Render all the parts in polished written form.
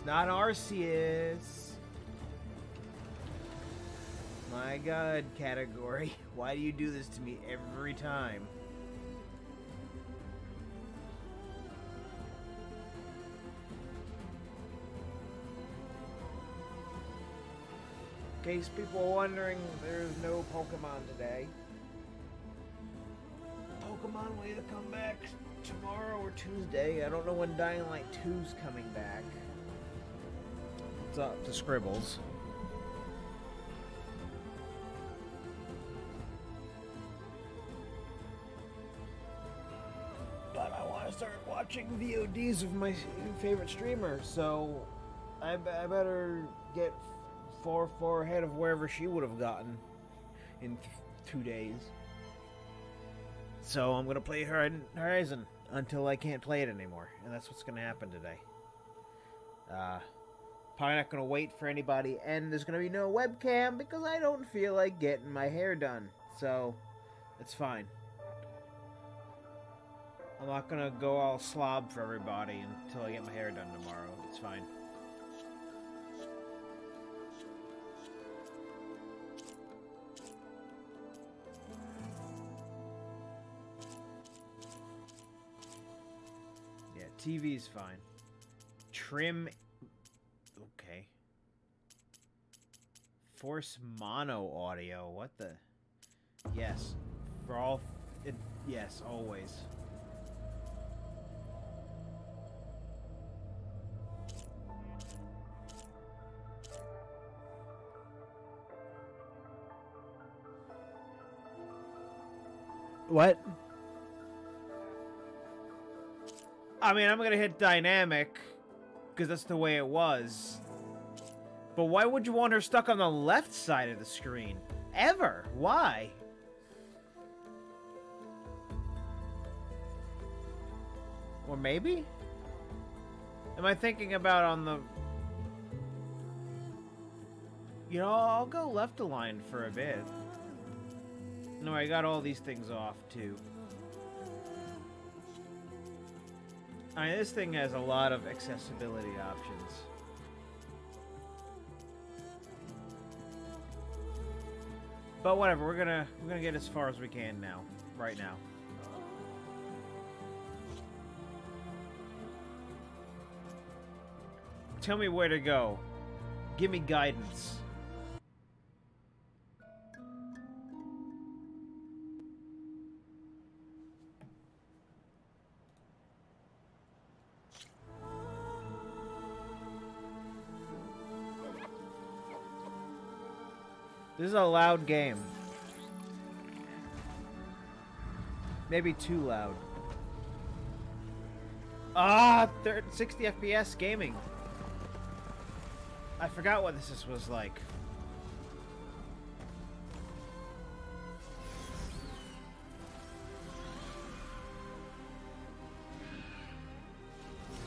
It's not Arceus. My god, category. Why do you do this to me every time? In case people are wondering, there's no Pokemon today. Pokemon will either come back tomorrow or Tuesday. I don't know when Dying Light 2's coming back. It's up to Scribbles. But I want to start watching VODs of my favorite streamers, so I better get far ahead of wherever she would have gotten in 2 days. So I'm gonna play Horizon until I can't play it anymore, and that's what's gonna happen today. Probably not gonna wait for anybody, and there's gonna be no webcam because I don't feel like getting my hair done. So it's fine. I'm not gonna go all slob for everybody until I get my hair done tomorrow. It's fine. Yeah, TV's fine. Trim. Okay. Force mono audio. What the? Yes. For all. Yes, always. What? I mean, I'm gonna hit dynamic because that's the way it was. But why would you want her stuck on the left side of the screen? Ever? Why? Or maybe? Am I thinking about on the... You know, I'll go left aligned for a bit. No, I got all these things off, too. I mean, this thing has a lot of accessibility options. But whatever, we're gonna get as far as we can now, right now. Tell me where to go. Give me guidance. This is a loud game. Maybe too loud. Ah, 60 FPS gaming. I forgot what this was like.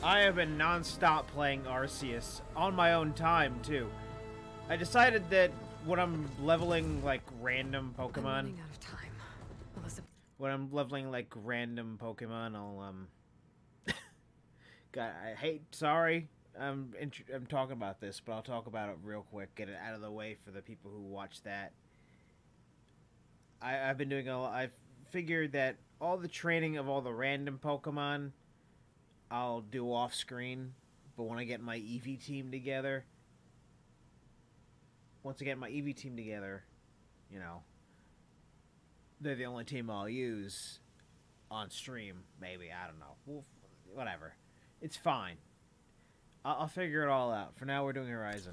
I have been non-stop playing Arceus on my own time too. I decided that when I'm leveling like random Pokemon, I'm running out of time. When I'm leveling like random Pokemon, I'll God, sorry, I'm talking about this, but I'll talk about it real quick. Get it out of the way for the people who watch that. I've been doing I've figured that all the training of all the random Pokemon, I'll do off screen, but when I get my Eevee team together. Once I get my Eevee team together, you know, they're the only team I'll use on stream, maybe. I don't know. Well, whatever. It's fine. I'll figure it all out. For now, we're doing Horizon.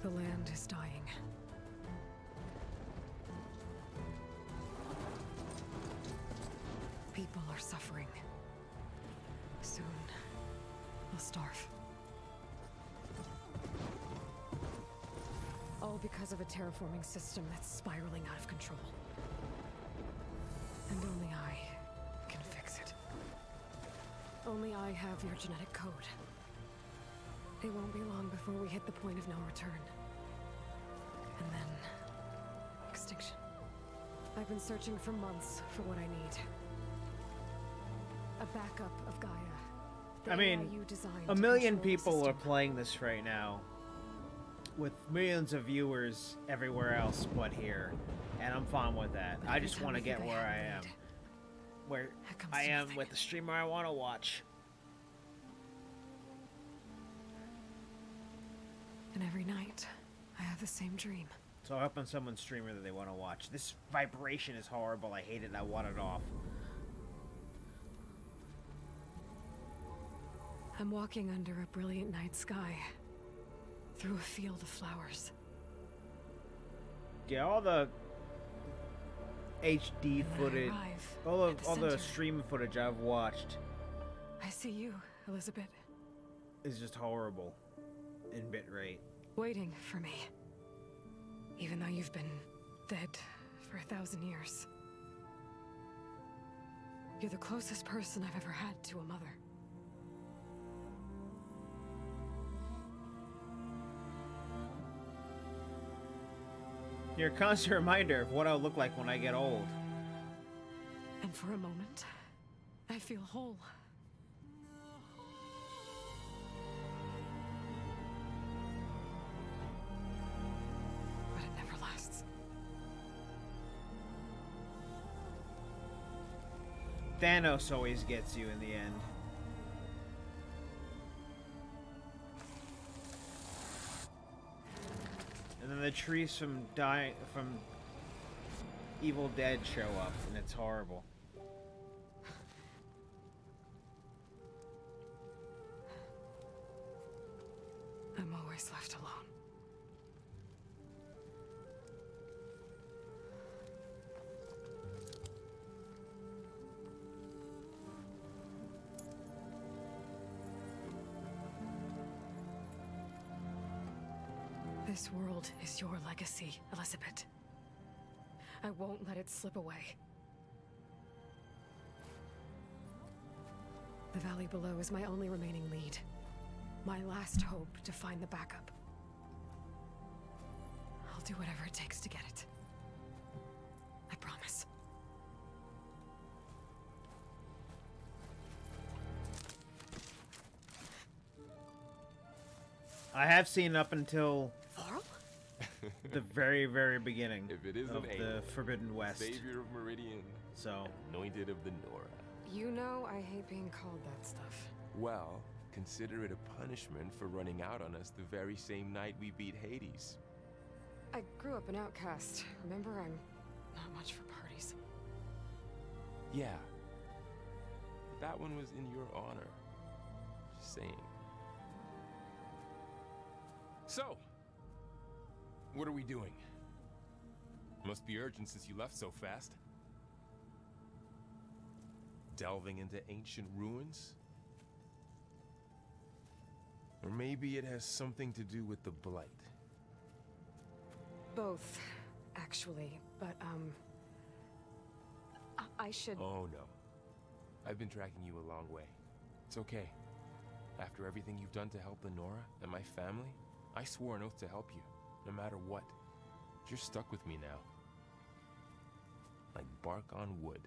The land is dying. People are suffering. Soon, they'll starve. All because of a terraforming system that's spiraling out of control. And only I can fix it. Only I have your genetic code. It won't be long before we hit the point of no return. And then... extinction. I've been searching for months for what I need. A backup of Gaia. I mean, a million people are playing this right now, with millions of viewers everywhere else but here, and I'm fine with that. I just want to get where I am. Where I am with the streamer I want to watch. And every night, I have the same dream. So I hope on someone's streamer that they want to watch. This vibration is horrible. I hate it. I want it off. I'm walking under a brilliant night sky, through a field of flowers. Yeah, all the HD footage, all the stream footage I've watched. I see you, Elizabeth. Is just horrible in bitrate. Waiting for me. Even though you've been dead for 1,000 years. You're the closest person I've ever had to a mother. You're a constant reminder of what I'll look like when I get old. And for a moment, I feel whole. But it never lasts. Thanos always gets you in the end. And then the trees from Evil Dead show up, and it's horrible. I'm always left alone. This world is your legacy, Elizabeth. I won't let it slip away. The valley below is my only remaining lead. My last hope to find the backup. I'll do whatever it takes to get it. I promise. I have seen up until Varl? the very, very beginning If it isn't of the Forbidden West. Savior of Meridian, So, anointed of the Nora. You know I hate being called that stuff. Well, consider it a punishment for running out on us the very same night we beat Hades. I grew up an outcast. Remember, I'm not much for parties. Yeah. But that one was in your honor. Just saying. So, what are we doing? Must be urgent since you left so fast. Delving into ancient ruins? Or maybe it has something to do with the Blight. Both, actually, but, I should... Oh, no. I've been tracking you a long way. It's okay. After everything you've done to help the Nora and my family, I swore an oath to help you, no matter what. You're stuck with me now. Like bark on wood.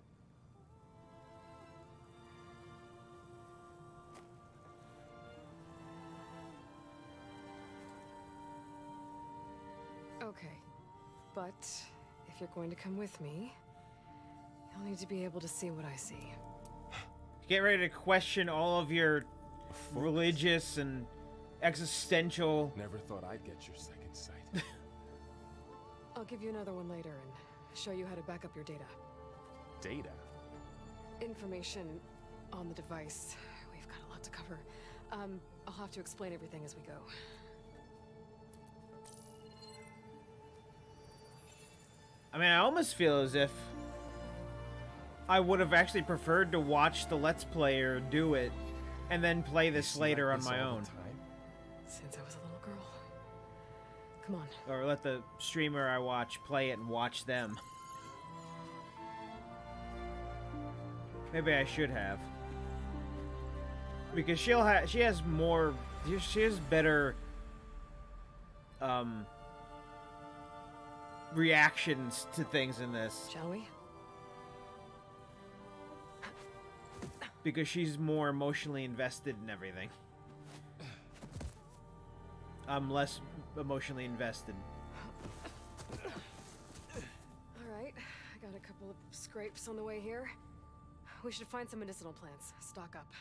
Okay, but if you're going to come with me, you'll need to be able to see what I see. get ready to question all of your religious and existential... Never thought I'd get your second sight. I'll give you another one later and show you how to back up your data. Data? Information on the device. We've got a lot to cover. I'll have to explain everything as we go. I mean, I almost feel as if I would have actually preferred to watch the Let's Player do it and then play this later on my own. Since I was a little girl. Come on. Or let the streamer I watch play it and watch them. Maybe I should have. Because she has better reactions to things in this. Shall we? Because she's more emotionally invested in everything. I'm less emotionally invested. Alright, I got a couple of scrapes on the way here. We should find some medicinal plants, stock up.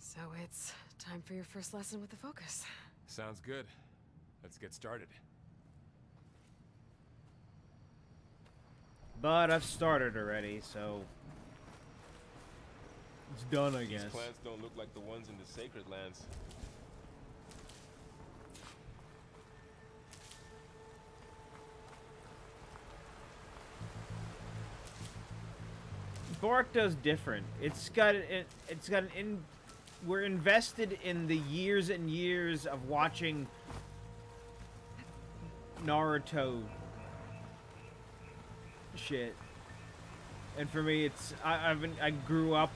So it's time for your first lesson with the Focus. Sounds good. Let's get started. But I've started already, so... it's done, I guess. These plants don't look like the ones in the Sacred Lands. Bark does different. We're invested in the years and years of watching Naruto shit. And for me, I grew up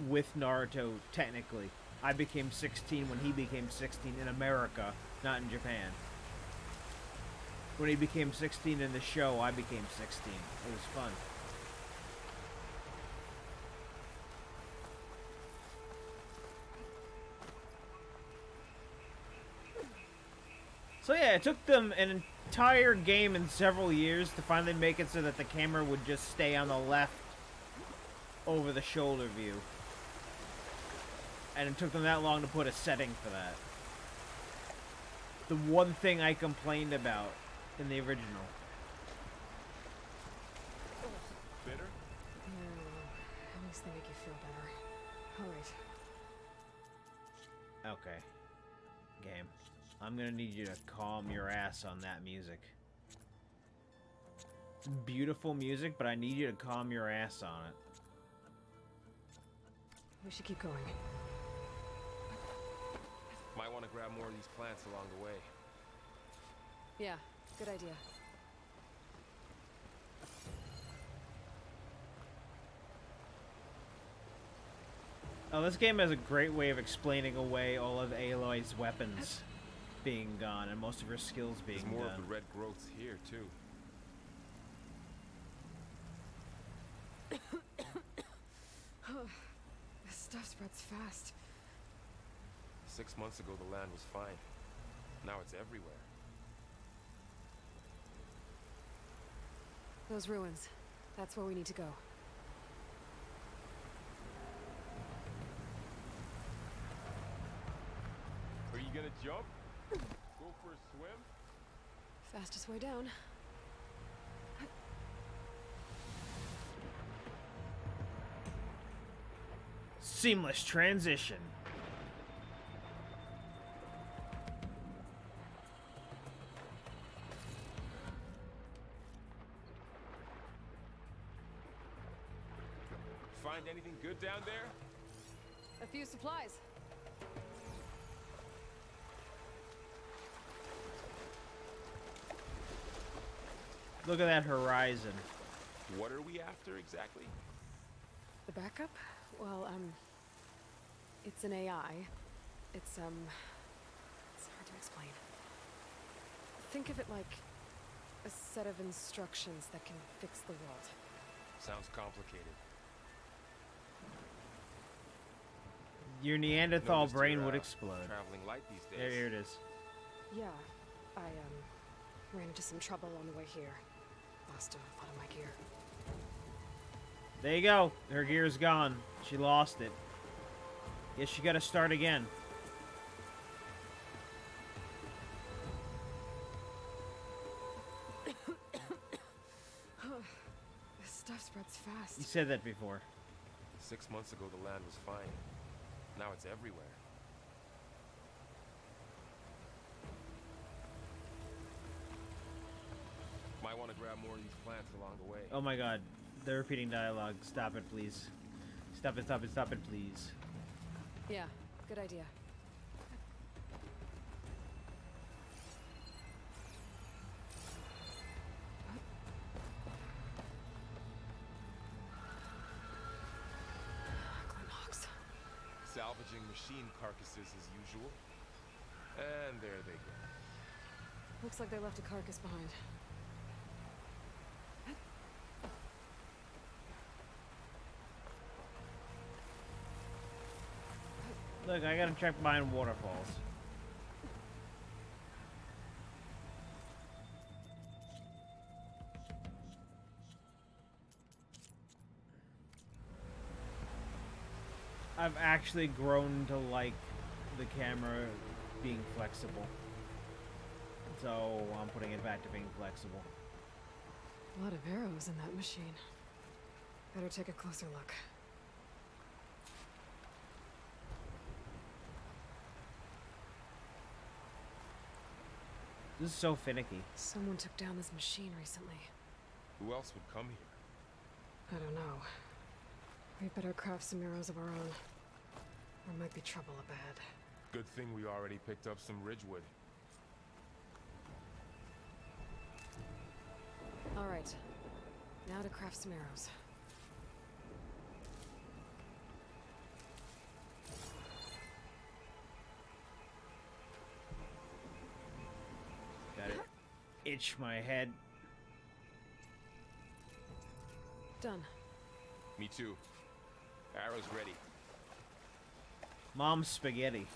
with Naruto, technically. I became 16 when he became 16 in America, not in Japan. When he became 16 in the show, I became 16. It was fun. So yeah, it took them an entire game and several years to finally make it so that the camera would just stay on the left over the shoulder view. And it took them that long to put a setting for that. The one thing I complained about in the original. Bitter? No, at least they make you feel better. Alright. Okay. Game. I'm gonna need you to calm your ass on that music. It's beautiful music, but I need you to calm your ass on it. We should keep going. Might want to grab more of these plants along the way. Yeah, good idea. Oh, this game has a great way of explaining away all of Aloy's weapons being gone and most of her skills being There's more done. of the red growths here, too. This stuff spreads fast. 6 months ago, the land was fine. Now it's everywhere. Those ruins. That's where we need to go. Are you gonna jump? Go for a swim? Fastest way down. Seamless transition. Find anything good down there? A few supplies. Look at that horizon. What are we after exactly? The backup? Well, it's an AI. It's hard to explain. Think of it like a set of instructions that can fix the world. Sounds complicated. Your Neanderthal Noticed brain you're, would explode. Traveling light these days. Here it is. Yeah, I, ran into some trouble on the way here. Lost a lot of my gear. There you go. Her gear's gone. She lost it. Guess she gotta start again. This stuff spreads fast. You said that before. 6 months ago, the land was fine. Now it's everywhere. Might want to grab more of these plants along the way. Oh my god. They're repeating dialogue. Stop it, please. Stop it, stop it, stop it, please. Yeah, good idea. Salvaging machine carcasses as usual. And there they go. Looks like they left a carcass behind. Look, I gotta check behind waterfalls. I've actually grown to like the camera being flexible. So I'm putting it back to being flexible. A lot of arrows in that machine. Better take a closer look. This is so finicky. Someone took down this machine recently. Who else would come here? I don't know. We'd better craft some arrows of our own. There might be trouble ahead. Good thing we already picked up some ridgewood. All right. Now to craft some arrows. Gotta itch my head. Done. Me too. Arrows ready. Mom's spaghetti.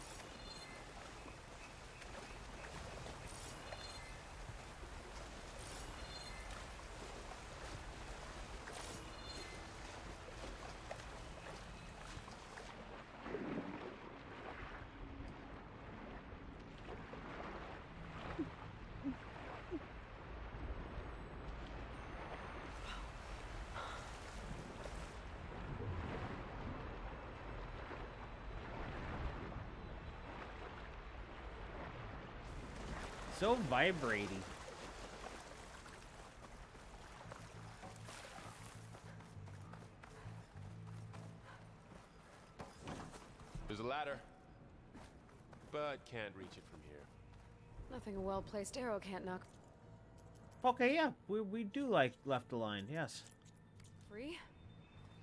So vibrating. There's a ladder, but can't reach it from here. Nothing a well-placed arrow can't knock Okay, yeah, we do like left aligned, yes. free.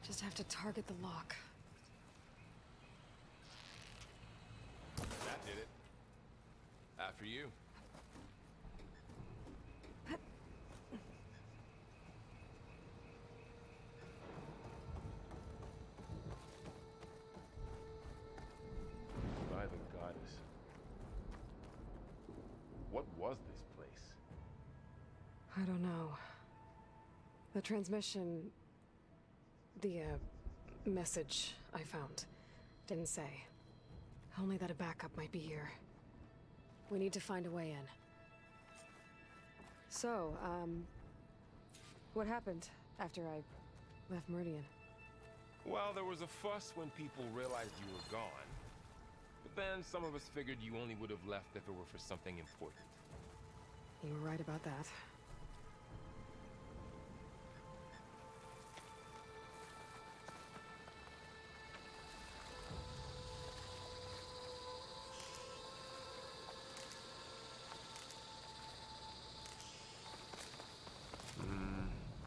Just have to target the lock. That did it. After you. By the goddess. What was this place? I don't know. The transmission... The, message I found didn't say. Only that a backup might be here. We need to find a way in. So, what happened after I left Meridian? Well, there was a fuss when people realized you were gone. But then some of us figured you only would have left if it were for something important. You were right about that.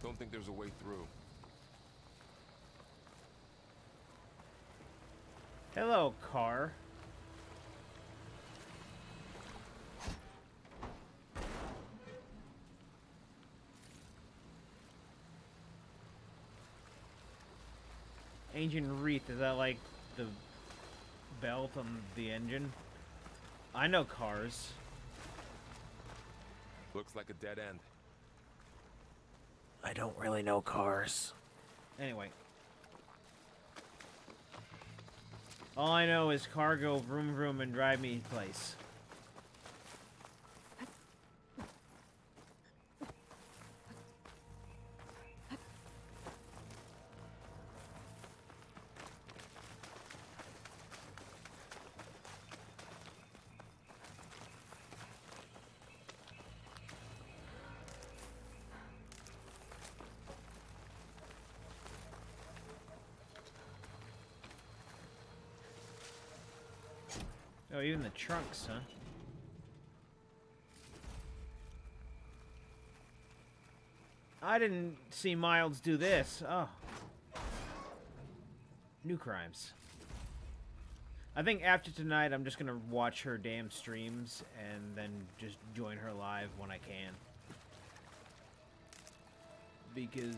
Don't think there's a way through. Hello, car. Ancient wreath, is that like the belt on the engine? I know cars. Looks like a dead end. I don't really know cars. Anyway. All I know is cargo, vroom vroom, and drive me place. Oh, even the trunks, huh? I didn't see Miles do this. Oh. New crimes. I think after tonight, I'm just gonna watch her damn streams and then just join her live when I can. Because...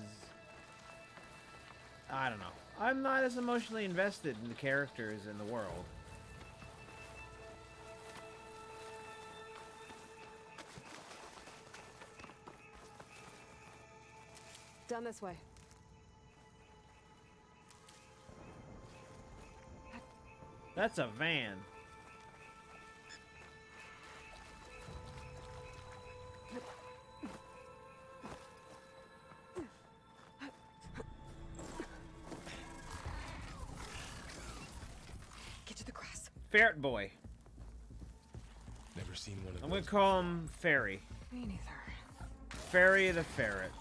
I don't know. I'm not as emotionally invested in the characters in the world. Down this way. That's a van. Get to the grass. Ferret boy. Never seen one of I'm those. gonna call him Fairy. Me neither. Fairy the ferret.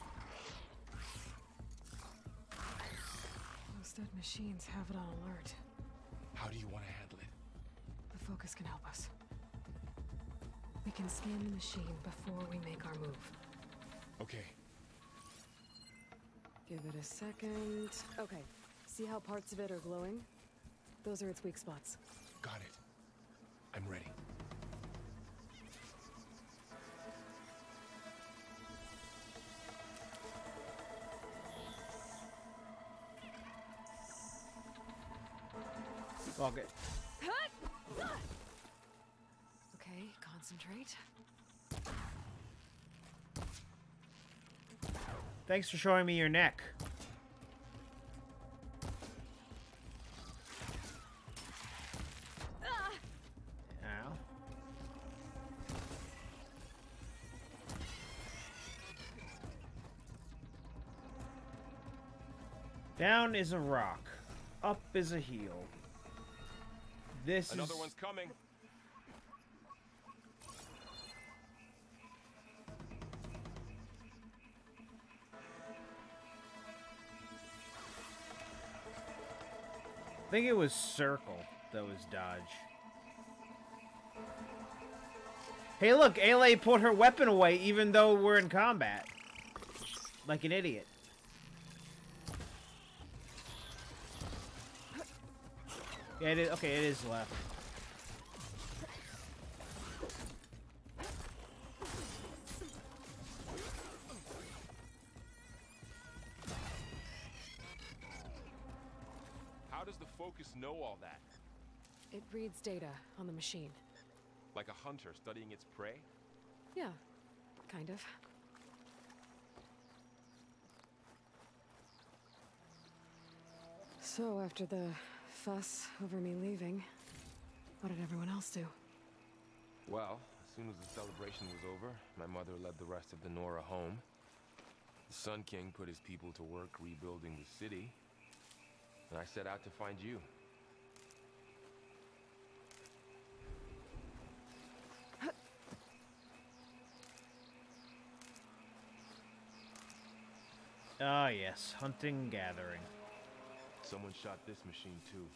Those dead machines have it on alert. How do you want to handle it? The focus can help us. We can scan the machine before we make our move. Okay. Give it a second. Okay. See how parts of it are glowing? Those are its weak spots. Got it. I'm ready. Walk it. Okay, concentrate. Thanks for showing me your neck. Ow. Down is a rock. Up is a heel. This Another is... one's coming. I think it was circle that was dodge. Hey look, Ayla put her weapon away even though we're in combat. Like an idiot. Yeah, it is. Okay, it is left. How does the focus know all that? It reads data on the machine. Like a hunter studying its prey? Yeah, kind of. So, after the fuss over me leaving, what did everyone else do? Well, as soon as the celebration was over, my mother led the rest of the Nora home. The Sun King put his people to work rebuilding the city, and I set out to find you. Ah, yes. Hunting, gathering. Someone shot this machine too.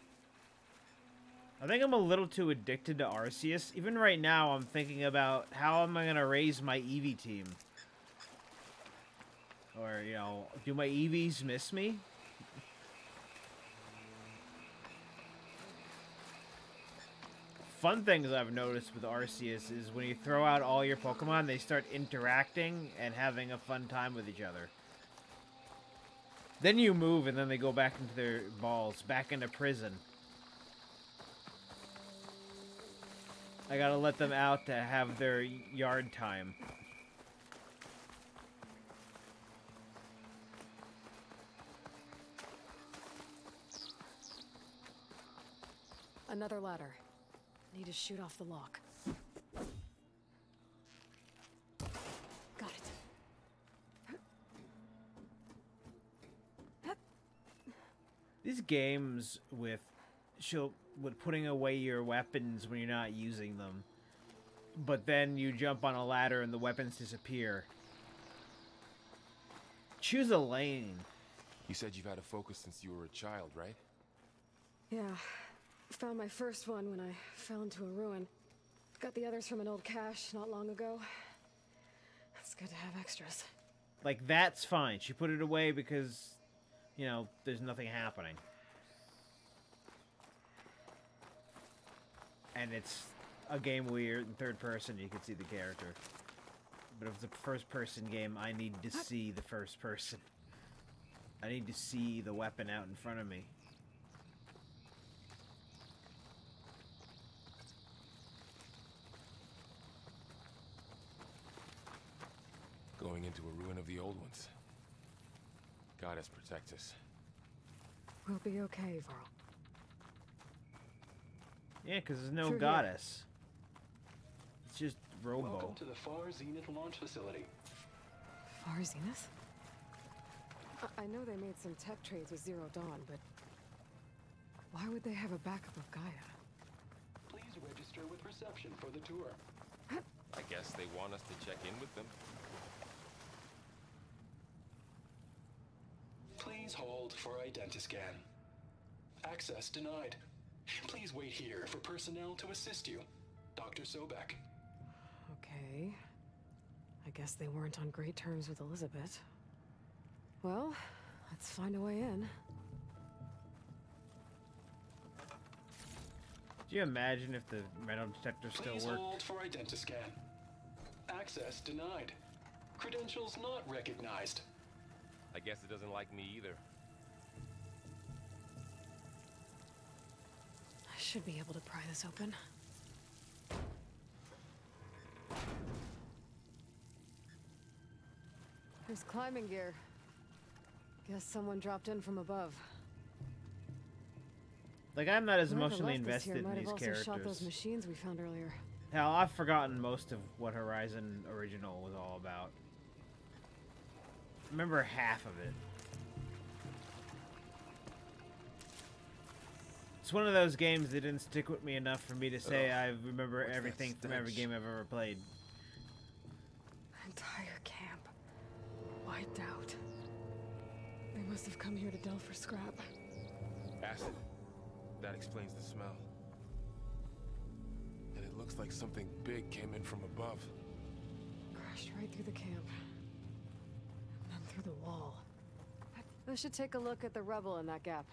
I think I'm a little too addicted to Arceus. Even right now, I'm thinking about how am I going to raise my Eevee team? Or, you know, do my Eevees miss me? Fun things I've noticed with Arceus is when you throw out all your Pokemon, they start interacting and having a fun time with each other. Then you move, and then they go back into their balls, back into prison. I gotta let them out to have their yard time. Another ladder. Need to shoot off the lock. Got it. These games with putting away your weapons when you're not using them, but then you jump on a ladder and the weapons disappear. Choose a lane. You said you've had a focus since you were a child, right? Yeah. Found my first one when I fell into a ruin. Got the others from an old cache not long ago. It's good to have extras. Like, that's fine. She put it away because, you know, there's nothing happening. And it's a game where you're in third person, you can see the character. But if it's a first-person game, I need to see the first person. I need to see the weapon out in front of me. Going into a ruin of the old ones. Goddess protect us. We'll be okay, Varl. Yeah, because there's no Through here. goddess. It's just Welcome Robo. to the Far Zenith launch facility. Far Zenith? I know they made some tech trades with Zero Dawn, but why would they have a backup of Gaia? Please register with reception for the tour. I guess they want us to check in with them. Please hold for identiscan. Access denied. Please wait here for personnel to assist you. Dr. Sobek. Okay. I guess they weren't on great terms with Elizabeth. Well, let's find a way in. Do you imagine if the metal detector still Please worked? hold for identiscan. Access denied. Credentials not recognized. I guess it doesn't like me either. I should be able to pry this open. There's climbing gear. Guess someone dropped in from above. Like, I'm not as Whoever emotionally left this here invested in might have these also shot those characters. machines we found earlier. Hell, I've forgotten most of what Horizon Original was all about. I remember half of it. It's one of those games that didn't stick with me enough for me to say I remember What's that everything from every stench? game I've ever played. Entire camp. Wiped out. They must have come here to delve for scrap. Acid. That explains the smell. And it looks like something big came in from above. Crashed right through the camp. And then through the wall. I should take a look at the rubble in that gap.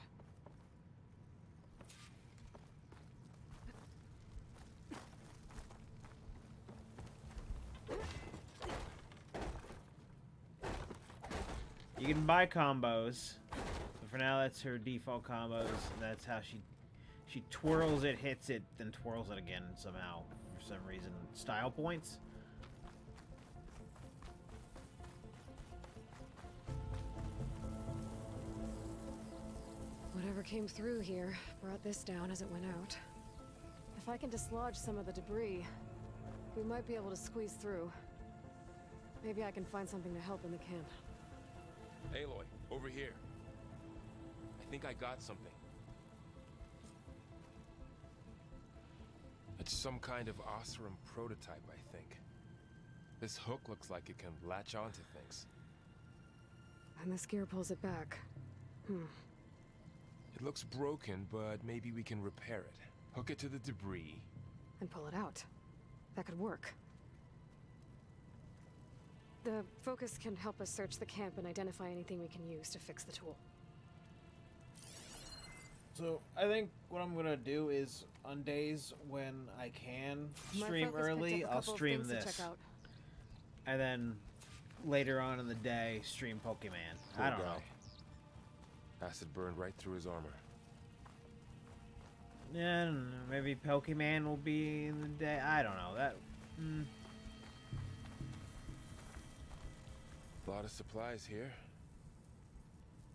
You can buy combos, but for now that's her default combos, and that's how she twirls it, hits it, then twirls it again somehow, for some reason. Style points? Whatever came through here brought this down as it went out. If I can dislodge some of the debris, we might be able to squeeze through. Maybe I can find something to help in the camp. Aloy, over here. I think I got something. It's some kind of Osram prototype, I think. This hook looks like it can latch onto things. And this gear pulls it back. It looks broken, but maybe we can repair it. Hook it to the debris. And pull it out. That could work. The focus can help us search the camp and identify anything we can use to fix the tool. So, I think what I'm gonna do is, on days when I can My stream focus picked early, up a I'll couple of stream things to this. check out. And then, later on in the day, stream Pokemon. Poor I don't guy. know. Acid burned right through his armor. Yeah, I don't know. Maybe Pokemon will be in the day. I don't know. That. A lot of supplies here.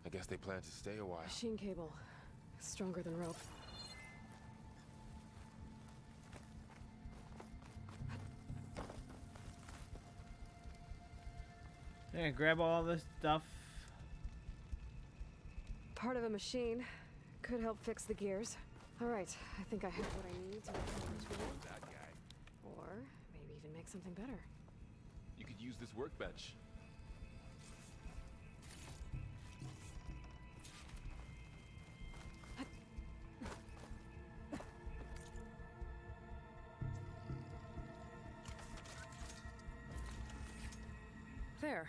I guess they plan to stay a while. Machine cable. Stronger than rope. Yeah, grab all this stuff. Part of a machine. Could help fix the gears. Alright, I think I have what I need to repair the tool. That guy. Or maybe even make something better. You could use this workbench. There.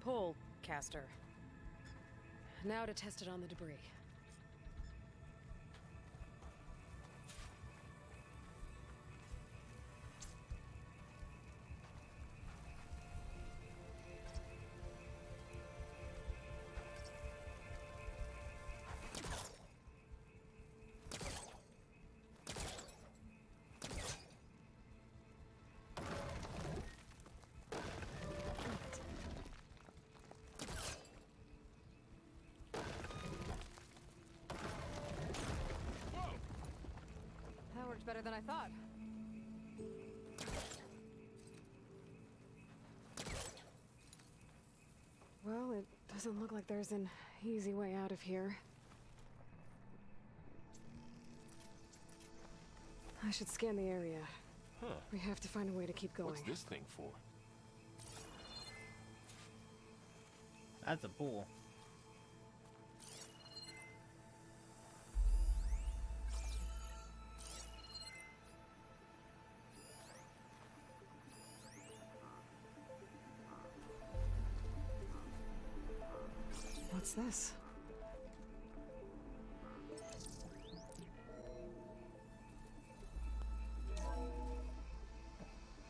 Pole caster. Now to test it on the debris. than I thought. Well, it doesn't look like there's an easy way out of here. I should scan the area. Huh. We have to find a way to keep going. What's this thing for? That's a pool. What's this?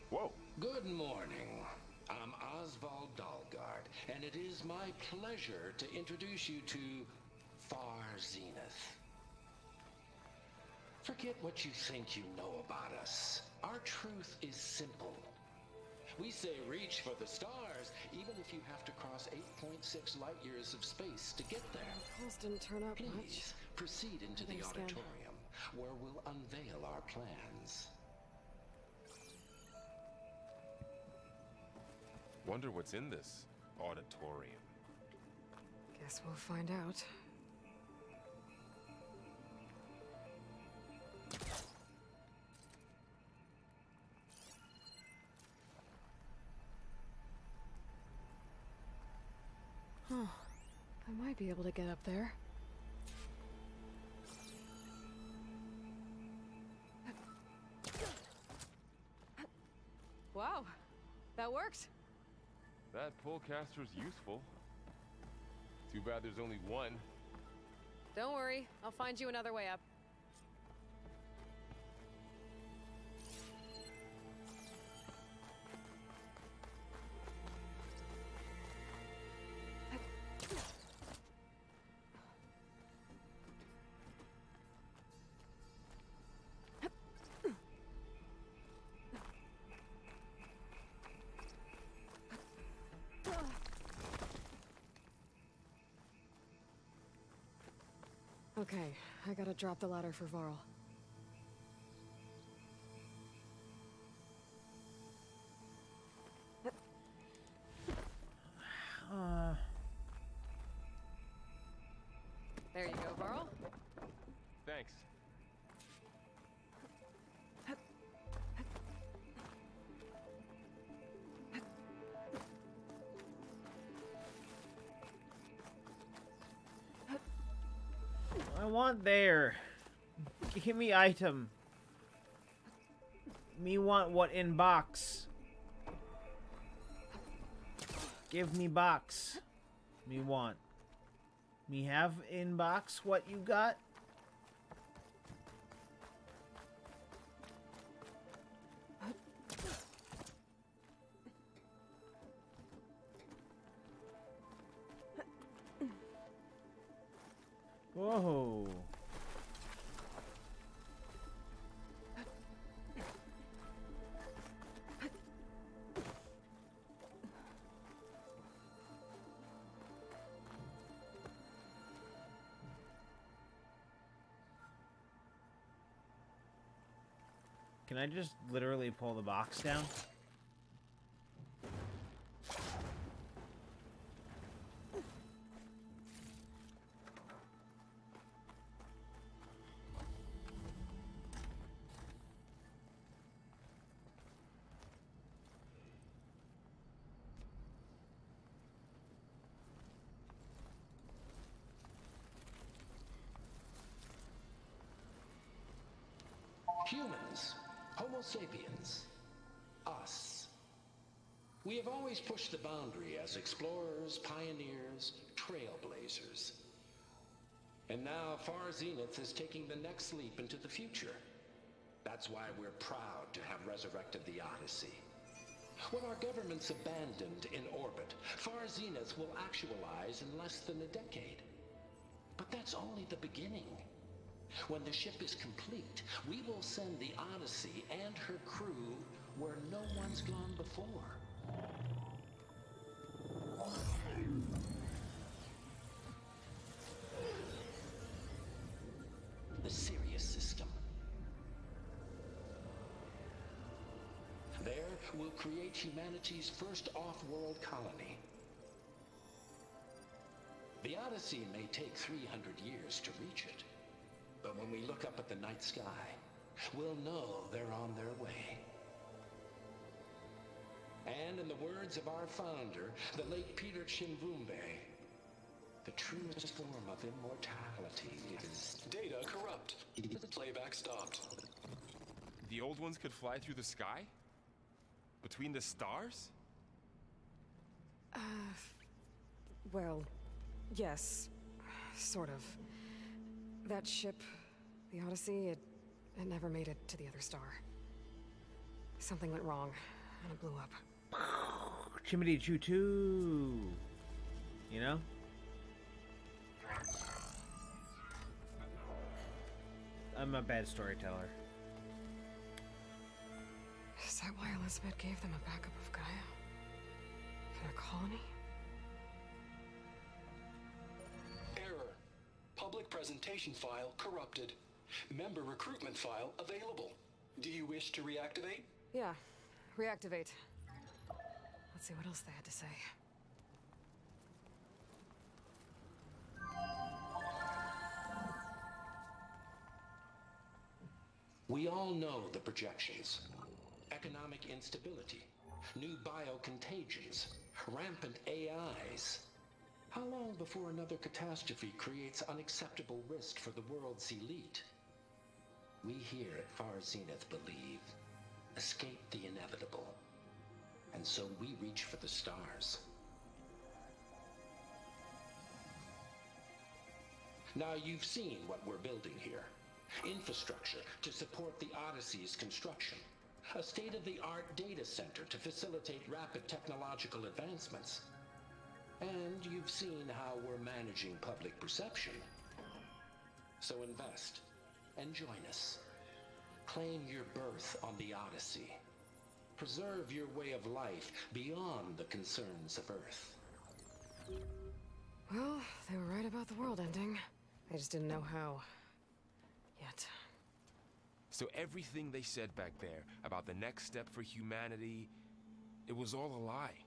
Whoa. Good morning. I'm Oswald Dalgard, and it is my pleasure to introduce you to Far Zenith. Forget what you think you know about us. Our truth is simple. We say reach for the stars, even if you have to cross 8.6 light years of space to get there. Pulse didn't turn up much. Please proceed into the Better scan. auditorium, where we'll unveil our plans. Wonder what's in this auditorium. Guess we'll find out. Huh. I might be able to get up there. Wow, that worked. That pullcaster's useful. Too bad there's only one. Don't worry, I'll find you another way up. Okay, I gotta drop the ladder for Varl. There you go, Varl. Thanks. I want there. Give me item. Me want what in box. Give me box. Me want. Me have in box what you got. Whoa. Can I just literally pull the box down? Humans, Homo sapiens, us. We have always pushed the boundary as explorers, pioneers, trailblazers. And now Far Zenith is taking the next leap into the future. That's why we're proud to have resurrected the Odyssey. When our government's abandoned in orbit, Far Zenith will actualize in less than a decade. But that's only the beginning. When the ship is complete, we will send the Odyssey and her crew where no one's gone before. The Sirius system. will create humanity's first off-world colony. The Odyssey may take 300 years to reach it, but when we look up at the night sky, we'll know they're on their way. And in the words of our founder, the late Peter Chimbumbe, the truest form of immortality is... Data corrupt. Playback stopped. The old ones could fly through the sky? Between the stars? Well, yes. Sort of. That ship, the Odyssey, it never made it to the other star. Something went wrong, and it blew up. Chimney Choo too. You know? I'm a bad storyteller. Is that why Elizabeth gave them a backup of Gaia? For their colony? Error. Public presentation file corrupted. Member recruitment file available. Do you wish to reactivate? Yeah. Reactivate. Let's see what else they had to say. We all know the projections. Economic instability, new biocontagions, rampant AIs. How long before another catastrophe creates unacceptable risk for the world's elite? We here at Far Zenith believe, escape the inevitable. And so we reach for the stars. Now you've seen what we're building here. Infrastructure to support the Odyssey's construction. A state-of-the-art data center to facilitate rapid technological advancements. And you've seen how we're managing public perception. So invest and join us. Claim your berth on the Odyssey. Preserve your way of life beyond the concerns of Earth. Well, they were right about the world ending. I just didn't know how. Yet. So everything they said back there about the next step for humanity, it was all a lie.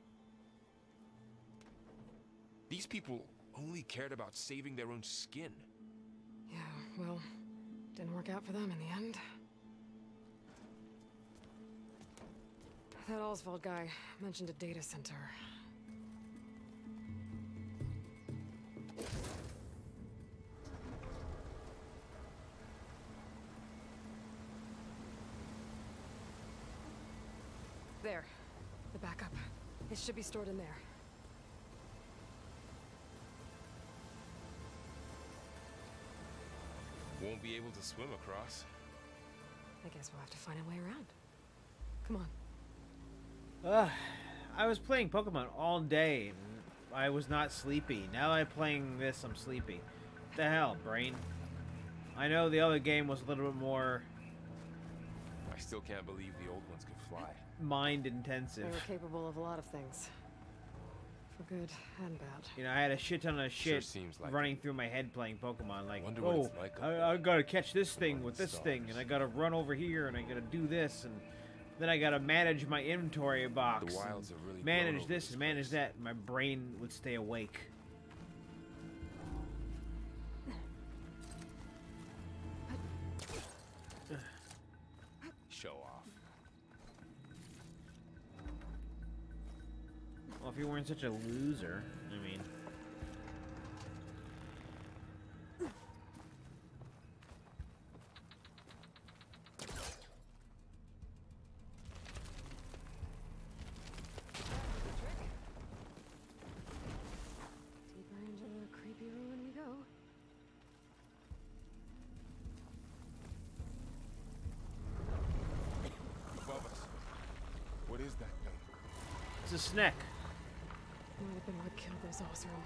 These people only cared about saving their own skin. Yeah, well, didn't work out for them in the end. That Oswald guy mentioned a data center. There. The backup. It should be stored in there. Won't be able to swim across. I guess we'll have to find a way around. Come on. I was playing Pokemon all day. And I was not sleepy. Now I'm playing this, I'm sleepy. What the hell, brain? I know the other game was a little bit more I still can't believe the old ones could fly. mind intensive. They were capable of a lot of things. For good and bad. You know, I had a shit ton of shit seems like running through my head playing Pokemon. Like, Wonder what oh, it's like up I gotta catch this thing with this stars. thing, and I gotta run over here, and I gotta do this, and then I gotta manage my inventory box. The wilds and are really manage grown over this this and manage place. that. And my brain would stay awake. Show off. Well, if you weren't such a loser, I mean. Deeper into the creepy ruin we go. Above us. What is that thing? It's a snack. Might have been what killed those Osram.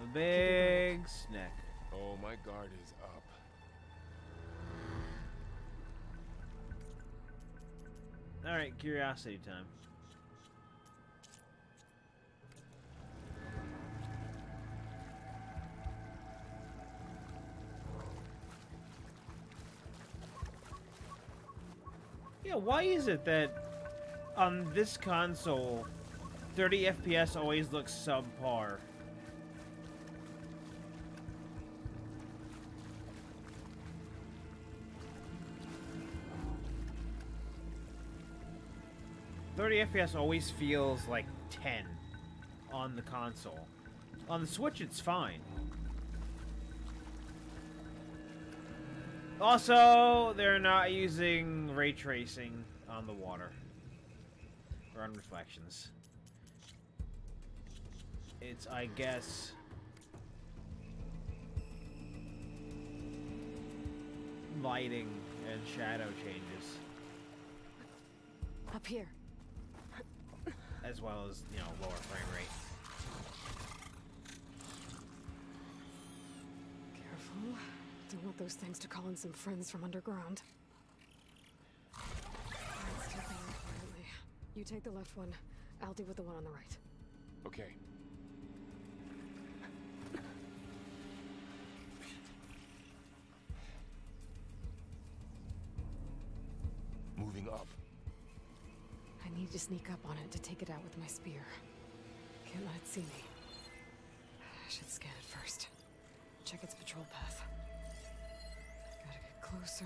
A big snack. Oh, my guard is up. Alright, curiosity time. Yeah, why is it that On this console, 30 FPS always looks subpar. FPS always feels like 10 on the console. On the Switch, it's fine. Also, they're not using ray tracing on the water. Or on reflections. It's, I guess... lighting and shadow changes. Up here. As well as, you know, lower frame rate. Careful. Don't want those things to call in some friends from underground. Let's take them quietly. You take the left one. I'll deal with the one on the right. Okay. Moving up. I need to sneak up on it to take it out with my spear. Can't let it see me. I should scan it first. Check its patrol path. Gotta get closer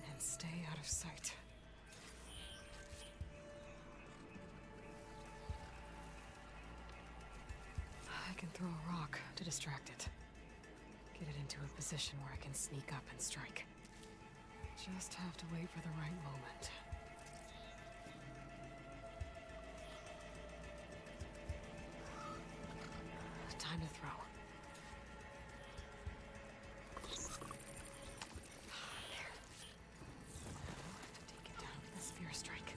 and stay out of sight. I can throw a rock to distract it. Get it into a position where I can sneak up and strike. Just have to wait for the right moment. Time to throw. There. Now to take it down with a spear strike.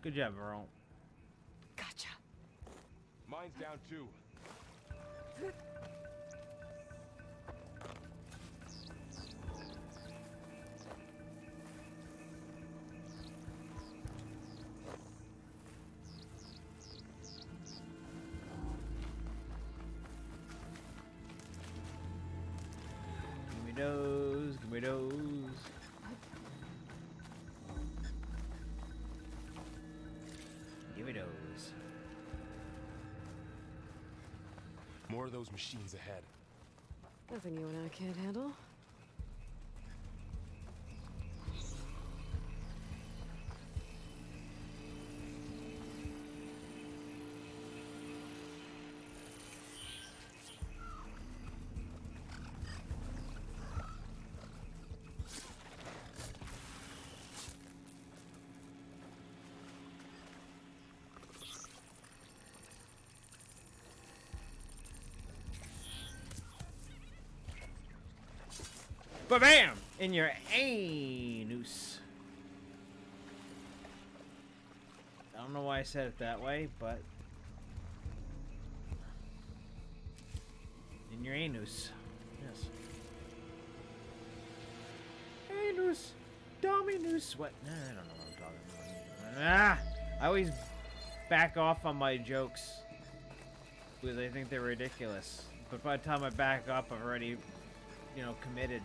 Good job, Earl. Gotcha. Mine's down too. Give me those, give me those. Give me those. More of those machines ahead. Nothing you and I can't handle. Ba-bam! In your anus. I don't know why I said it that way, but... in your anus. Yes. Anus! Dominus! What? Nah, I don't know what I'm talking about. Ah! I always back off on my jokes. Because I think they're ridiculous. But by the time I back up, I've already, you know, committed.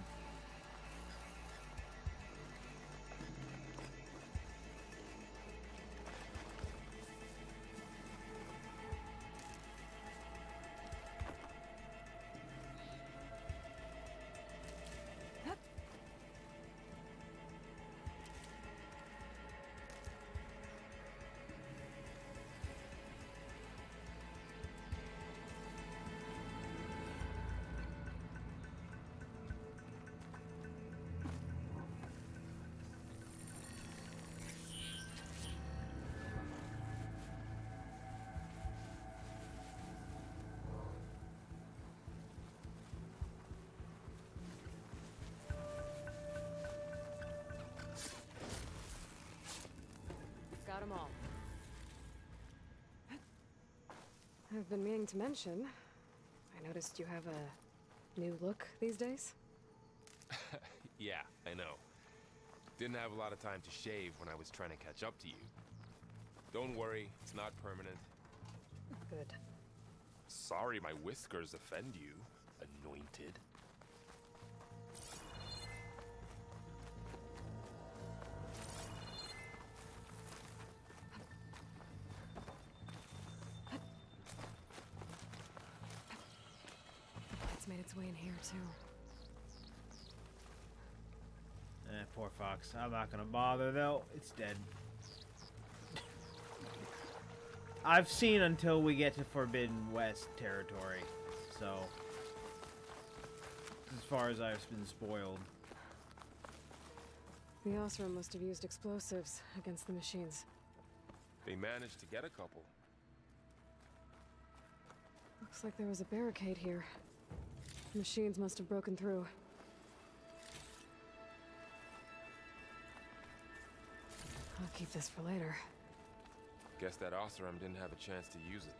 Got 'em all. I've been meaning to mention, I noticed you have a new look these days. Yeah, I know. Didn't have a lot of time to shave when I was trying to catch up to you. Don't worry, it's not permanent. Good. Sorry my whiskers offend you, anointed. It's made its way in here, too. Poor fox. I'm not gonna bother, though. It's dead. I've seen until we get to Forbidden West territory, so... as far as I've been spoiled. The Osram must have used explosives against the machines. They managed to get a couple. Looks like there was a barricade here. The machines must have broken through. I'll keep this for later. Guess that Oseram didn't have a chance to use it.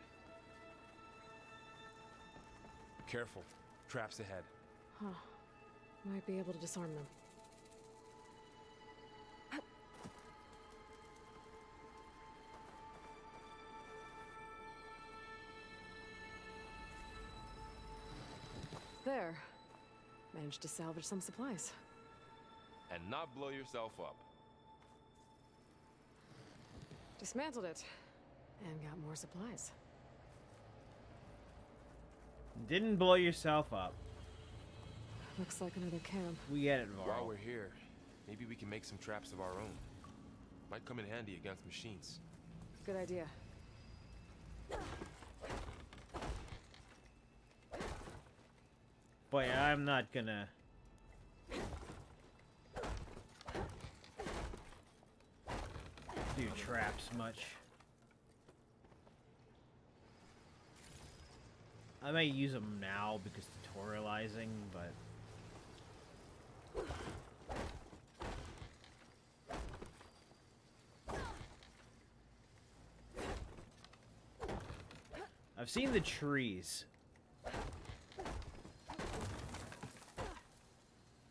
Careful. Traps ahead. Huh. Might be able to disarm them. There. Managed to salvage some supplies. And not blow yourself up. Dismantled it. And got more supplies. Didn't blow yourself up. Looks like another camp. We get it, Varl. While we're here, maybe we can make some traps of our own. Might come in handy against machines. Good idea. But yeah, I'm not gonna... do traps much. I may use them now because tutorializing, but... I've seen the trees.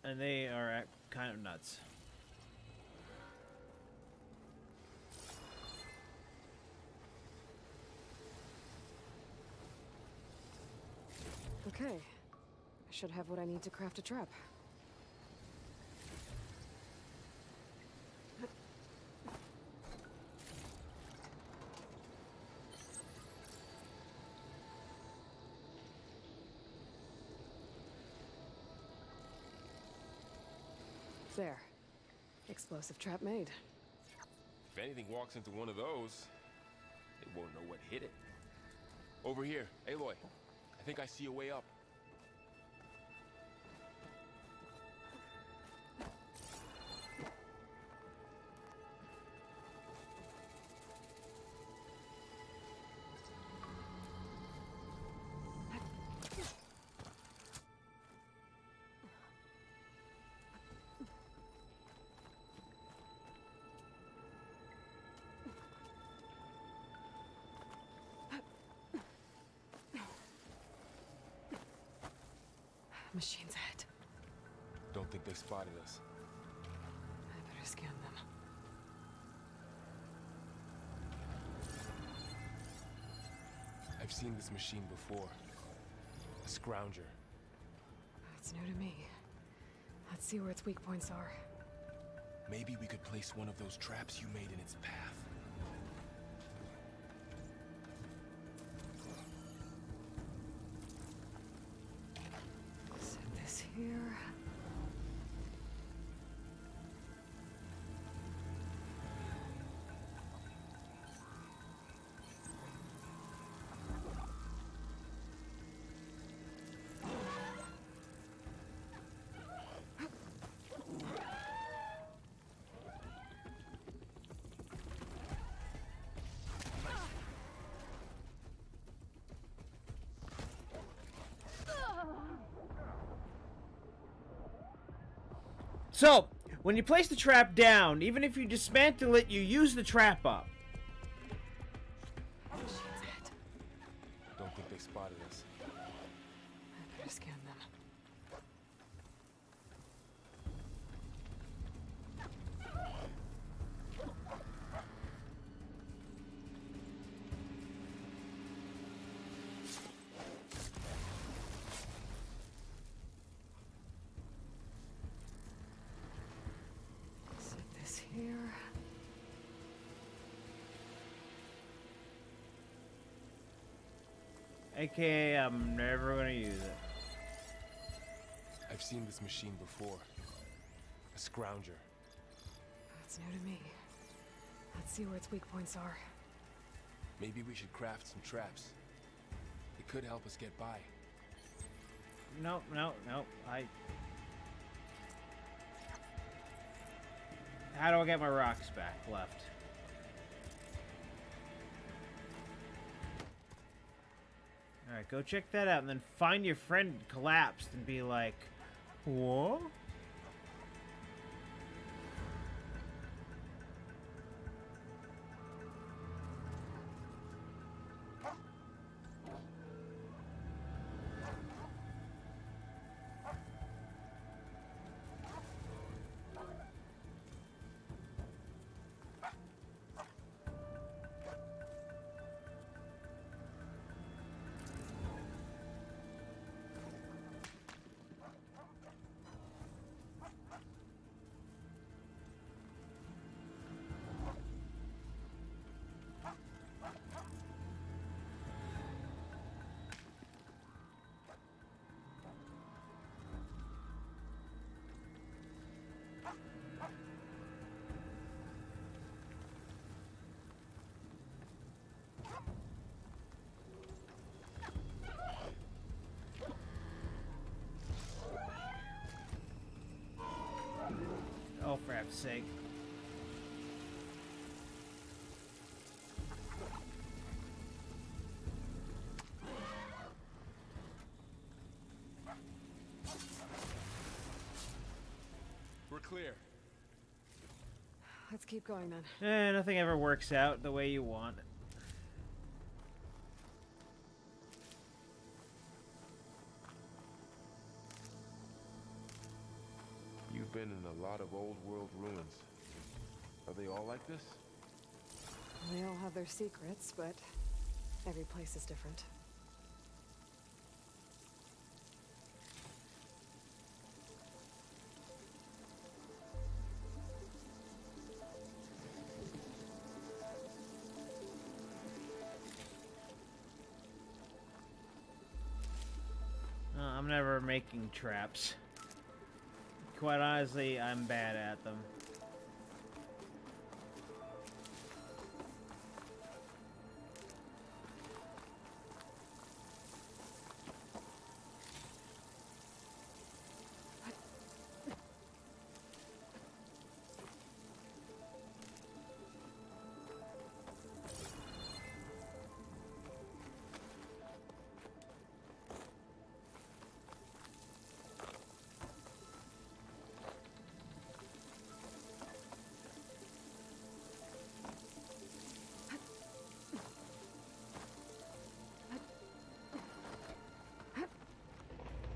And they are kind of nuts. Okay. I should have what I need to craft a trap. There. Explosive trap made. If anything walks into one of those, they won't know what hit it. Over here, Aloy. I think I see a way up. Machines ahead. Don't think they spotted us. I better scan them. I've seen this machine before. A scrounger. It's new to me. Let's see where its weak points are. Maybe we could place one of those traps you made in its path. Set this here. So, when you place the trap down, even if you dismantle it, you use the trap up. Machines ahead. Don't think they spotted us. I better scan them. AKA, I'm never gonna use it. I've seen this machine before. A scrounger. That's new to me. Let's see where its weak points are. Maybe we should craft some traps. It could help us get by. Nope. How do I get my rocks back left? Alright, go check that out and then find your friend collapsed and be like, what? Oh, for heaven's sake. We're clear. Let's keep going then. Nothing ever works out the way you want it. You've been in a lot of old world ruins. Are they all like this? They all have their secrets, but every place is different. I'm never making traps. Quite honestly, I'm bad at them.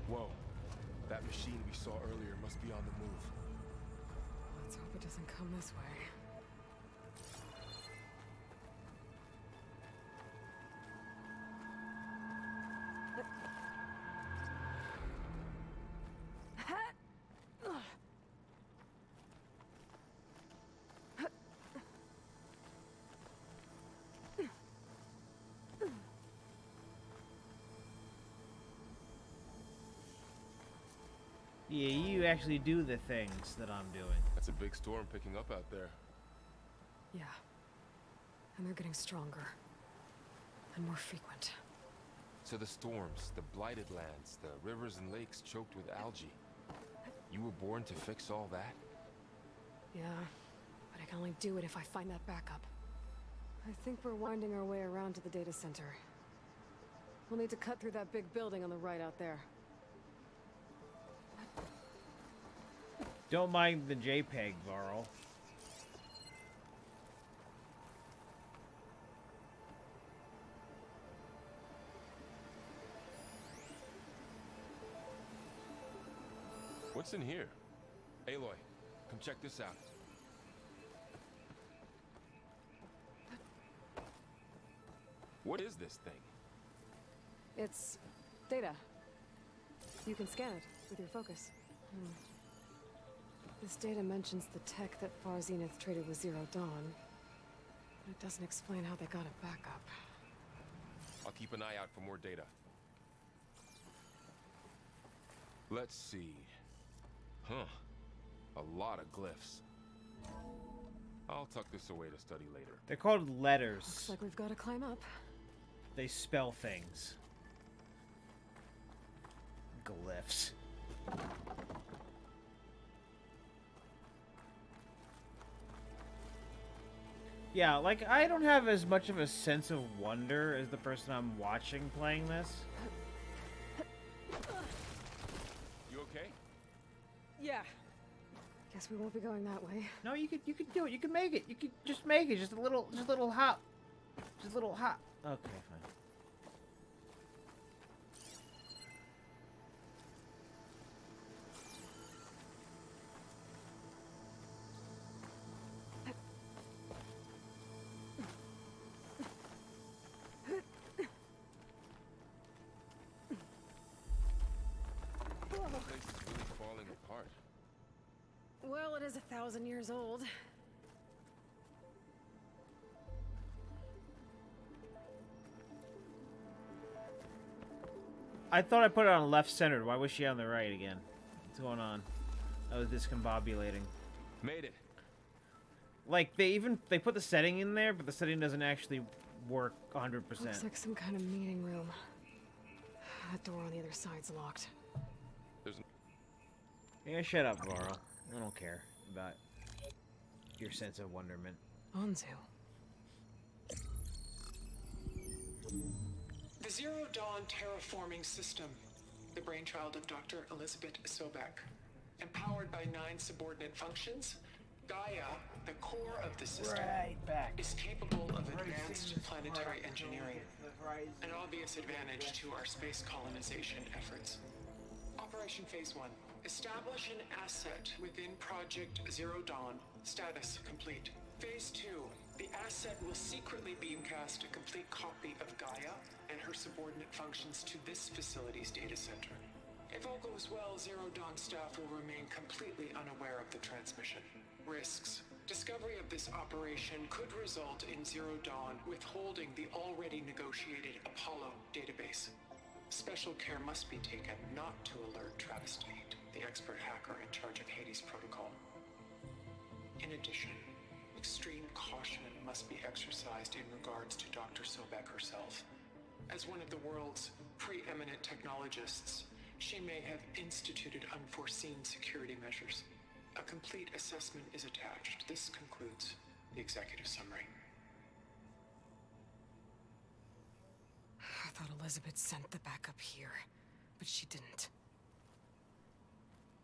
Whoa. That machine we saw earlier must be on the move. Let's hope it doesn't come this way. Yeah, you actually do the things that I'm doing. That's a big storm picking up out there. Yeah. And they're getting stronger. And more frequent. So the storms, the blighted lands, the rivers and lakes choked with algae. You were born to fix all that? Yeah. But I can only do it if I find that backup. I think we're winding our way around to the data center. We'll need to cut through that big building on the right out there. Don't mind the JPEG, Varl. What's in here? Aloy, come check this out. What is this thing? It's data. You can scan it with your focus. This data mentions the tech that Far Zenith traded with Zero Dawn. But it doesn't explain how they got it back up. I'll keep an eye out for more data. Let's see. Huh. A lot of glyphs. I'll tuck this away to study later. They're called letters. Looks like we've got to climb up. They spell things. Glyphs. Yeah, like, I don't have as much of a sense of wonder as the person I'm watching playing this. You okay? Yeah. Guess we won't be going that way. No, you could do it. You could make it. You could just make it. Just a little hop. Just a little hop. Okay, fine. The place is really falling apart. Well, it is 1,000 years old. I thought I put it on left centered. Why was she on the right again? What's going on? I was discombobulating. Made it. Like, they put the setting in there, but the setting doesn't actually work 100%. Looks like some kind of meeting room. That door on the other side's locked. Yeah, shut up, Varl. I don't care about your sense of wonderment. Anzu. The Zero Dawn terraforming system, the brainchild of Dr. Elizabeth Sobek. Empowered by 9 subordinate functions, Gaia, the core of the system, is capable of advanced planetary engineering, an obvious advantage to our space colonization efforts. Operation Phase 1. Establish an asset within Project Zero Dawn. Status complete. Phase 2. The asset will secretly beamcast a complete copy of Gaia and her subordinate functions to this facility's data center. If all goes well, Zero Dawn staff will remain completely unaware of the transmission. Risks. Discovery of this operation could result in Zero Dawn withholding the already negotiated Apollo database. Special care must be taken not to alert Travis Tate, the expert hacker in charge of Hades Protocol. In addition, extreme caution must be exercised in regards to Dr. Sobek herself. As one of the world's preeminent technologists, she may have instituted unforeseen security measures. A complete assessment is attached. This concludes the executive summary. I thought Elizabeth sent the backup here, but she didn't.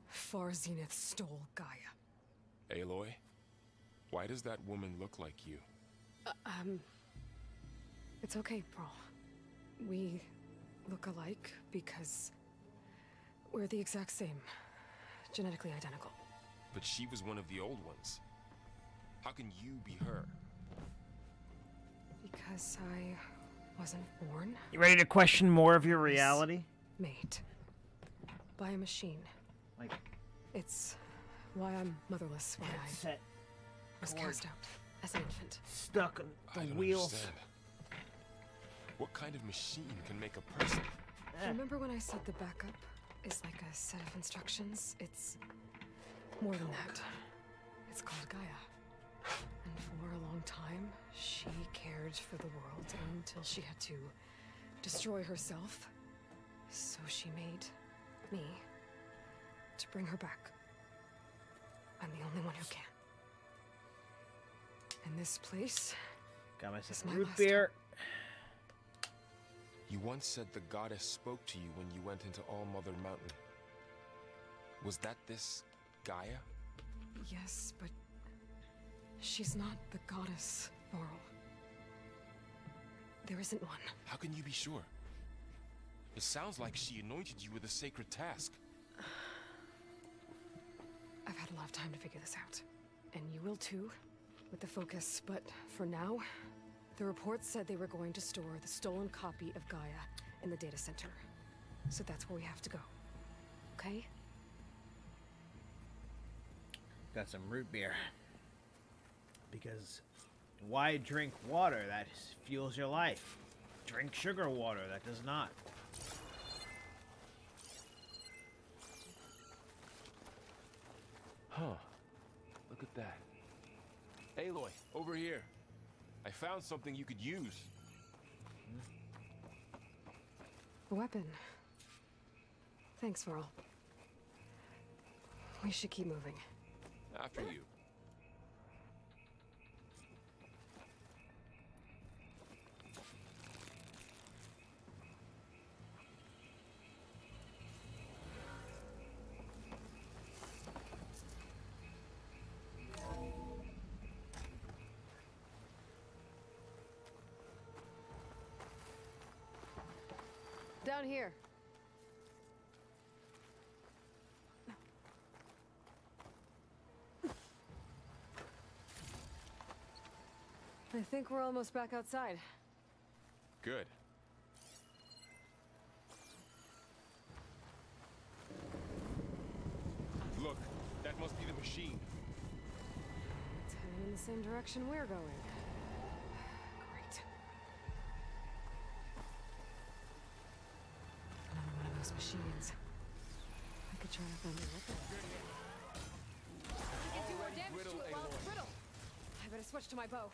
Far Zenith stole Gaia. Aloy? Why does that woman look like you? It's okay, Brawl. We look alike because we're the exact same. Genetically identical. But she was one of the old ones. How can you be her? Because I wasn't born. You ready to question more of your reality? Made. By a machine. Like, It's why I'm motherless, why I set was cast out as an infant. stuck on I the don't wheels. understand. What kind of machine can make a person? Remember when I said the backup is like a set of instructions? It's more than that. It's called Gaia. And for a long time, she cared for the world until she had to destroy herself. So she made me to bring her back. I'm the only one who can. And this place Got myself It's a my root last beer. You once said the goddess spoke to you when you went into All Mother Mountain. Was that this Gaia? Yes, but she's not the goddess, Laurel. There isn't one. How can you be sure? It sounds like she anointed you with a sacred task. I've had a lot of time to figure this out. And you will too, with the focus. But for now, the reports said they were going to store the stolen copy of Gaia in the data center. So that's where we have to go. Okay? Got some root beer. Because why drink water that fuels your life? drink sugar water. That does not. Huh. Look at that. Aloy, over here. I found something you could use. A weapon. Thanks, Varl. We should keep moving. After you. Down here. I think we're almost back outside. Good. Look, that must be the machine. It's heading in the same direction we're going. Great. Another one of those machines. I could try to find a weapon. I can do more damage to it while it's brittle. I better switch to my bow.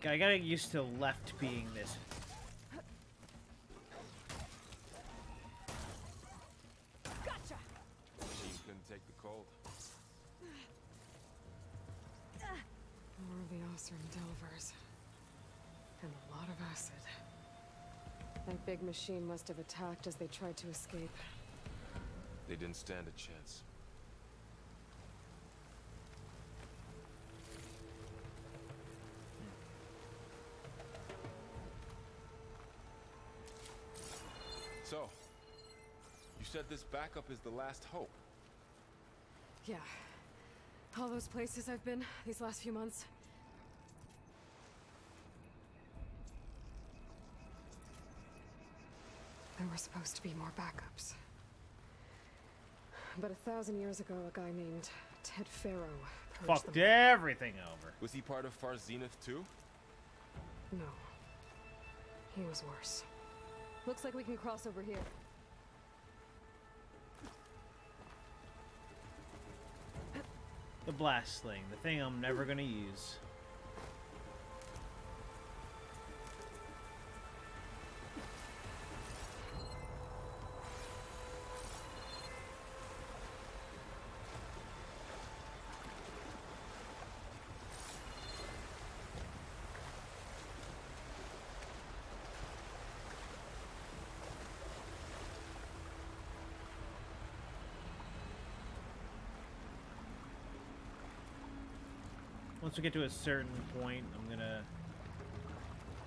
I gotta get used to left being this. Gotcha! Machine couldn't take the cold. More of the Osram Delvers. And a lot of acid. That big machine must have attacked as they tried to escape. They didn't stand a chance. So, you said this backup is the last hope. Yeah. All those places I've been these last few months. There were supposed to be more backups. But 1,000 years ago, a guy named Ted Farrow purged Fucked them. everything over. Was he part of Far Zenith too? No. He was worse. Looks like we can cross over here. The blast sling, the thing I'm never gonna use. Once we get to a certain point, I'm gonna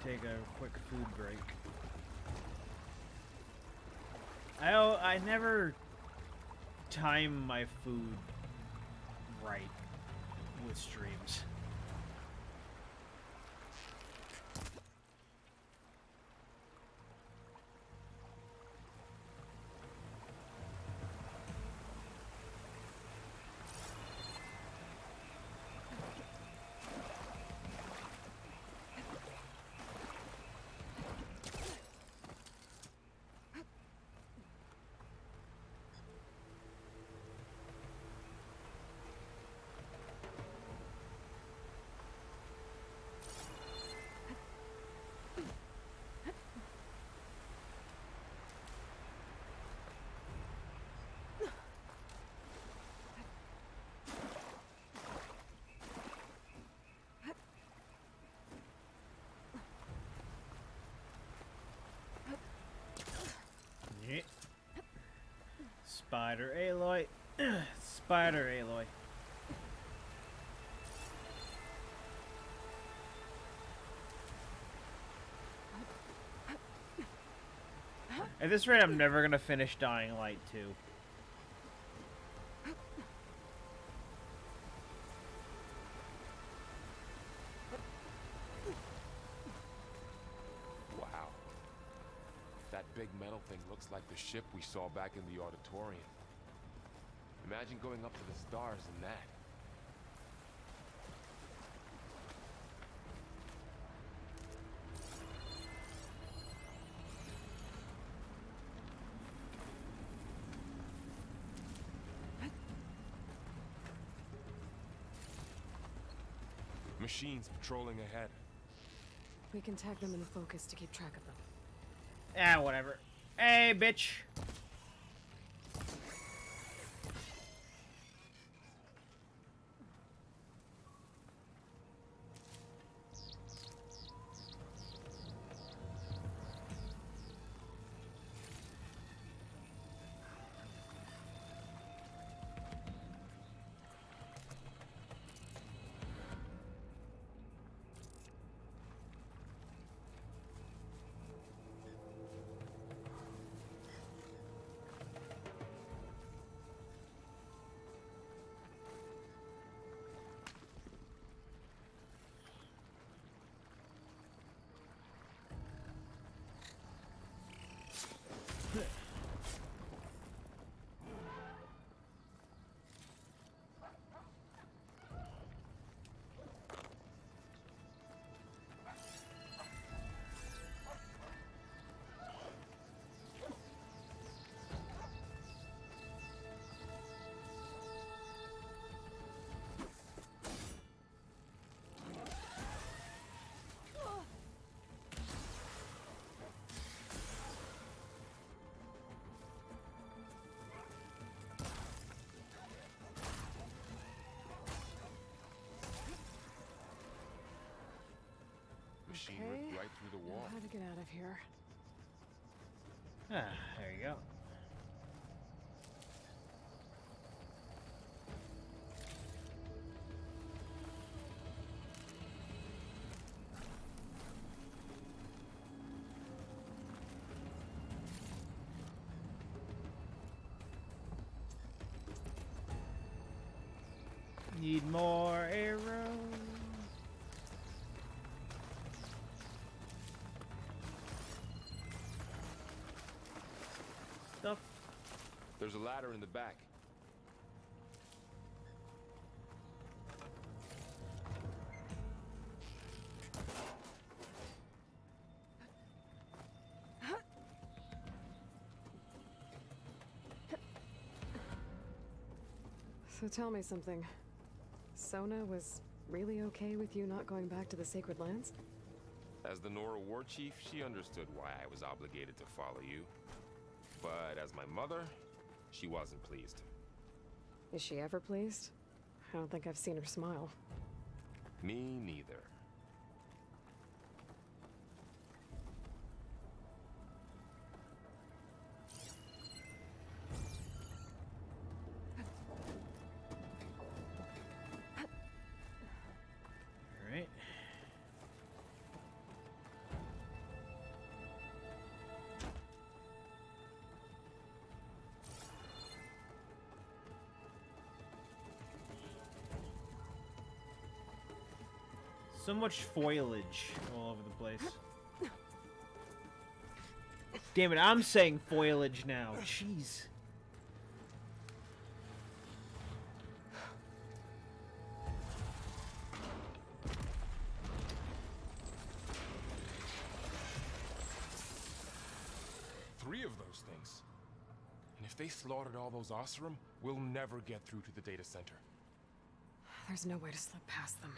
take a quick food break. I never time my food right with streams. Yeah. Spider Aloy. Spider Aloy. At this rate, I'm never gonna finish Dying Light 2. Wow. That big metal thing looks like the ship we saw back in the auditorium. Imagine going up to the stars in that. Machines patrolling ahead. We can tag them in focus to keep track of them. Ah, whatever. Hey, bitch. Machine Okay. ripped right through the wall. How to get out of here? Ah, there you go. Need more arrows. Stuff. There's a ladder in the back. So tell me something. Sona was really okay with you not going back to the Sacred Lands? As the Nora war chief, she understood why I was obligated to follow you. But as my mother, she wasn't pleased. Is she ever pleased? I don't think I've seen her smile. Me neither. All right. So much foliage all over the place. Damn it, I'm saying foliage now. Jeez. Three of those things. And if they slaughtered all those Oseram, we'll never get through to the data center. There's no way to slip past them.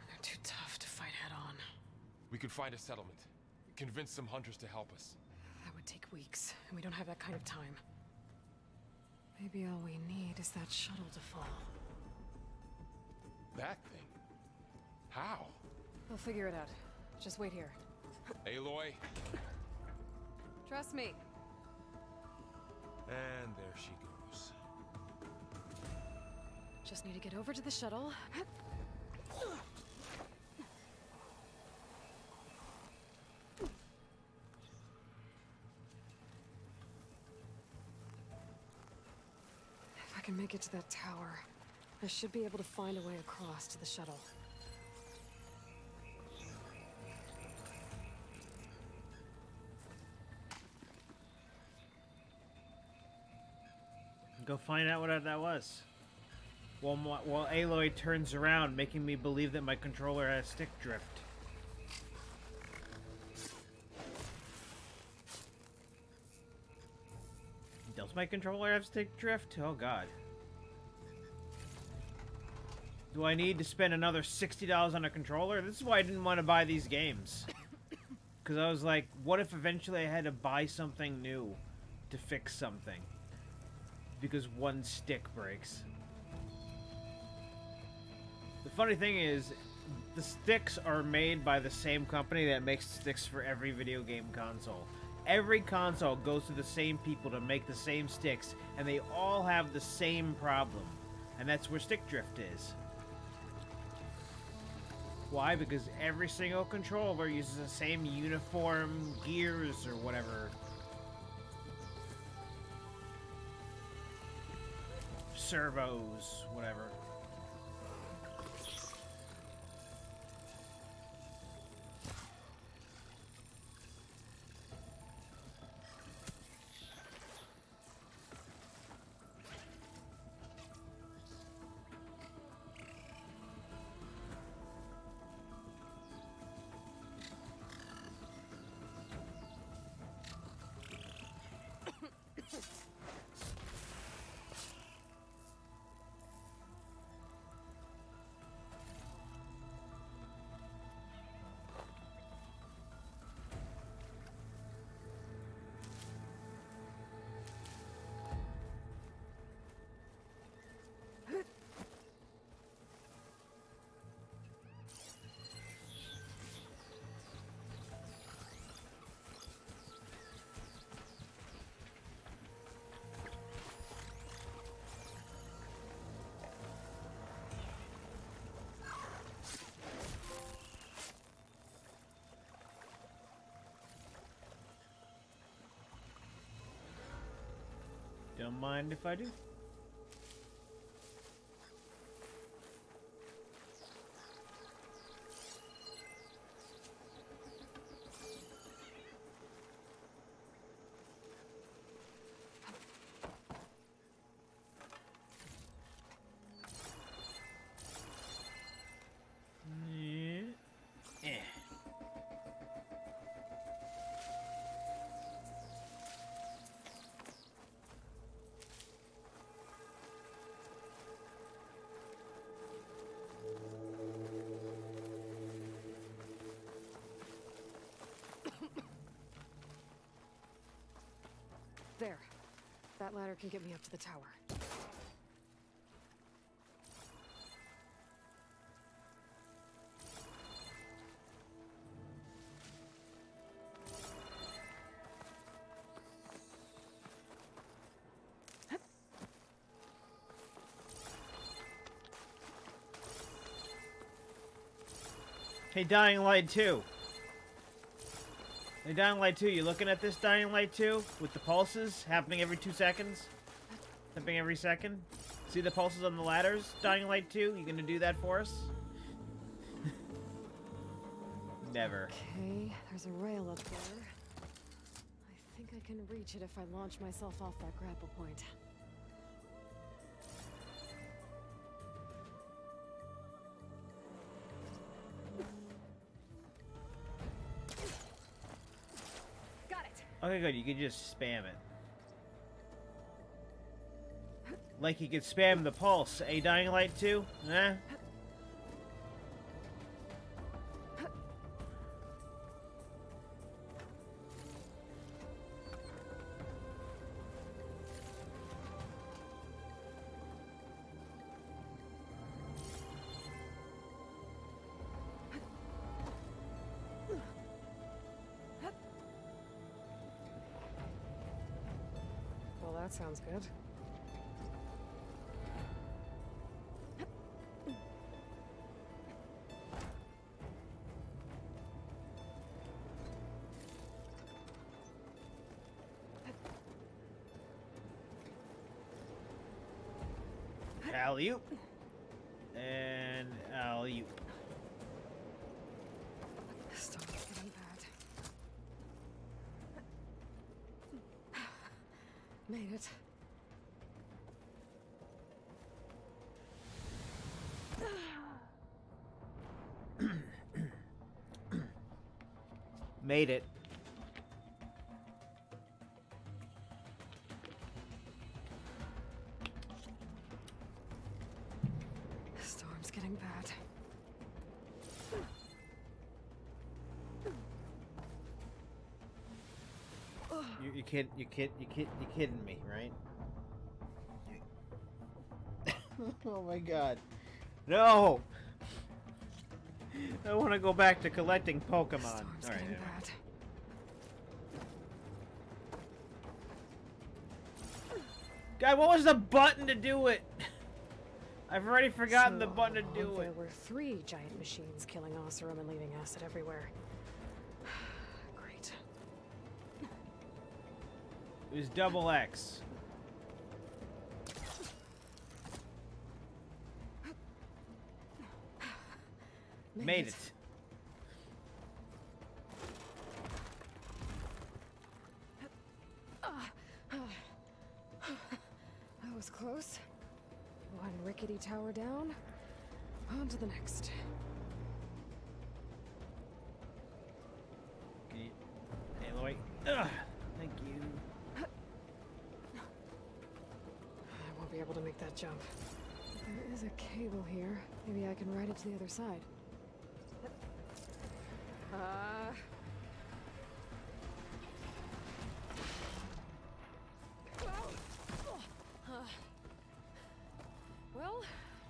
They're too tough to fight head-on. We could find a settlement. Convince some hunters to help us. That would take weeks, and we don't have that kind of time. Maybe all we need is that shuttle to fall. That thing? How? We'll figure it out. Just wait here. Aloy. Trust me. And there she goes. Just need to get over to the shuttle. If I can make it to that tower, I should be able to find a way across to the shuttle. Go find out what that was. While Aloy turns around, making me believe that my controller has stick drift. Does my controller have stick drift? Oh god. Do I need to spend another $60 on a controller? This is why I didn't want to buy these games. Because I was like, what if eventually I had to buy something new to fix something? Because one stick breaks. The funny thing is, the sticks are made by the same company that makes sticks for every video game console. Every console goes to the same people to make the same sticks, and they all have the same problem. And that's where stick drift is. Why? Because every single controller uses the same uniform gears or whatever. Servos, whatever. Don't mind if I do. There. That ladder can get me up to the tower. Hey, Dying Light 2. Hey, Dying Light 2, you looking at this Dying Light 2? With the pulses happening every 2 seconds? Happening every second? See the pulses on the ladders? Dying Light 2, you gonna do that for us? Never. Okay, there's a rail up there. I think I can reach it if I launch myself off that grapple point. Okay, good. You can just spam it. Like you could spam the pulse. A Dying Light 2? Eh? Well, that sounds good. Alley-oop. And alley-oop. Storm's getting bad. Made it. Made it. Storm's getting getting bad. You kidding me, right? Oh my god. No! I want to go back to collecting Pokemon. Storm's All right, getting anyway. bad. God, what was the button to do it? I've already forgotten So the button to all do along, it. There were 3 giant machines killing Oseram and leaving acid everywhere. Great. It was double X. Made it. That was close. One rickety tower down. On to the next. Can you... Hey, Lloyd. Ugh, thank you. I won't be able to make that jump. There is a cable here. Maybe I can ride it to the other side. Well,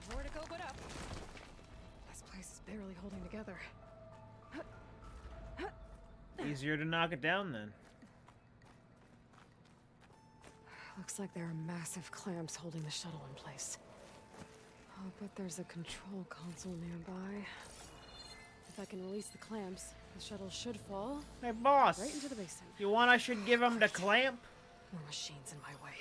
nowhere to go but up. This place is barely holding together. Easier to knock it down then. Looks like there are massive clamps holding the shuttle in place. I'll bet there's a control console nearby. If I can release the clamps, the shuttle should fall Hey, boss. right into the basin. You want I should give him the clamp? More machines in my way.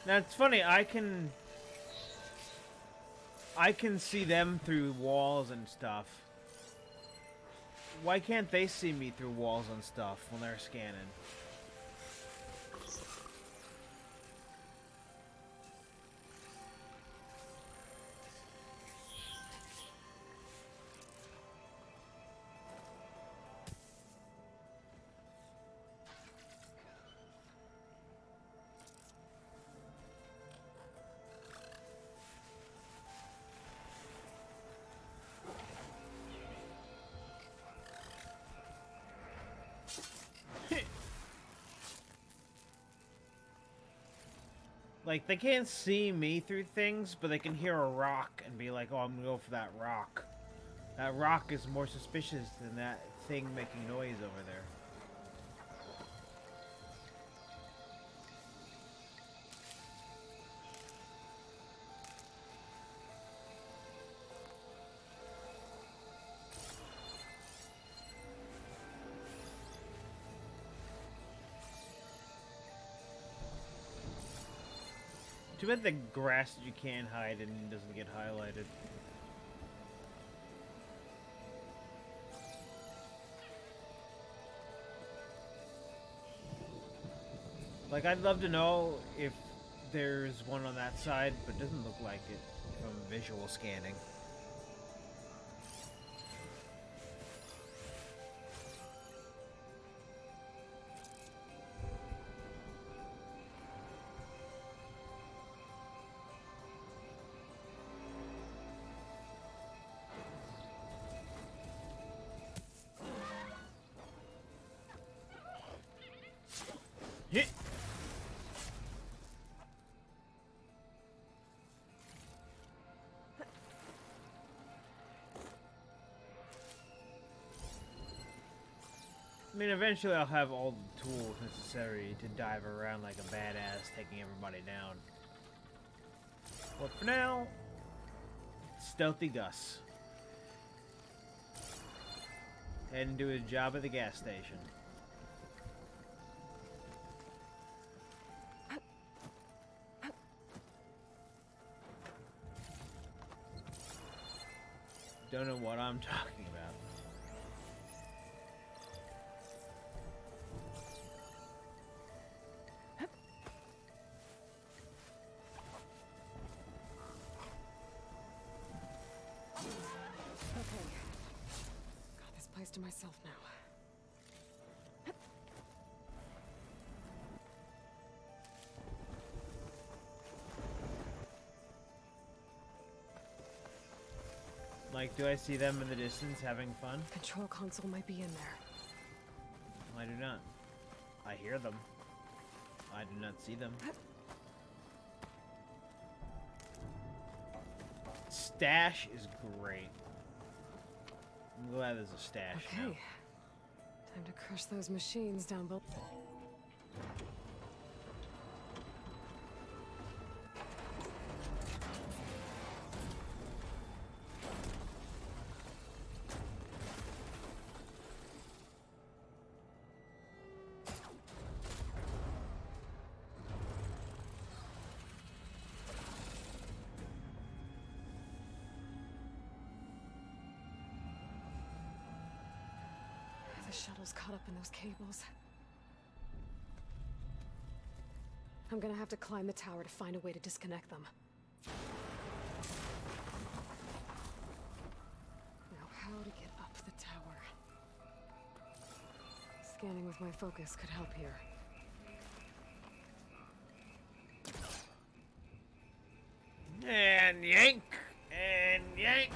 Now it's funny, I can see them through walls and stuff. Why can't they see me through walls and stuff when they're scanning? Like, they can't see me through things, but they can hear a rock and be like, oh, I'm gonna go for that rock. That rock is more suspicious than that thing making noise over there. Too bad the grass that you can't hide in doesn't get highlighted. Like, I'd love to know if there's one on that side, but it doesn't look like it from visual scanning. Hit. I mean, eventually I'll have all the tools necessary to dive around like a badass, taking everybody down. But for now, Stealthy Gus. Heading to his job at the gas station. Don't know what I'm talking about. Okay. Got this place to myself now. Like, do I see them in the distance having fun? Control console might be in there. I do not. I hear them. I do not see them. Stash is great. I'm glad there's a stash Okay. now. Time to crush those machines down below. The shuttle's caught up in those cables. I'm gonna have to climb the tower to find a way to disconnect them. Now, how to get up the tower? Scanning with my focus could help here. And yank! And yank!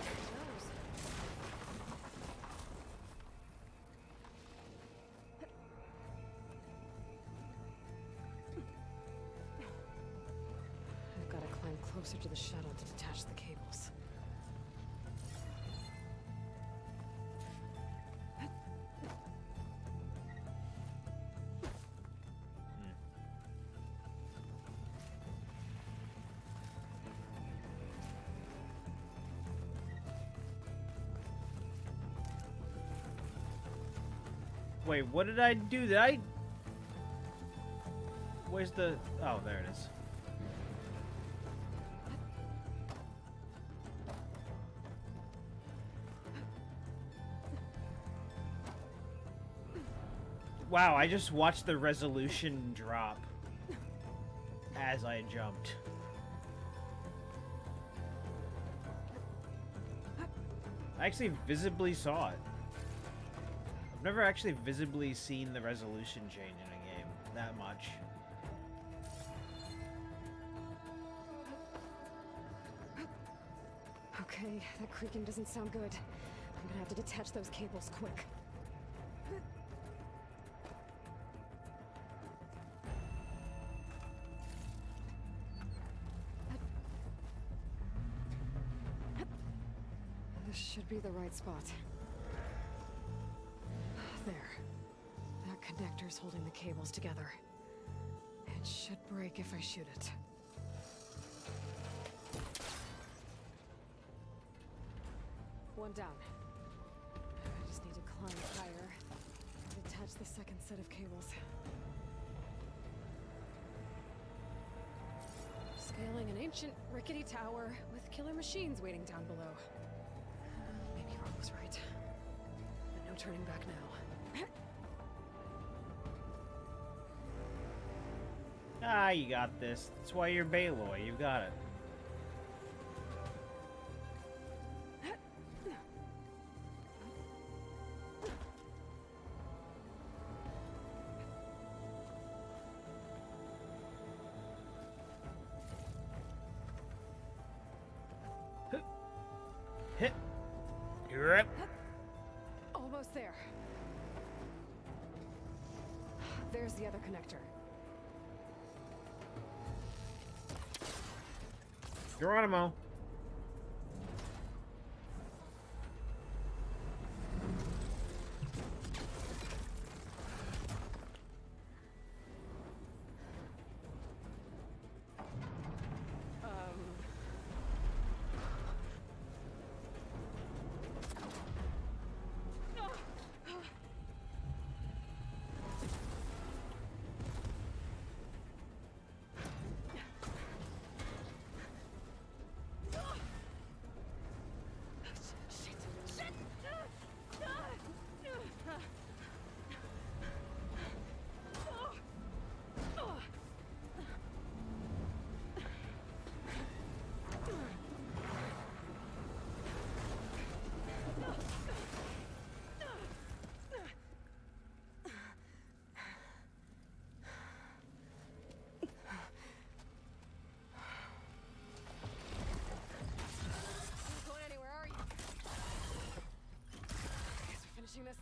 I've got to climb closer to the shuttle to detach the cables. Wait, what did I do? Did I... Where's the... Oh, there it is. Wow, I just watched the resolution drop as I jumped. I actually visibly saw it. I've never actually visibly seen the resolution change in a game that much. Okay, that creaking doesn't sound good. I'm gonna have to detach those cables quick. This should be the right spot. There. That connector's holding the cables together. It should break if I shoot it. One down. I just need to climb higher and attach the second set of cables. Scaling an ancient, rickety tower with killer machines waiting down below. Maybe Rob was right. But no turning back now. Ah, you got this. That's why you're Baloy. You got it. Hit. You're up. Almost there. There's the other connector. Geronimo.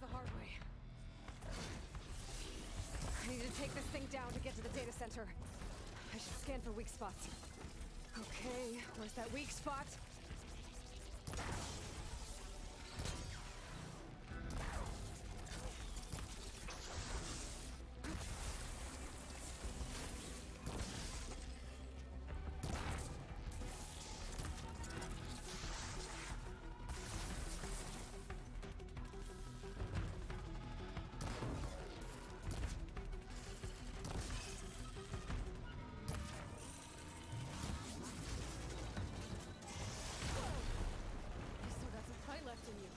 this the hard way. I need to take this thing down to get to the data center. I should scan for weak spots. Okay, where's that weak spot? Left in you.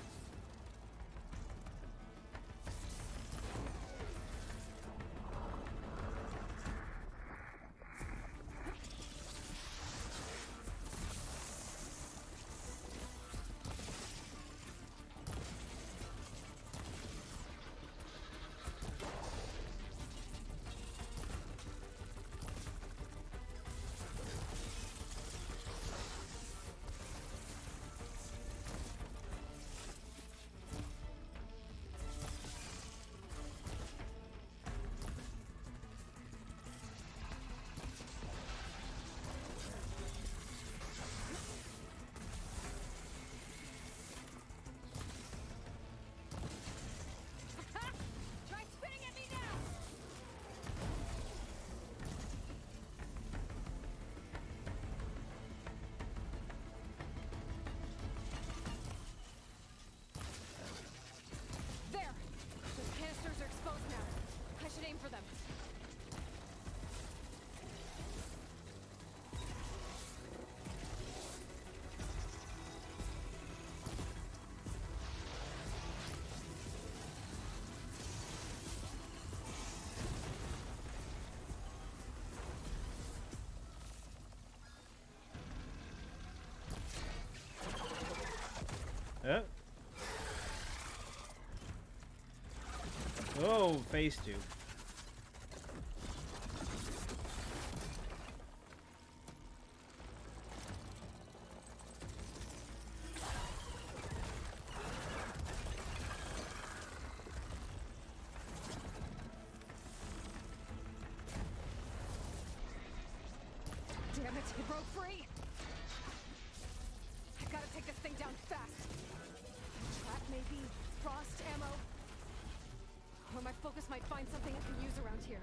Aim for them. Oh, phase 2. Damn it, it broke free! I gotta take this thing down fast. Trap maybe, frost ammo. Or my focus might find something I can use around here.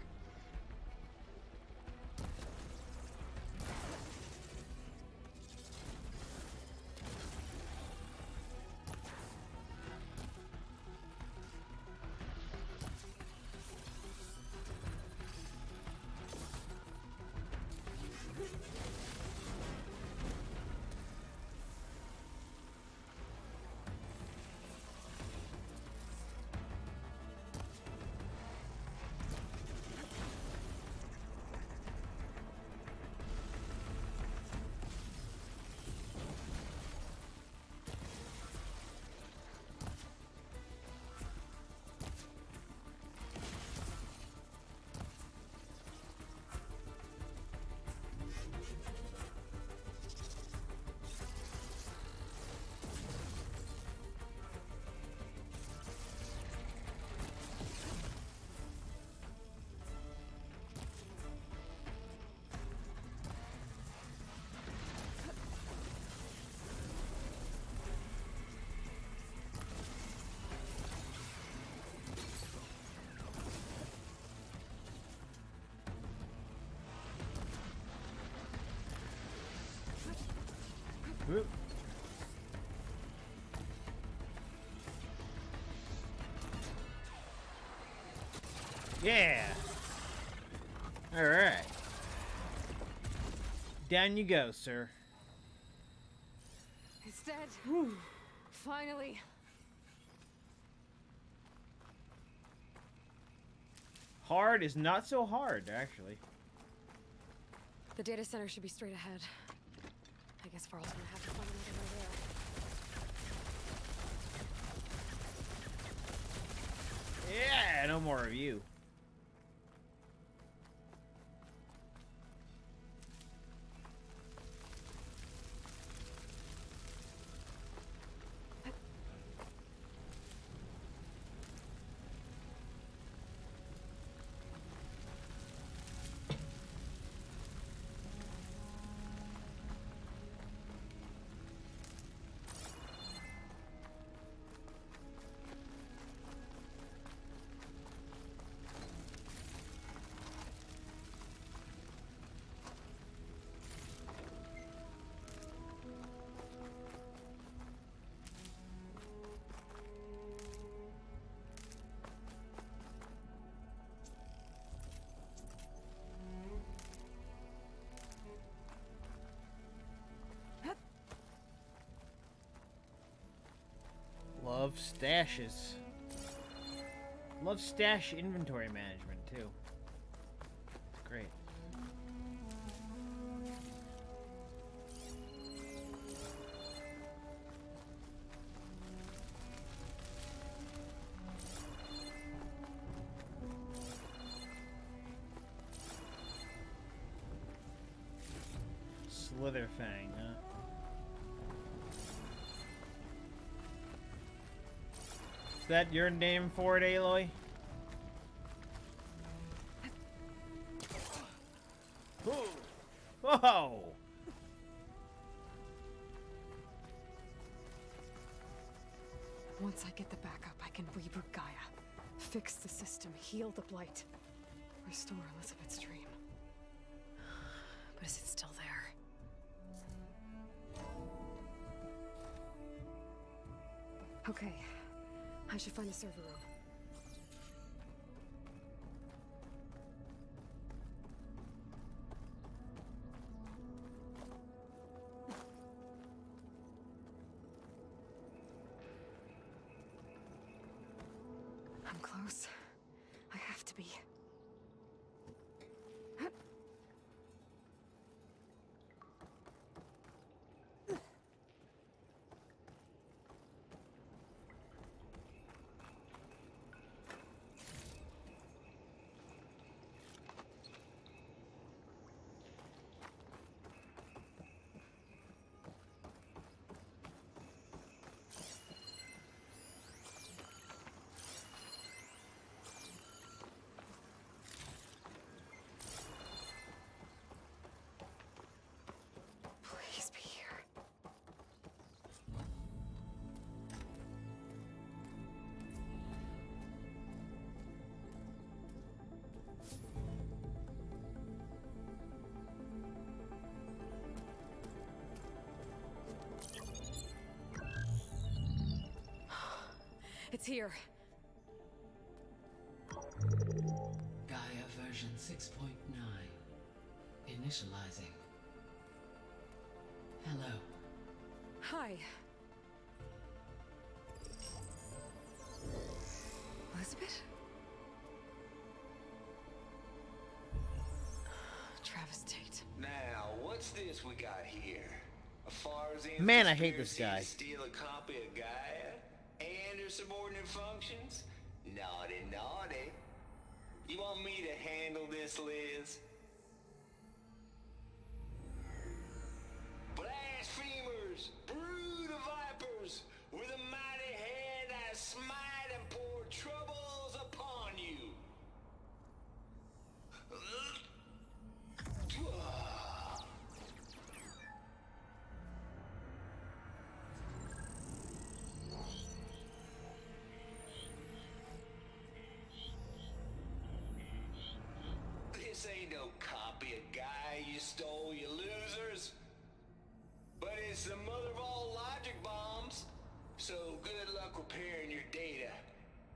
Whoop. Yeah. All right. Down you go, sir. It's dead. Finally. Hard is not so hard, actually. The data center should be straight ahead. I guess Farl's gonna have to find another way there. Yeah, no more of you. stashes. Love stash inventory management too. It's great. Slitherfang, huh? Is that your name for it, Aloy? Whoa! Once I get the backup, I can reboot Gaia, fix the system, heal the blight, restore Elizabeth's dream. But is it still there? Okay, I should find the server room. I'm close. I have to be. Please be here. It's here. Gaia version 6.9. Initializing. Hello. Hi. Elizabeth? Travis Tate. Now, what's this we got here? A Farsian Man, I hate this conspiracy guy. to steal a copy of Gaia and her subordinate functions? Naughty, naughty. You want me to handle this, Liz? Blasphemers, brood of vipers, with a mighty hand I smite and pour troubles upon you. This ain't no copy of Gaia you stole, you losers. But it's the mother of all logic bombs. So good luck repairing your data.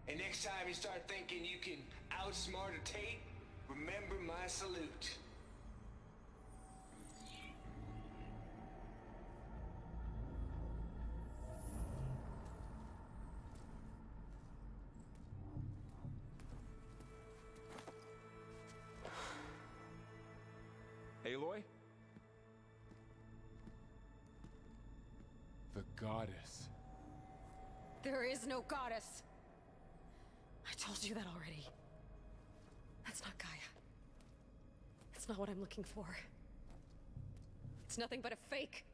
And next time you start thinking you can outsmart a Tate, remember my salute. Aloy? The goddess. There is no goddess. I told you that already. That's not Gaia. It's not what I'm looking for. It's nothing but a fake.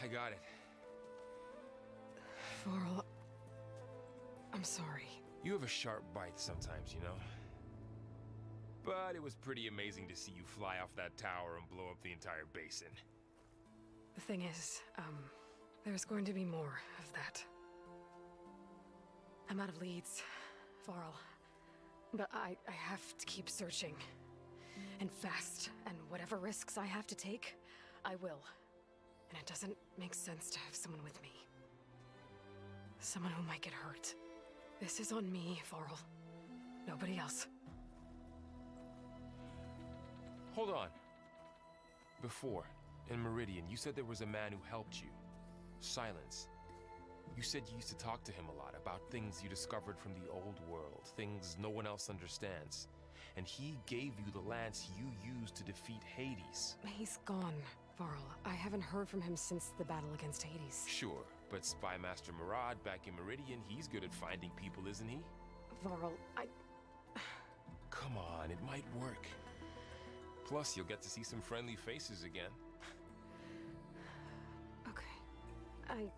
I got it. Varl, I'm sorry. You have a sharp bite sometimes, you know? But it was pretty amazing to see you fly off that tower and blow up the entire basin. The thing is, there's going to be more of that. I'm out of leads, Varl. But I have to keep searching. And fast. And whatever risks I have to take, I will. And it doesn't make sense to have someone with me. Someone who might get hurt. This is on me, Varl. Nobody else. Hold on. Before, in Meridian, you said there was a man who helped you. Silence. You said you used to talk to him a lot about things you discovered from the old world, things no one else understands. And he gave you the lance you used to defeat Hades. He's gone, Varl. I haven't heard from him since the battle against Hades. Sure, but Spy Master Murad back in Meridian, he's good at finding people, isn't he? Varl, Come on, it might work. Plus, you'll get to see some friendly faces again. Okay.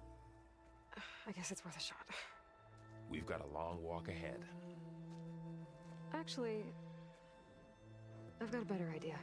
I guess it's worth a shot. We've got a long walk ahead. Actually, I've got a better idea.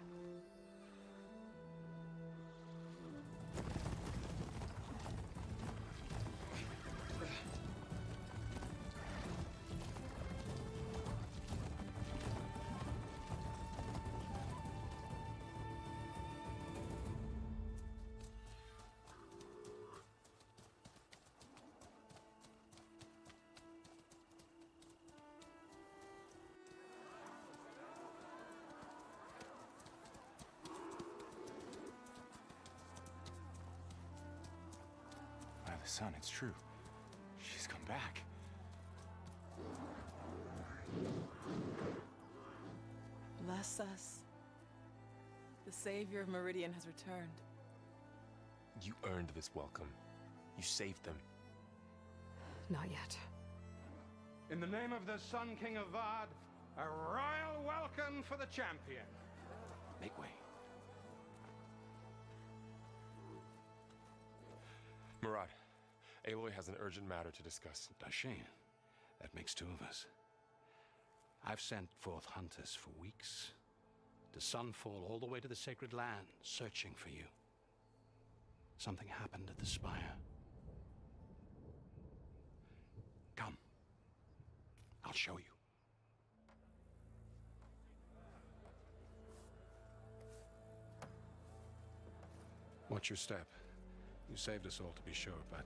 By the sun, it's true. She's come back. Bless us. The savior of Meridian has returned. You earned this welcome. You saved them. Not yet. In the name of the Sun King of Vard, a royal welcome for the champion. Make way. Murad, Aloy has an urgent matter to discuss. Does she? That makes two of us. I've sent forth hunters for weeks, to Sunfall all the way to the Sacred Land, searching for you. Something happened at the Spire. Come. I'll show you. Watch your step. You saved us all, to be sure, but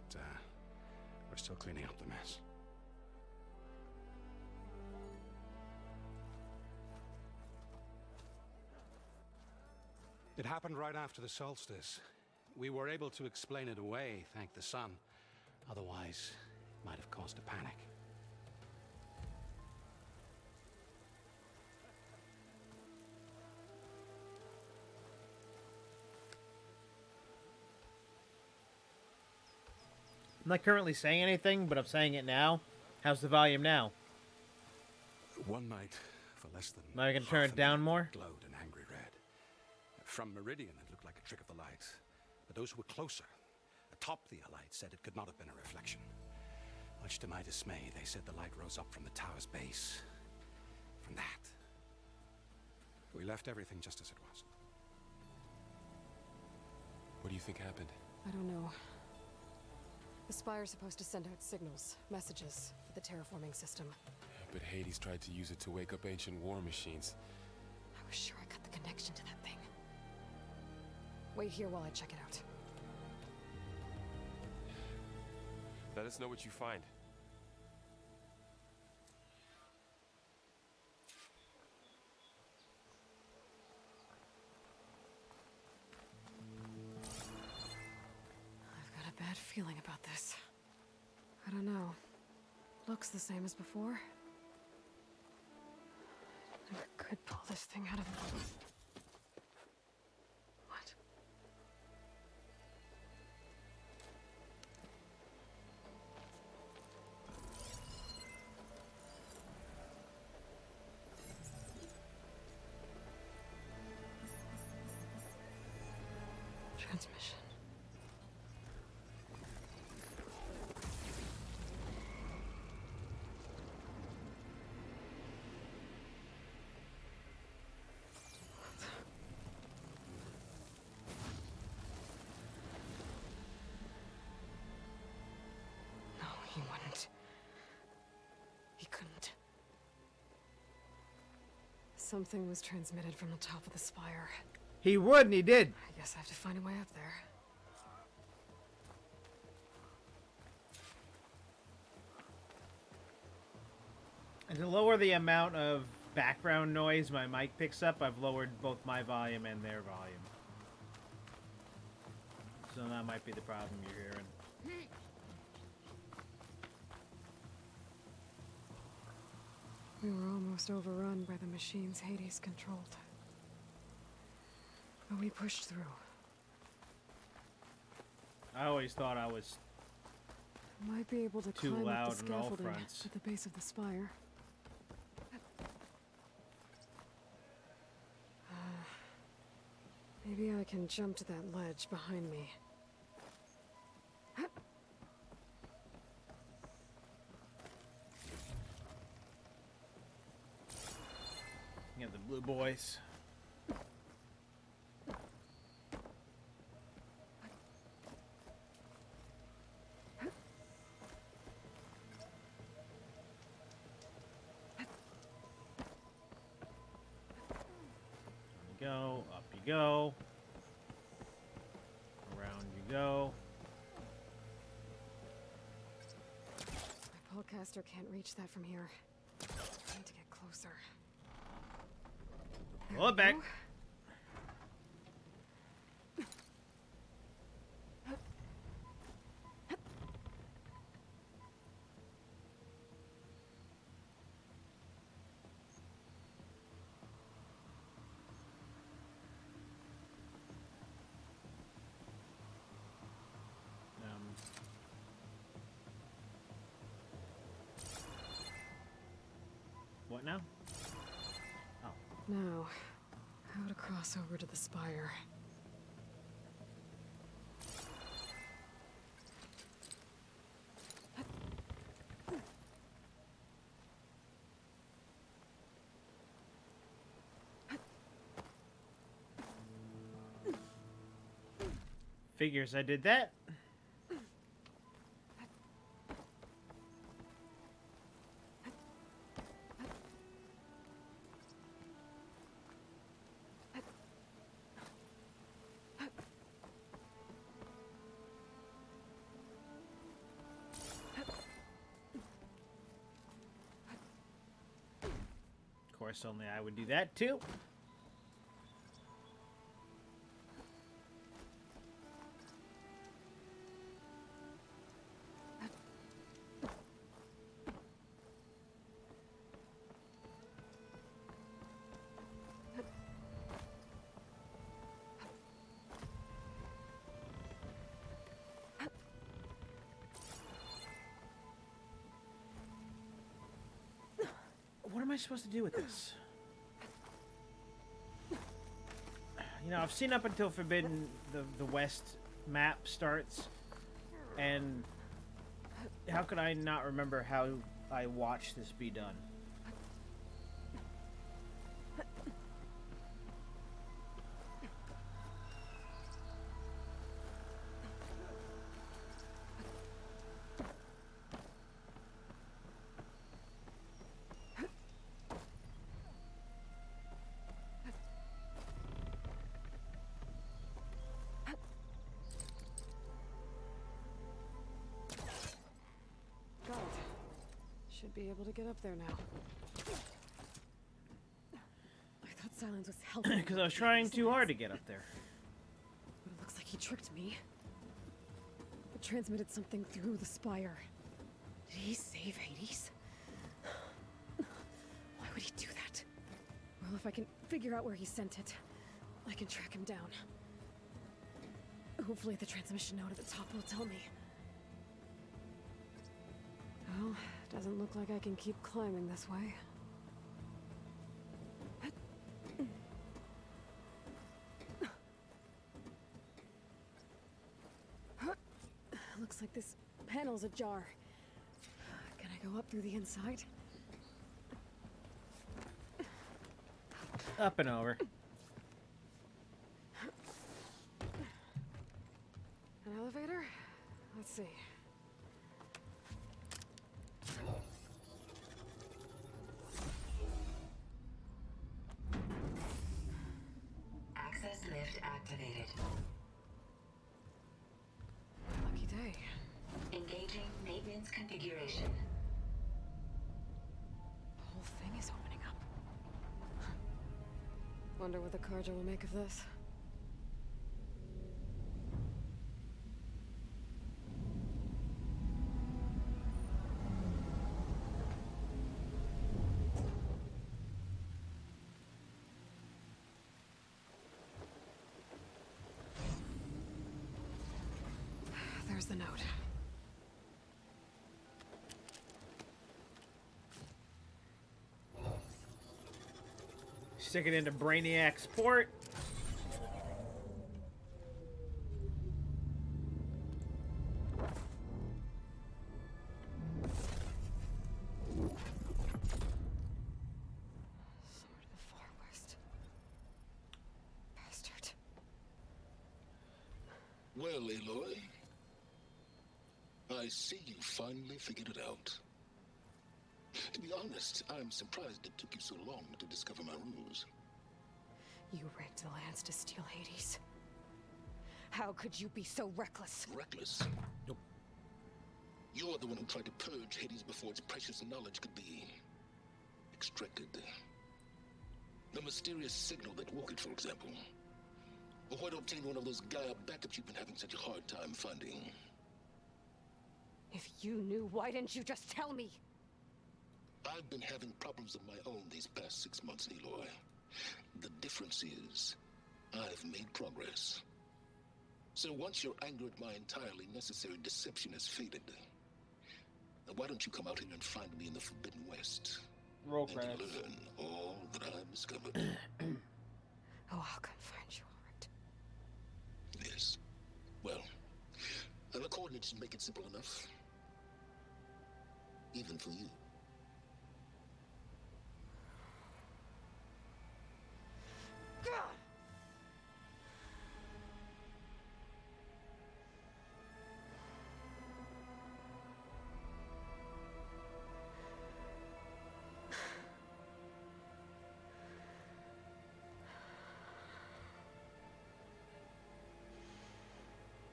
we're still cleaning up the mess. It happened right after the solstice. We were able to explain it away, thank the sun. Otherwise, it might have caused a panic. I'm not currently saying anything, but I'm saying it now. How's the volume now? One night, for less than Am I going to turn half it an down hour, more? glowed an angry red. From Meridian, it looked like a trick of the light. But those who were closer, atop the light, said it could not have been a reflection. Much to my dismay, they said the light rose up from the tower's base. From that. We left everything just as it was. What do you think happened? I don't know. The Spire's supposed to send out signals, messages, for the terraforming system. But Hades tried to use it to wake up ancient war machines. I was sure I got the connection to that thing. Wait here while I check it out. Let us know what you find. I've got a bad feeling about this. I don't know. Looks the same as before. Never could pull this thing out of... What? Transmission. No, he wouldn't. something was transmitted from the top of the spire. He would, and he did. I guess I have to find a way up there. And to lower the amount of background noise my mic picks up, I've lowered both my volume and their volume. So that might be the problem you're hearing. We were almost overrun by the machines Hades controlled. But we pushed through. I always thought I was Might be able to too climb loud up the on all scaffolding fronts. at the base of the spire. Maybe I can jump to that ledge behind me. You have the blue boys. Go, up you go. Around you go. My pullcaster can't reach that from here. I need to get closer. Pull it back. What now? Oh. Now, how to cross over to the spire. Figures I did that. Of course, only I would do that too. What am I supposed to do with this? You know, I've seen up until Forbidden, the West map starts, and how could I not remember how I watched this be done? Should be able to get up there now. I thought Silence was helping. Because I was trying too hard to get up there. But it looks like he tricked me. It transmitted something through the spire. Did he save Hades? Why would he do that? Well, if I can figure out where he sent it, I can track him down. Hopefully the transmission node at the top will tell me. Well, doesn't look like I can keep climbing this way. Looks like this panel's ajar. Can I go up through the inside? Up and over. An elevator? Let's see. Maintenance configuration. The whole thing is opening up. Wonder what the Carja will make of this. There's the note. Stick it into Brainiac's port. Sword of the Far West. Bastard. Well, Aloy, I see you finally figured it out. To be honest, I'm surprised it took you so long to discover my ruse. You rigged the lands to steal Hades. How could you be so reckless? Reckless? Nope. You're the one who tried to purge Hades before its precious knowledge could be extracted. The mysterious signal that woke it, for example. Or why to obtain one of those Gaia backups you've been having such a hard time finding. If you knew, why didn't you just tell me? I've been having problems of my own these past 6 months, Aloy. The difference is, I've made progress. So once your anger at my entirely necessary deception has faded, why don't you come out here and find me in the Forbidden West? Roll and credits. learn all that I've discovered. Oh, I'll come find you, all right. Yes. Well, the coordinates make it simple enough. Even for you.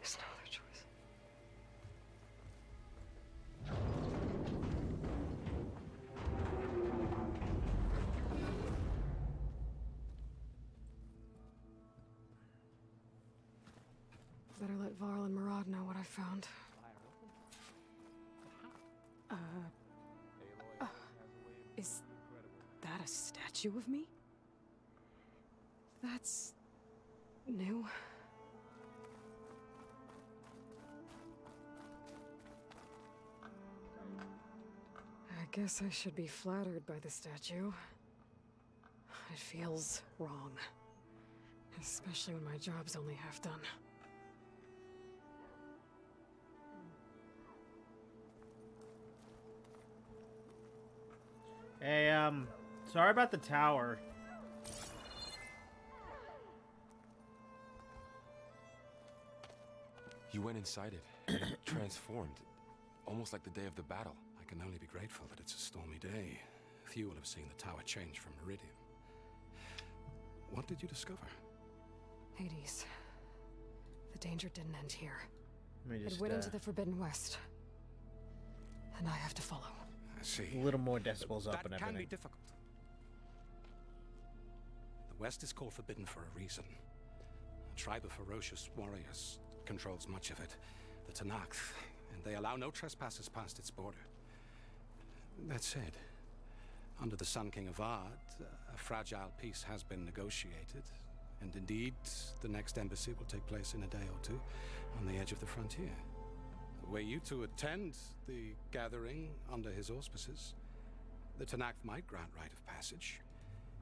There's no other choice. Better let Varl and Murad know what I found. Is that a statue of me? That's new. I guess I should be flattered by the statue. It feels wrong. Especially when my job's only half done. Hey, sorry about the tower. You went inside it, and it transformed, almost like the day of the battle. I can only be grateful that it's a stormy day. Few will have seen the tower change from Meridian. What did you discover? Hades. The danger didn't end here. Let me just, It went into the Forbidden West. And I have to follow. I see. a little more decibels up and That can be everything. difficult. The West is called Forbidden for a reason. A tribe of ferocious warriors controls much of it, the Tanakh, and they allow no trespassers past its border. That said, under the Sun King of Ard, a fragile peace has been negotiated, and indeed, the next embassy will take place in a day or two on the edge of the frontier. Were you to attend the gathering under his auspices, the Tanakh might grant right of passage,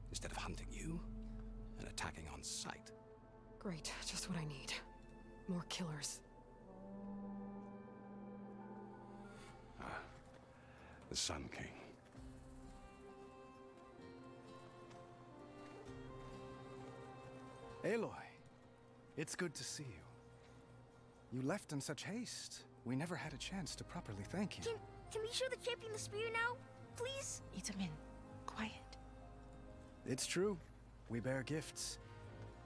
instead of hunting you and attacking on sight. Great, just what I need. More killers. The Sun King. Aloy, it's good to see you. You left in such haste. We never had a chance to properly thank you. Can we show the champion the spear now? Please? Itamin, quiet. It's true. We bear gifts.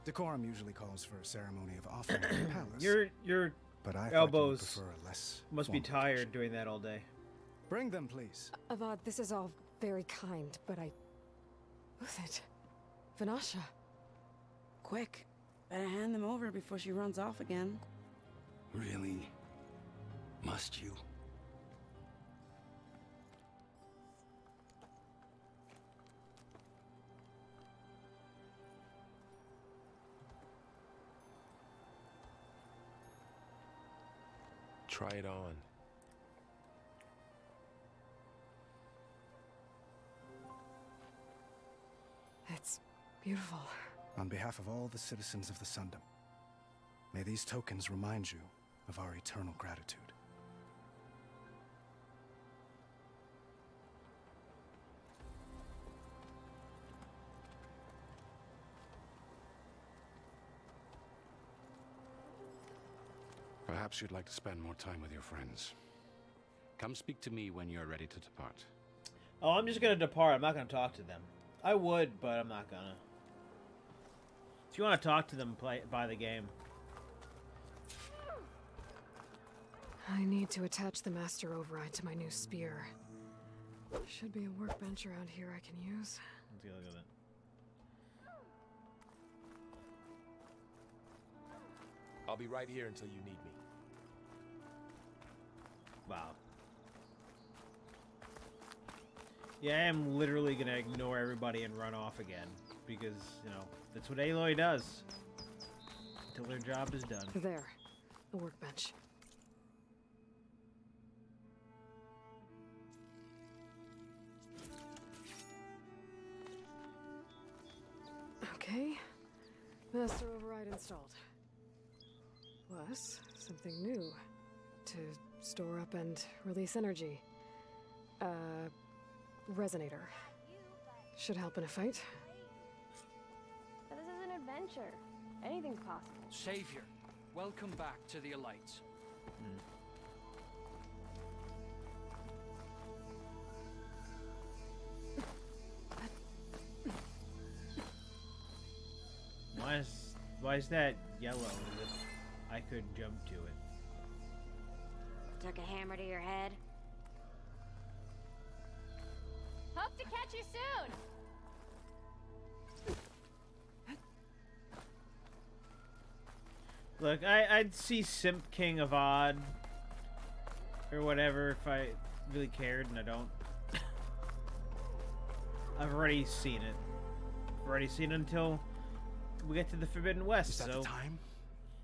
Decorum usually calls for a ceremony of offering in the palace. You're but I thought you would Elbows prefer a less must be formal tired version. doing that all day. Bring them, please. Avad, this is all very kind, but Who's it? Vanasha. Quick. Better hand them over before she runs off again. Really? Must you? Try it on. It's beautiful. On behalf of all the citizens of the Sundom, may these tokens remind you of our eternal gratitude. Perhaps you'd like to spend more time with your friends. Come speak to me when you're ready to depart. Oh, I'm just gonna depart. I'm not gonna talk to them. I would, but I'm not gonna. If you want to talk to them, buy the game. I need to attach the master override to my new spear. Should be a workbench around here I can use. Let's go look at that. I'll be right here until you need me. Wow. Yeah, I am literally gonna ignore everybody and run off again. Because, you know, that's what Aloy does. Until their job is done. There. The workbench. Okay. Master override installed. Plus, something new. To store up and release energy. Resonator. Should help in a fight. But this is an adventure. Anything's possible. Savior, welcome back to the Elites. Why is that yellow as if I could jump to it? Took a hammer to your head? Hope to catch you soon! Look, I'd see Simp King of Odd or whatever if I really cared, and I don't. I've already seen it. I've already seen it until we get to the Forbidden West. Is that so the time?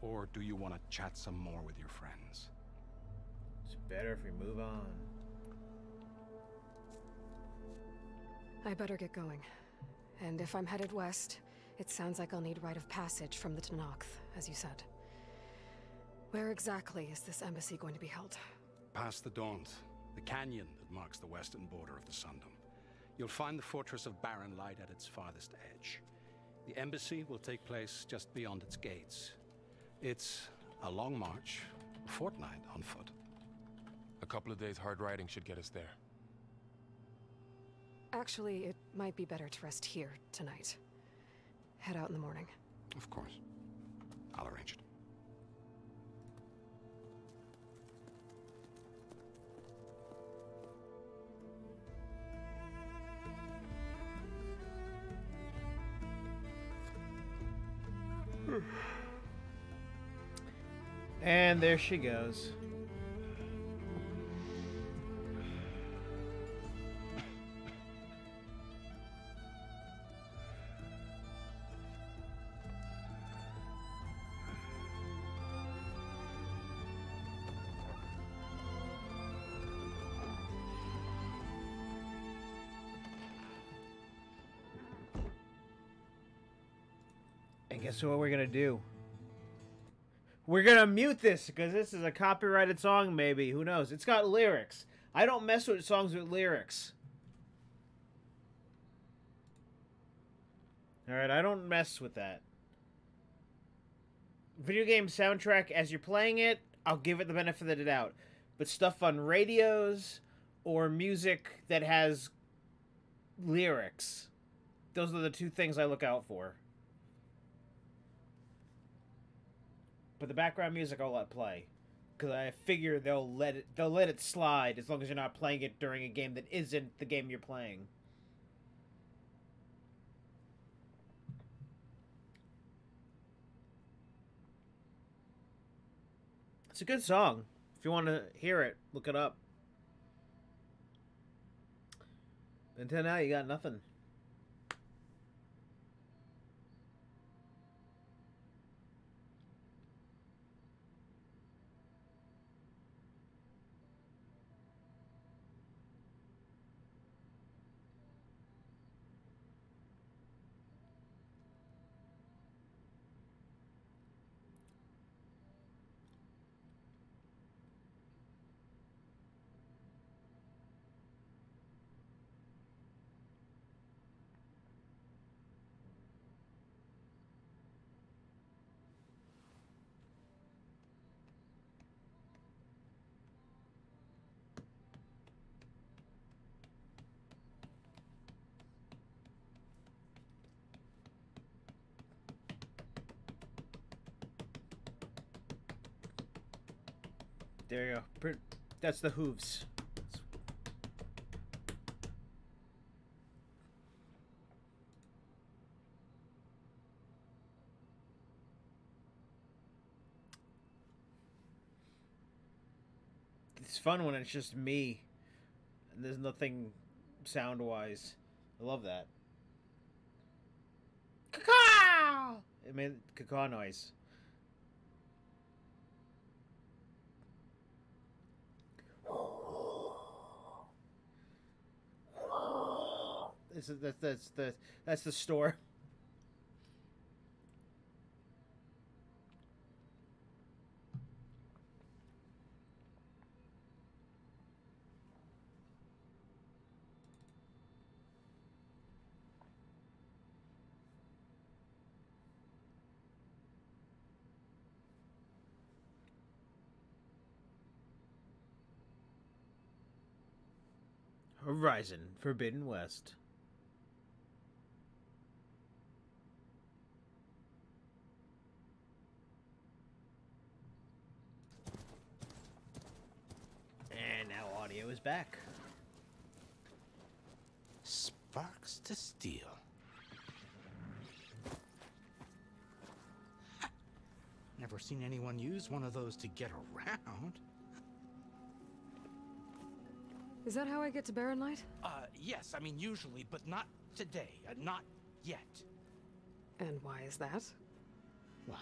Or do you want to chat some more with your friends? It's better if we move on. I better get going. And if I'm headed west, it sounds like I'll need rite of passage from the Tenakth, as you said. Where exactly is this embassy going to be held? Past the Daunt, the canyon that marks the western border of the Sundom. You'll find the fortress of Barren Light at its farthest edge. The embassy will take place just beyond its gates. It's a long march, a fortnight on foot. A couple of days hard riding should get us there. Actually, it might be better to rest here tonight. Head out in the morning. Of course. I'll arrange it. And there she goes. And guess what we're gonna do? We're gonna mute this because this is a copyrighted song, maybe. Who knows? It's got lyrics. I don't mess with songs with lyrics. Alright, I don't mess with that. Video game soundtrack, as you're playing it, I'll give it the benefit of the doubt. But stuff on radios or music that has lyrics, those are the two things I look out for. But the background music I'll let play. because I figure they'll let it slide as long as you're not playing it during a game that isn't the game you're playing. It's a good song. If you want to hear it, look it up. Until now, you got nothing. There you go. That's the hooves. It's fun when it's just me and there's nothing sound-wise. I love that. Caw! It made caw noise. That's the store. Horizon Forbidden West. And now audio is back. Sparks to steel. Never seen anyone use one of those to get around. Is that how I get to Barren Light? Yes, I mean usually, but not today. Not yet. And why is that? Well,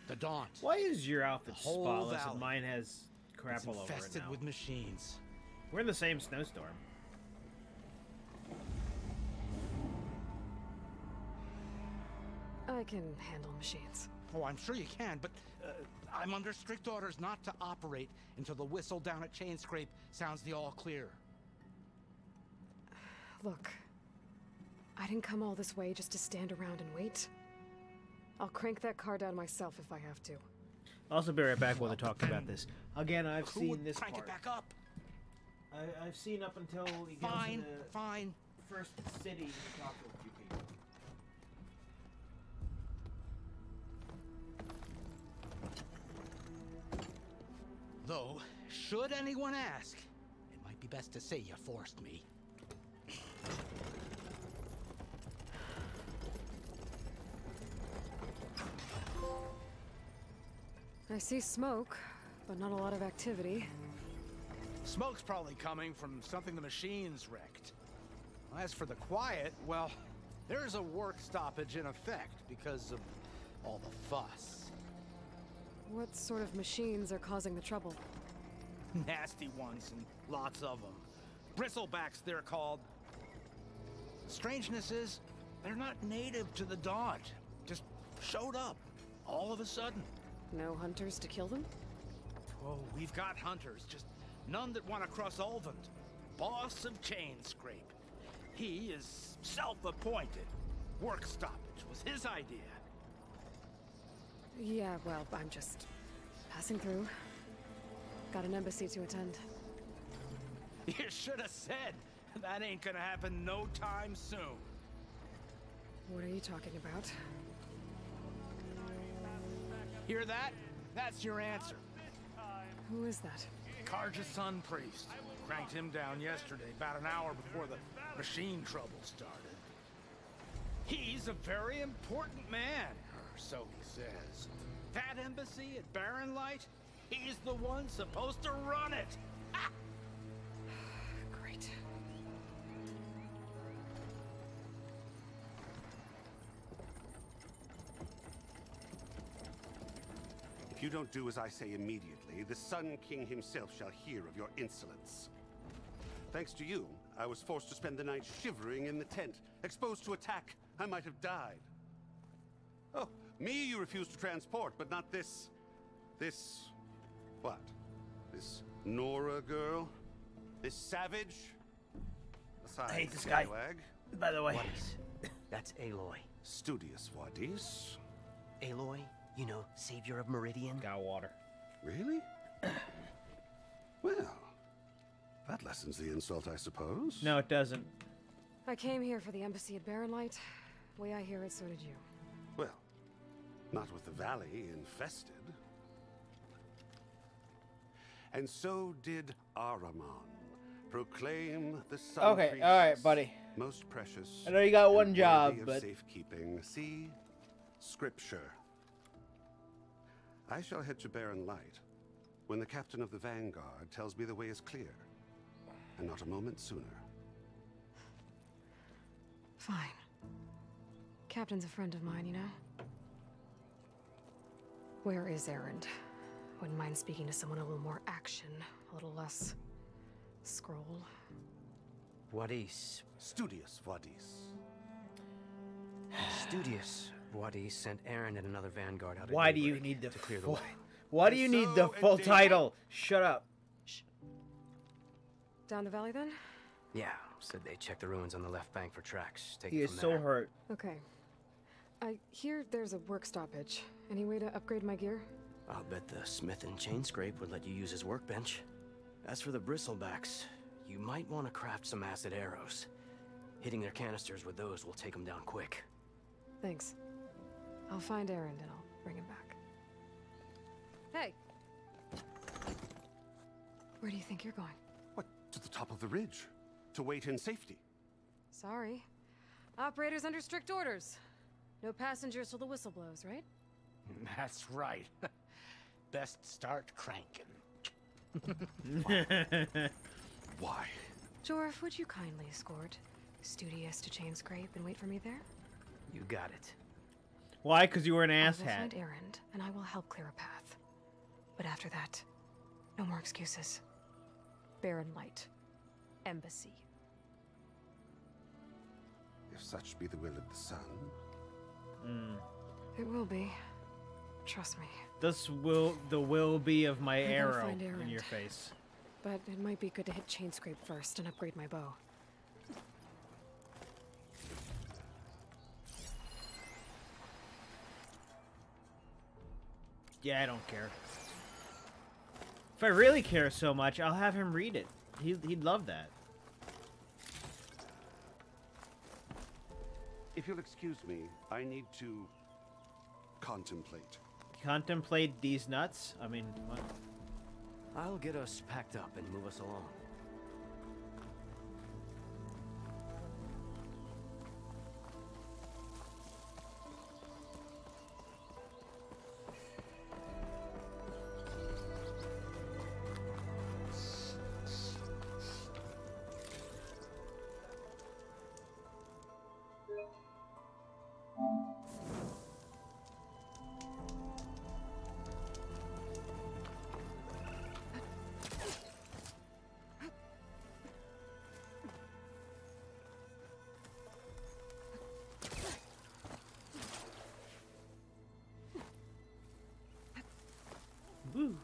the Daunt. Why is your outfit whole spotless valley. and mine has crap all over it Infested now? with machines. We're in the same snowstorm. I can handle machines. Oh, I'm sure you can, but I'm under strict orders not to operate until the whistle down at Chain Scrape sounds the all clear. Look, I didn't come all this way just to stand around and wait. I'll crank that car down myself if I have to. I'll also be right back while they talk about this. Again, I've Who seen would this crank part. it back up? I've seen up until he goes Fine, to the fine. first city to talk to a few people. Though, should anyone ask, it might be best to say you forced me. I see smoke, but not a lot of activity. Smoke's probably coming from something the machines wrecked. As for the quiet, well, there's a work stoppage in effect because of all the fuss. What sort of machines are causing the trouble? Nasty ones, and lots of them. Bristlebacks, they're called. The strangeness is, they're not native to the Daunt. Just showed up, all of a sudden. No hunters to kill them? Oh, we've got hunters, just none that want to cross Ulvund. Boss of Chain Scrape. He is self-appointed. Work stoppage was his idea. Yeah, well, I'm just passing through. Got an embassy to attend. You should have said. That ain't gonna happen no time soon. What are you talking about? Hear that? That's your answer. Who is that? Karja's son priest. Cranked him down yesterday, about an hour before the machine trouble started. He's a very important man, or so he says. That embassy at Barren Light, he's the one supposed to run it. Ah! Great. If you don't do as I say immediately, the Sun King himself shall hear of your insolence. Thanks to you, I was forced to spend the night shivering in the tent. Exposed to attack, I might have died. Oh, me you refuse to transport, but not this... what? This Nora girl? This savage? Besides, I hate this guy. scalawag. By the way. Wadis. That's Aloy. Studious Wadis. Aloy, you know, savior of Meridian. Got water. Really? Well, that lessens the insult, I suppose. No, it doesn't. I came here for the embassy at Barren Light. Way I hear it, so did you. Well, not with the valley infested. And so did Ahriman. Proclaim the sun. Okay, alright, buddy. Most precious. I know you got one and job, worthy of but safekeeping. See? Scripture. I shall head to Barren Light when the captain of the Vanguard tells me the way is clear. And not a moment sooner. Fine. Captain's a friend of mine, you know? Where is Erend? Wouldn't mind speaking to someone a little more action, a little less scroll. Wadis. Studious Wadis. Studious Wadis sent Aaron and another vanguard out. Why do you need the to clear the full? way? Why do you need the full title? Shut up. Down the valley then? Yeah, said they checked the ruins on the left bank for tracks. Take He it is from so there. hurt. Okay. I hear there's a work stoppage. Any way to upgrade my gear? I'll bet the smith and chain scrape would let you use his workbench. As for the bristlebacks, you might want to craft some acid arrows. Hitting their canisters with those will take them down quick. Thanks. I'll find Erend and I'll bring him back. Hey! Where do you think you're going? What? To the top of the ridge. To wait in safety. Sorry. Operator's under strict orders. No passengers till the whistle blows, right? That's right. Best start cranking. Why? Jorf, would you kindly escort Studious to Chain Scrape and wait for me there? You got it. Why? Because you were an I will asshat. find Erend, and I will help clear a path. But after that, no more excuses. Barren Light. Embassy. If such be the will of the sun. It will be. Trust me. This will the will be of my I gotta arrow find in Erend. your face. But it might be good to hit Chain Scrape first and upgrade my bow. Yeah, I don't care. If I really care so much, I'll have him read it. He'd love that. If you'll excuse me, I need to contemplate. Contemplate these nuts? I mean, what? I'll get us packed up and move us along. Woo.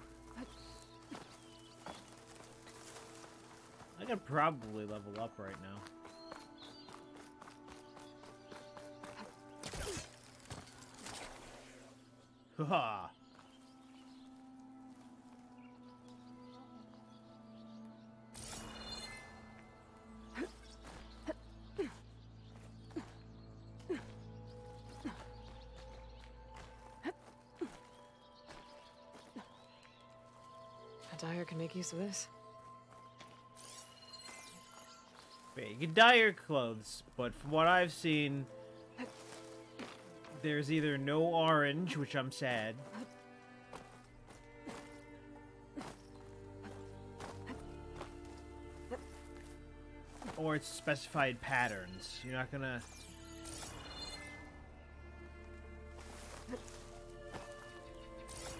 I could probably level up right now. Haha. make use of this. Yeah, you can dye your clothes, but from what I've seen, there's either no orange, which I'm sad, or it's specified patterns. You're not gonna...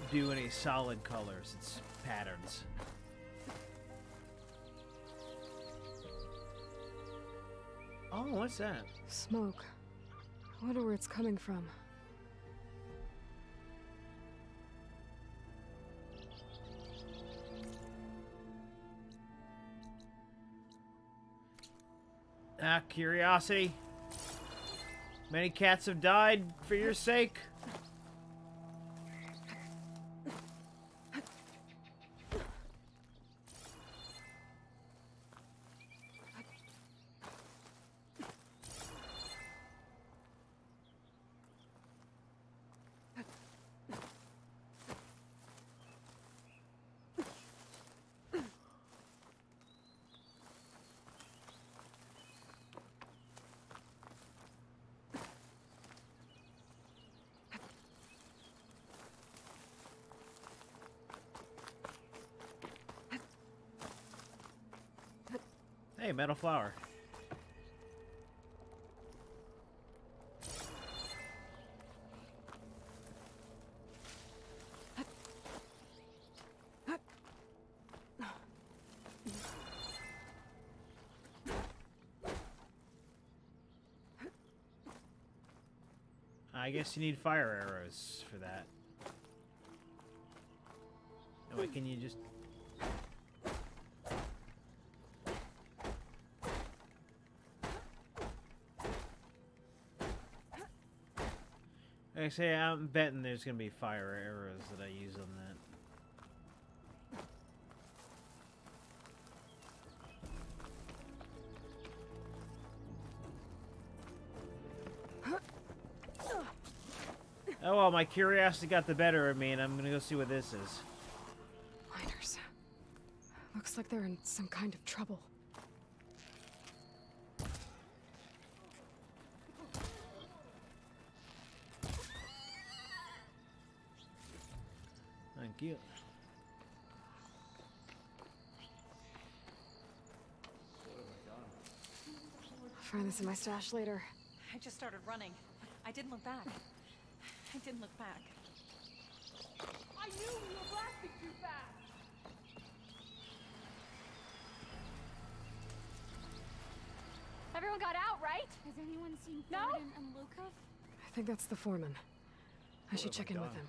do any solid colors. It's patterns. Oh, what's that? Smoke. I wonder where it's coming from. Ah, curiosity. Many cats have died for your sake. Hey, metal flower. I guess you need fire arrows for that. Oh, wait, can you just... Like I say, I'm betting there's gonna be fire arrows that I use on that. Oh well, my curiosity got the better of me, and I'm gonna go see what this is. Miners. Looks like they're in some kind of trouble. Thank you. I'll find this in my stash later. I just started running. I didn't look back. I didn't look back. I knew you were blasting too fast! Everyone got out, right? Has anyone seen No? Gordon and Lukov? I think that's the foreman. I should check in with him.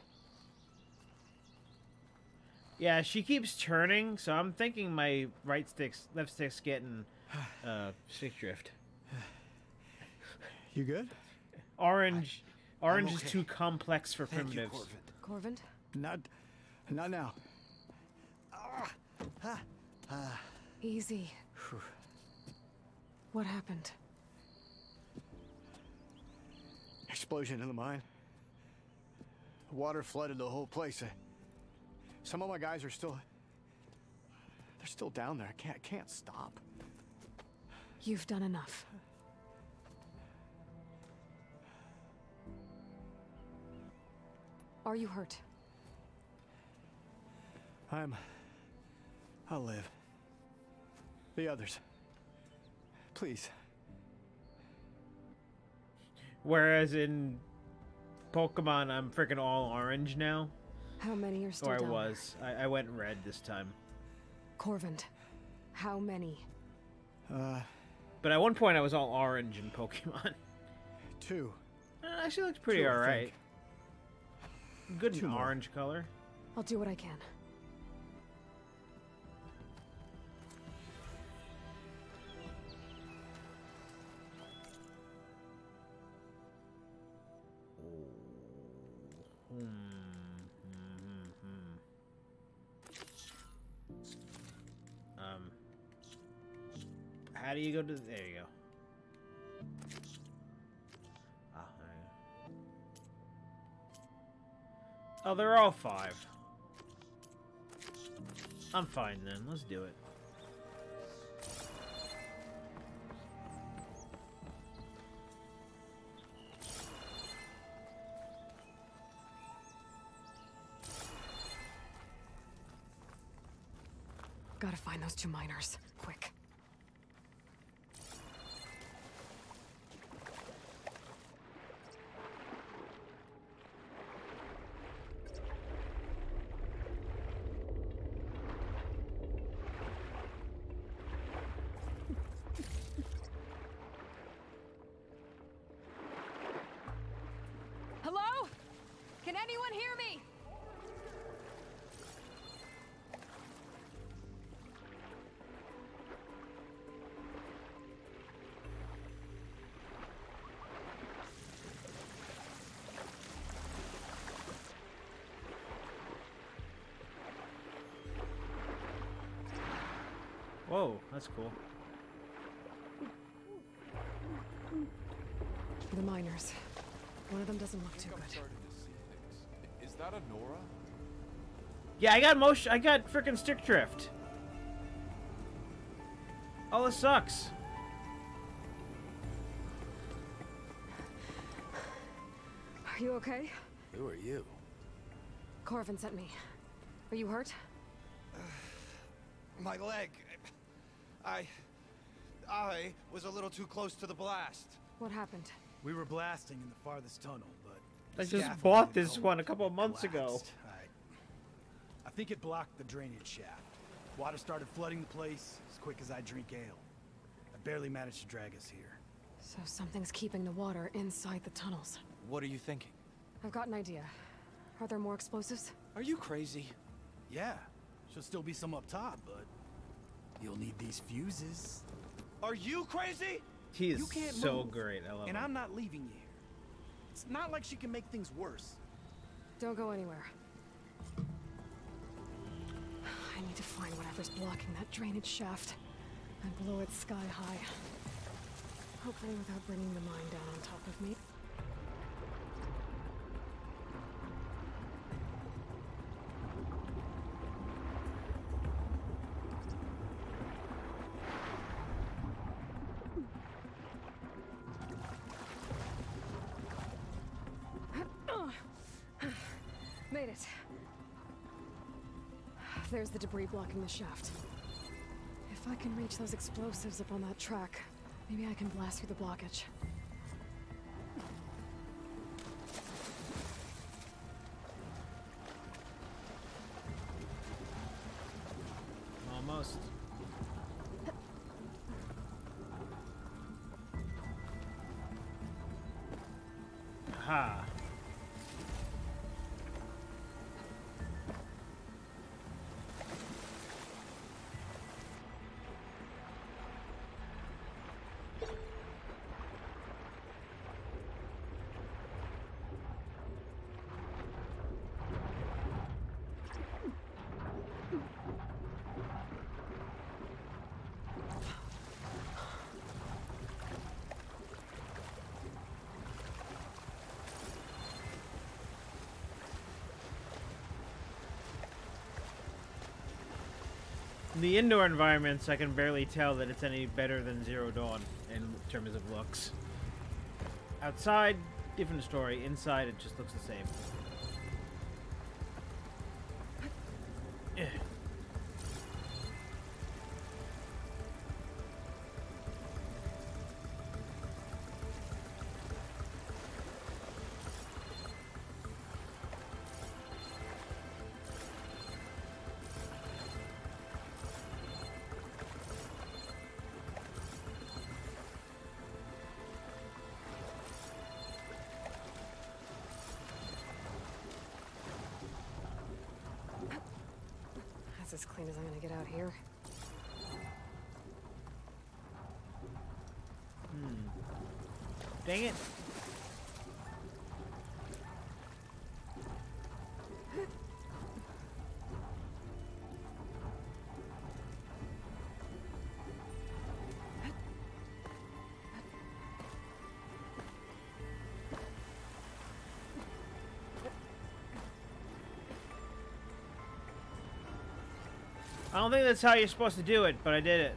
Yeah, she keeps turning, so I'm thinking my left stick's getting stick drift. You good? Orange I'm is okay. too complex for Thank you, primitives. Corvin? Not now. Easy. What happened? Explosion in the mine. Water flooded the whole place. Some of my guys are still... They're still down there. I can't stop. You've done enough. Are you hurt? I'll live. The others. Please. Whereas in Pokemon, I'm freaking all orange now. How many are still Or I down was. I went red this time. Corvin, how many? But at one point, I was all orange in Pokemon. 2. Actually looks pretty 2, I alright. think. Good 2 more. orange color. I'll do what I can. How do you go to... There you go. Ah, there you go. Oh, they're all 5. I'm fine then. Let's do it. Gotta find those 2 miners. Quick. Hello? Can anyone hear me? Whoa, that's cool. The miners. One of them doesn't look too good. Is that a Nora? Yeah, I got motion. I got freaking stick drift. Oh, this sucks. Are you okay? Who are you? Corvin sent me. Are you hurt? My leg. I was a little too close to the blast. What happened? We were blasting in the farthest tunnel, but I the just scaffolding bought in this the one a hole couple of months ago. collapsed. I think it blocked the drainage shaft. Water started flooding the place as quick as I drink ale. I barely managed to drag us here. So something's keeping the water inside the tunnels. What are you thinking? I've got an idea. Are there more explosives? Are you crazy? Yeah, should still be some up top, but you'll need these fuses. Are you crazy? He is You can't so move, great. I love and him. I'm not leaving you here. It's not like she can make things worse. Don't go anywhere. I need to find whatever's blocking that drainage shaft and blow it sky high. Hopefully without bringing the mine down on top of me. Made it. There's the debris blocking the shaft. If I can reach those explosives up on that track, maybe I can blast through the blockage. Almost. Aha. In the indoor environments, I can barely tell that it's any better than Zero Dawn in terms of looks. Outside, different story. Inside, it just looks the same. That's as clean as I'm gonna get out here. Dang it. I don't think that's how you're supposed to do it, but I did it.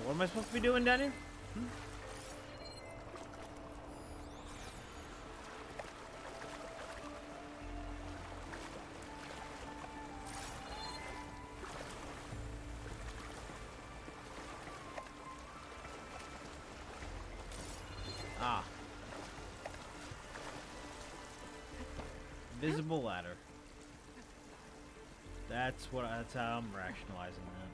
What am I supposed to be doing down here? Ah. Visible ladder. That's how I'm rationalizing that.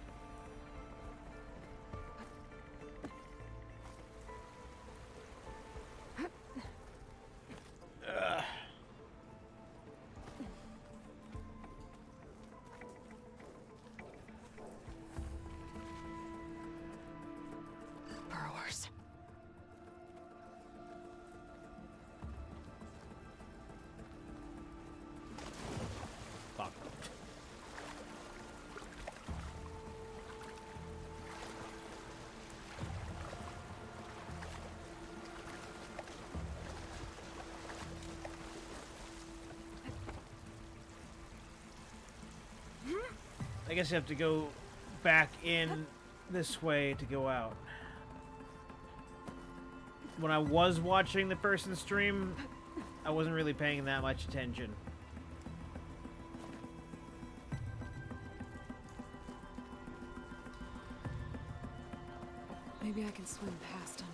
Burrowers. Fuck. I guess you have to go back in this way to go out. When I was watching the person stream, I wasn't really paying that much attention. Maybe I can swim past unknown.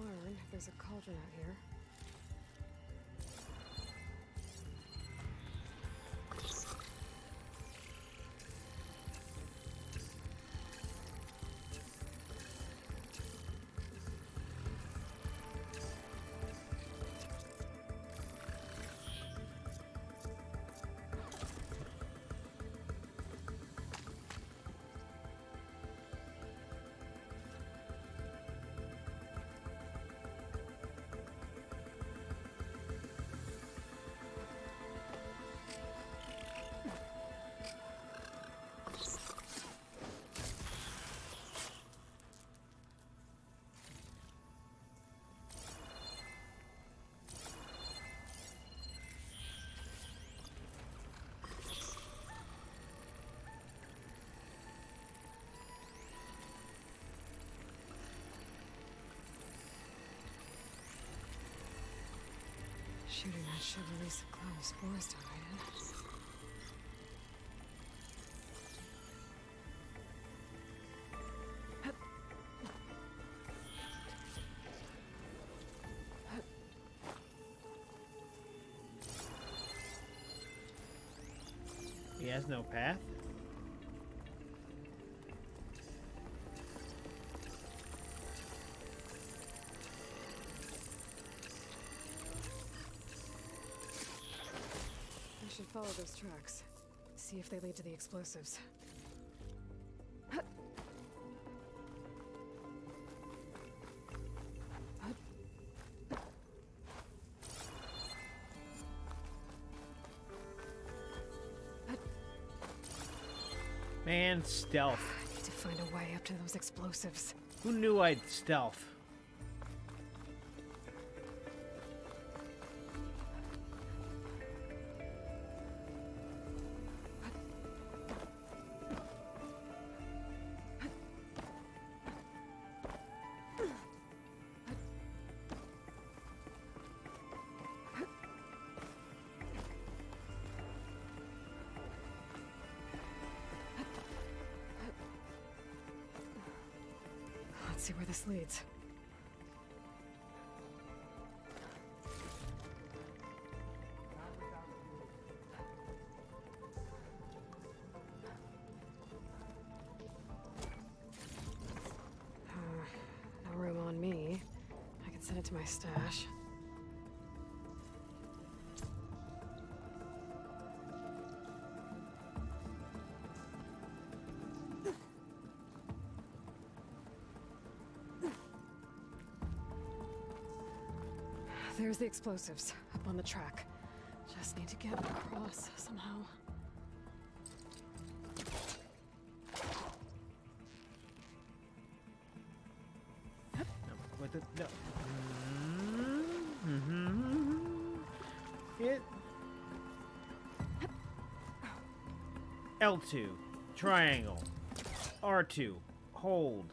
Learn if there's a cauldron out here. Shooting that should release the cloud of spores donated. He has no path? follow those tracks. See if they lead to the explosives. Man, stealth. I need to find a way up to those explosives. Who knew I'd stealth? Let's see where this leads. No room on me. I can send it to my stash. There's the explosives, up on the track. Just need to get across somehow. No, what the, no. It. L2, triangle. R2, hold.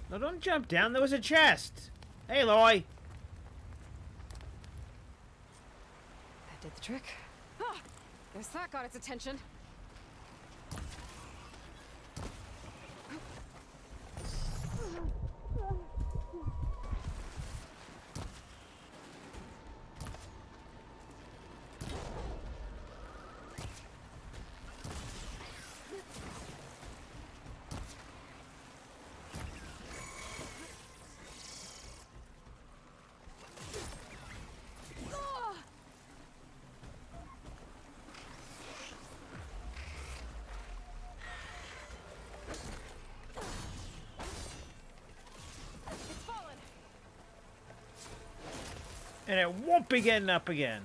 No, don't jump down. There was a chest. Hey, Aloy. That did the trick. Ah, guess that got its attention. And it won't be getting up again.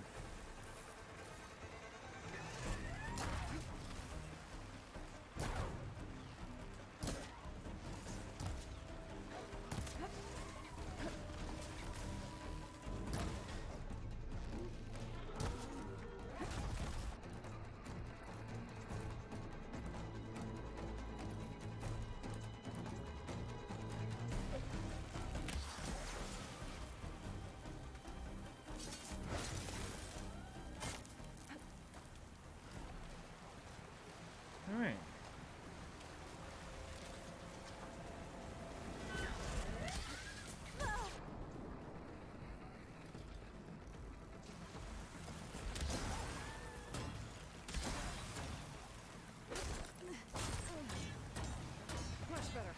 Alright. Much better.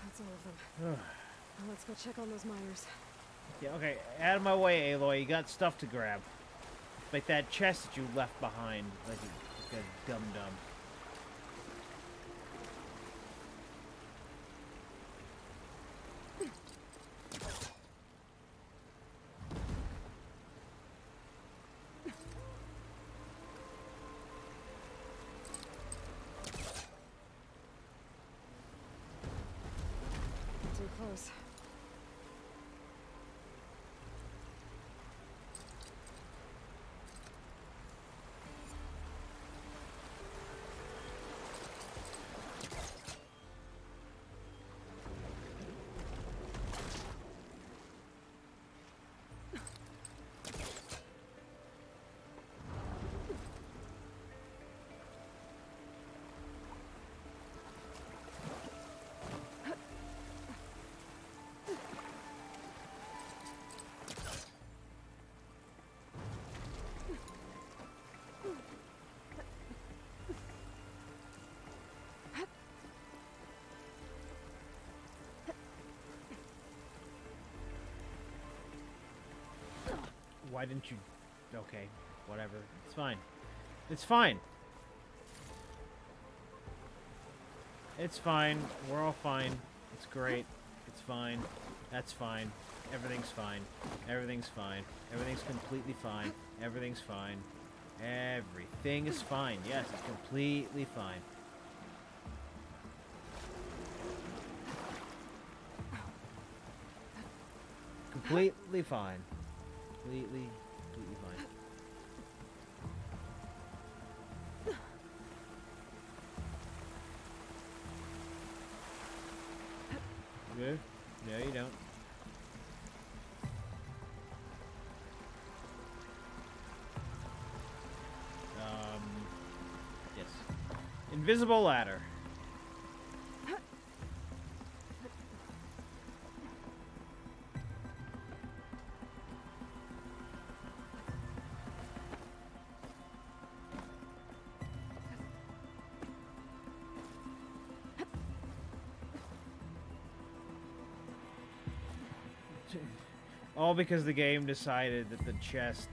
That's all of them. Now let's go check on those miners. Yeah, okay. Out of my way, Aloy. You got stuff to grab. Like that chest that you left behind. Like a dum-dum. goes. Why didn't you... Okay, whatever. It's fine. It's fine. It's fine. We're all fine. It's great. It's fine. That's fine. Everything's fine. Everything's fine. Everything's completely fine. Everything's fine. Everything is fine. Yes, it's completely fine. Completely fine. Completely fine. Good? No, you don't. Yes. Invisible ladder. All because the game decided that the chest...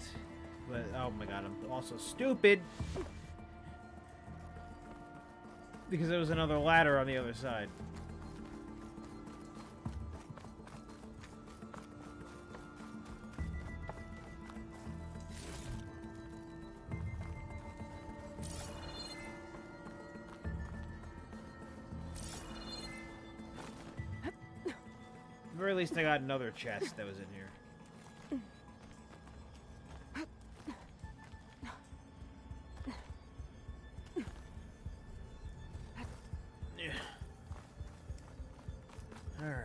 But, oh my god, I'm also stupid! Because there was another ladder on the other side. At the very least, I got another chest that was in here. Alright.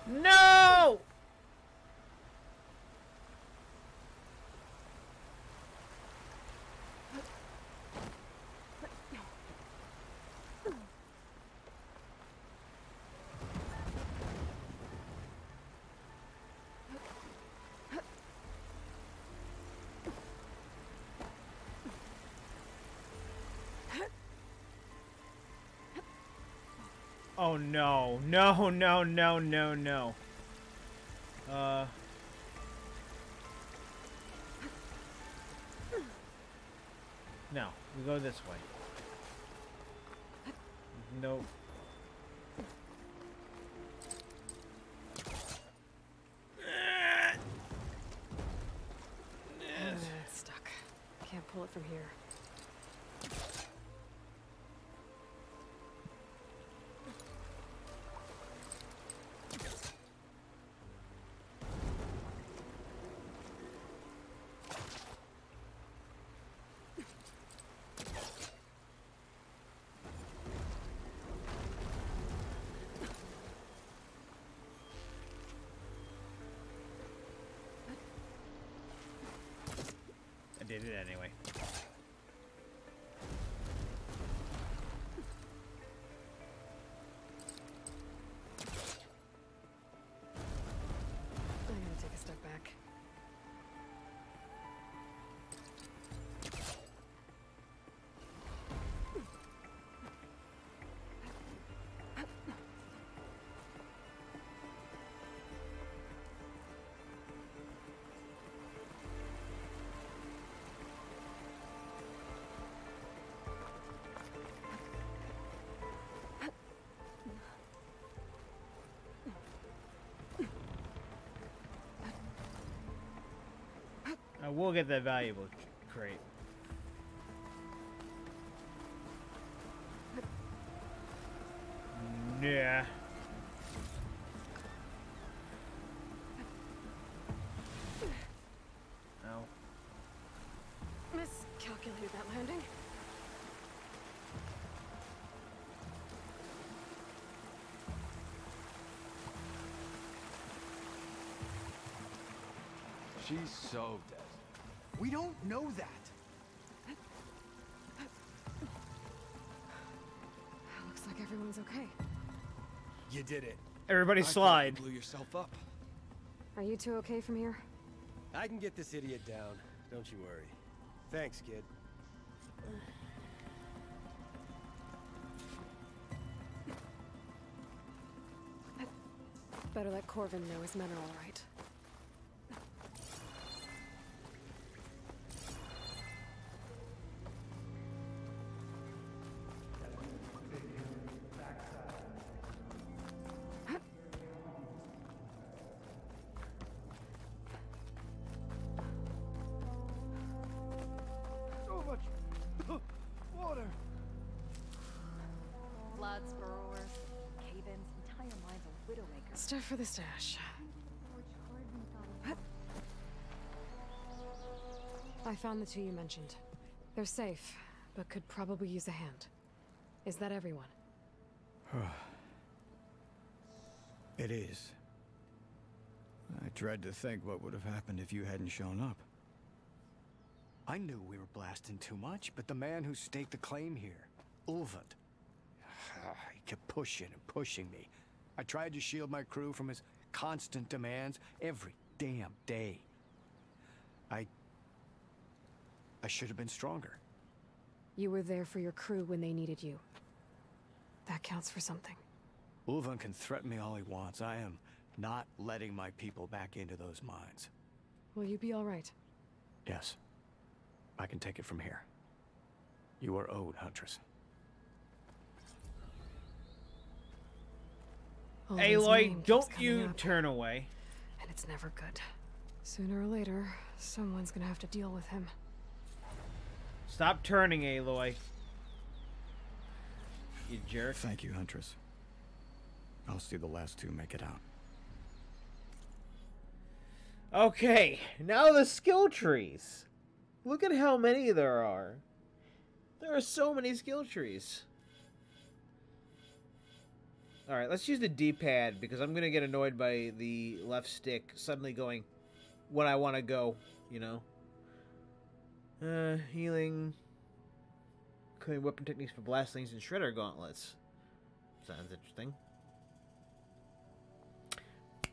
No! Oh no. No, no, no, no, no. No, we go this way. Nope. It's stuck. Can't pull it from here. I did it anyway. we'll get that valuable crate. Yeah. Ow. Miscalculated that landing. She's so dead. We don't know that. Looks like everyone's okay. You did it. Everybody I thought slide. you blew yourself up. Are you two okay from here? I can get this idiot down. Don't you worry. Thanks, kid. Better let Corvin know his men are all right. So much water. Floods, burrowers, cave-ins, entire mines of widowmakers. Stuff for the stash. I found the two you mentioned. They're safe, but could probably use a hand. Is that everyone? It is. I dread to think what would have happened if you hadn't shown up. I knew we were blasting too much, but the man who staked the claim here, Ulvund, he kept pushing and pushing me. I tried to shield my crew from his constant demands every damn day. I should have been stronger. You were there for your crew when they needed you. That counts for something. Ulvund can threaten me all he wants. I am not letting my people back into those mines. Will you be all right? Yes. I can take it from here. You are owed, Huntress. Aloy, don't you turn away. And it's never good. Sooner or later, someone's gonna have to deal with him. Stop turning, Aloy. You jerk. Thank you, Huntress. I'll see the last two make it out. Okay, now the skill trees. Look at how many there are. There are so many skill trees. Alright, let's use the D-pad because I'm going to get annoyed by the left stick suddenly going when I want to go, you know. Healing. Clearing weapon techniques for blastlings and shredder gauntlets. Sounds interesting.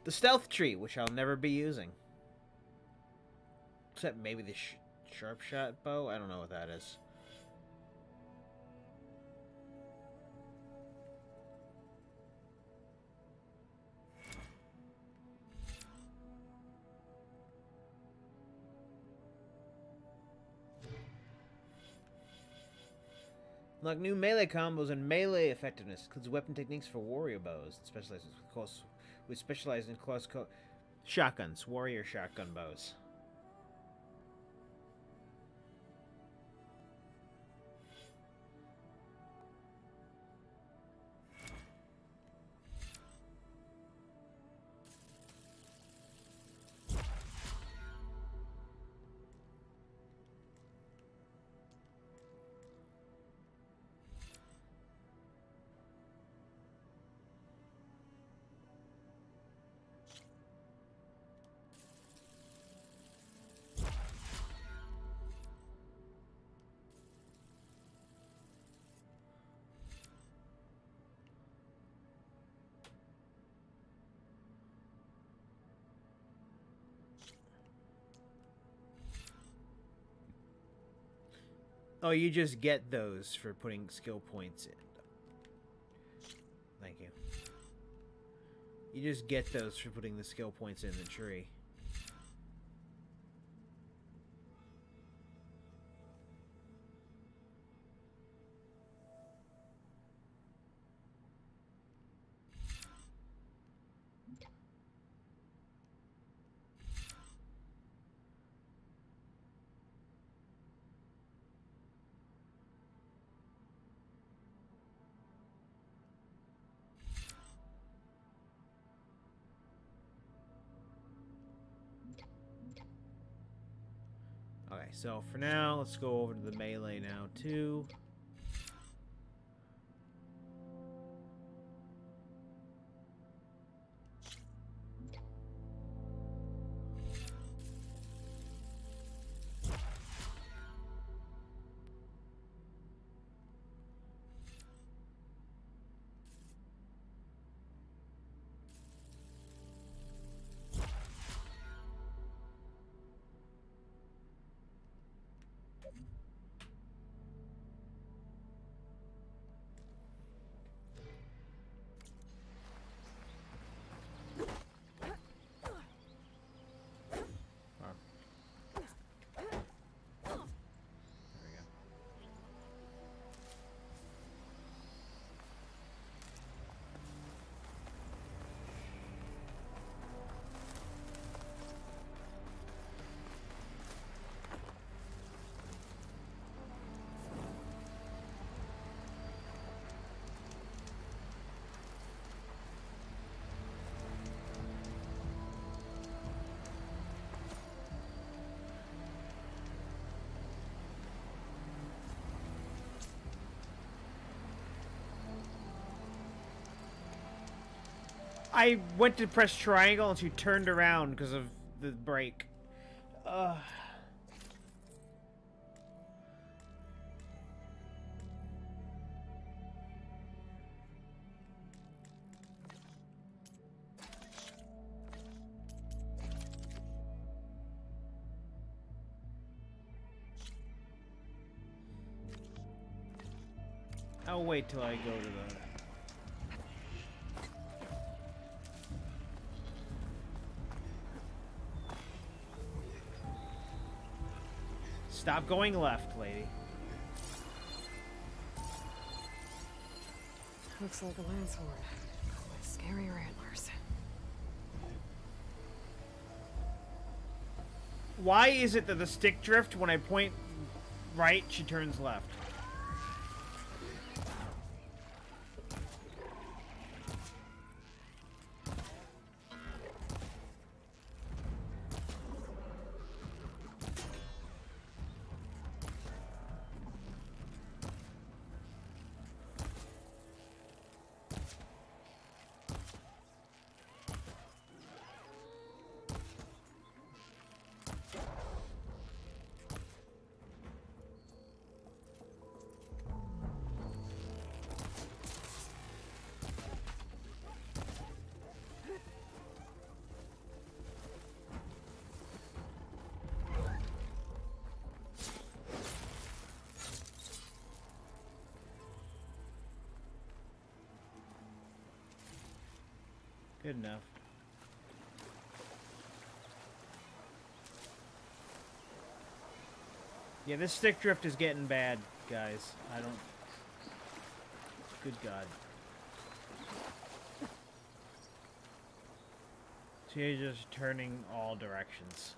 The stealth tree, which I'll never be using. Except maybe the sharp shot bow? I don't know what that is. Unlock new melee combos and melee effectiveness. Includes weapon techniques for warrior bows. Specialize in close shotguns. Warrior shotgun bows. Oh, you just get those for putting skill points in. Thank you. You just get those for putting the skill points in the tree. so for now, let's go over to the melee now, too. I went to press triangle and she turned around because of the break. I'll wait till I go to the... Stop going left, lady. Looks like a lance horn, with scarier antlers. Why is it that the stick drift, when I point right, she turns left? Good enough. Yeah, this stick drift is getting bad, guys. I don't... Good God. So you're just turning all directions.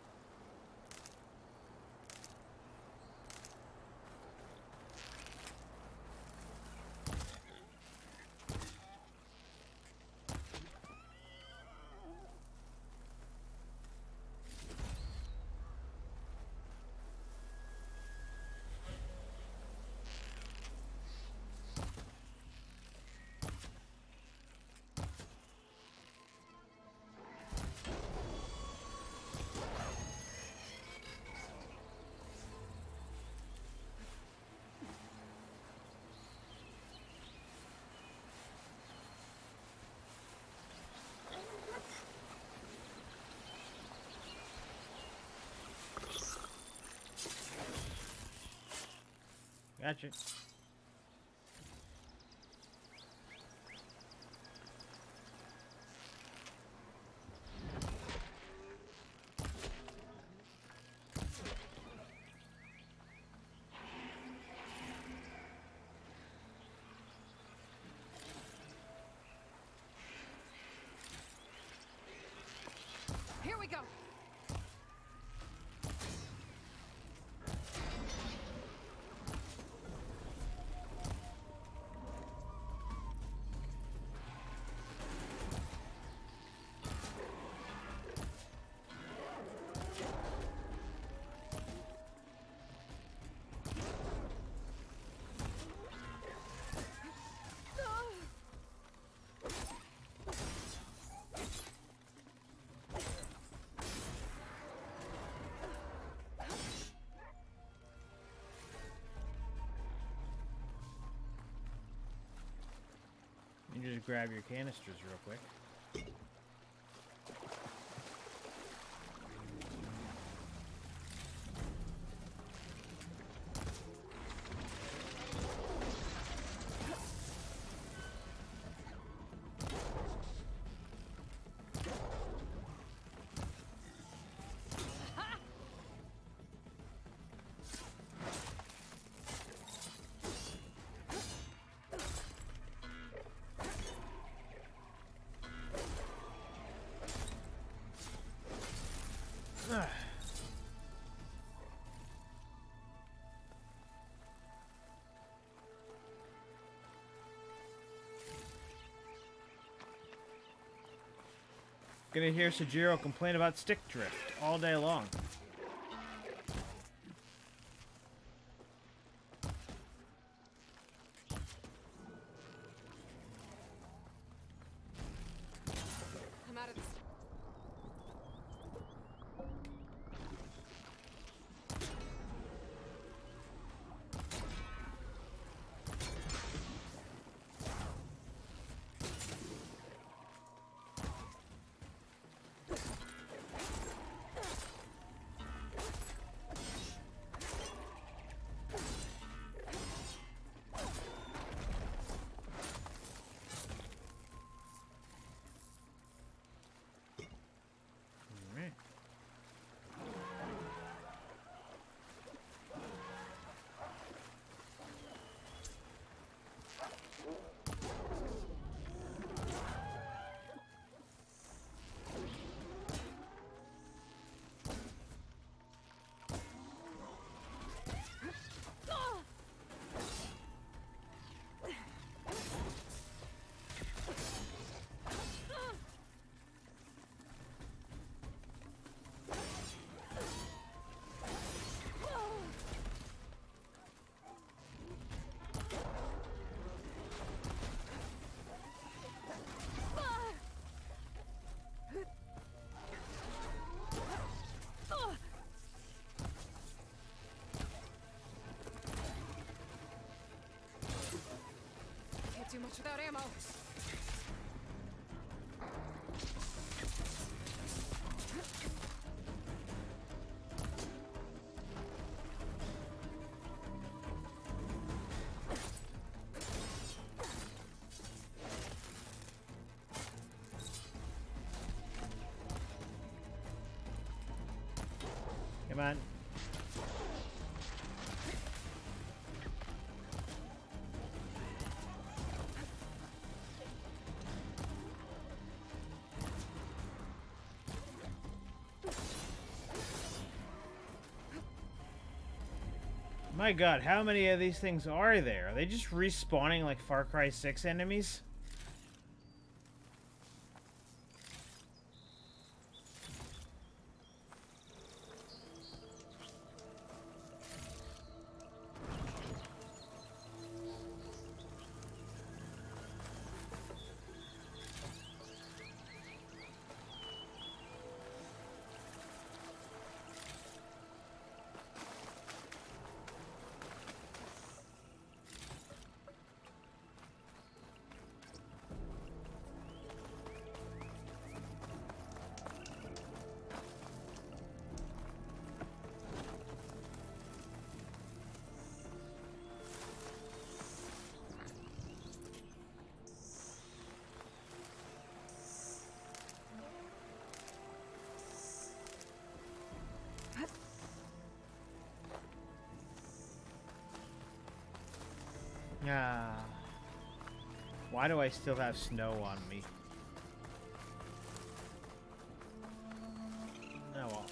Gotcha. Here we go. can just grab your canisters real quick. Gonna hear Sojiro complain about stick drift all day long. I'm out of this. Can't do much without ammo. Come on. My god, how many of these things are there? Are they just respawning like Far Cry 6 enemies? Ah. Why do I still have snow on me? Oh well.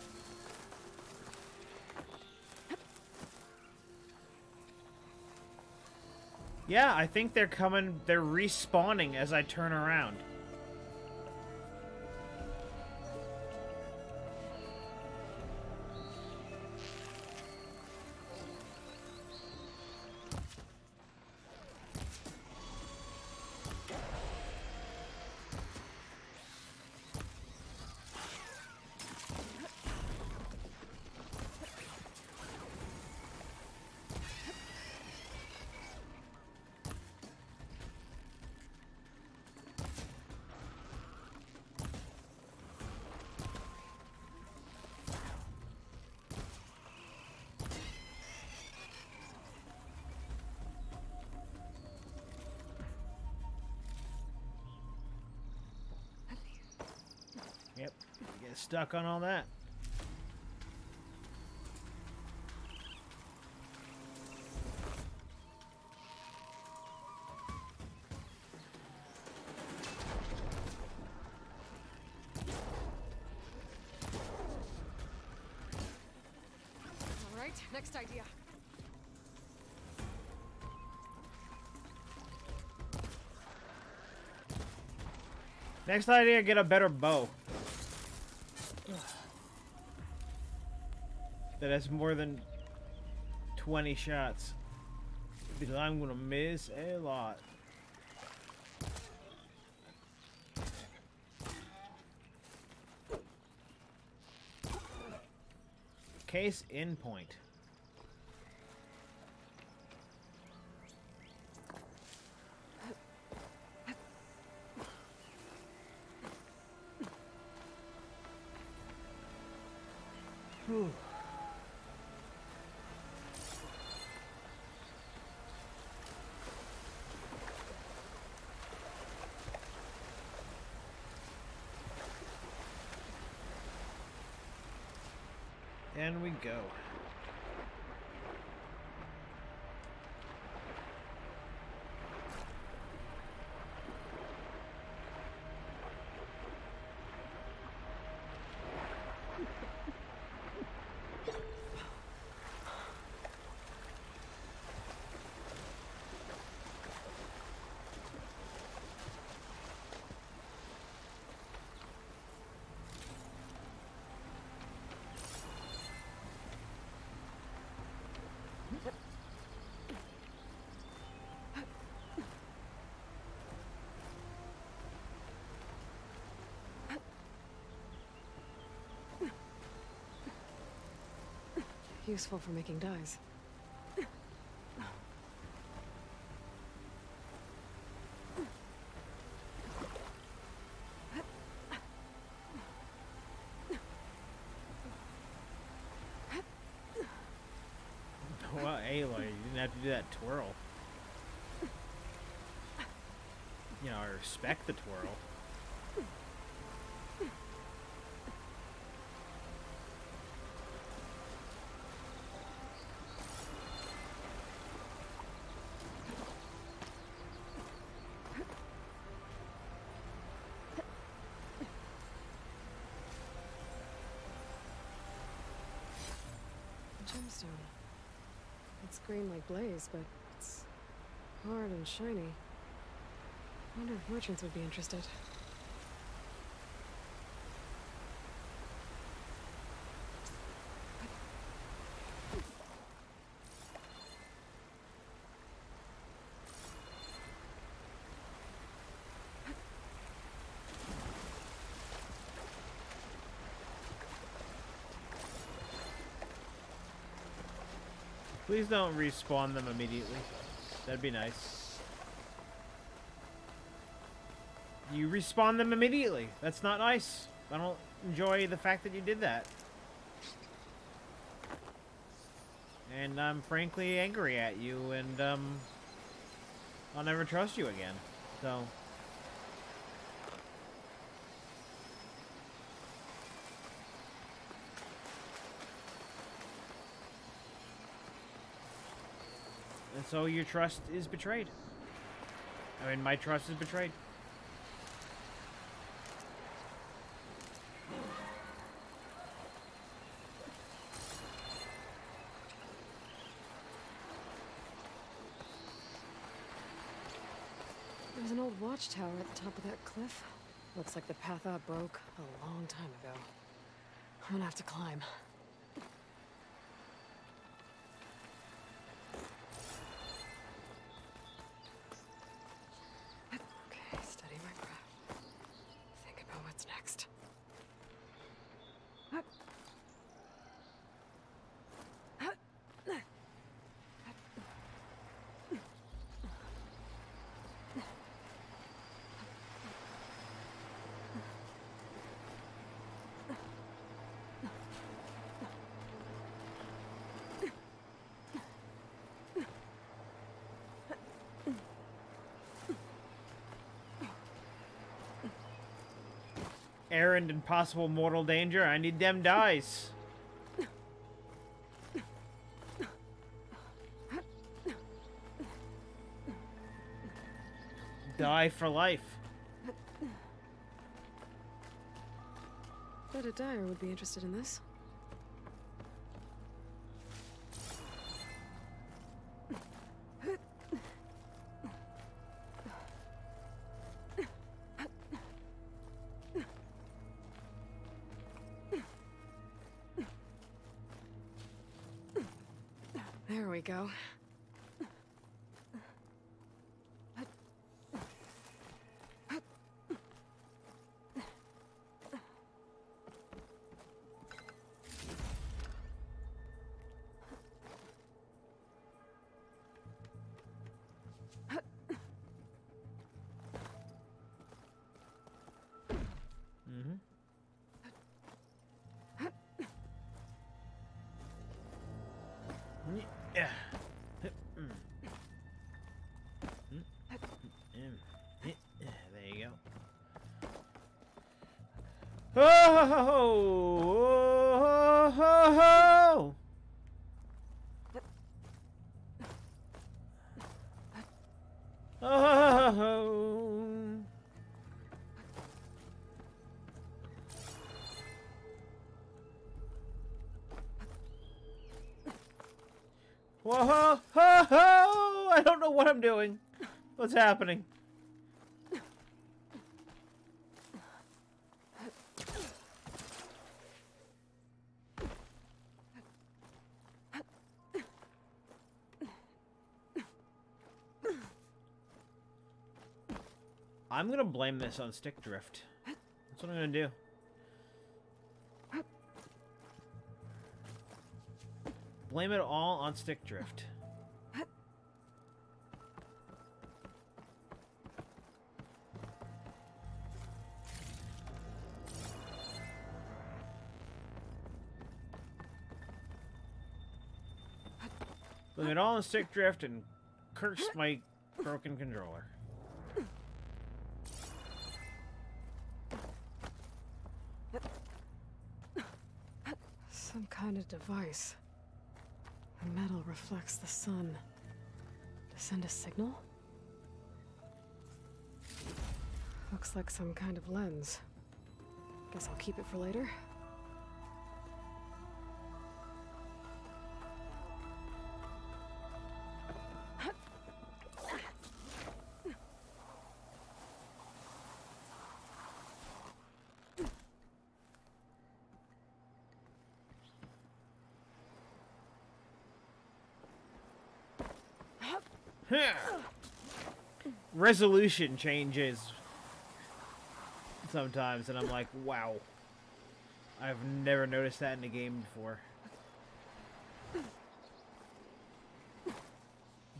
Yeah, I think they're coming, they're respawning as I turn around. Yep. Get stuck on all that. All right, next idea. Next idea, get a better bow. That has more than 20 shots. Because I'm gonna miss a lot. Case in point. Whew. And we go. Useful for making dyes. Well, Aloy, you didn't have to do that twirl. You know, I respect the twirl. Gemstone. It's green like blaze, but it's hard and shiny. I wonder if merchants would be interested. Please don't respawn them immediately. That'd be nice. You respawn them immediately. That's not nice. I don't enjoy the fact that you did that. And I'm frankly angry at you, and I'll never trust you again. So... And so your trust is betrayed. I mean, my trust is betrayed. There's an old watchtower at the top of that cliff. Looks like the path up broke a long time ago. I'm gonna have to climb. Okay, steady my breath. Think about what's next. errand in possible mortal danger. I need them dies. Die for life. Bet a dyer would be interested in this. There we go. Yeah. There you go. Oh, ho, ho, ho, ho. Oh. Whoa, ho, ho, ho! I don't know what I'm doing. What's happening? I'm gonna blame this on stick drift. That's what I'm gonna do. Blame it all on stick drift. Blame it all on stick drift and curse my broken controller. Some kind of device. The metal reflects the sun. To send a signal? Looks like some kind of lens. Guess I'll keep it for later. Resolution changes sometimes, and I'm like, wow. I've never noticed that in a game before.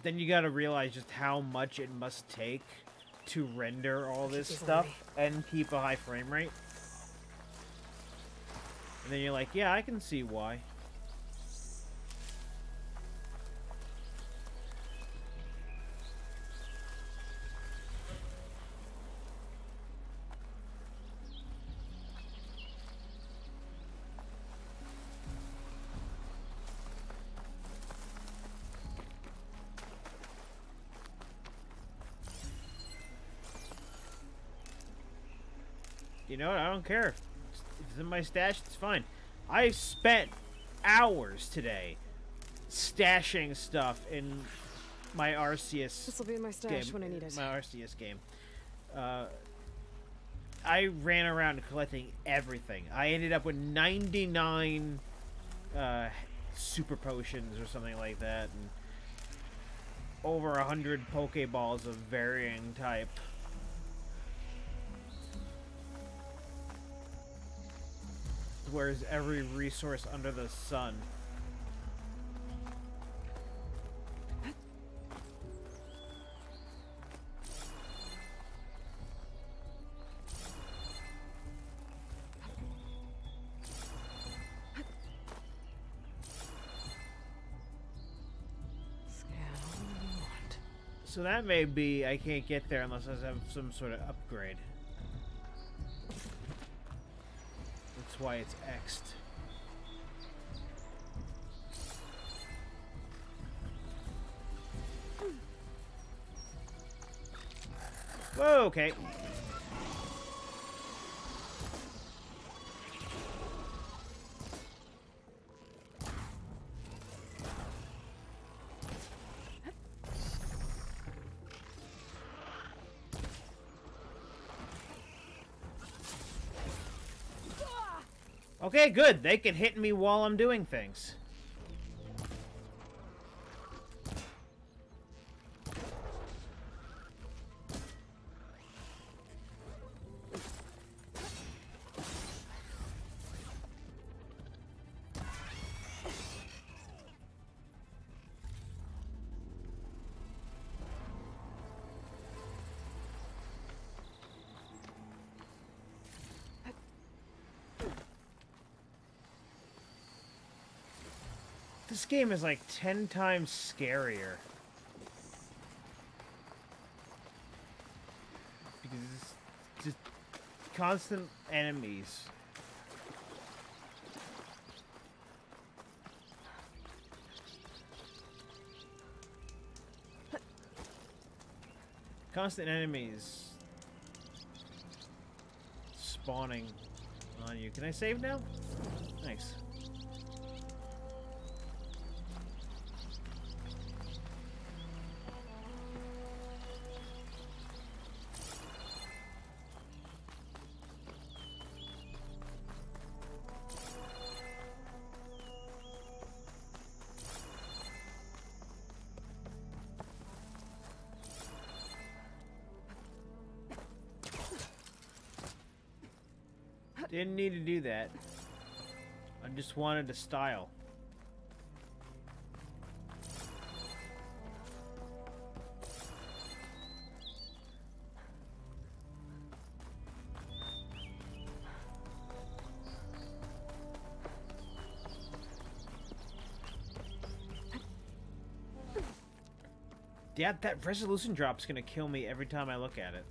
Then you gotta realize just how much it must take to render all this stuff and keep a high frame rate. And then you're like, yeah, I can see why. You know what? I don't care. If it's in my stash, it's fine. I spent hours today stashing stuff in my RCS. This will be in my stash game, when I need it. My RCS game. I ran around collecting everything. I ended up with 99 super potions or something like that, and over 100 Pokeballs of varying type. Where's every resource under the sun? So that may be I can't get there unless I have some sort of upgrade. why it's X'd. Whoa, okay. Okay, good. They can hit me while I'm doing things. This game is like 10 times scarier. Because it's just constant enemies. Constant enemies spawning on you. Can I save now? Nice. Didn't need to do that. I just wanted to style. Yeah, that resolution drop's gonna kill me every time I look at it.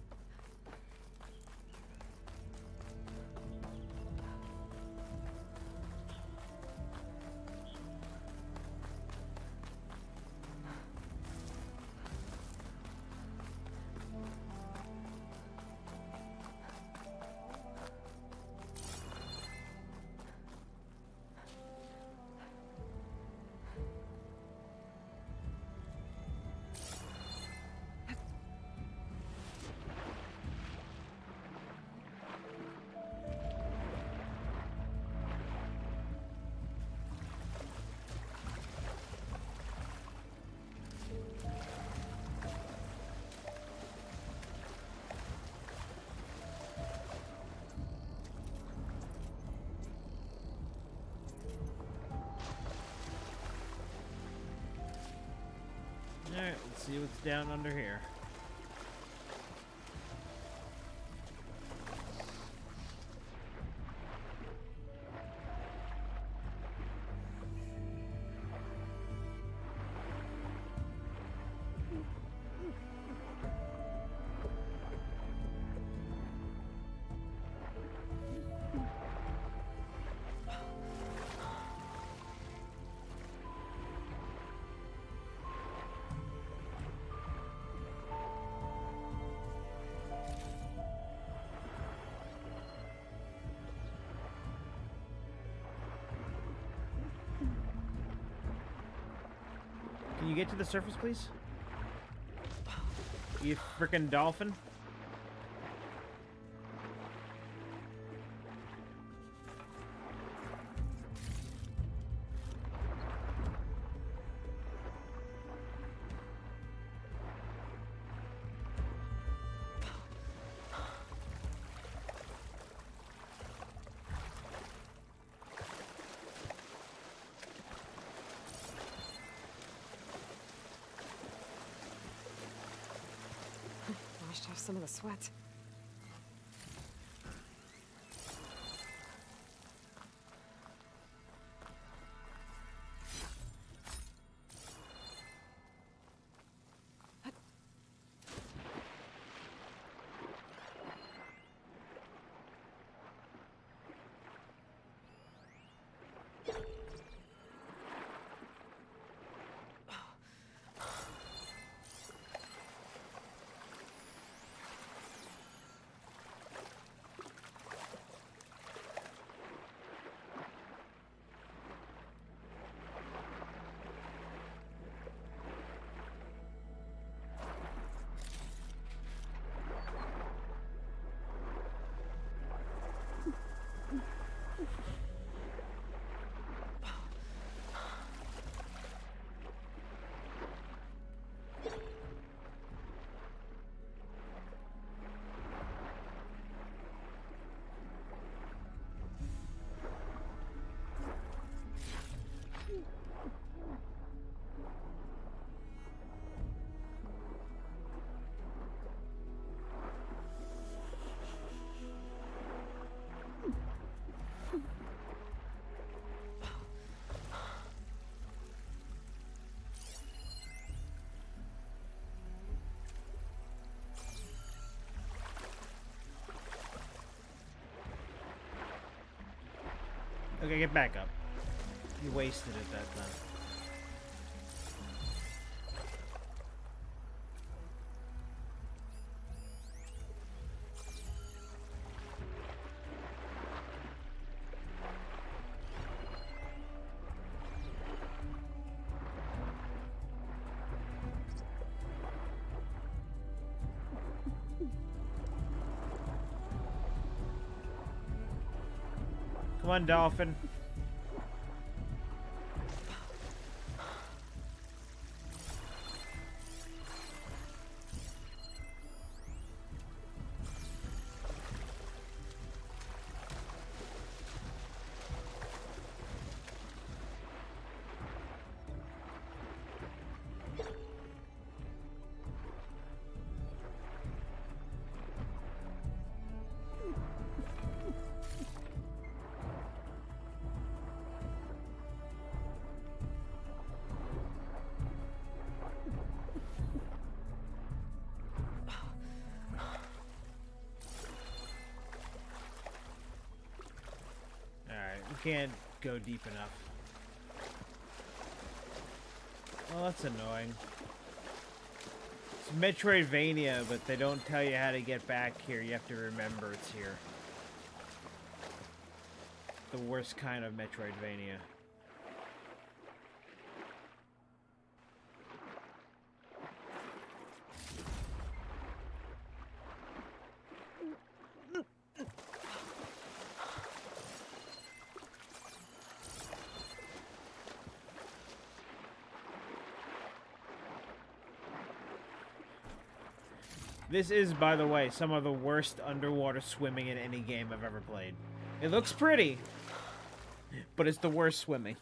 Alright, let's see what's down under here. Can you get to the surface, please? You frickin' dolphin. Washed off some of the sweat. Okay, get back up. You wasted it that time. Come on, dolphin. Can't go deep enough. Well, that's annoying. It's Metroidvania, but they don't tell you how to get back here. You have to remember it's here. The worst kind of Metroidvania. This is, by the way, some of the worst underwater swimming in any game I've ever played. It looks pretty, but it's the worst swimming.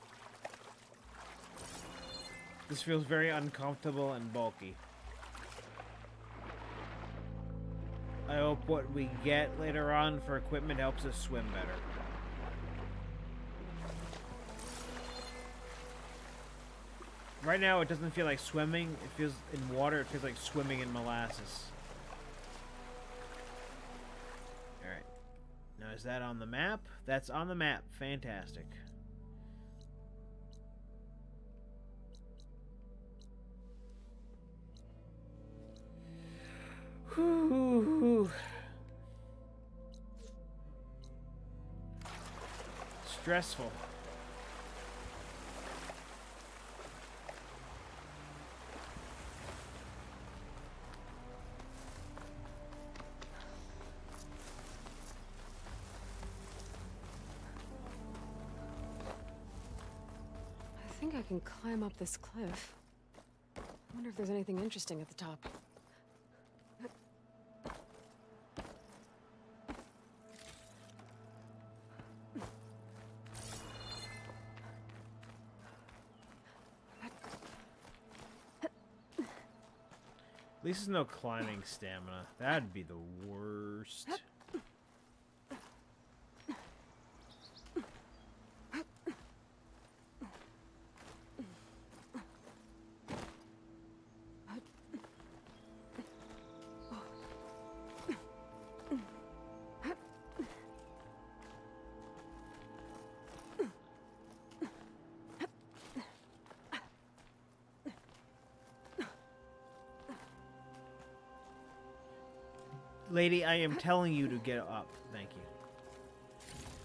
This feels very uncomfortable and bulky. I hope what we get later on for equipment helps us swim better. Right now, it doesn't feel like swimming. It feels in water. It feels like swimming in molasses. Alright. Now, is that on the map? That's on the map. Fantastic. Whew. Stressful. I think I can climb up this cliff. I wonder if there's anything interesting at the top. At least there's no climbing stamina. That'd be the worst. Lady, I am telling you to get up. Thank you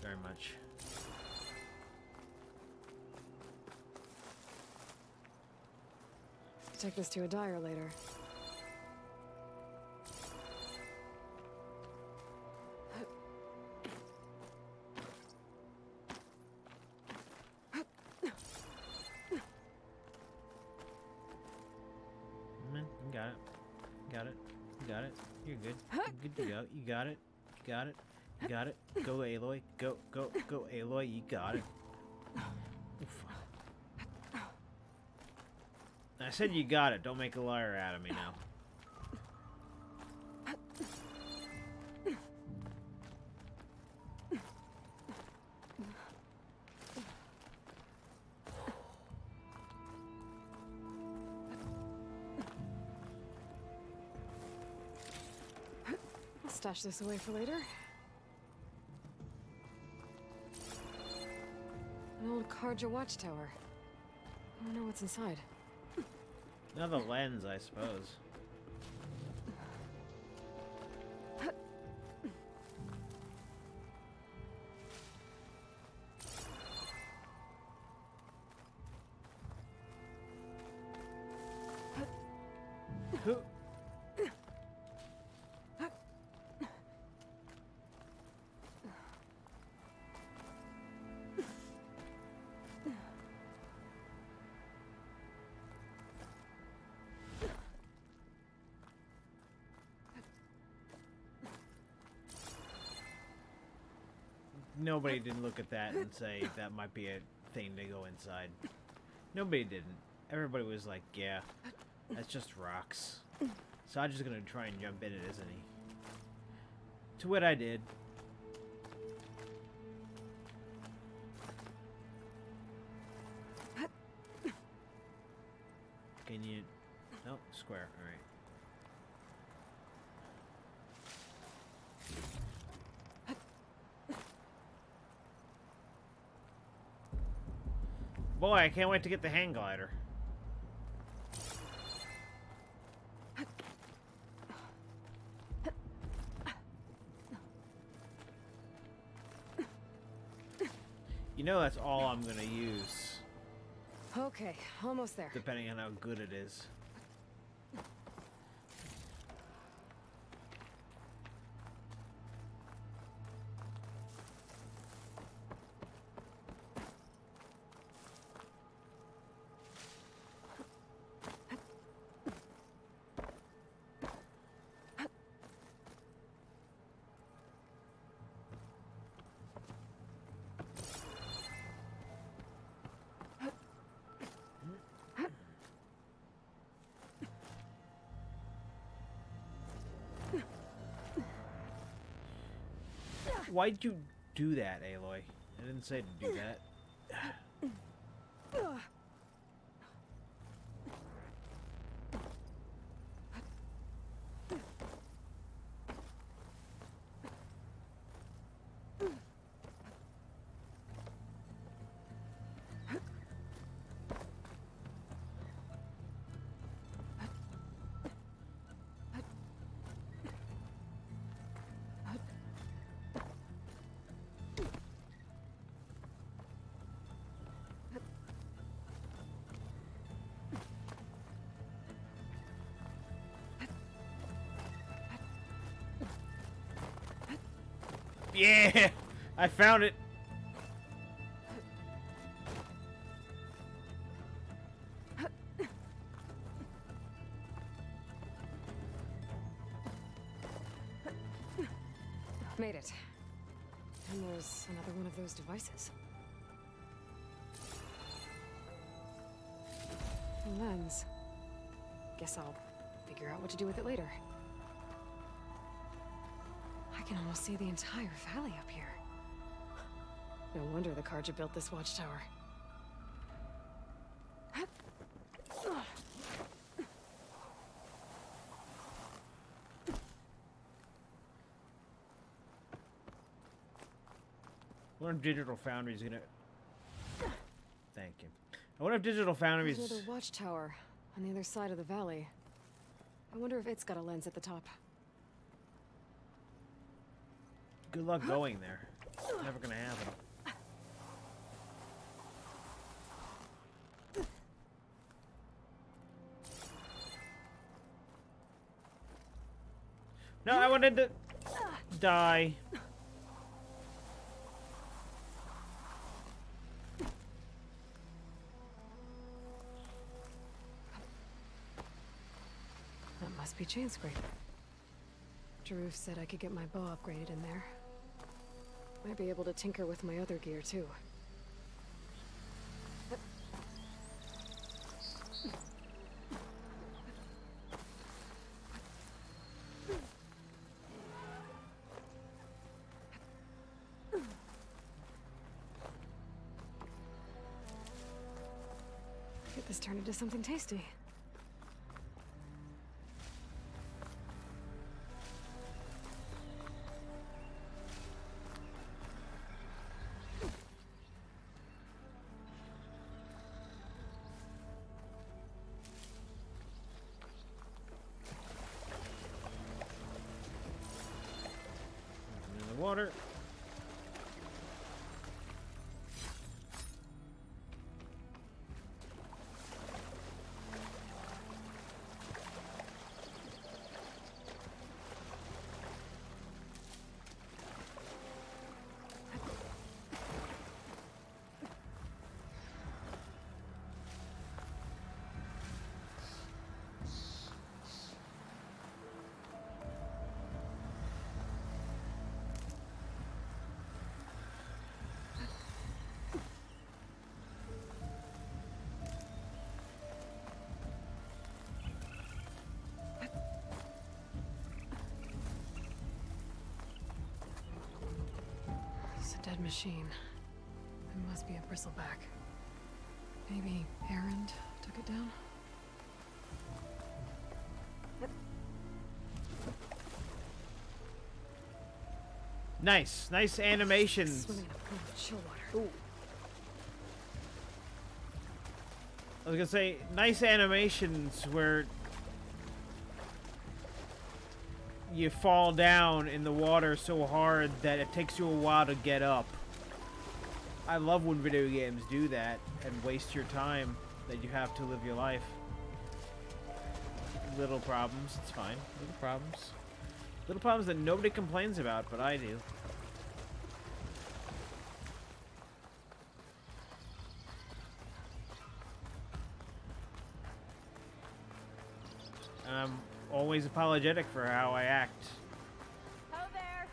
very much. Take this to a dyer later. You got it. Got it. You got it. You're good. You're good to go. You got it. You got it. You got it. Go, Aloy. Go, go, go, Aloy. You got it. Oof. I said you got it. Don't make a liar out of me now. Stash this away for later. An old Karja watchtower. I don't know what's inside. Another lens, I suppose. Who? Nobody didn't look at that and say that might be a thing to go inside. Nobody didn't. Everybody was like, yeah, that's just rocks. So I'm just gonna try and jump in it, isn't he? To what I did. Can you... No, square, alright. Boy, I can't wait to get the hang glider. You know that's all I'm gonna use. Okay, almost there. Depending on how good it is. Why'd you do that, Aloy? I didn't say to do that. Yeah! I found it! Made it. And there's another one of those devices. A lens. Guess I'll figure out what to do with it later. I can almost see the entire valley up here. No wonder the Karja built this watchtower. I wonder if Digital Foundry's gonna... Thank you. I wonder if Digital Foundry's... There's another watchtower on the other side of the valley. I wonder if it's got a lens at the top. Good luck going there. Never gonna happen. No, I wanted to die. That must be Chain Scrape. Jaruf said I could get my bow upgraded in there. Might be able to tinker with my other gear, too. Get this turned into something tasty. water. It's a dead machine. It must be a bristleback. Maybe Erend took it down? Nice animations. Swimming in a pool of chill water. Ooh. I was gonna say, nice animations where you fall down in the water so hard that it takes you a while to get up. I love when video games do that and waste your time that you have to live your life. Little problems, it's fine. Little problems. Little problems that nobody complains about, but I do. And I'm always apologetic for how I act. Ho there!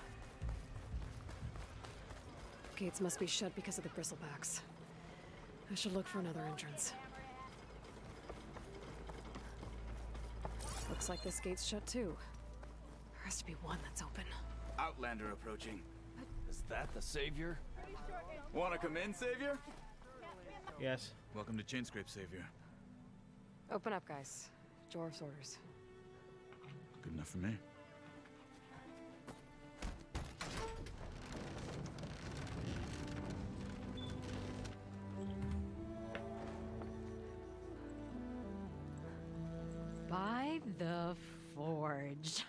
Gates must be shut because of the bristlebacks. I should look for another entrance. Looks like this gate's shut too. There has to be one that's open. Outlander approaching. Is that the Savior? Wanna come in, Savior? Yes. Welcome to Chainscrape, Savior. Open up, guys. Jorv's orders. Good enough for me. By the Forge.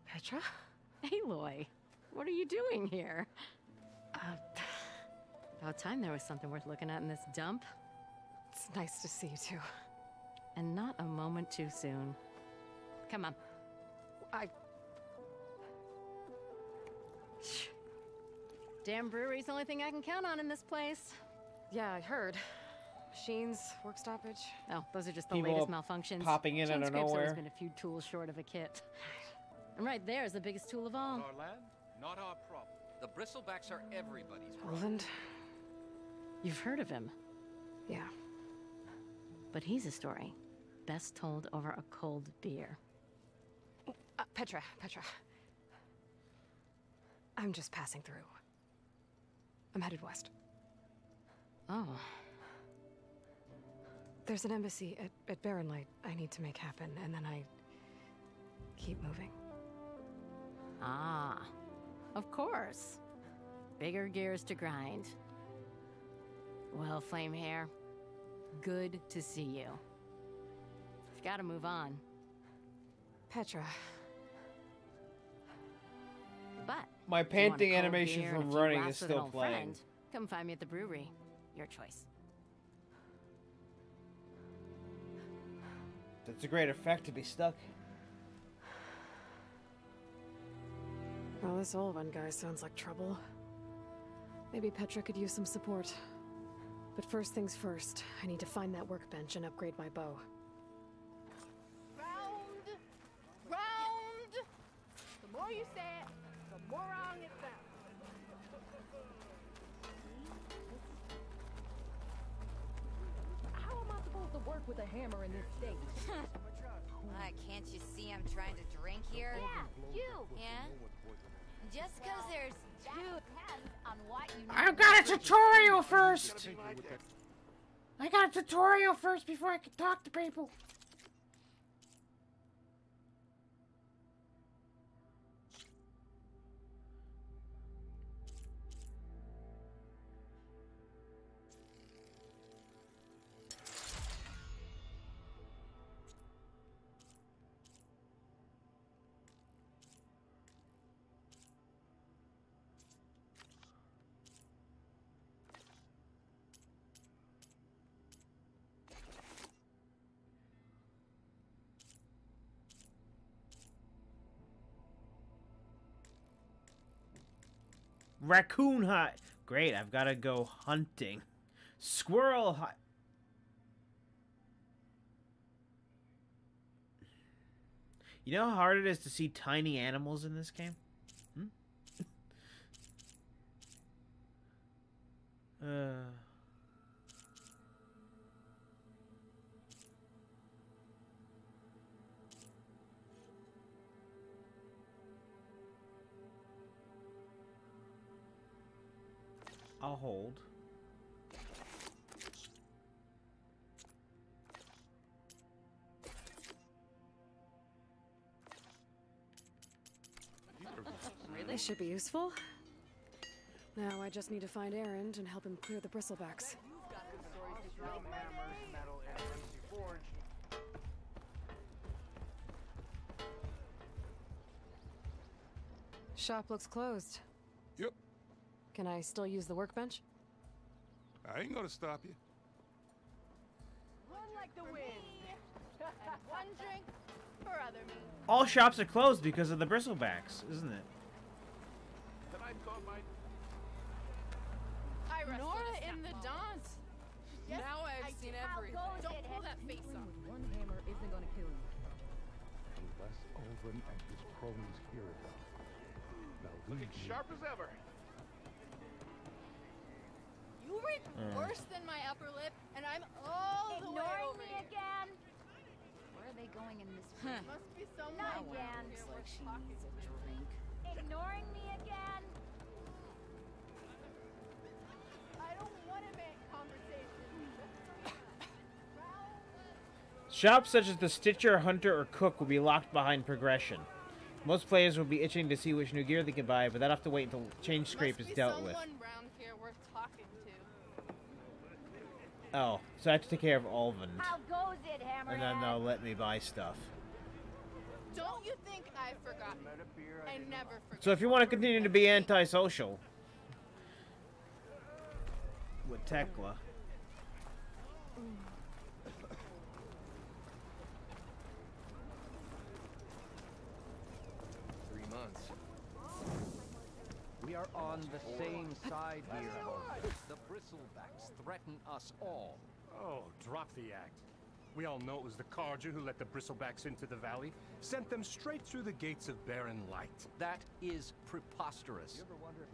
Petra? Aloy, what are you doing here? About time there was something worth looking at in this dump. It's nice to see you too. And not a moment too soon. Come on. Shh. Damn brewery's the only thing I can count on in this place. Yeah, I heard. Machines, work stoppage. Oh, those are just the People latest malfunctions. popping in out of Chainscrape's always nowhere. been a few tools short of a kit. And right there is the biggest tool of all. Our land, not our problem. The bristlebacks are everybody's problem. Roland? You've heard of him. Yeah. But he's a story best told over a cold beer. Petra. I'm just passing through. I'm headed west. Oh. There's an embassy at Barren Light I need to make happen, and then I keep moving. Ah, of course. Bigger gears to grind. Well, Flamehair, good to see you. I've got to move on. Petra. But My if you want a panting cold animation beer and from a few running laughs is with an still old playing. friend, come find me at the brewery. Your choice. That's a great effect to be stuck. Well, this Olvan guy sounds like trouble. Maybe Petra could use some support. But first things first, I need to find that workbench and upgrade my bow. Round! The more you say it, the more wrong it sounds. How am I supposed to work with a hammer in this state? Can't you see I'm trying to drink here? Yeah, you! Yeah? Just because there's two Depends on what you I've got a tutorial first! I got a tutorial first before I can talk to people. Raccoon hide. Great, I've got to go hunting. Squirrel hide. You know how hard it is to see tiny animals in this game? I'll hold. This should be useful. Now I just need to find Erend and help him clear the bristlebacks. Shop looks closed. Yep. Can I still use the workbench? I ain't gonna stop you. Run like the wind. And one drink for other me. All shops are closed because of the bristlebacks, isn't it? Nora in the dance. Yes, now I've seen everything. Don't pull that face off. One hammer isn't gonna kill you. Unless Olvin and his cronies hear about it. Now leave me. Sharp as ever. You reek worse than my upper lip, and I'm all the way Ignoring over me here. again? Where are they going in this room? Must be someone Not around again. here Looks worth like she talking needs a to. drink. Ignoring me again? I don't want to make conversation. Shops such as the Stitcher, Hunter, or Cook will be locked behind progression. Most players will be itching to see which new gear they can buy, but they'll have to wait until change scrape is dealt with. Someone around here worth talking to. Oh, so I have to take care of Olvin. How goes it, Hammerhead? And then they'll let me buy stuff. Don't you think I've forgotten? I never forget. So if you want to continue to be antisocial with Tekla, 3 months. We are on the same side here. The bristlebacks threaten us all. Oh, drop the act. We all know it was the Carja who let the bristlebacks into the valley, sent them straight through the gates of Barren Light. That is preposterous.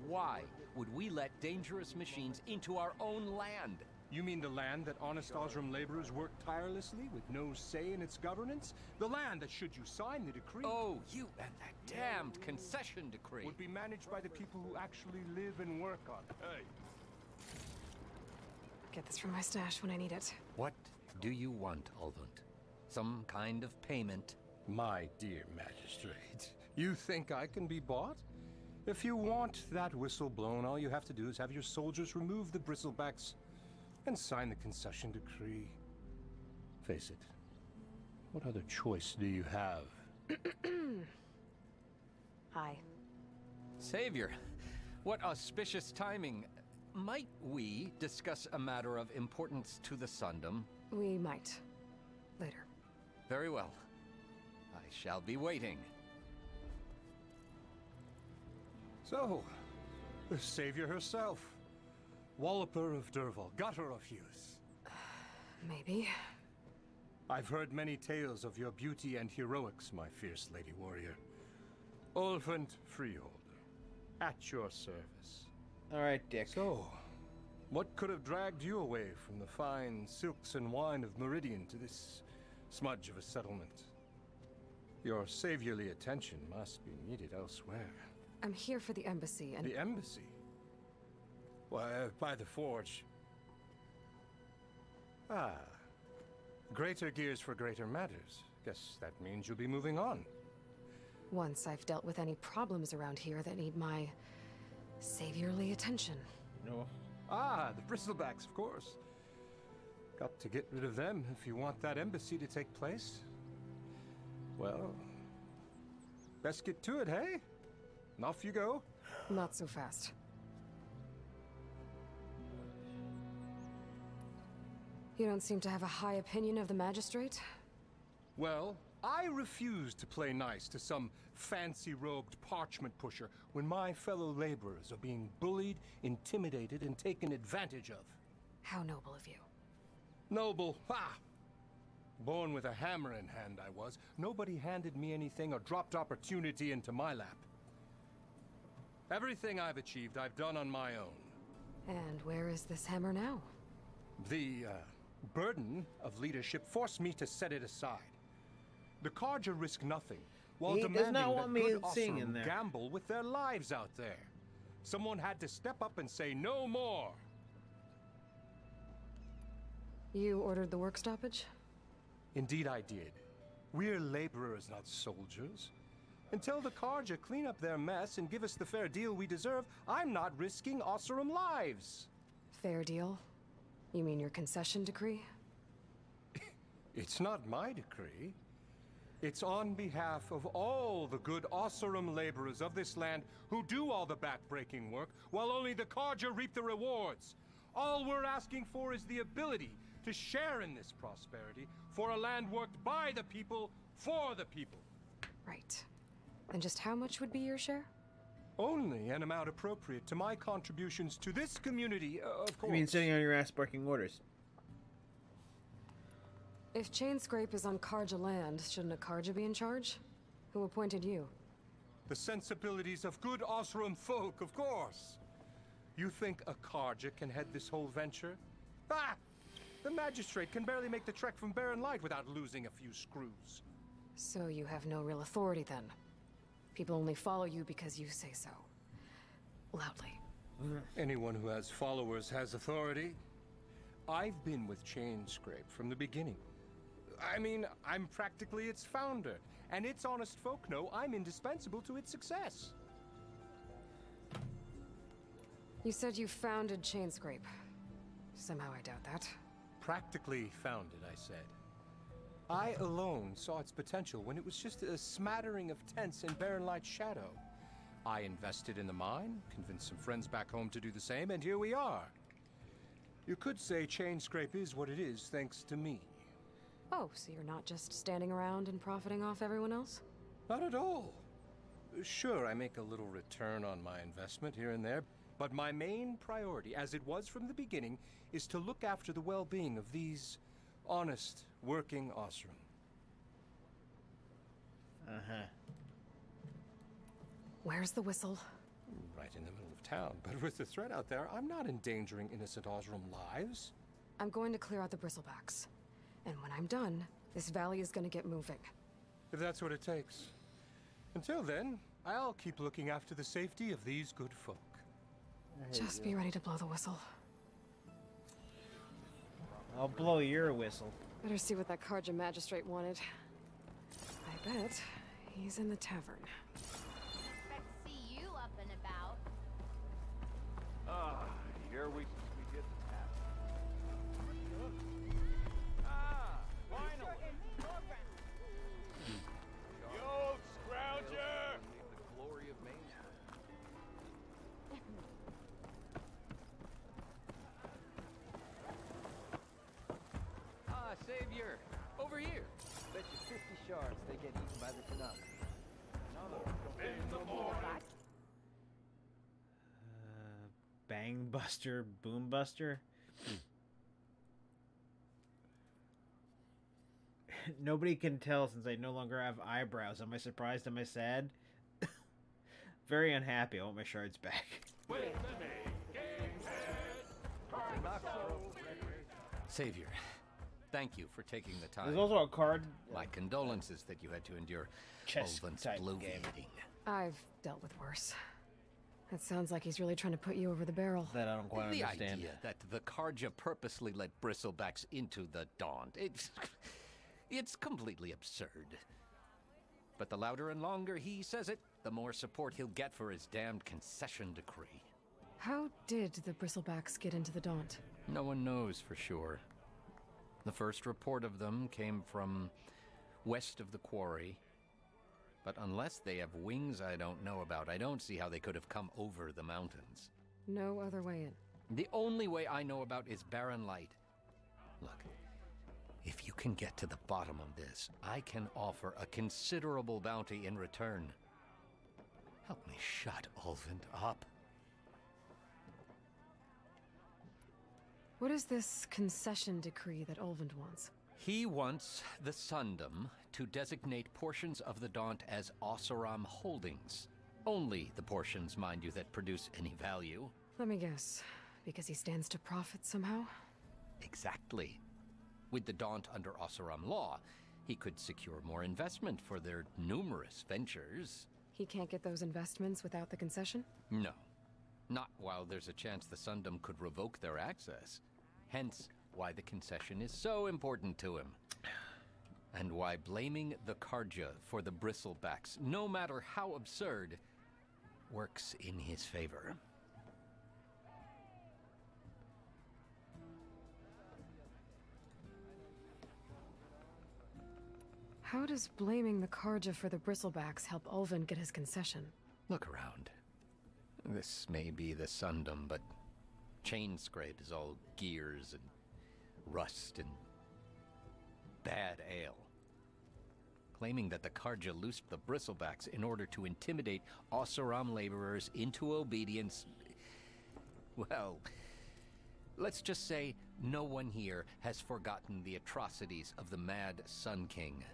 Why would we let dangerous machines into our own land? You mean the land that honest Osram laborers work tirelessly with no say in its governance? The land that, should you sign the decree... Oh, you and that damned concession decree. ...would be managed by the people who actually live and work on it. Hey. Get this from my stash when I need it. What do you want, Olvund? Some kind of payment? My dear magistrate, you think I can be bought? If you want that whistle blown, all you have to do is have your soldiers remove the bristlebacks and sign the concession decree. Face it, what other choice do you have? Hi. Savior, what auspicious timing. Might we discuss a matter of importance to the Sundom? We might. Later. Very well. I shall be waiting. So, the Savior herself. Walloper of Derval, gutter of youth. Maybe. I've heard many tales of your beauty and heroics, my fierce lady warrior. Olvund Freeholder, at your service. Alright, Dick. So, what could have dragged you away from the fine silks and wine of Meridian to this smudge of a settlement? Your saviorly attention must be needed elsewhere. I'm here for the embassy and... The embassy? Why, by the forge. Ah. Greater gears for greater matters. Guess that means you'll be moving on. Once I've dealt with any problems around here that need my saviorly attention. No. Ah, the bristlebacks, of course. Got to get rid of them if you want that embassy to take place. Well, best get to it, hey? And off you go. Not so fast. You don't seem to have a high opinion of the magistrate? Well, I refuse to play nice to some fancy-robed parchment pusher when my fellow laborers are being bullied, intimidated, and taken advantage of? How noble of you. Noble? Ha! Born with a hammer in hand, I was. Nobody handed me anything or dropped opportunity into my lap. Everything I've achieved, I've done on my own. And where is this hammer now? The burden of leadership forced me to set it aside. The Carja risk nothing, while He does demanding not that want me good seeing in Osram there. gamble with their lives out there. Someone had to step up and say no more. You ordered the work stoppage? Indeed I did. We're laborers, not soldiers. Until the Carja clean up their mess and give us the fair deal we deserve, I'm not risking Osram lives. Fair deal? You mean your concession decree? It's not my decree. It's on behalf of all the good Osram laborers of this land who do all the back-breaking work, while only the Carja reap the rewards. All we're asking for is the ability to share in this prosperity for a land worked by the people, for the people. Right. And just how much would be your share? Only an amount appropriate to my contributions to this community, of course. You mean sitting on your ass barking orders? If Chainscrape is on Carja land, shouldn't a Carja be in charge? Who appointed you? The sensibilities of good Osram folk, of course. You think a Carja can head this whole venture? Ah! The magistrate can barely make the trek from Barren Light without losing a few screws. So you have no real authority then? People only follow you because you say so. Loudly. Anyone who has followers has authority. I've been with Chainscrape from the beginning. I mean, I'm practically its founder, and its honest folk know I'm indispensable to its success. You said you founded Chainscrape. Somehow I doubt that. Practically founded, I said. I alone saw its potential when it was just a smattering of tents in Barren Light's shadow. I invested in the mine, convinced some friends back home to do the same, and here we are. You could say Chainscrape is what it is thanks to me. Oh, so you're not just standing around and profiting off everyone else? Not at all. Sure, I make a little return on my investment here and there, but my main priority, as it was from the beginning, is to look after the well-being of these honest, working Osram. Uh-huh. Where's the whistle? Right in the middle of town, but with the threat out there, I'm not endangering innocent Osram lives. I'm going to clear out the bristlebacks. And when I'm done, this valley is going to get moving. If that's what it takes. Until then, I'll keep looking after the safety of these good folk. Just be ready to blow the whistle. I'll blow your whistle. Better see what that Carja magistrate wanted. I bet he's in the tavern. Expect to see you up and about. Ah, here we get the tap. Ah, finally! Yo, Scrounger! The glory of Maine. Ah, Savior! Over here! Bet you 50 shards they get eaten by the Canuck. Bang Buster, Boom Buster. Nobody can tell since I no longer have eyebrows. Am I surprised? Am I sad? Very unhappy. I want my shards back. Savior, thank you for taking the time. There's also a card. My condolences that you had to endure Olvin's bloviating. I've dealt with worse. It sounds like he's really trying to put you over the barrel. That I don't quite The understand. idea that the Carja purposely let bristlebacks into the Daunt, it's completely absurd. But the louder and longer he says it, the more support he'll get for his damned concession decree. How did the bristlebacks get into the Daunt? No one knows for sure. The first report of them came from west of the quarry. But unless they have wings I don't know about, I don't see how they could have come over the mountains. No other way in. The only way I know about is Barren Light. Look, if you can get to the bottom of this, I can offer a considerable bounty in return. Help me shut Ulvund up. What is this concession decree that Ulvund wants? He wants the Sundom to designate portions of the Daunt as Oseram holdings. Only the portions, mind you, that produce any value. Let me guess. Because he stands to profit somehow? Exactly. With the Daunt under Oseram law, he could secure more investment for their numerous ventures. He can't get those investments without the concession? No. Not while there's a chance the Sundom could revoke their access. Hence, why the concession is so important to him. And why blaming the Karja for the bristlebacks, no matter how absurd, works in his favor. How does blaming the Karja for the bristlebacks help Ulvund get his concession? Look around. This may be the Sundom, but Chainscrape is all gears and rust and bad ale. Claiming that the Karja loosed the bristlebacks in order to intimidate Oseram laborers into obedience. Well, let's just say no one here has forgotten the atrocities of the Mad Sun King.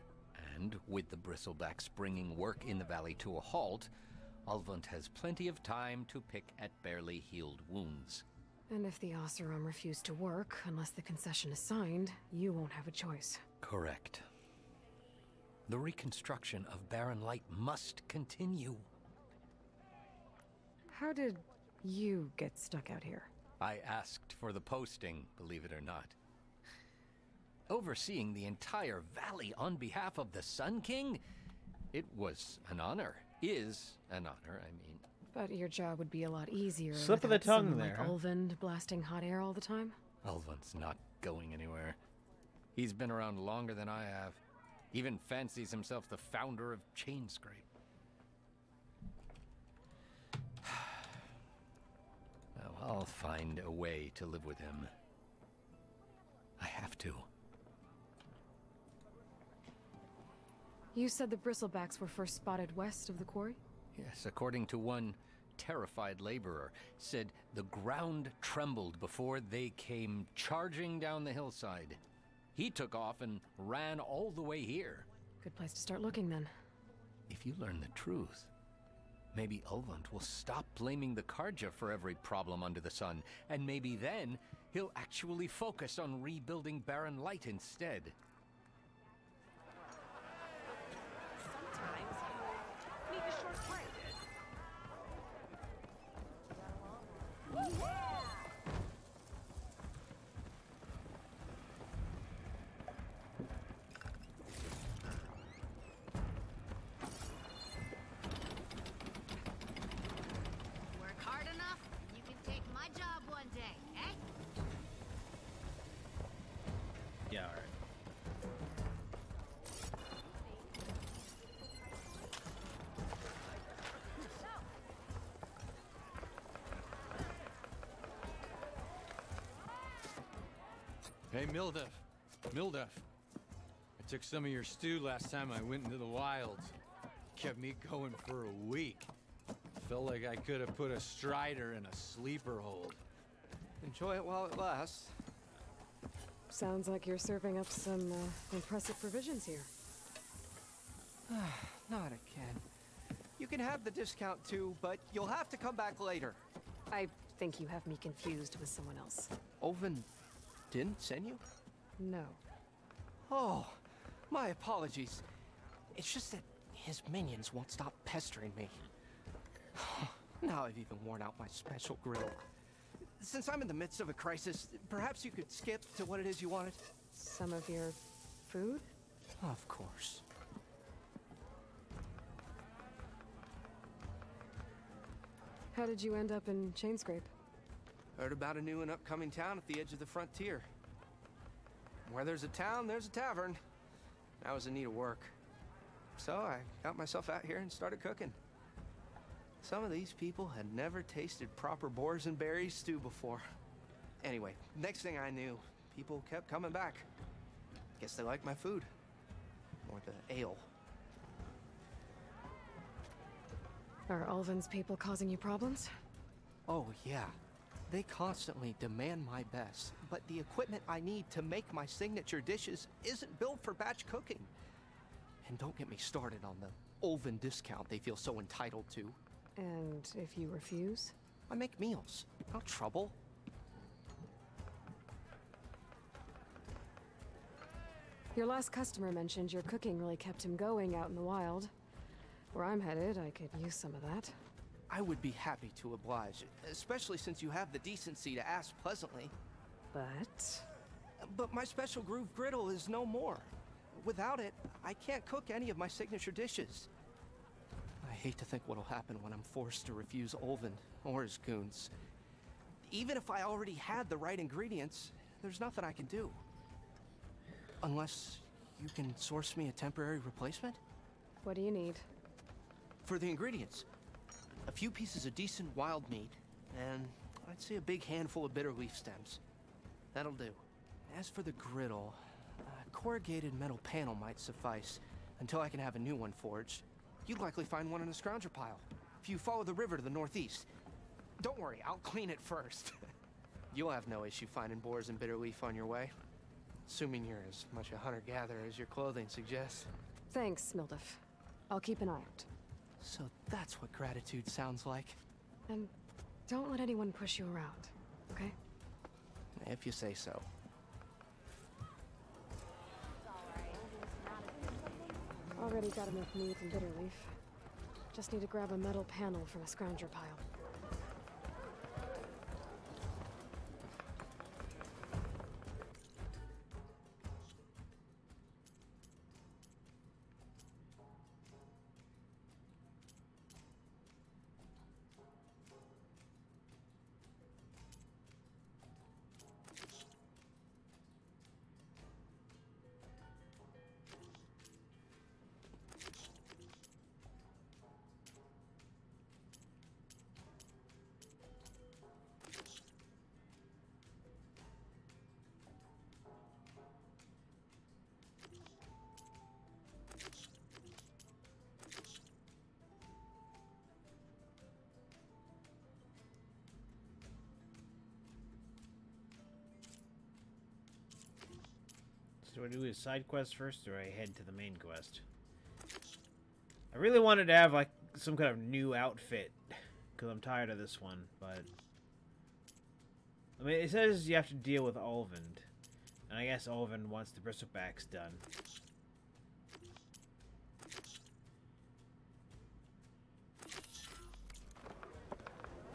And with the bristlebacks bringing work in the valley to a halt, Ulvund has plenty of time to pick at barely healed wounds. And if the Oseram refuse to work, unless the concession is signed, you won't have a choice. Correct. The reconstruction of Barren Light must continue. How did you get stuck out here? I asked for the posting, believe it or not. Overseeing the entire valley on behalf of the Sun King? It was an honor. Is an honor, I mean. But your job would be a lot easier Slip of the without tongue someone there, like huh? Ulvund blasting hot air all the time? Ulvund's not going anywhere. He's been around longer than I have. Even fancies himself the founder of Chainscrape. Well, I'll find a way to live with him. I have to. You said the bristlebacks were first spotted west of the quarry? Yes, according to one terrified laborer, said the ground trembled before they came charging down the hillside. He took off and ran all the way here. Good place to start looking, then. If you learn the truth, maybe Ulvund will stop blaming the Karja for every problem under the sun, and maybe then he'll actually focus on rebuilding Barren Light instead. Sometimes you need a short break. Work hard enough, and you can take my job one day, eh? Yeah, alright. Hey, Mildef. Mildef. I took some of your stew last time I went into the wilds. Kept me going for a week. Felt like I could have put a strider in a sleeper hold. Enjoy it while it lasts. Sounds like you're serving up some impressive provisions here. Not again. You can have the discount too, but you'll have to come back later. I think you have me confused with someone else. Ulvund didn't send you? No. Oh, my apologies. It's just that his minions won't stop pestering me. Now I've even worn out my special grill. Since I'm in the midst of a crisis, perhaps you could skip to what it is you wanted? Some of your food? Of course. How did you end up in Chainscrape? Heard about a new and upcoming town at the edge of the frontier. Where there's a town, there's a tavern. I was in need of work. So I got myself out here and started cooking. Some of these people had never tasted proper boars and berries stew before. Anyway, next thing I knew, people kept coming back. Guess they liked my food. Or the ale. Are Ulvin's people causing you problems? Oh, yeah. They constantly demand my best, but the equipment I need to make my signature dishes isn't built for batch cooking. And don't get me started on the Ulvin discount they feel so entitled to. And if you refuse? I make meals. No trouble. Your last customer mentioned your cooking really kept him going out in the wild. Where I'm headed, I could use some of that. I would be happy to oblige, especially since you have the decency to ask pleasantly. But my special groove griddle is no more. Without it, I can't cook any of my signature dishes. I hate to think what'll happen when I'm forced to refuse Ulvin or his goons. Even if I already had the right ingredients, there's nothing I can do. Unless you can source me a temporary replacement? What do you need? For the ingredients, a few pieces of decent wild meat, and I'd say a big handful of bitter leaf stems. That'll do. As for the griddle, a corrugated metal panel might suffice until I can have a new one forged. You'd likely find one in a scrounger pile, if you follow the river to the northeast. Don't worry, I'll clean it first. You'll have no issue finding boars and bitter leaf on your way. Assuming you're as much a hunter-gatherer as your clothing suggests. Thanks, Mildef. I'll keep an eye out. So that's what gratitude sounds like. And don't let anyone push you around, okay? If you say so. Already got enough meat and bitter leaf. Just need to grab a metal panel from a scrounger pile. Do I do his side quest first, or do I head to the main quest? I really wanted to have, like, some kind of new outfit, because I'm tired of this one, but... I mean, it says you have to deal with Ulvin, and I guess Ulvin wants the bristlebacks done.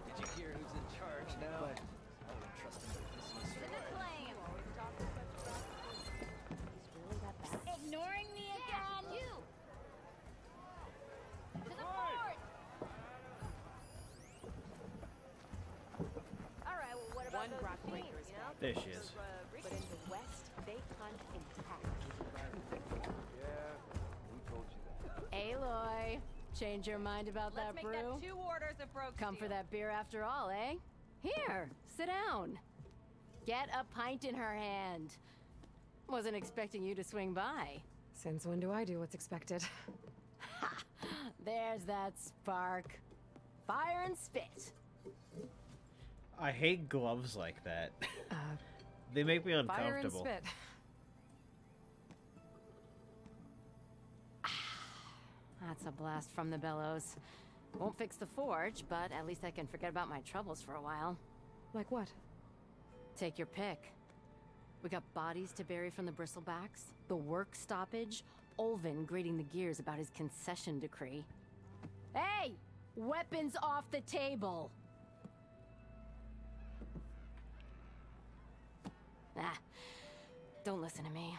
Did you hear who's in charge now? I wouldn't trust him with business. Ignoring me again? You! To the fort! Alright, well what about those machines, you know? There she is. But in the west, they hunt in packs. Yeah, who told you that? Aloy, change your mind about that brew? Let's make that 2 orders of broke Come for steel. that beer after all, eh? Here, sit down. Get a pint in her hand. Wasn't expecting you to swing by. Since when do I do what's expected? Ha! There's that spark. Fire and spit. I hate gloves like that. They make me uncomfortable. Fire and spit. That's a blast from the bellows. Won't fix the forge, but at least I can forget about my troubles for a while. Like what? Take your pick. We got bodies to bury from the bristlebacks, the work stoppage, Ulvin grating the gears about his concession decree. Hey! Weapons off the table! Ah, don't listen to me.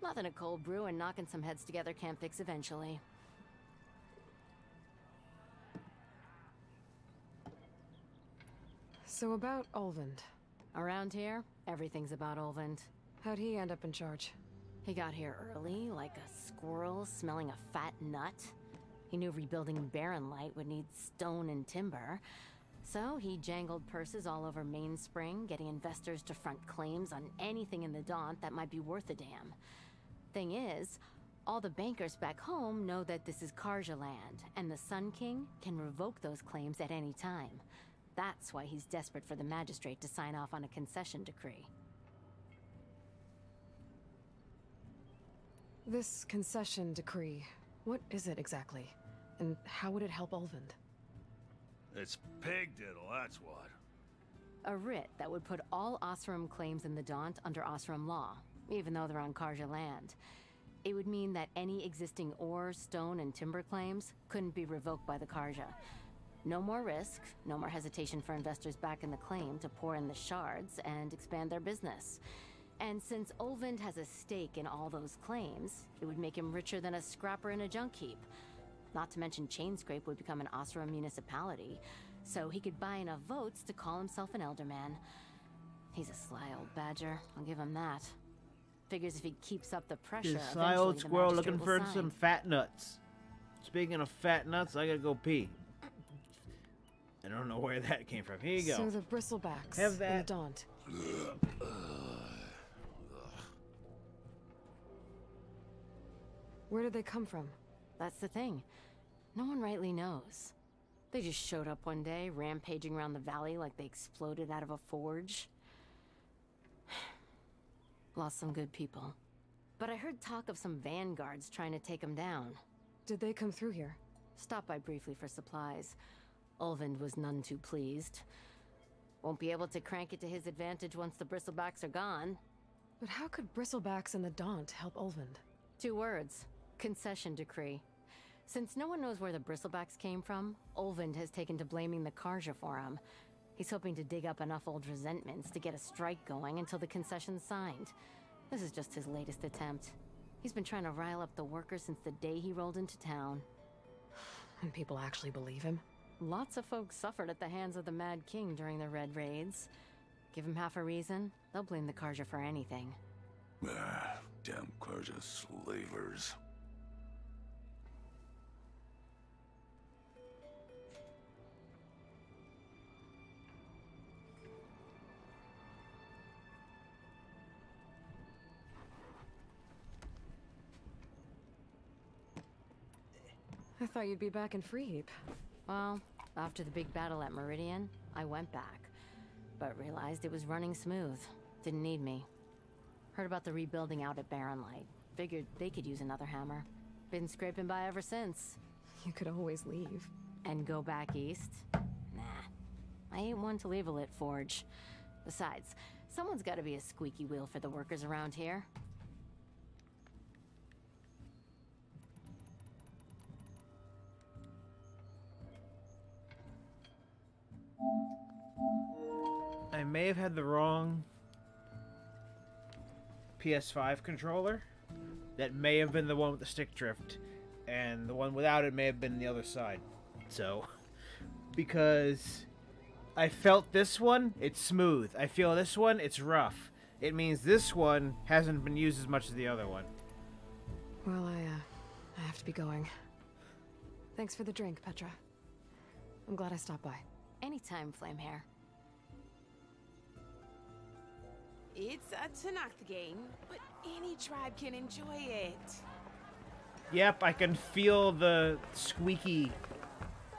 Nothing a cold brew and knocking some heads together can't fix eventually. So about Ulvin. Around here, everything's about Ulvin. How'd he end up in charge? He got here early, like a squirrel smelling a fat nut. He knew rebuilding Barren Light would need stone and timber. So he jangled purses all over Mainspring, getting investors to front claims on anything in the Daunt that might be worth a damn. Thing is, All the bankers back home know that this is Karja land, and the Sun King can revoke those claims at any time. That's why he's desperate for the magistrate to sign off on a concession decree. This concession decree, what is it exactly? And how would it help Ulvund? It's pig diddle, that's what. A writ that would put all Oseram claims in the Daunt under Oseram law, even though they're on Karja land. It would mean that any existing ore, stone, and timber claims couldn't be revoked by the Karja. No more risk, no more hesitation for investors back in the claim to pour in the shards and expand their business. And since Ulvund has a stake in all those claims, it would make him richer than a scrapper in a junk heap. Not to mention Chainscrape would become an Oseram municipality, so he could buy enough votes to call himself an Elderman. He's a sly old badger, I'll give him that. Figures if he keeps up the pressure, This sly old squirrel looking for sign. some fat nuts. Speaking of fat nuts, I gotta go pee. I don't know where that came from. Here you go. So the bristlebacks Have that. and the Daunt. Where did they come from? That's the thing. No one rightly knows. They just showed up one day, rampaging around the valley like they exploded out of a forge. Lost some good people. But I heard talk of some vanguards trying to take them down. Did they come through here? Stopped by briefly for supplies. Ulvund was none too pleased. Won't be able to crank it to his advantage once the bristlebacks are gone. But how could bristlebacks and the Daunt help Ulvund? 2 words. Concession decree. Since no one knows where the bristlebacks came from, Ulvund has taken to blaming the Karja for him. He's hoping to dig up enough old resentments to get a strike going until the concession's signed. This is just his latest attempt. He's been trying to rile up the workers since the day he rolled into town. And people actually believe him? Lots of folks suffered at the hands of the Mad King during the Red Raids. Give him half a reason, they'll blame the Karja for anything. Damn Karja slavers. I thought you'd be back in Freeheap. Well, after the big battle at Meridian, I went back. But realized it was running smooth. Didn't need me. Heard about the rebuilding out at Barren Light. Figured they could use another hammer. Been scraping by ever since. You could always leave. And go back east? Nah. I ain't one to leave a lit forge. Besides, someone's gotta be a squeaky wheel for the workers around here. I may have had the wrong PS5 controller. That may have been the one with the stick drift, and the one without it may have been the other side. So, because I felt this one, it's smooth. I feel this one, it's rough. It means this one hasn't been used as much as the other one. Well, I have to be going. Thanks for the drink, Petra. I'm glad I stopped by. Anytime, Flamehair. It's a Tanakh game, but any tribe can enjoy it. Yep, I can feel the squeaky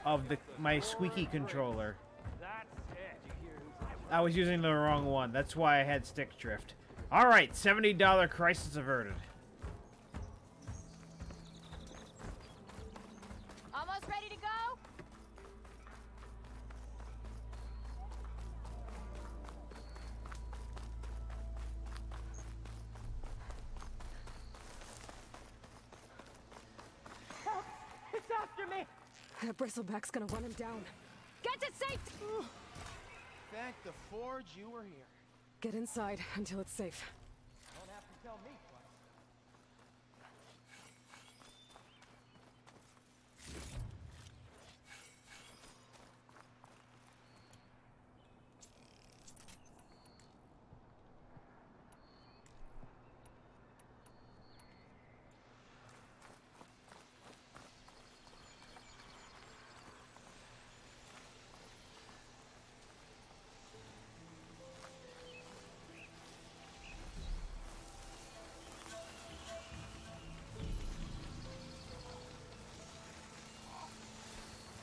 of my squeaky controller. I was using the wrong one. That's why I had stick drift. Alright, $70 crisis averted. Almost ready to go? Help! It's after me! That bristleback's gonna run him down. Get to safety! Thank the Forge you were here. Get inside until it's safe. Don't have to tell me twice.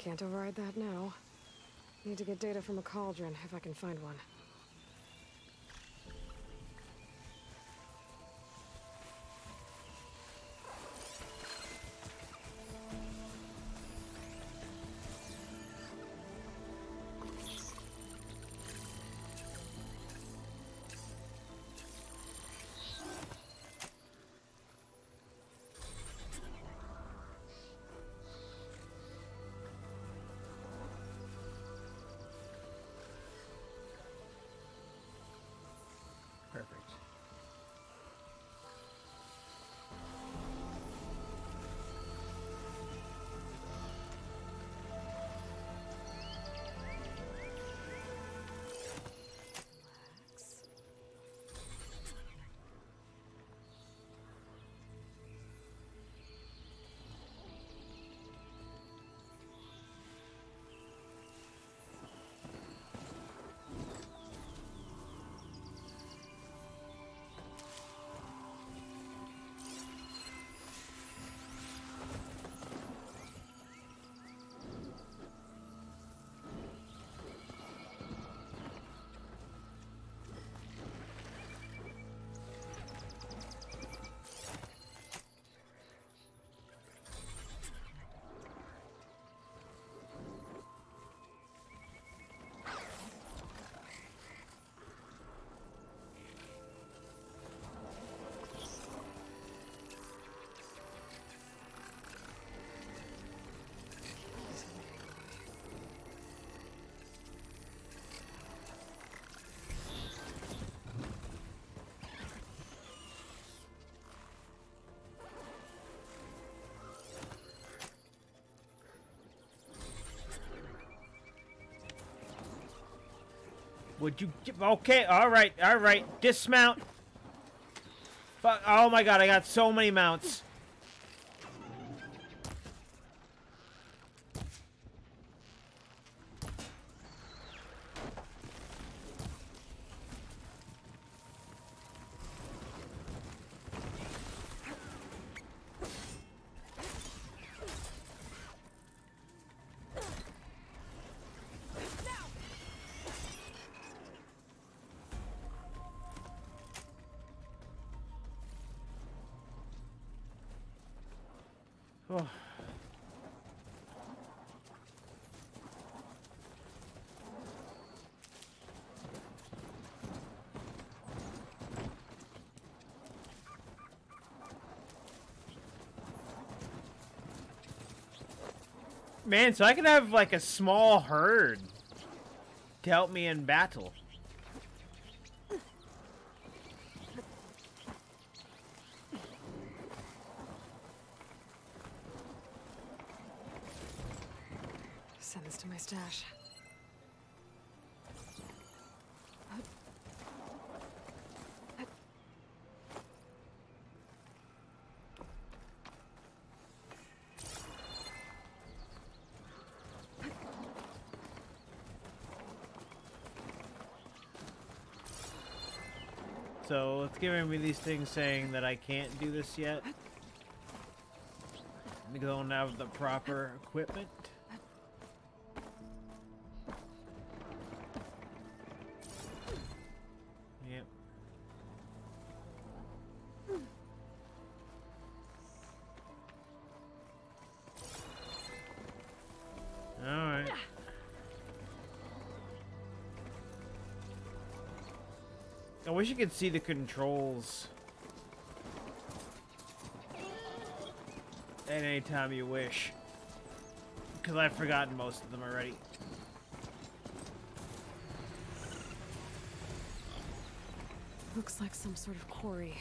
Can't override that now. Need to get data from a cauldron, if I can find one. Perfect. Would you... Okay, alright, alright. Dismount. Fuck, oh my god, I got so many mounts. Oh. Man, so I can have like a small herd to help me in battle. Send this to my stash. So it's giving me these things saying that I can't do this yet. I don't have the proper equipment. Yep. Alright. I wish you could see the controls at any time you wish, because I've forgotten most of them already. Looks like some sort of quarry.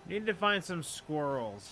Need to find some squirrels.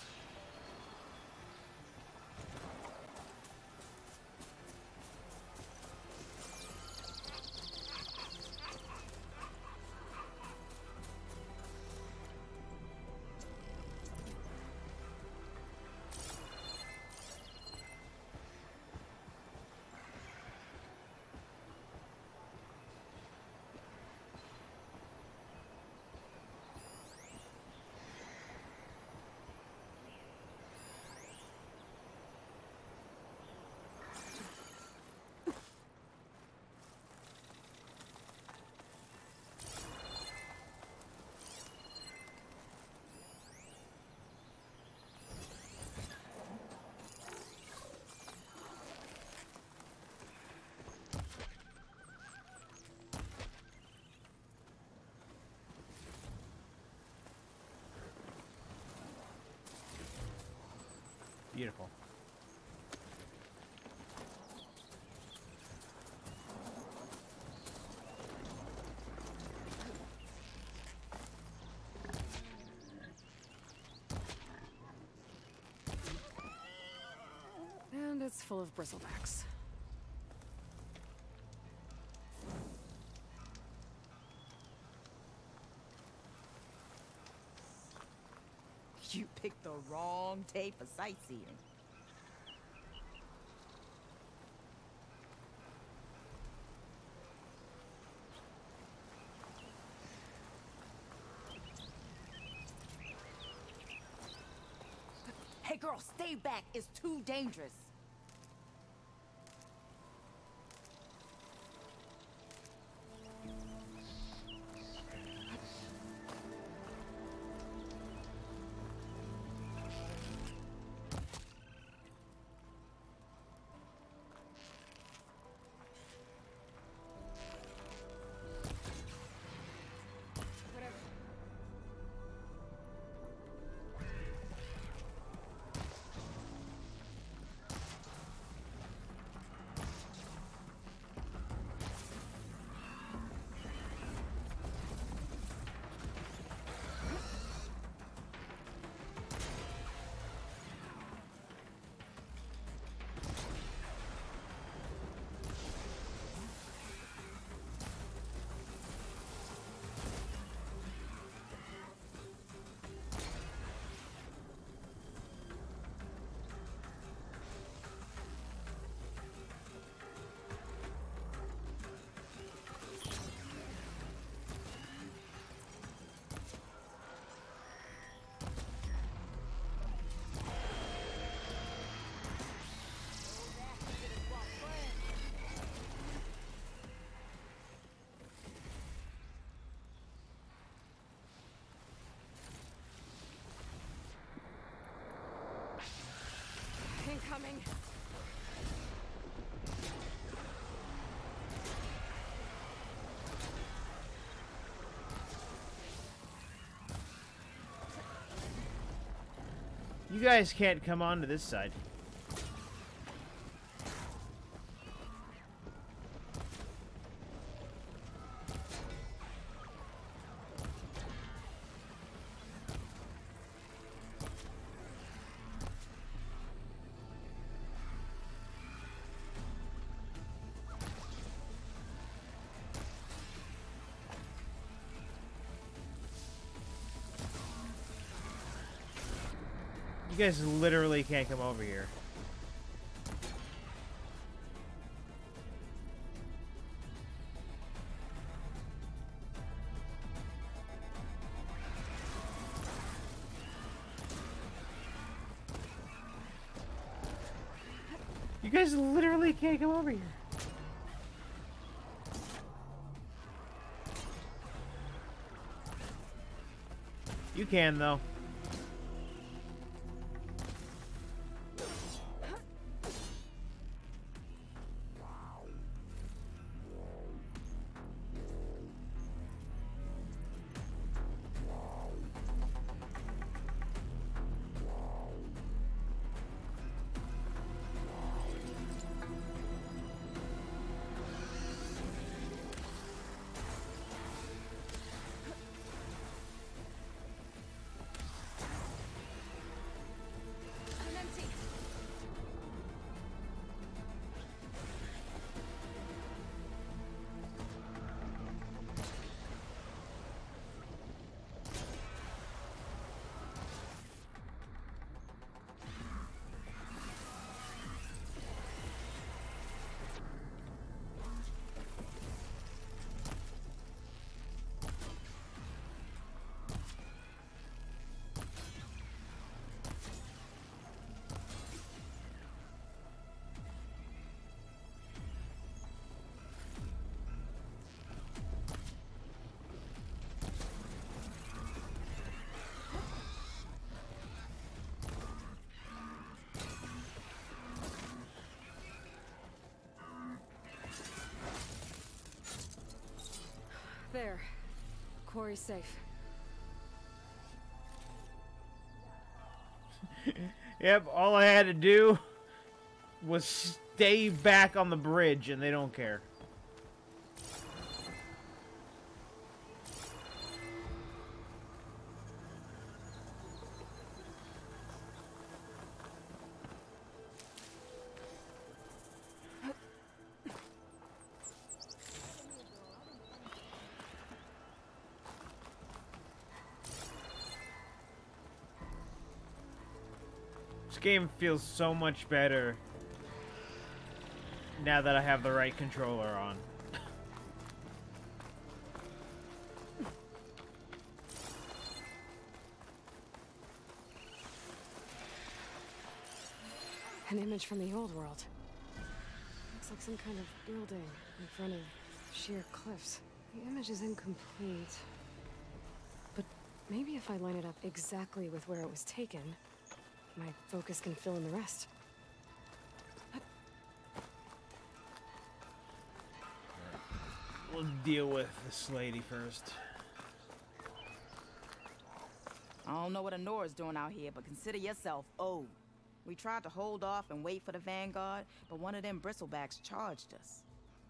Beautiful. And it's full of bristlebacks. You picked the wrong day for sightseeing. Hey girl, stay back. It's too dangerous. Incoming. You guys can't come on to this side. You guys literally can't come over here. You guys literally can't come over here. You can, though. There. Quarry's safe. Yep, all I had to do was stay back on the bridge, and they don't care. This game feels so much better now that I have the right controller on. An image from the old world. Looks like some kind of building in front of sheer cliffs. The image is incomplete. But maybe if I line it up exactly with where it was taken, my focus can fill in the rest. We'll deal with this lady first. I don't know what Honora's doing out here, but consider yourself owed. We tried to hold off and wait for the Vanguard, but one of them bristlebacks charged us.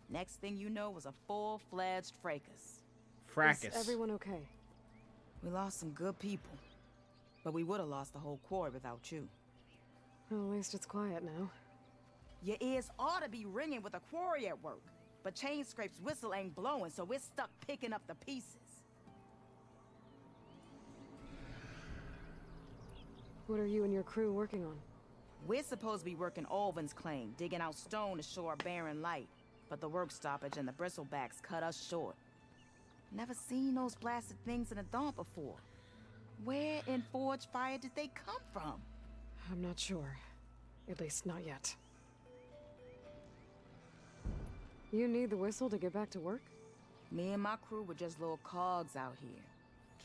Next thing you know was a full-fledged fracas. Fracas. Is everyone okay? We lost some good people, but we would have lost the whole quarry without you. Well, at least it's quiet now. Your ears ought to be ringing with a quarry at work, but Chain Scrape's whistle ain't blowing, so we're stuck picking up the pieces. What are you and your crew working on? We're supposed to be working Alvin's claim, digging out stone to show our barren light. But the work stoppage and the bristlebacks cut us short. Never seen those blasted things in a Dawn before. Where in Forge Fire did they come from? I'm not sure. At least not yet. You need the whistle to get back to work? Me and my crew were just little cogs out here.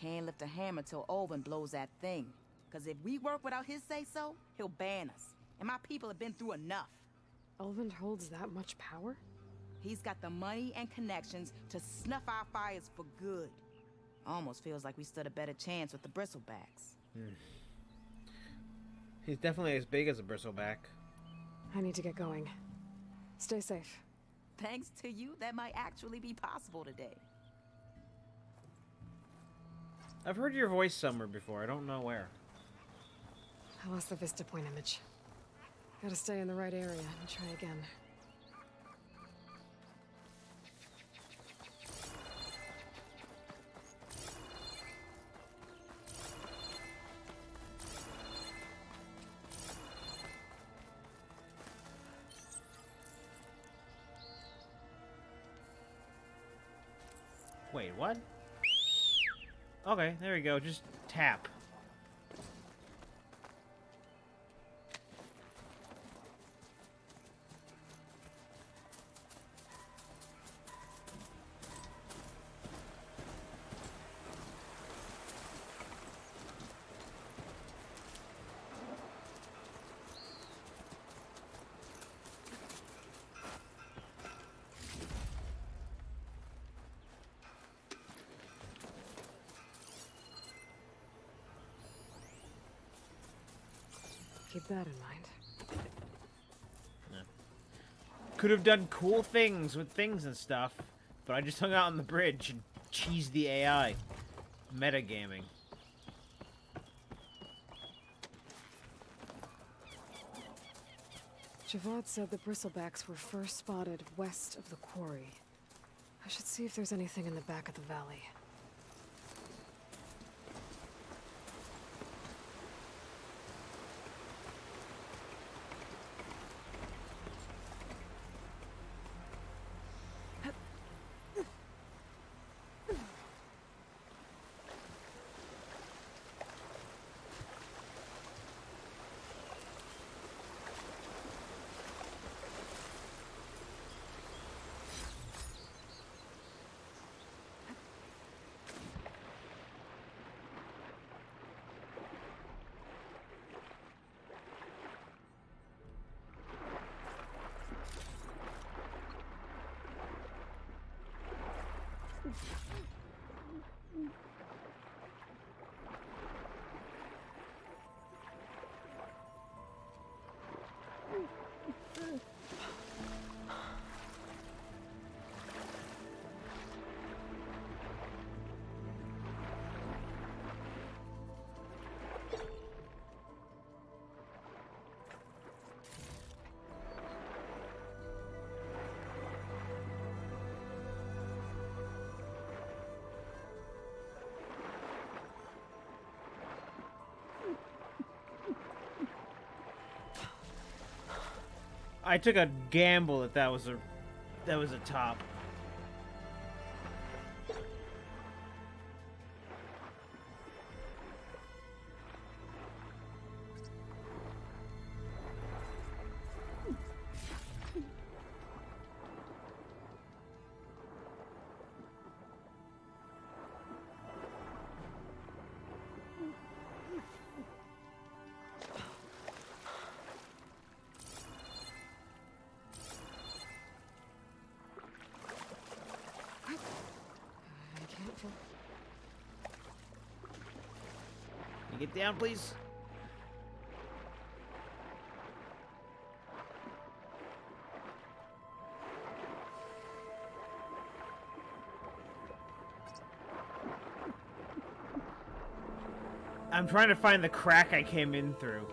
Can't lift a hammer till Olvin blows that thing. Cause if we work without his say-so, he'll ban us. And my people have been through enough. Ulvin holds that much power? He's got the money and connections to snuff our fires for good. Almost feels like we stood a better chance with the bristlebacks. He's definitely as big as a bristleback. I need to get going. Stay safe. Thanks to you, that might actually be possible today. I've heard your voice somewhere before. I don't know where. I lost the Vista Point image. Gotta stay in the right area and try again. Wait, what? Okay, there we go. Just tap. Keep that in mind. Yeah. Could have done cool things with things and stuff, but I just hung out on the bridge and cheesed the AI. Metagaming. Javad said the bristlebacks were first spotted west of the quarry. I should see if there's anything in the back of the valley. I took a gamble that that was a top. Get down, please. I'm trying to find the crack I came in through.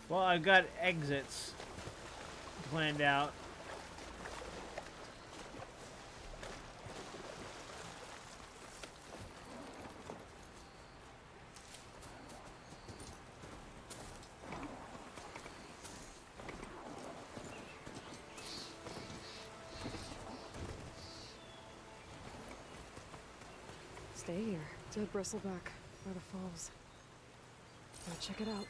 Well, I've got exits planned out. Stay here. Dead bristleback by the falls. Go check it out.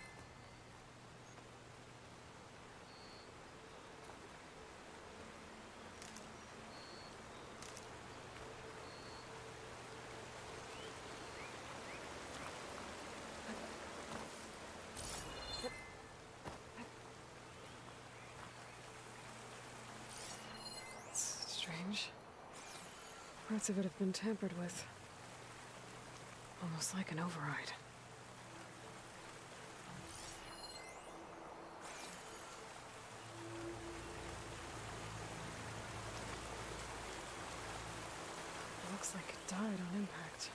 Strange. Parts of it have been tampered with. Almost like an override. Looks like it died on impact.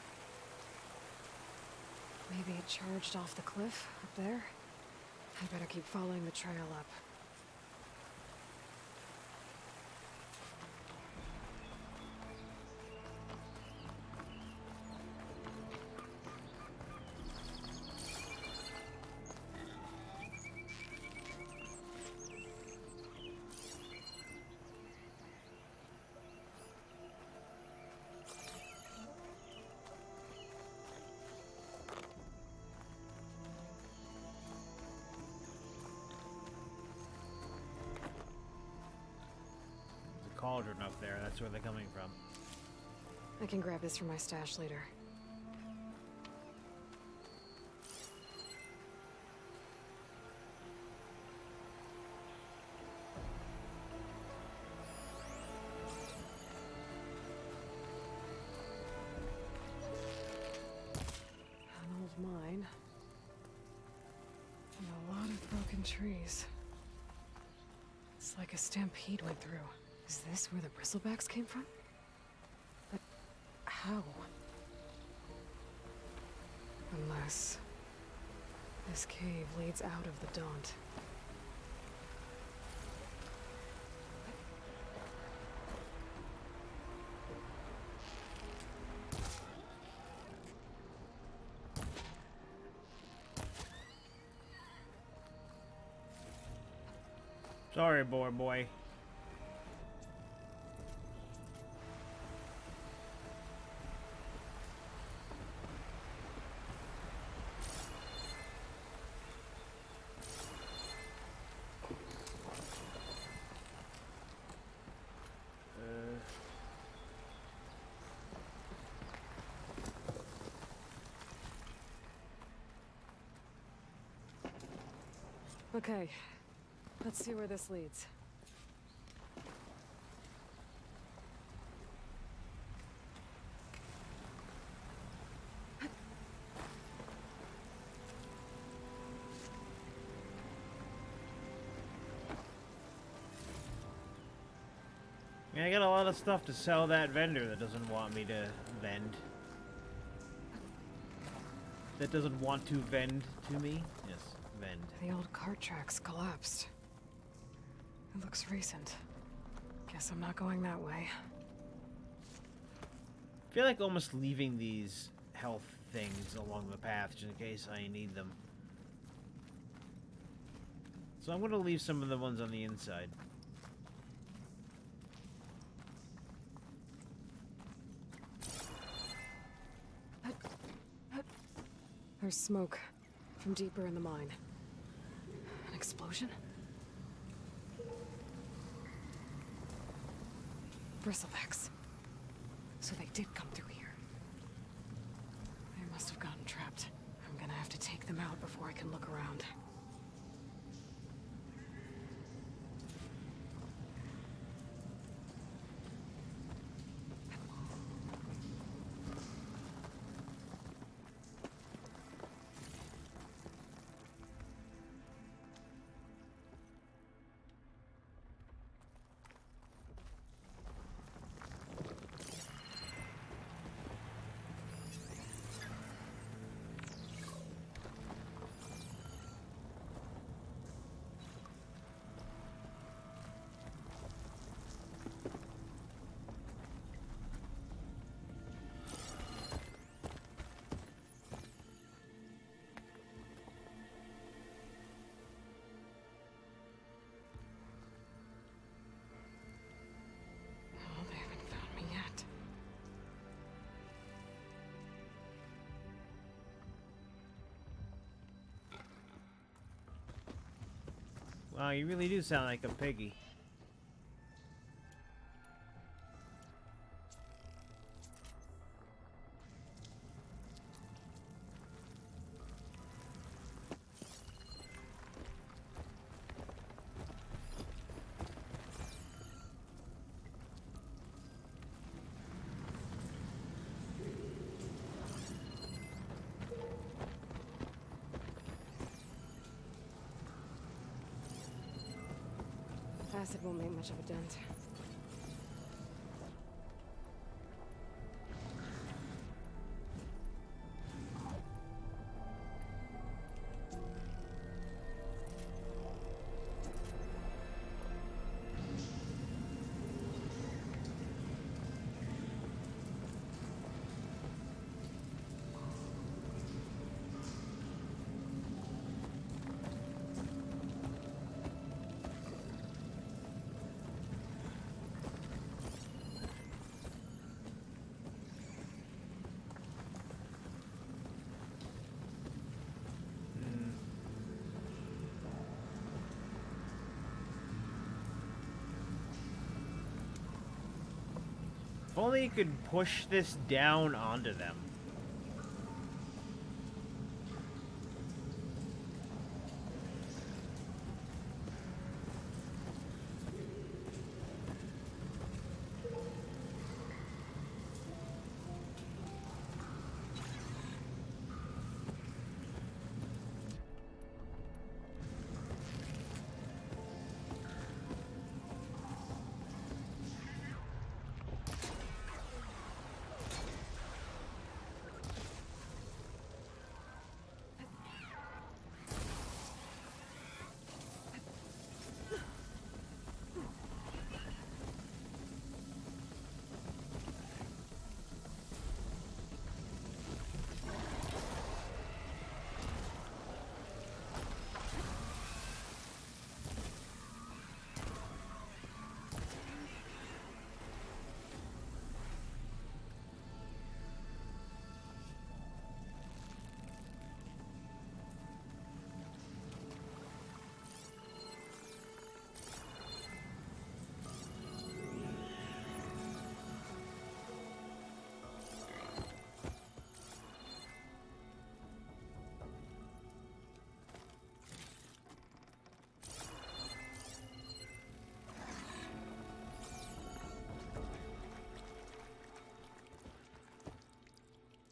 Maybe it charged off the cliff up there. I better keep following the trail up. Cauldron up there, that's where they're coming from. I can grab this from my stash later. An old mine. And a lot of broken trees. It's like a stampede went through. Is this where the bristlebacks came from? But how? Unless this cave leads out of the Daunt. Sorry, boy. Okay, let's see where this leads. I mean, I got a lot of stuff to sell that vendor that doesn't want me to vend. That doesn't want to vend to me. Yes, vend. The old cart tracks collapsed. It looks recent. Guess I'm not going that way. I feel like almost leaving these health things along the path just in case I need them. So I'm going to leave some of the ones on the inside. There's smoke from deeper in the mine. An explosion? Bristlebacks. So they did come through here. They must have gotten trapped. I'm gonna have to take them out before I can look around. Wow, you really do sound like a piggy. Acid won't make much of a dent. If only you could push this down onto them.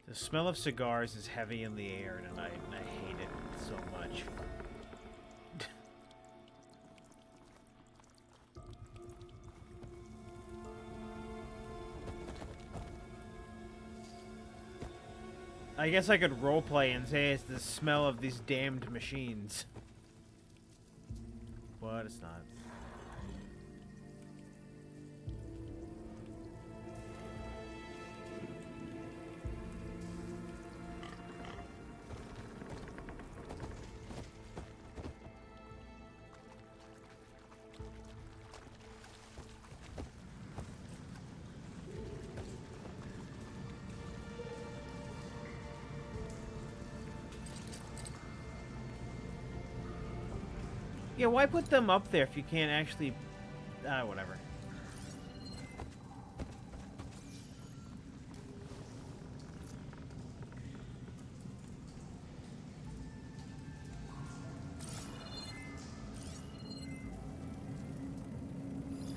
The smell of cigars is heavy in the air tonight, and I hate it so much. I guess I could roleplay and say it's the smell of these damned machines. But it's not. Yeah, why put them up there if you can't actually... whatever.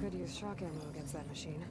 Could use shock ammo against that machine.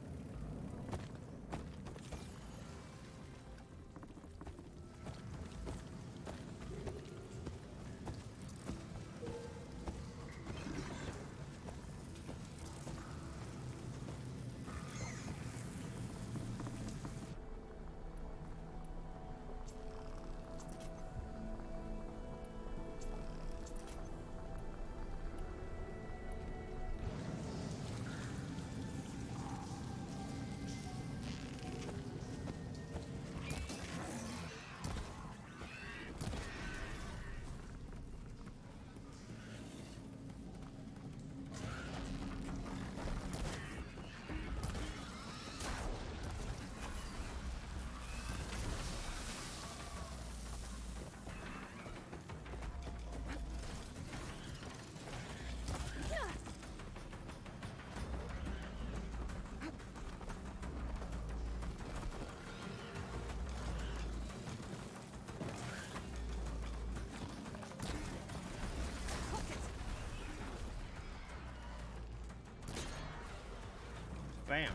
Bam.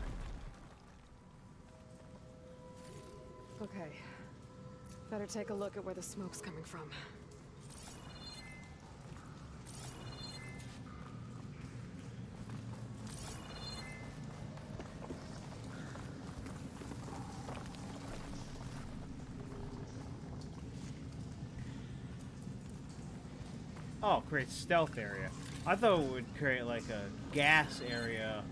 Okay. Better take a look at where the smoke's coming from. Oh, create stealth area. I thought it would create like a gas area.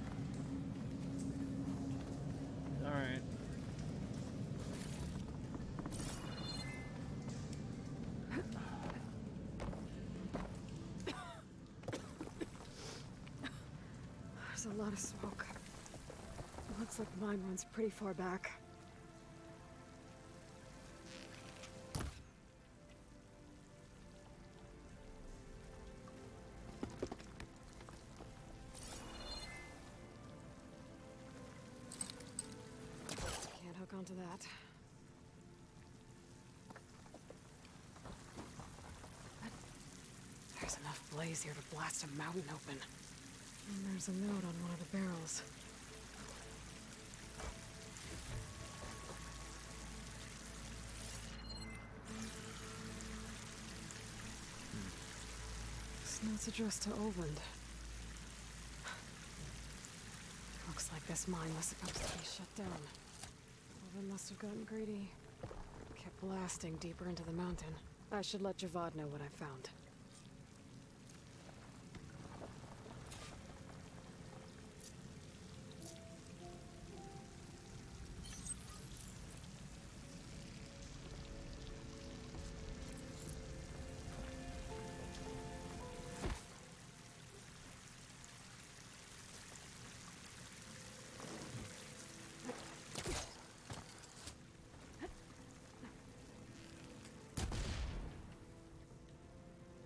Alright. There's a lot of smoke. Looks like the mine runs pretty far back. Can't hook onto that. There's enough blaze here to blast a mountain open. And there's a note on one of the barrels. This note's addressed to Oland. Looks like this mine was supposed to be shut down. Oland must have gotten greedy. Kept blasting deeper into the mountain. I should let Javad know what I found.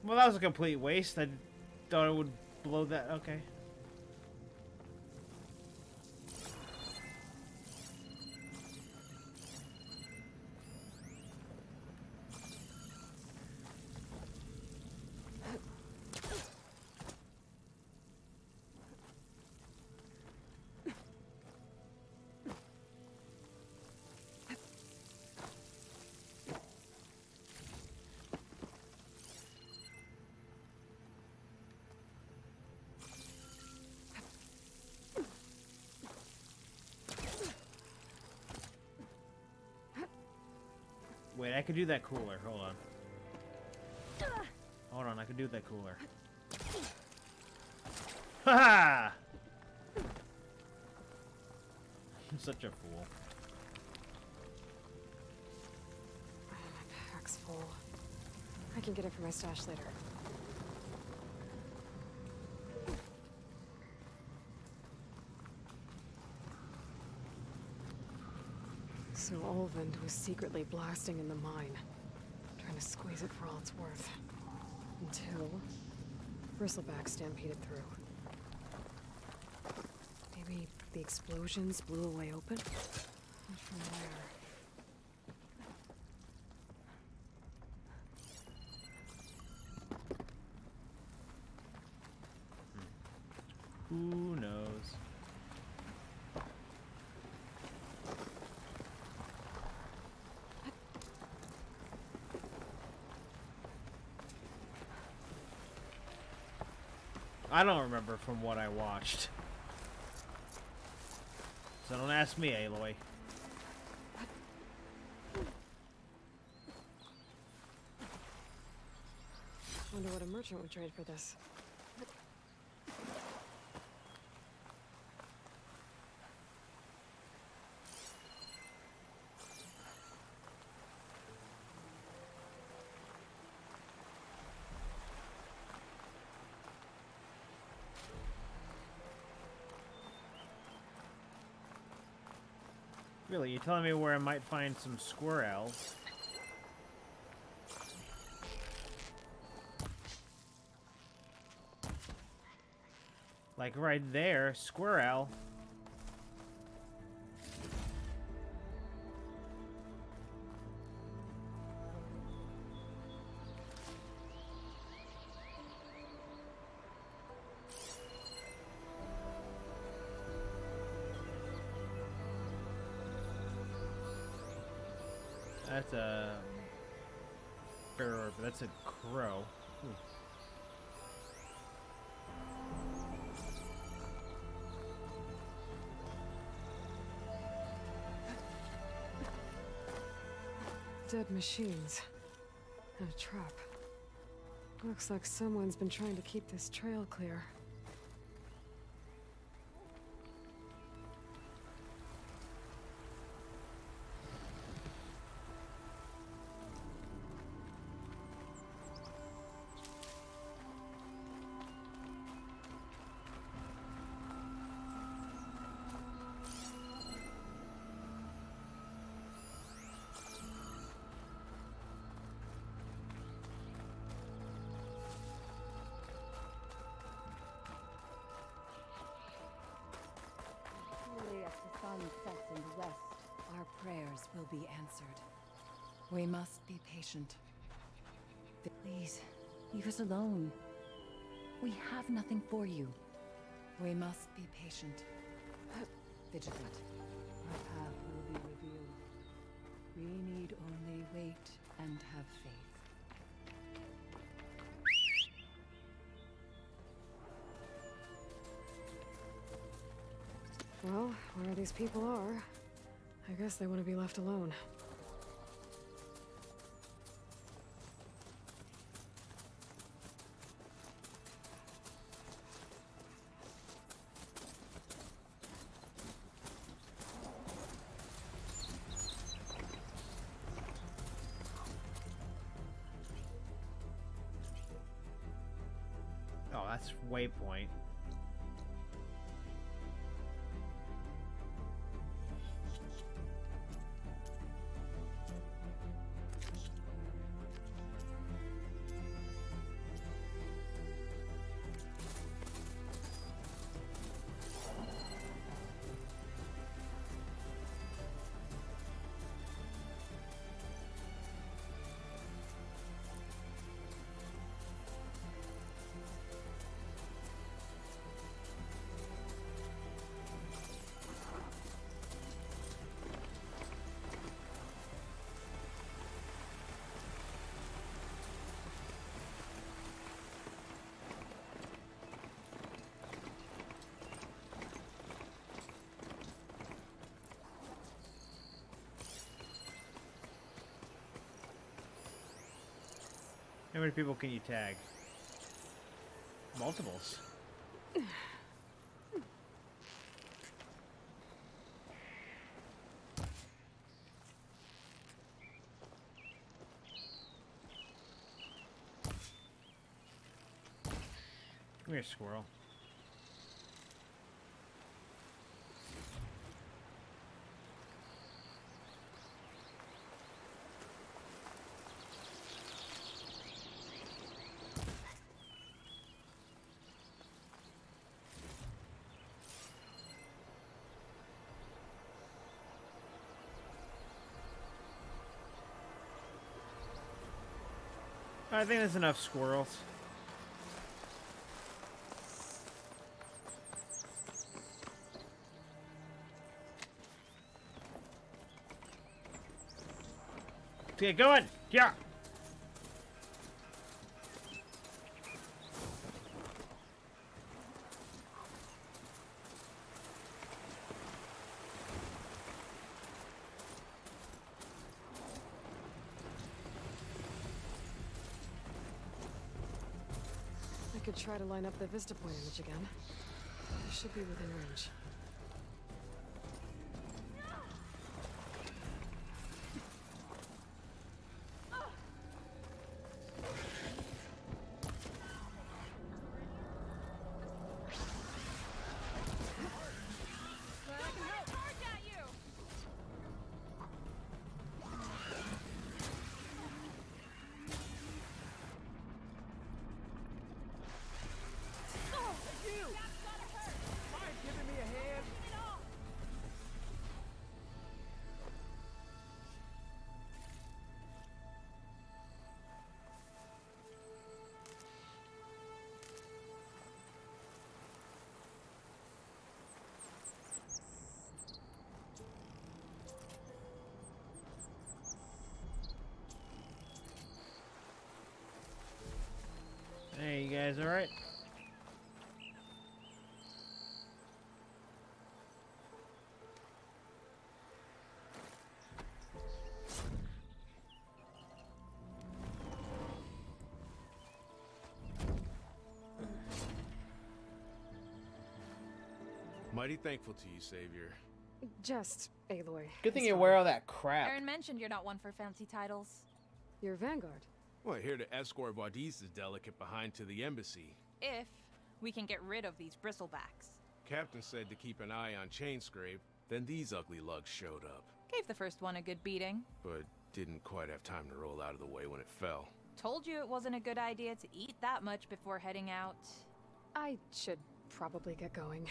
Well, that was a complete waste. I thought it would blow that. Okay. Wait, I could do that cooler. Hold on. Hold on, I could do that cooler. Ha! I'm such a fool. My pack's full. I can get it from my stash later. So Olvin was secretly blasting in the mine, trying to squeeze it for all it's worth. Until Bristleback stampeded through. Maybe the explosions blew a way open? But from where? Who knows? I don't remember from what I watched. So don't ask me, Aloy. Wonder what a merchant would trade for this. Really, you telling me where I might find some squirrels? Like right there, squirrel. That's a bird, but that's a crow. Ooh. Dead machines. And a trap. Looks like someone's been trying to keep this trail clear. Sets and rest, our prayers will be answered. We must be patient. Please, leave us alone. We have nothing for you. We must be patient. Vigilant. Our path will be revealed. We need only wait and have faith. Well, where these people are, I guess they want to be left alone. Oh, that's waypoint. many people can you tag? Multiples. Come here, squirrel. I think there's enough squirrels. Get going! Yeah! I could try to line up the Vista Point image again. I should be within range. Hey, you guys alright? Mighty thankful to you, Savior. Just Aloy. Good thing you wear all that crap. Aaron mentioned you're not one for fancy titles. You're Vanguard. Well, here to escort Wadis' delicate behind to the embassy. If we can get rid of these bristlebacks. Captain said to keep an eye on Chainscrape, then these ugly lugs showed up. Gave the first one a good beating. But didn't quite have time to roll out of the way when it fell. Told you it wasn't a good idea to eat that much before heading out. I should probably get going.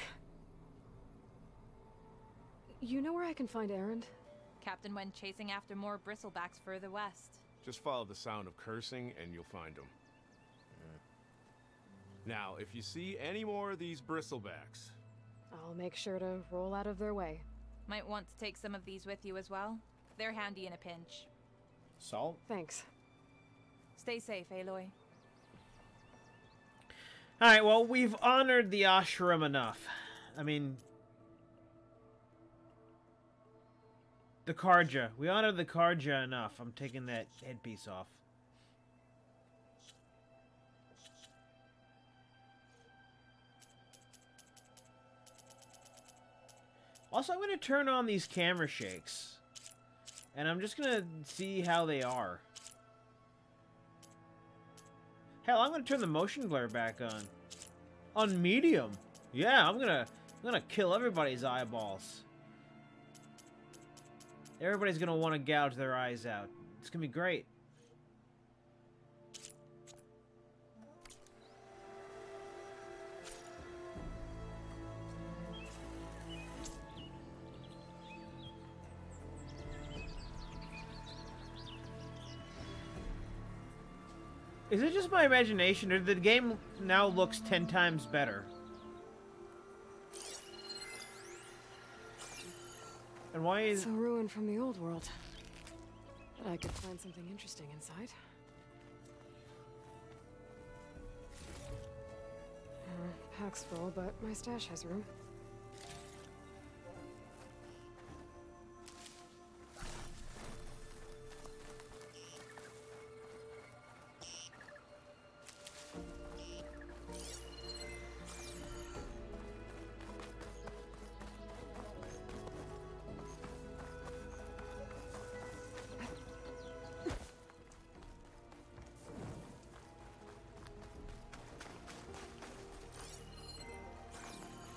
You know where I can find Erend? Captain went chasing after more bristlebacks further west. Just follow the sound of cursing and you'll find them. Now, if you see any more of these bristlebacks... I'll make sure to roll out of their way. Might want to take some of these with you as well. They're handy in a pinch. Salt? Thanks. Stay safe, Aloy. Alright, well, we've honored the ashram enough. I mean... The Karja. We honored the Karja enough. I'm taking that headpiece off. Also, I'm going to turn on these camera shakes. And I'm just going to see how they are. Hell, I'm going to turn the motion blur back on. On medium. Yeah, I'm going to kill everybody's eyeballs. Everybody's going to want to gouge their eyes out. It's going to be great. Is it just my imagination, or the game now looks 10 times better? And why is... It's a ruin from the old world. But I could find something interesting inside. Pack's full, but my stash has room.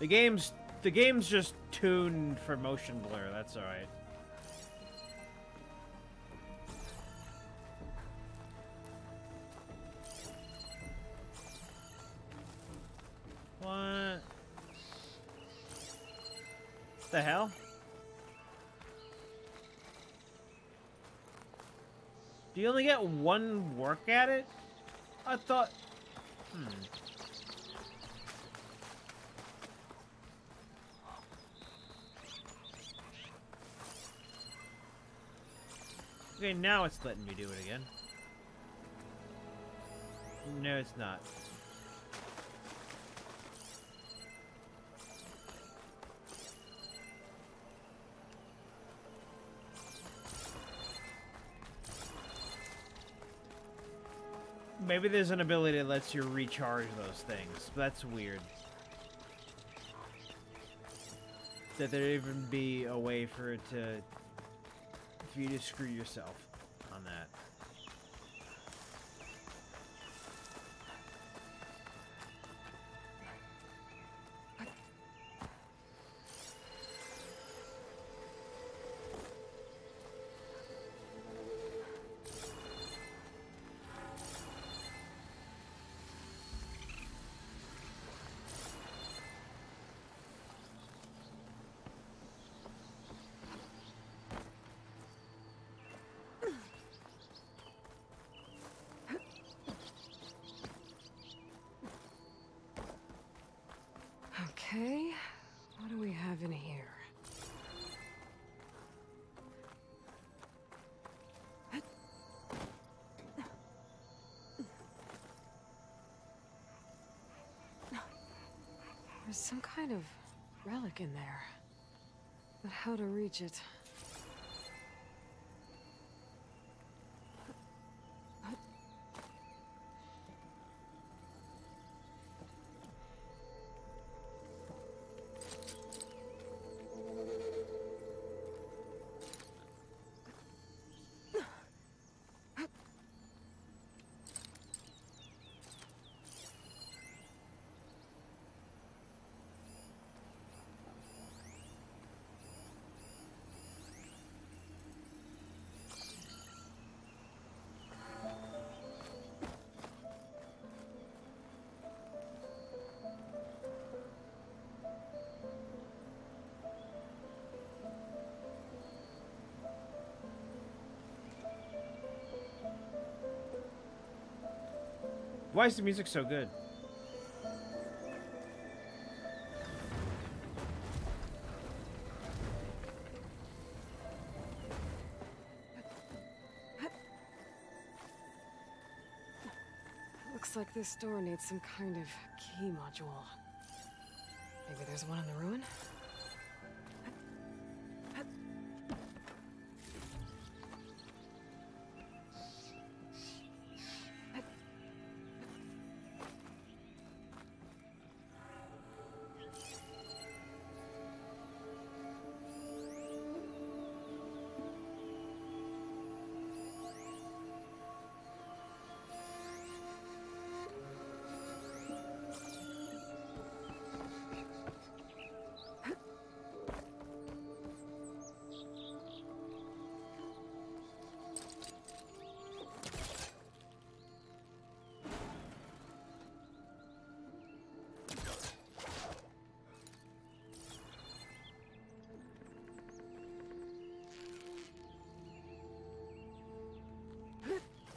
The game's just tuned for motion blur. That's all right. What the hell? Do you only get one work at it? I thought... Okay, now it's letting me do it again. No, it's not. Maybe there's an ability that lets you recharge those things. That's weird. That there even be a way for it to... for you to screw yourself on that. Okay, what do we have in here? There's some kind of relic in there, but how to reach it? Why is the music so good? Looks like this door needs some kind of key module. Maybe there's one in the ruin?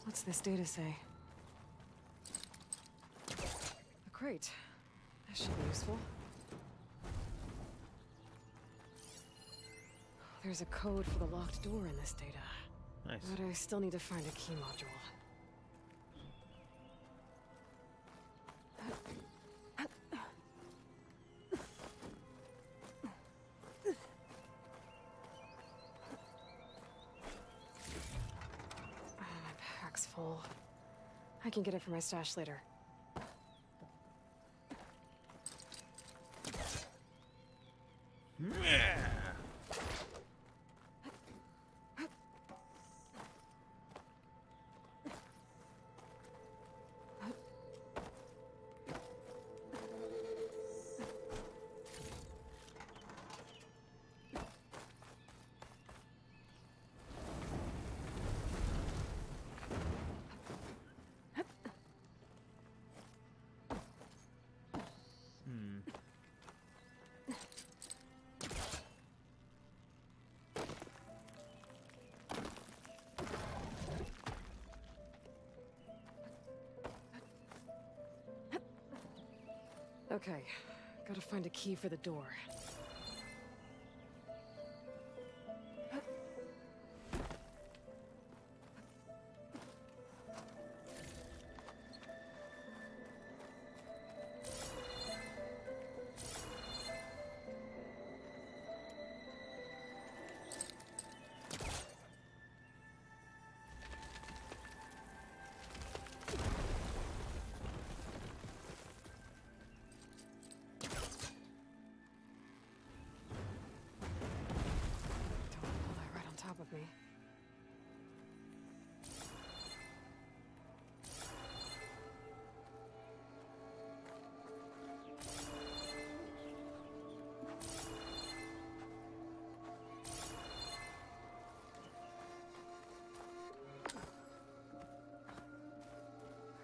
What's this data say? A crate. That should be useful. There's a code for the locked door in this data. Nice. But I still need to find a key module. Full. I can get it from my stash later. Okay, gotta find a key for the door. Of me.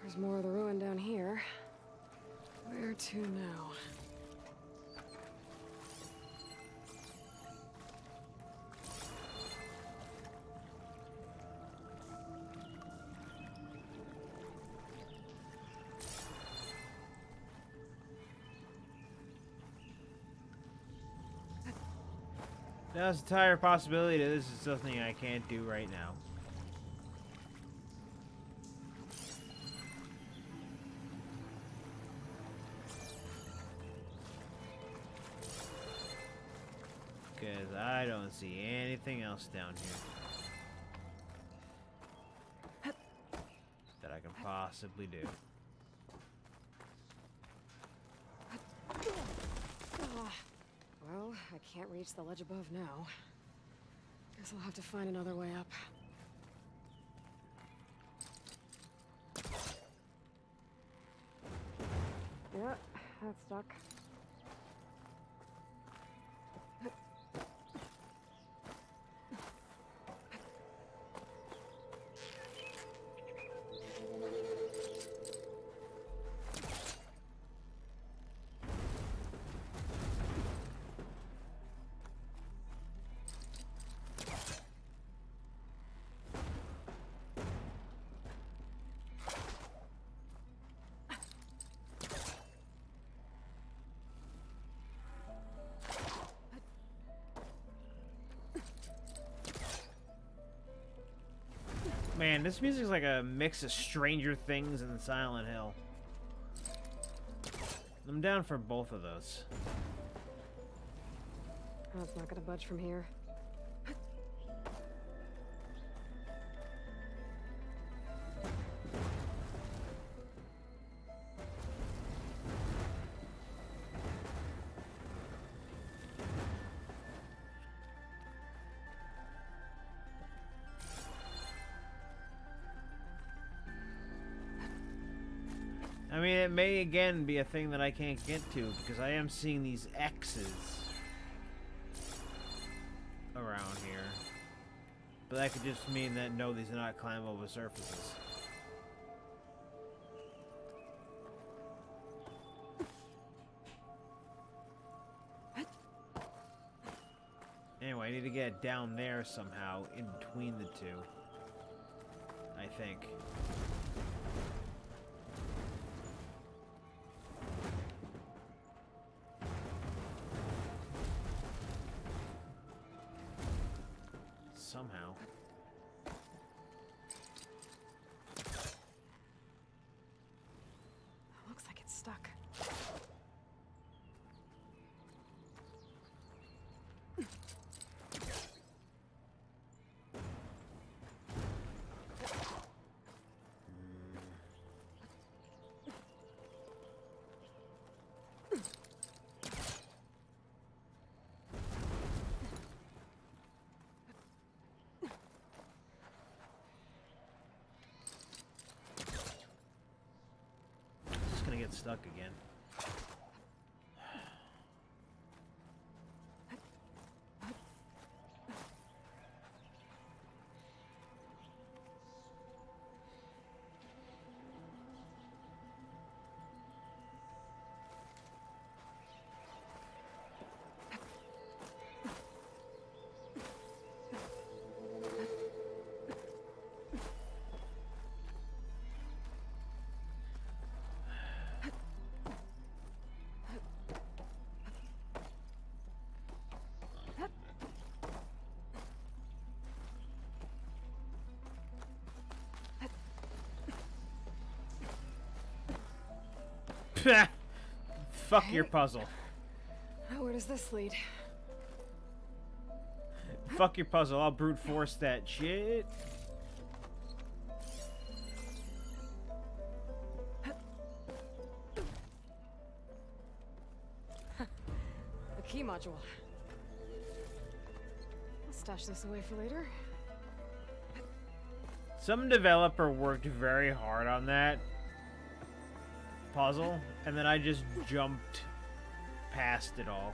There's more of the ruin down here. Where to now? There's an entire possibility that this is something I can't do right now. Because I don't see anything else down here that I can possibly do. Well, I can't reach the ledge above now. Guess I'll have to find another way up. Yep, that's stuck. Man, this music's like a mix of Stranger Things and Silent Hill. I'm down for both of those. Oh, it's not gonna budge from here. I mean, it may again be a thing that I can't get to because I am seeing these X's around here. But that could just mean that no, these are not climbable surfaces. Anyway, I need to get down there somehow in between the two, I think. Somehow. Looks like it's stuck. Get stuck again. Fuck your puzzle. Where does this lead? Fuck your puzzle. I'll brute force that shit. The key module. I'll stash this away for later. Some developer worked very hard on that puzzle, and then I just jumped past it all.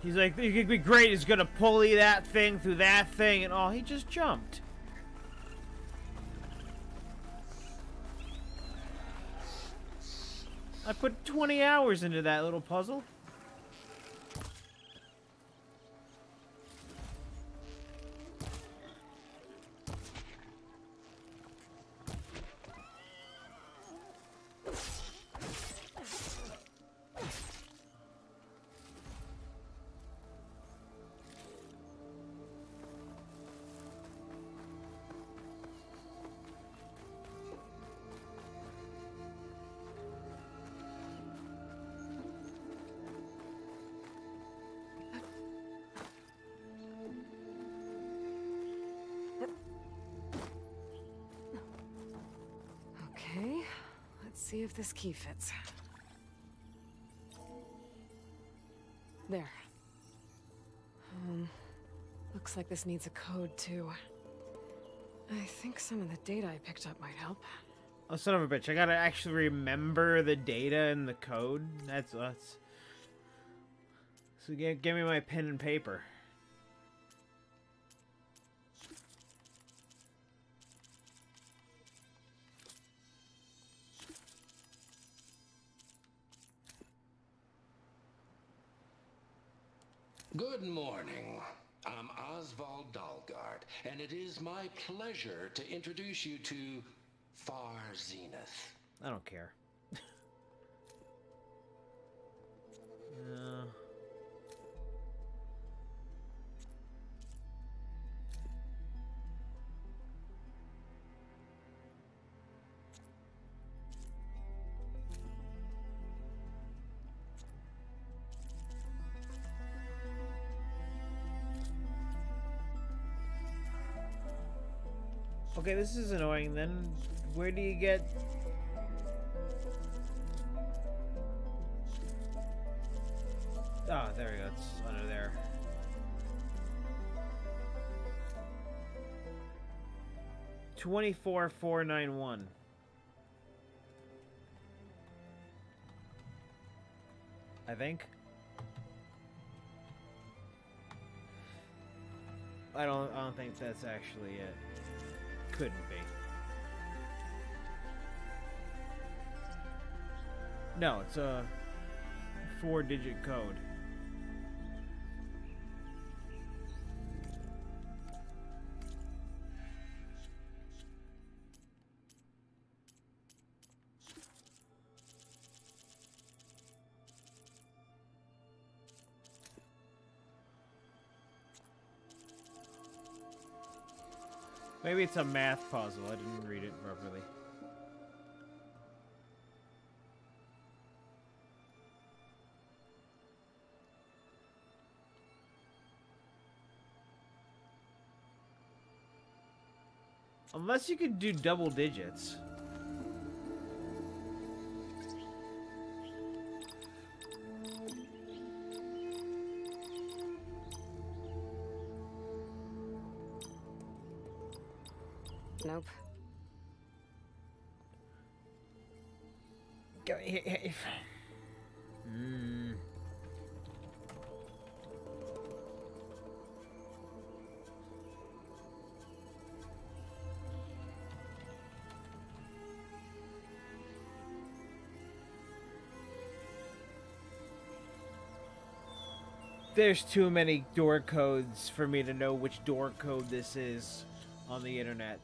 He's like, it could be great, he's gonna pulley that thing through that thing and all. He just jumped. I put 20 hours into that little puzzle. Okay, let's see if this key fits. There. Looks like this needs a code too. I think some of the data I picked up might help. Oh, son of a bitch. I gotta actually remember the data and the code. That's... So give me my pen and paper. Good morning. I'm Oswald Dalgard, and it is my pleasure to introduce you to Far Zenith. I don't care. Okay, this is annoying then. Where do you get... Ah, oh, there we go. It's under there. $24,491. I think. I don't think that's actually it. Couldn't be. No, it's a 4-digit code. Maybe it's a math puzzle. I didn't read it properly. Unless you could do double digits. Nope. There's too many door codes for me to know which door code this is on the internet.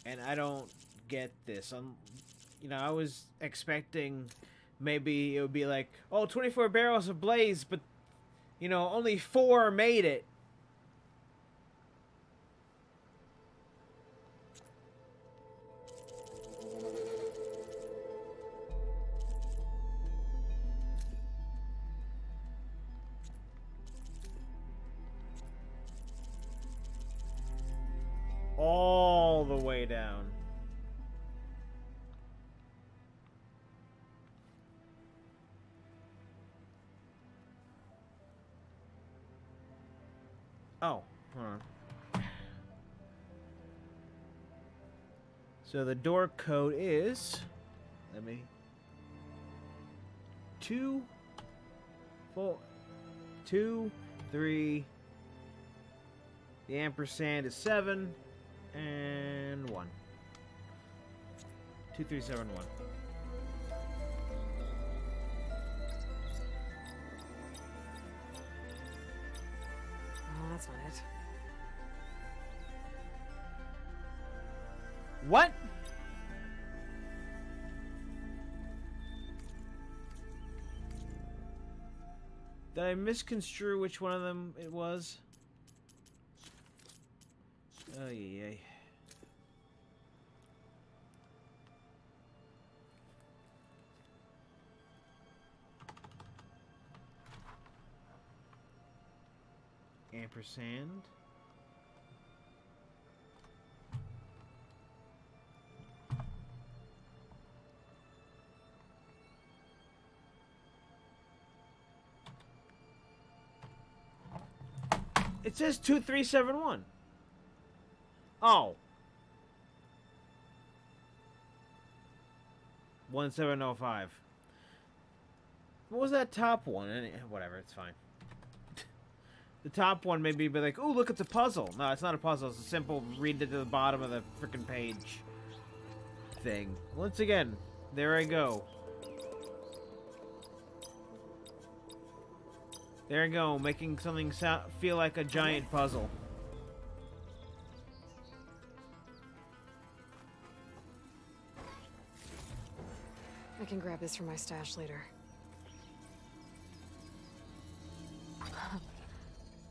And I don't get this. You know, I was expecting maybe it would be like, oh, 24 barrels of blaze, but, you know, only 4 made it. all the way down. Oh, hold on. So the door code is, let me, 2, 4, 2, 3, the ampersand is 7, and 1. 2, 3, 7, 1. Oh, that's not it. What? Did I misconstrue which one of them it was? Oh, yeah. Ampersand. It says 2371. Oh. 1705. What was that top one? Whatever, it's fine. The top one maybe be like, oh, look, it's a puzzle. No, it's not a puzzle. It's a simple read it to the bottom of the freaking page thing. Once again, there I go. There I go, making something feel like a giant puzzle. I can grab this from my stash later.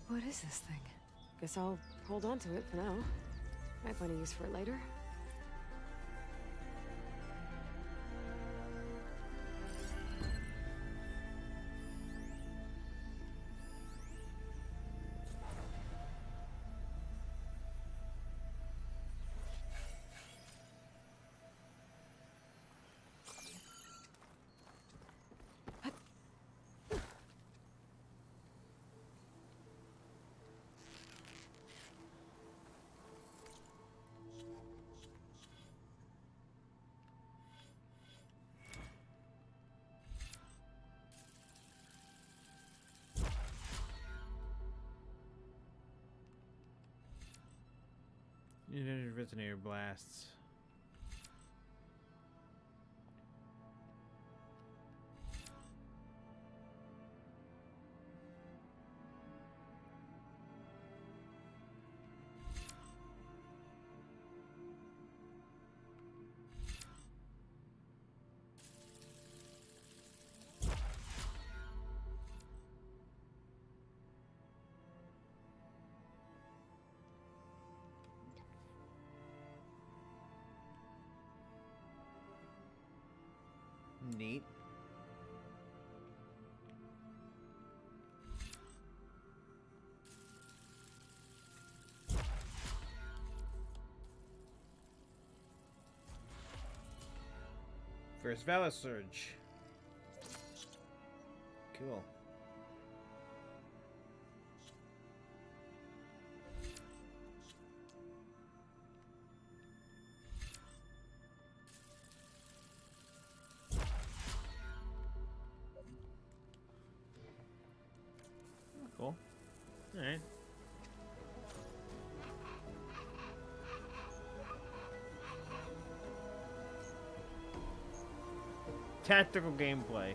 What is this thing? Guess I'll hold on to it for now. Might find a use for it later. Resonator blasts. Neat. First Valor Surge. Cool. Cool. Alright. Tactical gameplay.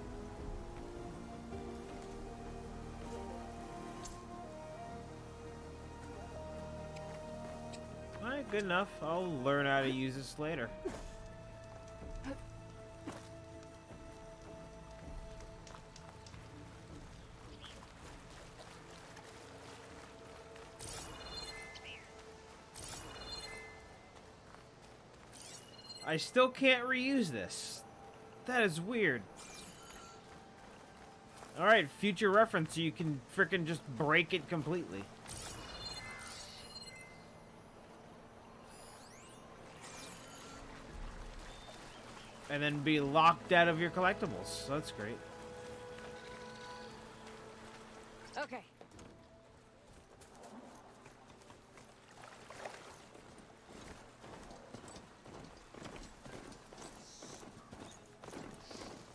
Alright, good enough. I'll learn how to use this later. I still can't reuse this. That is weird. Alright, future reference, so you can frickin' just break it completely. and then be locked out of your collectibles. So that's great. Okay.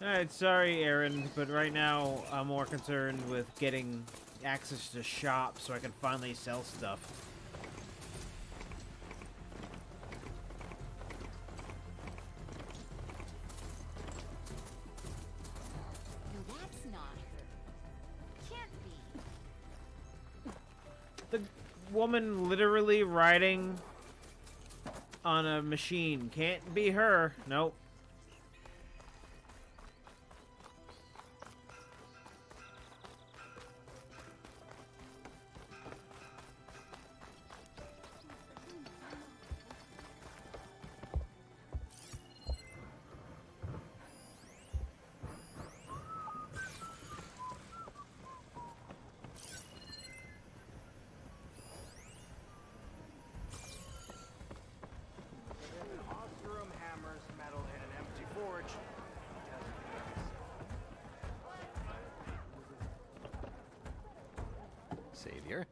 Alright, sorry, Aaron, but right now I'm more concerned with getting access to shops so I can finally sell stuff. No, that's not her. Can't be. The woman literally riding on a machine can't be her. Nope. Oseram hammers metal in an empty forge. Savior,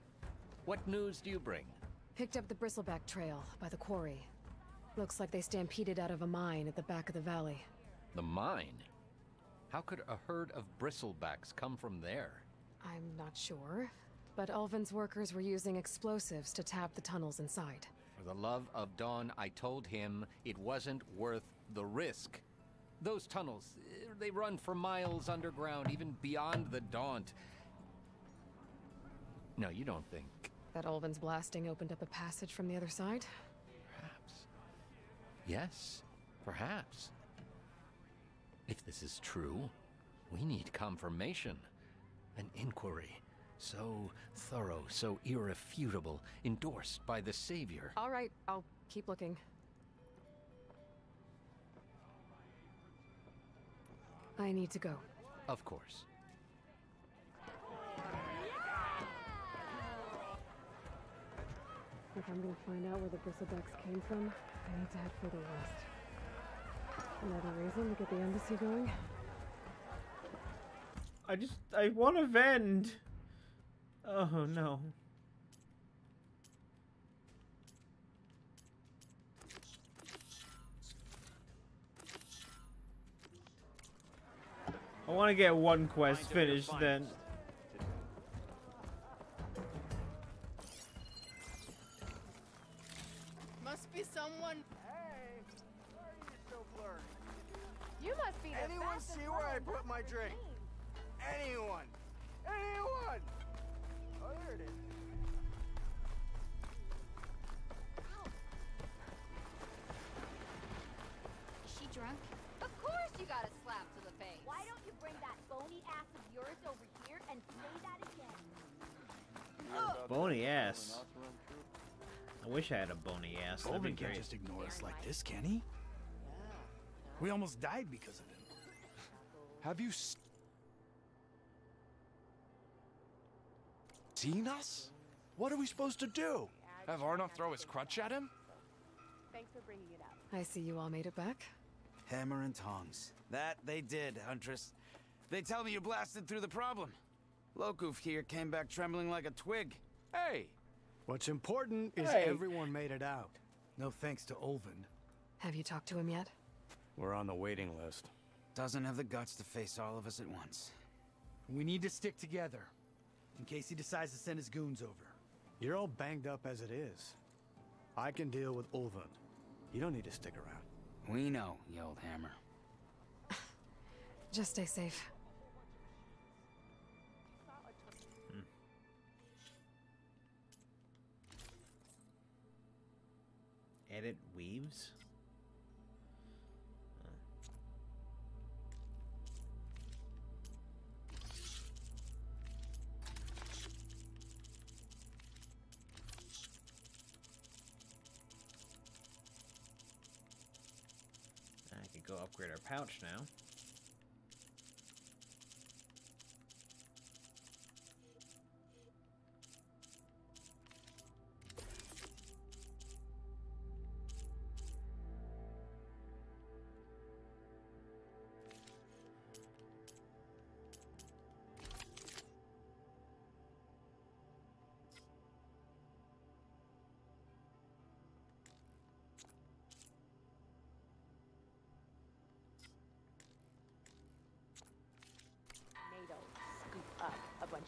what news do you bring? Picked up the bristleback trail by the quarry. Looks like they stampeded out of a mine at the back of the valley. The mine? How could a herd of bristlebacks come from there? I'm not sure, but Ulvin's workers were using explosives to tap the tunnels inside. For the love of Dawn, I told him it wasn't worth the risk. Those tunnels, they run for miles underground, even beyond the Daunt. No, you don't think... That Ulvin's blasting opened up a passage from the other side? Perhaps. Yes, perhaps. If this is true, we need confirmation. An inquiry. So thorough, so irrefutable, endorsed by the Savior. All right, I'll keep looking. I need to go. Of course. If I'm gonna find out where the bristlebacks came from, I need to head further west. Another reason to get the embassy going? I want to vend. Oh no. I want to get one quest finished then. Must be someone. Hey, why are you so blurry? You must be the Anyone fastest see where I runner put my drink? Anyone? Anyone? Oh, there it is. Is she drunk? Of course you got a slap to the face. Why don't you bring that bony ass of yours over here and say that again? Bony ass. I wish I had a bony ass. That'd be Olvin can't great. just ignore us like this, can he? We almost died because of him. Have you seen us? What are we supposed to do? Have Arnold throw his crutch at him? Thanks for bringing it up. I see you all made it back. Hammer and tongs. That they did, Huntress. They tell me you blasted through the problem. Lokuf here came back trembling like a twig. Hey! What's important is Hey. everyone made it out. No thanks to Olvin. Have you talked to him yet? We're on the waiting list. Doesn't have the guts to face all of us at once. We need to stick together, in case he decides to send his goons over. You're all banged up as it is. I can deal with Olvin. You don't need to stick around. We know, you old hammer. Just stay safe. Edit weaves? I could go upgrade our pouch now.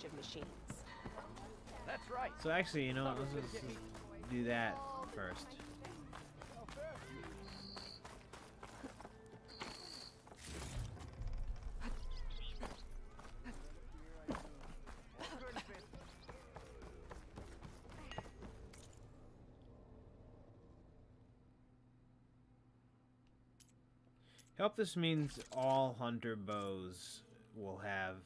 bunch of machines. That's right. So actually, you know what? Let's just do that first. Hope this means all hunter bows will have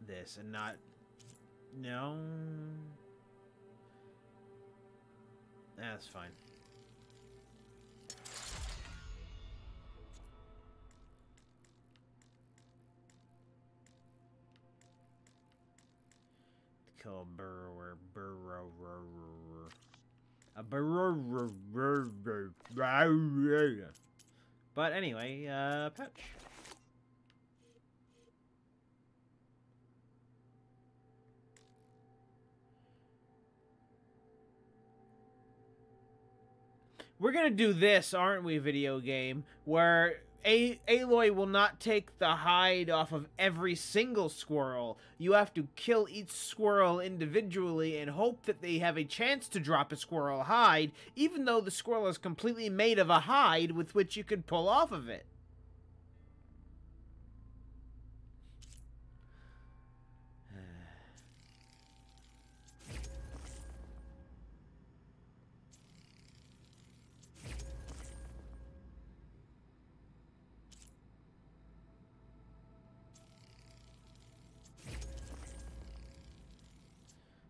this and not no. That's fine. Kill a burrower, a burrower. But anyway, Patch. We're gonna do this, aren't we, video game? Where Aloy will not take the hide off of every single squirrel. You have to kill each squirrel individually and hope that they have a chance to drop a squirrel hide, even though the squirrel is completely made of a hide with which you could pull off of it.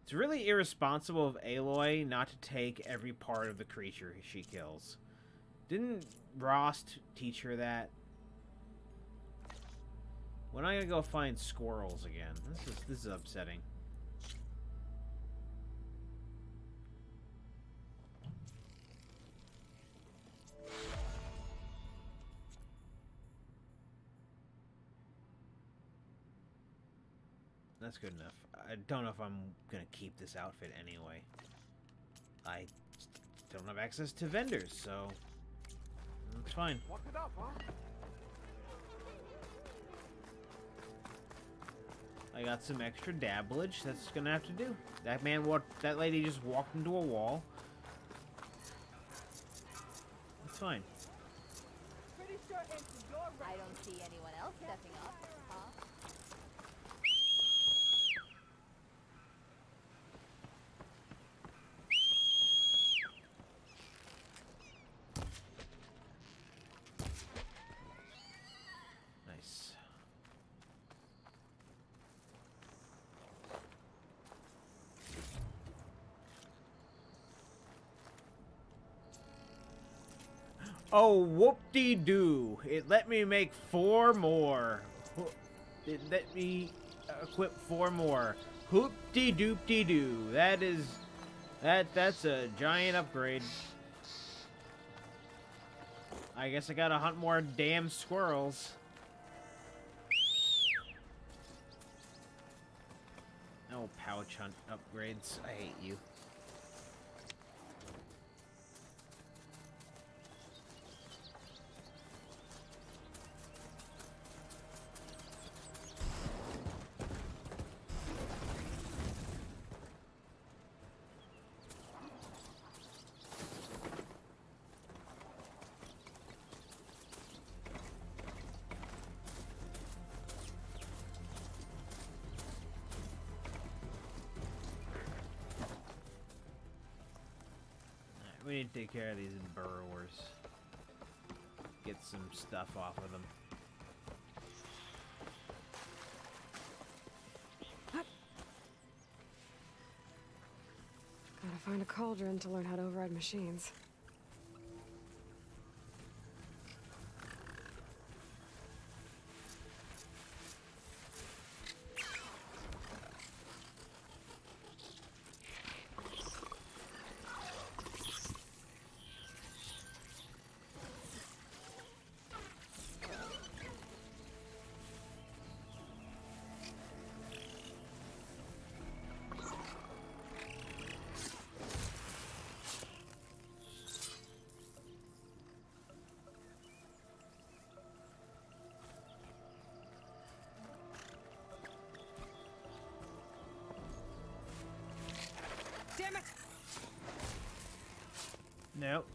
It's really irresponsible of Aloy not to take every part of the creature she kills. Didn't Rost teach her that? When am I gonna go find squirrels again? This is upsetting. That's good enough. I don't know if I'm gonna keep this outfit anyway. I don't have access to vendors, so it's fine. Walk it up, huh? I got some extra dabblage. That's gonna have to do. That lady just walked into a wall. It's fine. Pretty sure it's your I don't see anyone else stepping up, huh? Nice. Oh, whoop-de-doo. It let me make 4 more. It let me equip 4 more. Hoop-de-doop-de-doo. That's a giant upgrade. I guess I gotta hunt more damn squirrels. Oh, pouch hunt upgrades. I hate you. We need to take care of these burrowers. Get some stuff off of them. Gotta find a cauldron to learn how to override machines. Nope.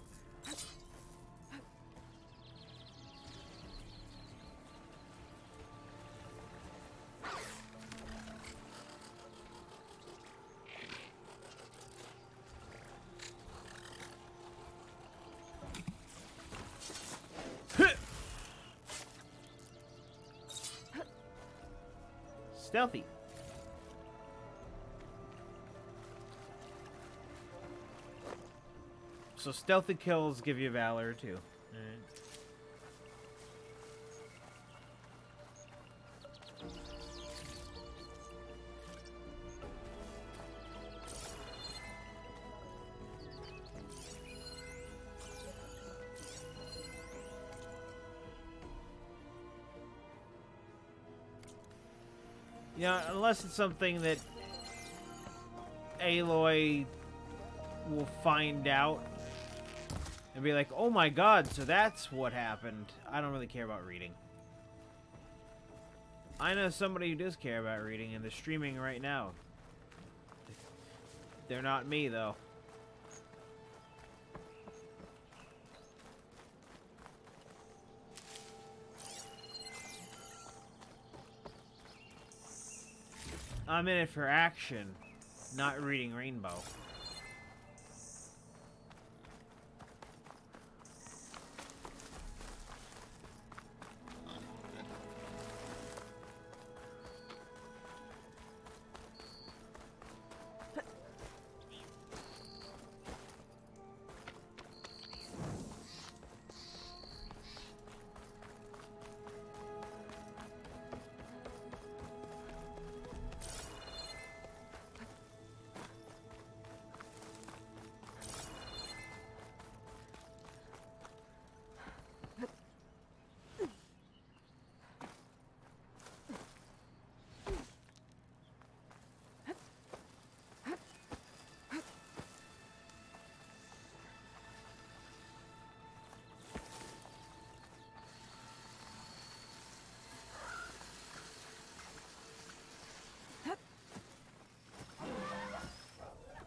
Stealthy. So stealthy kills give you valor too. Alright. Yeah, unless it's something that Aloy will find out and be like, oh my god, so that's what happened. I don't really care about reading. I know somebody who does care about reading, and they're streaming right now. They're not me, though. I'm in it for action, not reading Rainbow.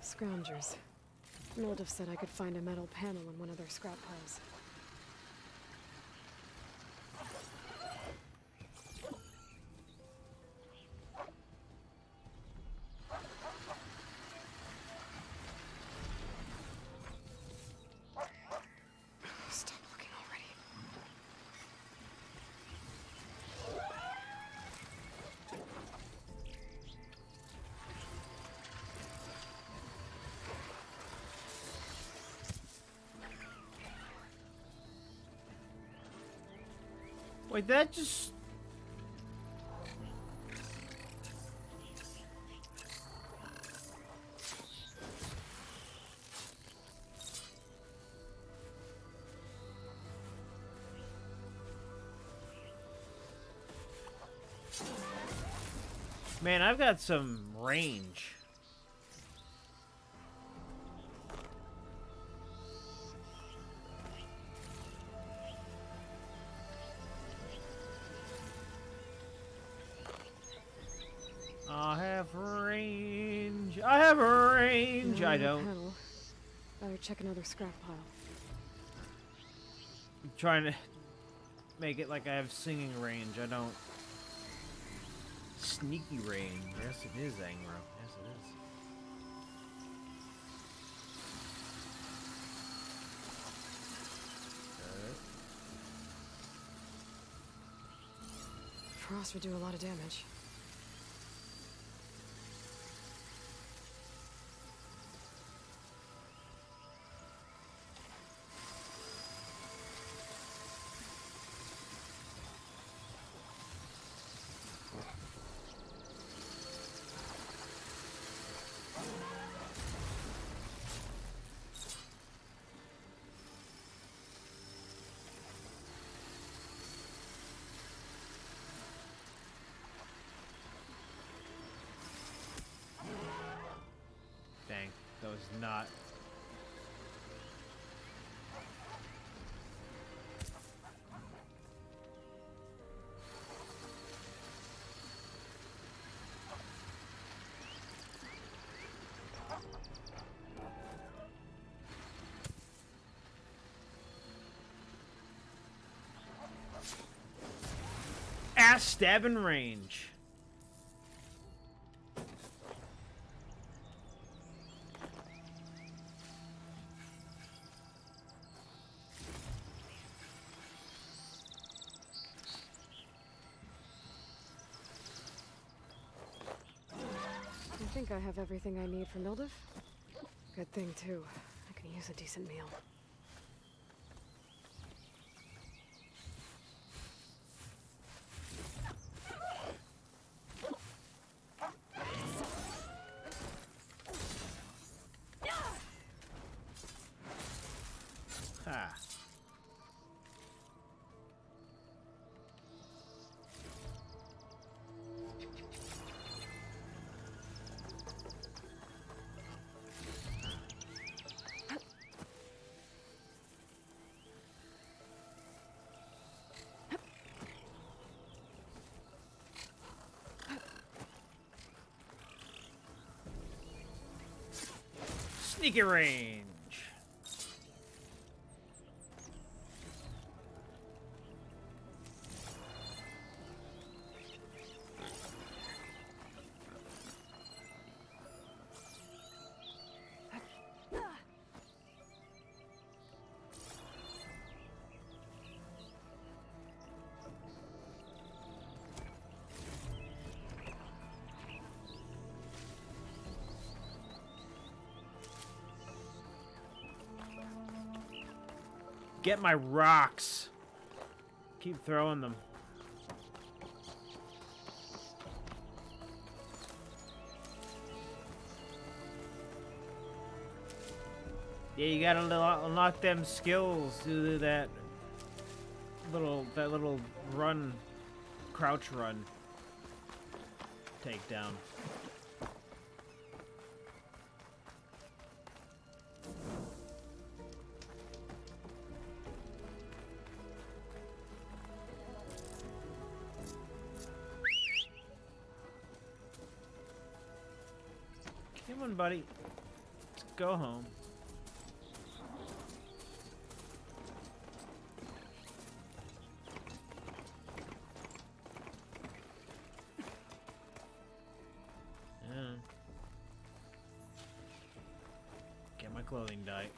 Scroungers. Mold have said I could find a metal panel in one of their scrap piles. Stop looking already. Wait, that just... Man, I've got some range. I have range. I have range. I don't. Panel. Better check another scrap pile. I'm trying to make it like I have singing range. I don't. Sneaky range. Yes, it is, Angro. Yes, it is. Frost would do a lot of damage. Dang, that was not. stabbing range. I think I have everything I need for Mildev. Good thing, too. I can use a decent meal. Ha. Sneaky range. Get my rocks. Keep throwing them. Yeah, you gotta unlock them skills to do that little run, crouch run, takedown. Come on, buddy. Let's go home. Yeah. Get my clothing dye.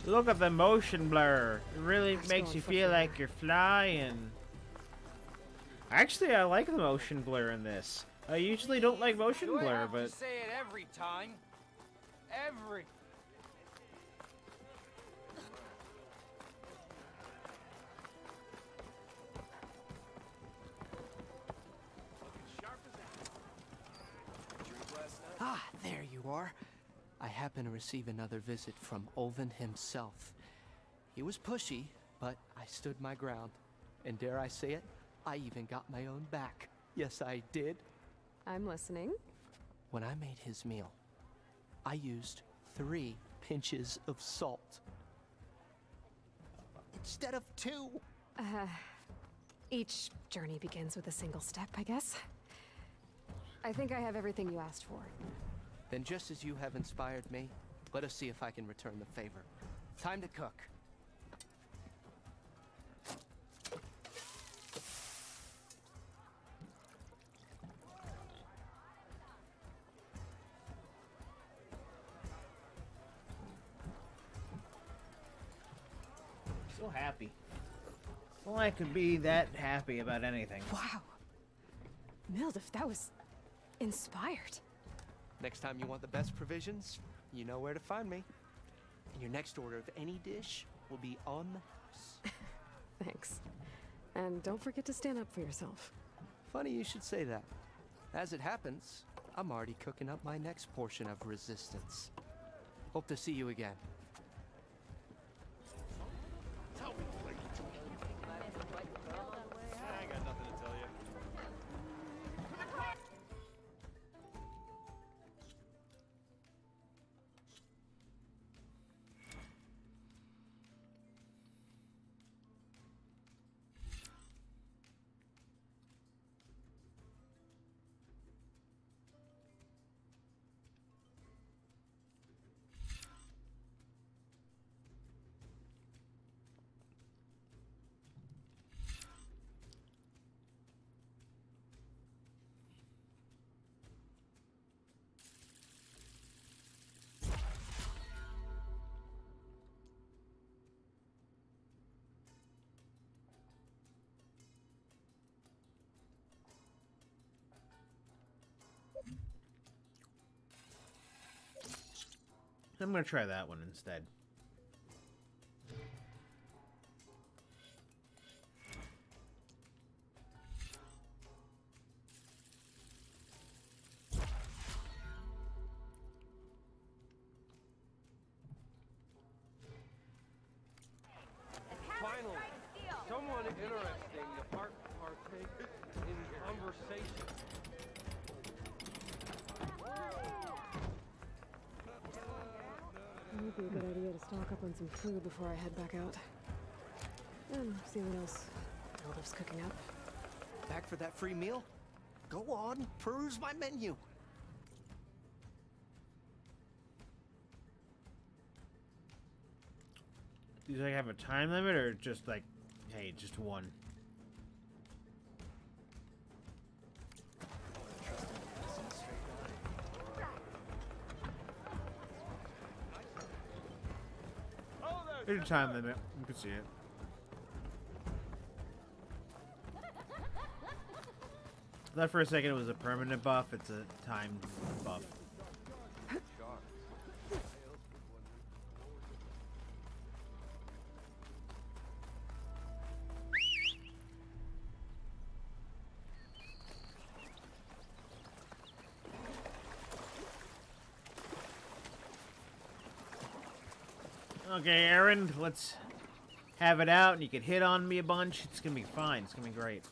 Look at the motion blur. It really makes you feel like you're flying. Actually, I like the motion blur in this. I usually don't like motion blur, but... To say it every time. Every... Ah, there you are. I happen to receive another visit from Olvin himself. He was pushy, but I stood my ground. And dare I say it, I even got my own back. Yes, I did. I'm listening. When I made his meal, I used 3 pinches of salt. Instead of 2. Each journey begins with a single step, I guess. I think I have everything you asked for. Then just as you have inspired me, let us see if I can return the favor. Time to cook. So happy. Well, I could be that happy about anything. Wow. Mildev, that was inspired. Next time you want the best provisions, you know where to find me. And your next order of any dish will be on the house. Thanks. And don't forget to stand up for yourself. Funny you should say that. As it happens, I'm already cooking up my next portion of resistance. Hope to see you again. I got nothing to tell you. I'm gonna try that one instead. Finally, someone interesting to partake in conversation. It would be a good idea to stock up on some food before I head back out. And see what else Aldous cooking up. Back for that free meal? Go on, peruse my menu. Do you like have a time limit or just like, hey, just one? There's a time limit. You can see it. I thought for a second it was a permanent buff. It's a timed buff. Okay, Aaron, let's have it out, and you can hit on me a bunch. It's gonna be fine. It's gonna be great.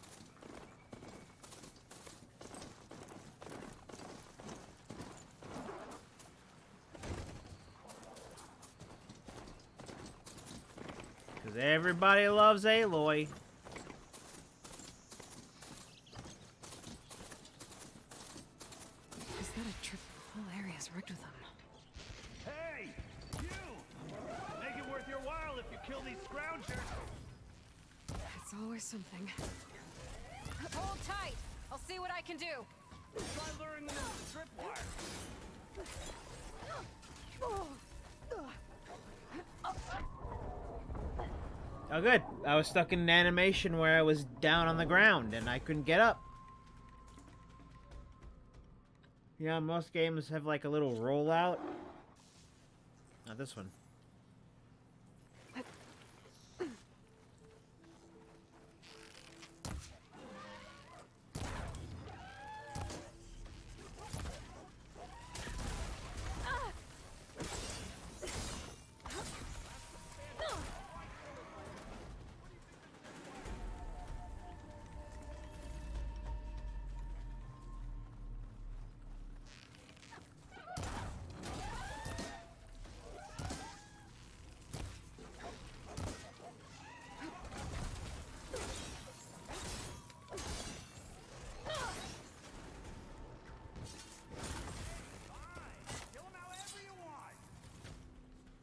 Because everybody loves Aloy. Is that a trip? The whole area's rigged with them. Hey! You! Make it worth your while if you kill these scroungers! It's always something. Hold tight. I'll see what I can do. Try luring them into the tripwire. Oh, good. I was stuck in an animation where I was down on the ground and I couldn't get up. Yeah, most games have like a little rollout. Not this one.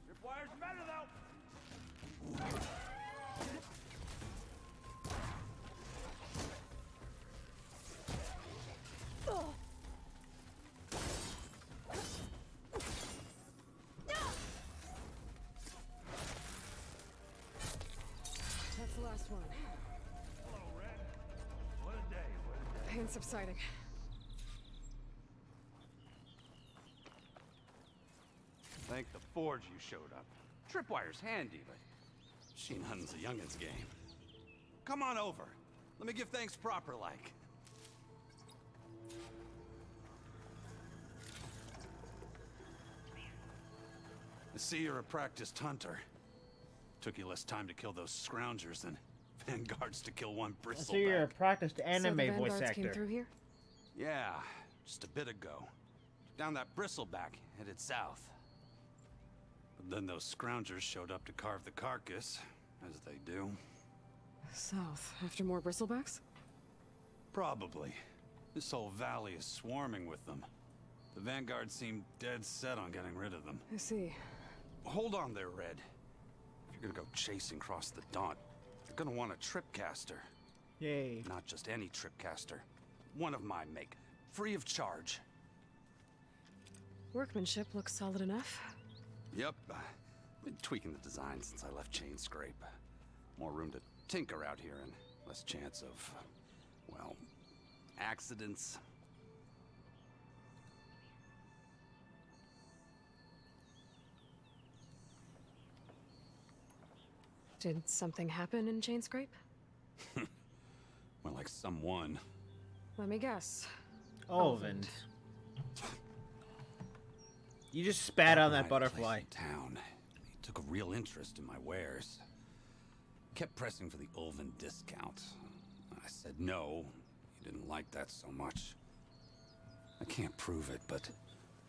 Tripwire's better though! That's the last one. Hello, Red. What a day, what a day. Pain subsiding. Thank the Forge you showed up. Tripwire's handy, but she nothing's a youngin's game. Come on over. Let me give thanks proper like. I see you're a practiced hunter. Took you less time to kill those scroungers than vanguards to kill one So bristleback. you're a practiced anime so the voice vanguards actor. came through here? Yeah, just a bit ago. Down that bristleback, headed south. But then those scroungers showed up to carve the carcass, as they do. South, after more bristlebacks? Probably. This whole valley is swarming with them. The vanguard seemed dead set on getting rid of them. I see. Hold on there, Red. If you're gonna go chasing across the Daunt, you're gonna want a tripcaster. Yay. Not just any tripcaster. One of my make. Free of charge. Workmanship looks solid enough. Yep. Been tweaking the design since I left Chain Scrape. More room to tinker out here and less chance of, well, accidents. Did something happen in Chain Scrape? Well, like someone. Let me guess. Olvin. You just spat on that butterfly. Town. He took a real interest in my wares. Kept pressing for the Ulvin discount. I said no. He didn't like that so much. I can't prove it, but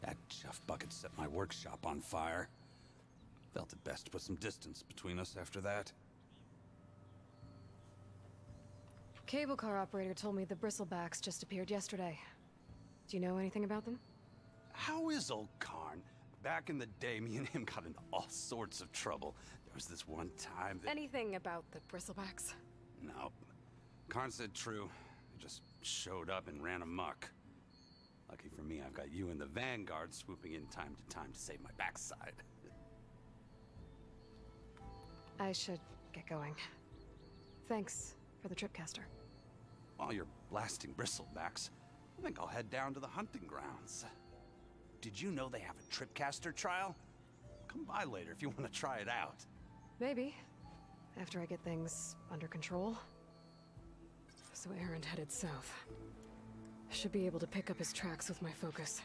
that chuff bucket set my workshop on fire. Felt it best to put some distance between us after that. Cable car operator told me the bristlebacks just appeared yesterday. Do you know anything about them? How is old Karn? Back in the day, me and him got into all sorts of trouble. There was this one time that... Anything about the bristlebacks? No. Karn said true. He just showed up and ran amok. Lucky for me, I've got you and the Vanguard swooping in time to save my backside. I should get going. Thanks for the tripcaster. While you're blasting bristlebacks, I think I'll head down to the hunting grounds. Did you know they have a tripcaster trial? Come by later if you want to try it out. Maybe. After I get things under control. So Erend headed south. Should be able to pick up his tracks with my focus.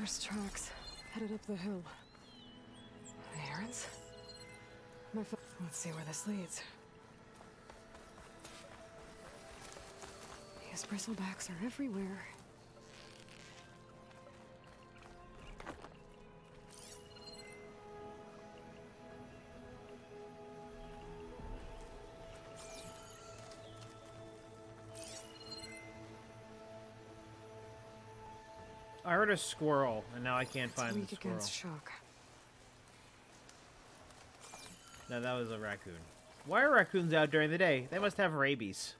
First tracks headed up the hill. Errands? Let's see where this leads. These bristlebacks are everywhere. I heard a squirrel, and now I can't It's find the weak squirrel. against shock. No, that was a raccoon. Why are raccoons out during the day? They must have rabies.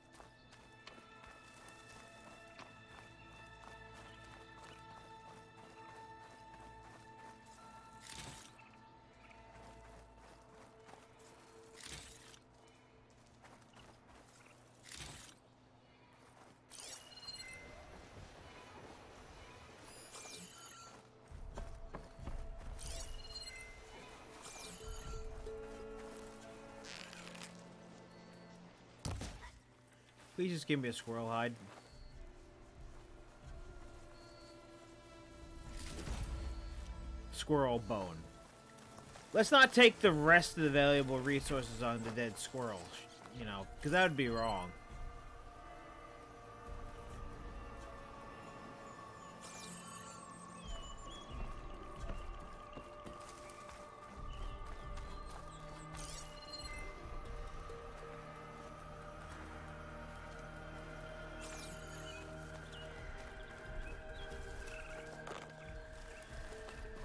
Please just give me a squirrel hide. Squirrel bone. Let's not take the rest of the valuable resources on the dead squirrel, you know, because that would be wrong.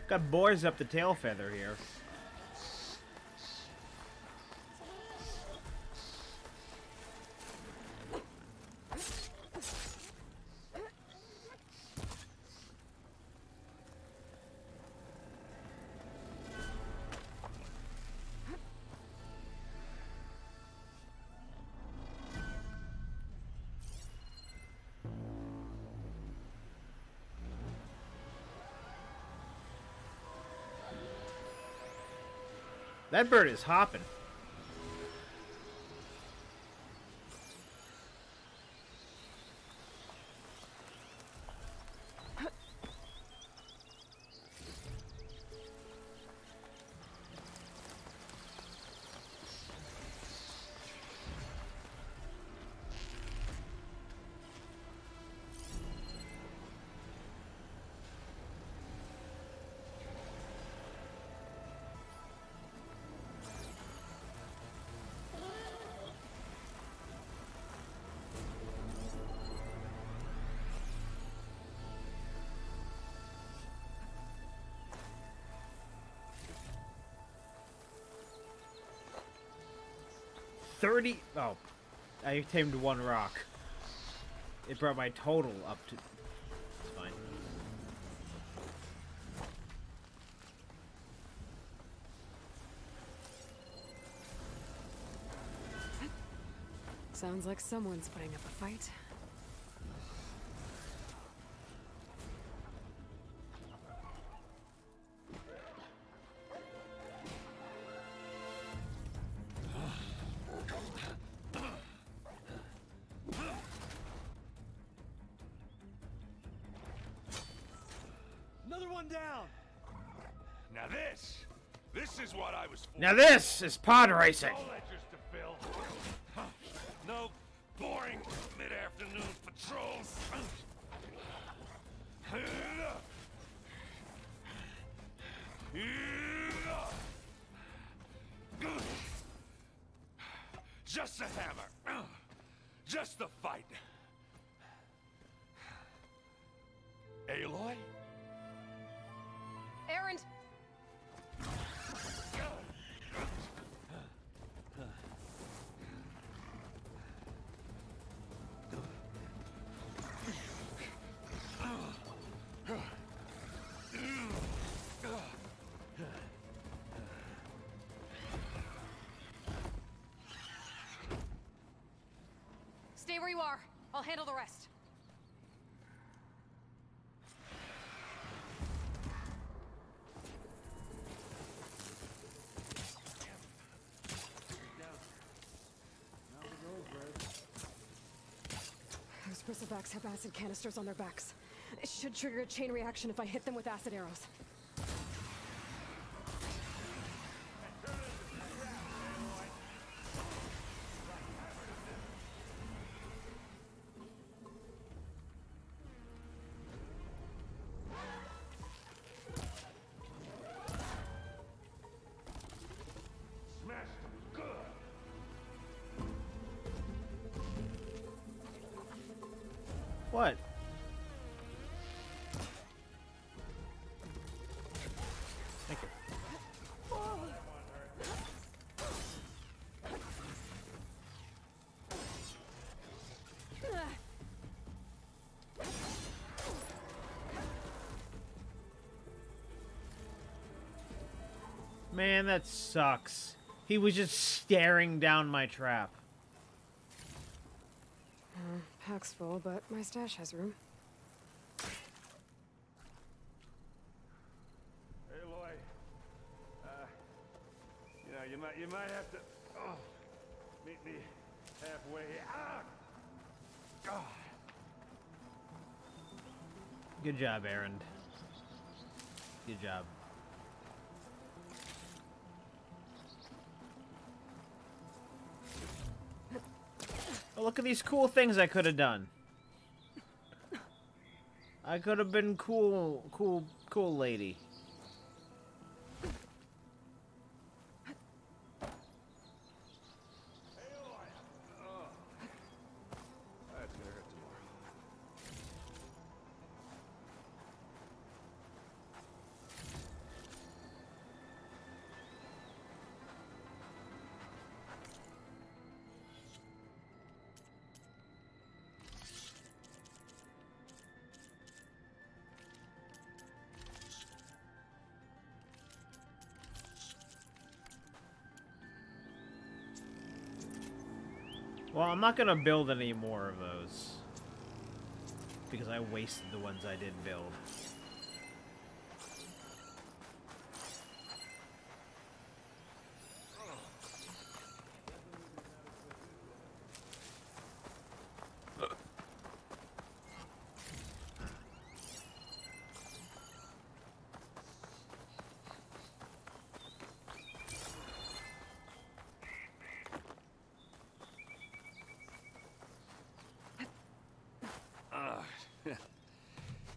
Got boars up the tail feather here. That bird is hopping. Oh, I tamed one rock. It brought my total up to... It's fine. Sounds like someone's putting up a fight. Another one down. Now this is what I was for. Now this is pod racing. No ledgers to fill. No boring mid-afternoon patrols. Just a hammer. Just the fight. Aloy? Erend! Stay where you are. I'll handle the rest. Those bristlebacks have acid canisters on their backs. It should trigger a chain reaction if I hit them with acid arrows. What? Man, that sucks. He was just staring down my trap. Pack's full, but my stash has room. Aloy, you know, you might have to meet me halfway. Good job, Aaron. Good job. Oh, look at these cool things I could have done. I could have been cool lady. That's gonna hurt tomorrow. Well, I'm not gonna build any more of those. Because I wasted the ones I did build.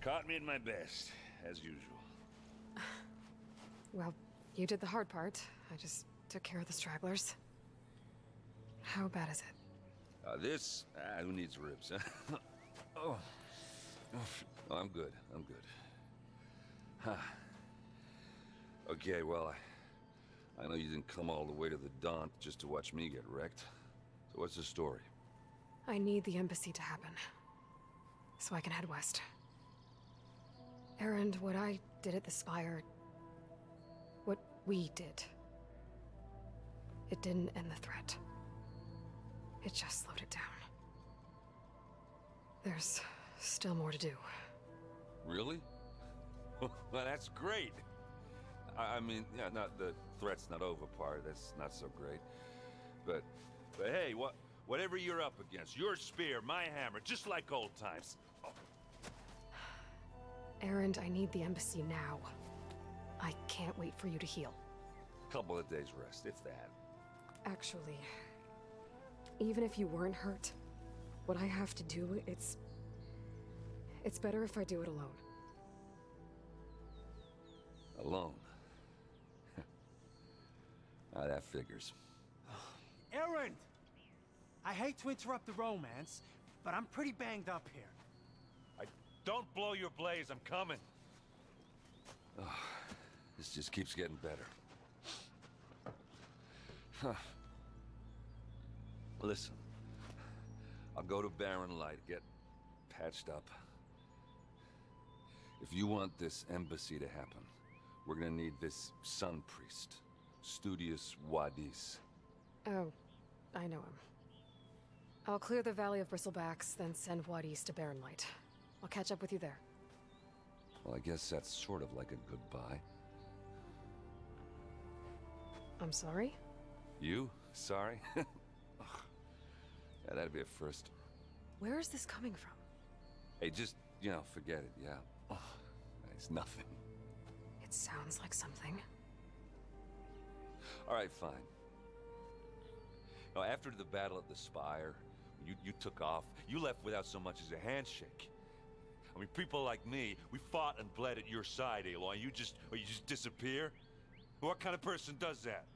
Caught me at my best, as usual. Well, you did the hard part. I just took care of the stragglers. How bad is it? This? Who needs ribs, huh? Oh, I'm good. I'm good. Huh. Okay, well, I know you didn't come all the way to the Daunt just to watch me get wrecked. So what's the story? I need the embassy to happen, so I can head west. Erend, what I did at the Spire, what we did, it didn't end the threat. It just slowed it down. There's still more to do. Really? Well, that's great. I mean, yeah, not the threat's not over part. That's not so great. But hey, whatever you're up against, your spear, my hammer, just like old times. Oh. Erend, I need the embassy now. I can't wait for you to heal. Couple of days rest, if that. Actually, even if you weren't hurt, what I have to do, it's better if I do it alone. Alone? That figures. Erend! I hate to interrupt the romance, but I'm pretty banged up here. Don't blow your blaze, I'm coming. Oh, this just keeps getting better. Huh. Listen, I'll go to Barren Light, get patched up. If you want this embassy to happen, we're gonna need this sun priest, Studius Wadis. Oh, I know him. I'll clear the Valley of Bristlebacks, then send Wadis to Barren Light. I'll catch up with you there. Well, I guess that's sort of like a goodbye. I'm sorry? You? Sorry? Yeah, that'd be a first. Where is this coming from? Hey, just, forget it, yeah. Oh, it's nothing. It sounds like something. All right, fine. Now, after the battle at the Spire, you took off, you left without so much as a handshake. I mean, people like me, we fought and bled at your side, Aloy. You just disappear? What kind of person does that?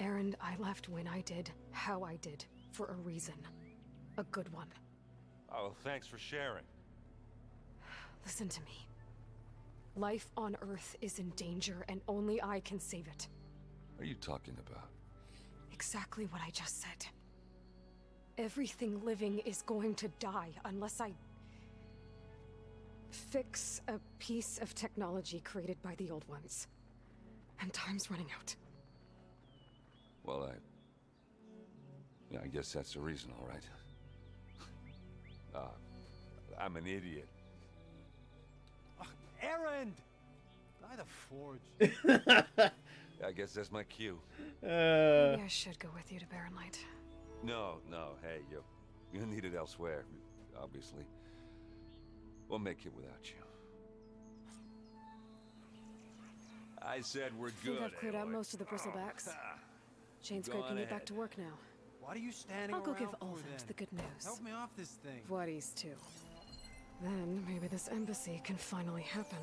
Erend, I left when I did, how I did, for a reason. A good one. Oh, well, thanks for sharing. Listen to me. Life on Earth is in danger, and only I can save it. What are you talking about? Exactly what I just said. Everything living is going to die unless I fix a piece of technology created by the old ones. And time's running out. Well, yeah, I guess that's the reason, all right. I'm an idiot. Erend! By the forge. I guess that's my cue. Maybe I should go with you to Barren Light. No, hey, you need it elsewhere, obviously. We'll make it without you. I said we're good. I think I've cleared out most of the bristlebacks. Chain Scrape can get back to work now. What are you standing I'll go around give for, Ulvin then? the good news. Help me off this thing. Vladis too. Then maybe this embassy can finally happen.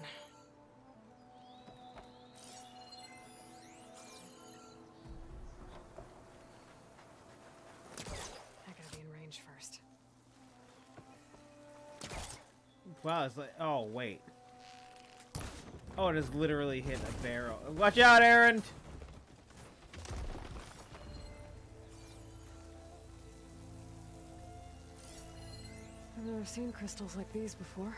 I gotta be in range first. Wow, it's like, oh wait. Oh, it has literally hit a barrel. Watch out, Aaron! I've never seen crystals like these before.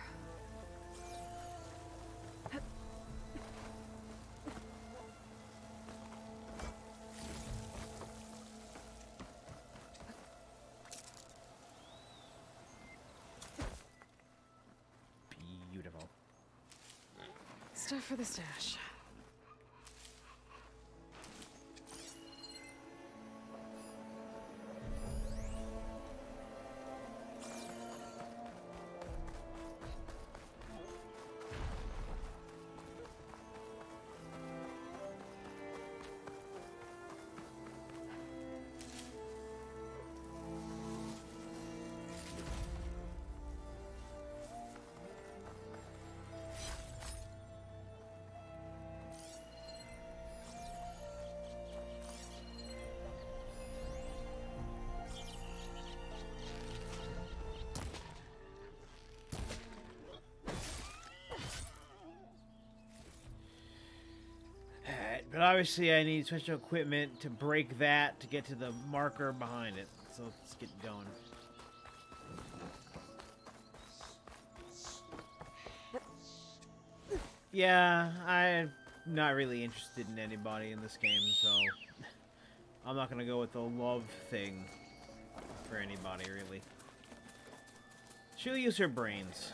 Beautiful. Stuff for the stash. But obviously I need special equipment to break that to get to the marker behind it. So let's get going. Yeah, I'm not really interested in anybody in this game, so I'm not gonna go with the love thing for anybody, really. She'll use her brains.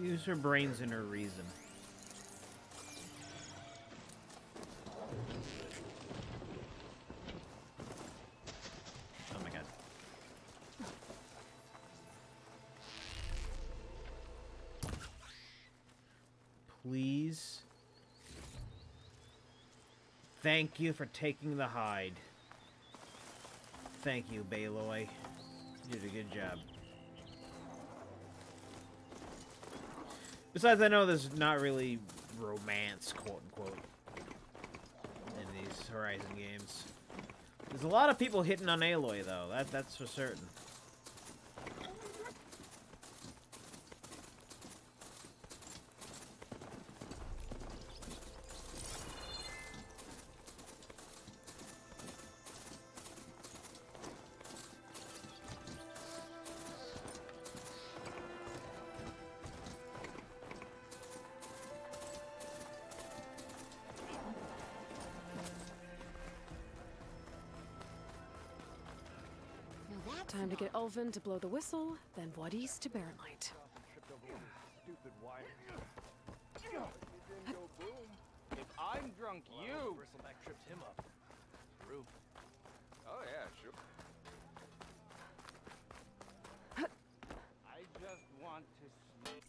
Use her brains and her reason. Oh my god. Please. Thank you for taking the hide. Thank you, Baloy. You did a good job. Besides, I know there's not really romance, quote-unquote, in these Horizon games. There's a lot of people hitting on Aloy, though. That's for certain. Time to get Ulvin to blow the whistle, then Vladis to Barren Light. Stupid wire. If I'm drunk, you bristleback tripped him up. True. Oh yeah, sure. I just want to sleep.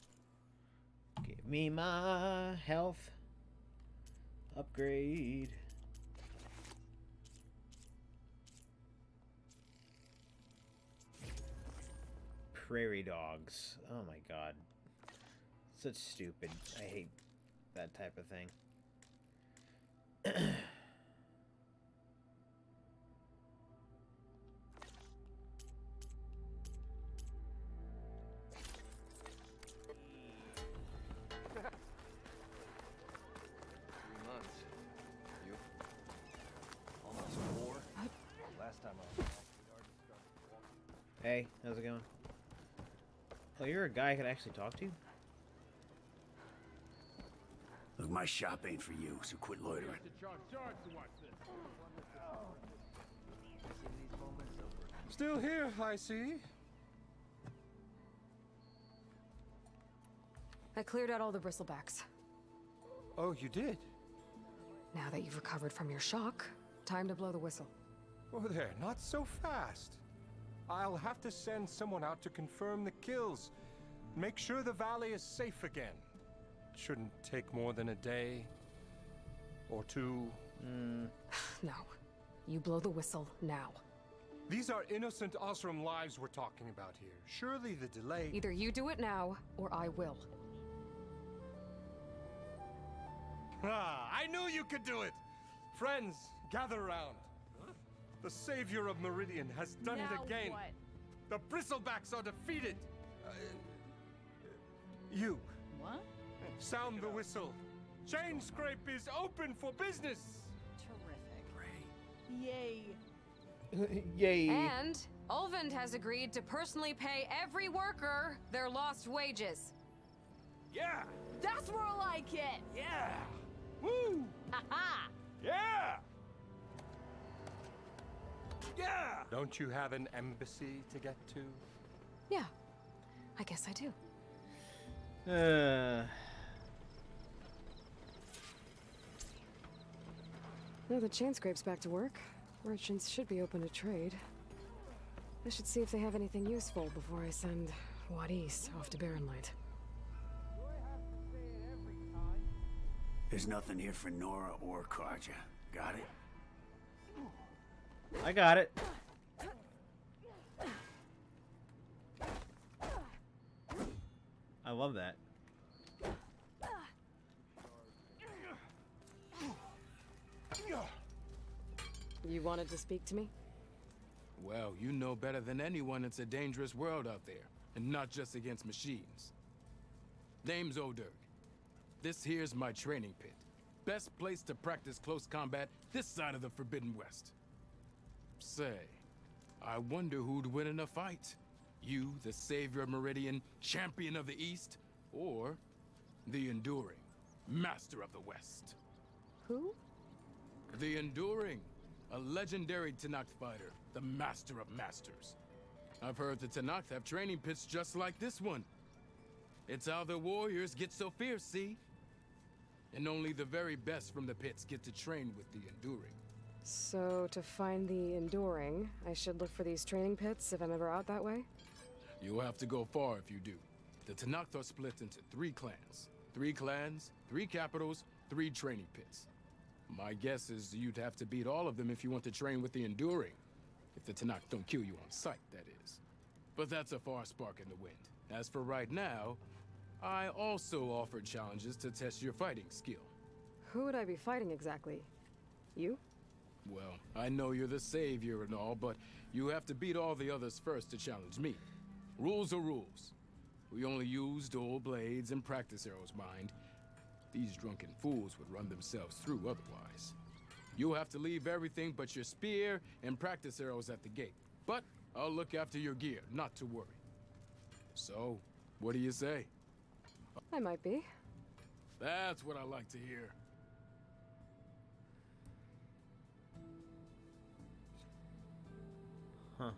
Give me my health upgrade. Prairie dogs. Oh my god. Such stupid. I hate that type of thing. Hey, how's it going? Oh, you're a guy I could actually talk to? Look, my shop ain't for you, so quit loitering. Still here, I see. I cleared out all the bristlebacks. Oh, you did? Now that you've recovered from your shock, time to blow the whistle. Oh, there, not so fast. I'll have to send someone out to confirm the kills. Make sure the valley is safe again. Shouldn't take more than a day or two. No. You blow the whistle now. These are innocent Osram lives we're talking about here. Surely the delay... Either you do it now, or I will. Ah, I knew you could do it! Friends, gather around. The savior of Meridian has done it again. What? The Bristlebacks are defeated. You. What? Sound the whistle. Chain Scrape is open for business. Terrific. Yay. Yay. And Ulvund has agreed to personally pay every worker their lost wages. Yeah! That's more like it! Yeah! Woo! Ha-ha! Yeah! Yeah! Don't you have an embassy to get to? Yeah, I guess I do. Now the chain scrape's back to work. Merchants should be open to trade. I should see if they have anything useful before I send Wadis off to Barrenlight. There's nothing here for Nora or Karja. Got it? I got it. I love that. You wanted to speak to me? Well, you know better than anyone it's a dangerous world out there, and not just against machines. Name's Oderg. This here's my training pit. Best place to practice close combat this side of the Forbidden West. Say, I wonder who'd win in a fight. You, the savior of Meridian, champion of the East, or the Enduring, master of the West. Who? The Enduring, a legendary Tenakth fighter, the master of masters. I've heard the Tenakth have training pits just like this one. It's how the warriors get so fierce, see? And only the very best from the pits get to train with the Enduring. So, to find the Enduring, I should look for these training pits if I'm ever out that way? You'll have to go far if you do. The Tenakth are split into 3 clans. 3 clans, 3 capitals, 3 training pits. My guess is you'd have to beat all of them if you want to train with the Enduring. If the Tenakth don't kill you on sight, that is. But that's a far spark in the wind. As for right now, I also offer challenges to test your fighting skill. Who would I be fighting exactly? You? Well, I know you're the savior and all, but you have to beat all the others first to challenge me. Rules are rules. We only use dual blades and practice arrows, mind. These drunken fools would run themselves through otherwise. You'll have to leave everything but your spear and practice arrows at the gate. But I'll look after your gear, not to worry. So, what do you say? I might be. That's what I like to hear. Huh.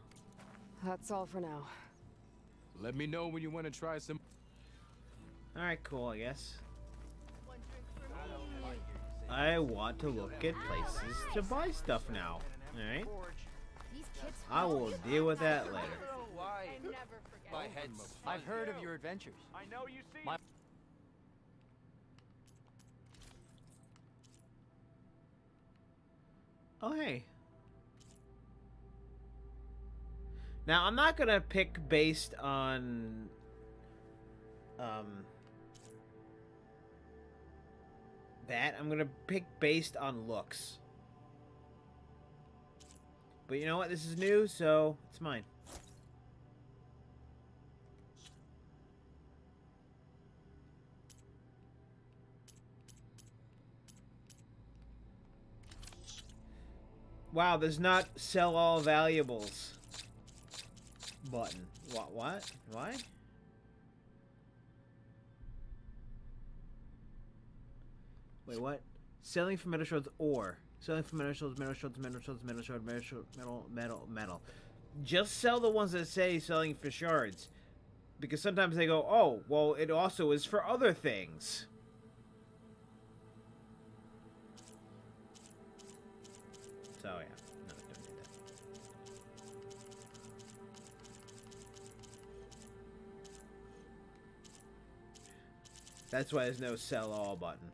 That's all for now. Let me know when you want to try some... Alright, cool, I guess. I want to look at places to buy stuff now. Alright? I will deal with that later. My head's... I've heard of your adventures. I know you see. Oh, hey. Now, I'm not gonna pick based on... that. I'm gonna pick based on looks. But you know what? This is new, so it's mine. Wow, there's not sell all valuables. button. What? Why? Wait, what? Selling for metal shards or selling for metal shards, metal shards, metal shards, metal shard, metal. Just sell the ones that say selling for shards. Because sometimes they go, oh, well, it also is for other things. So, yeah. No, don't do that. That's why there's no sell all button.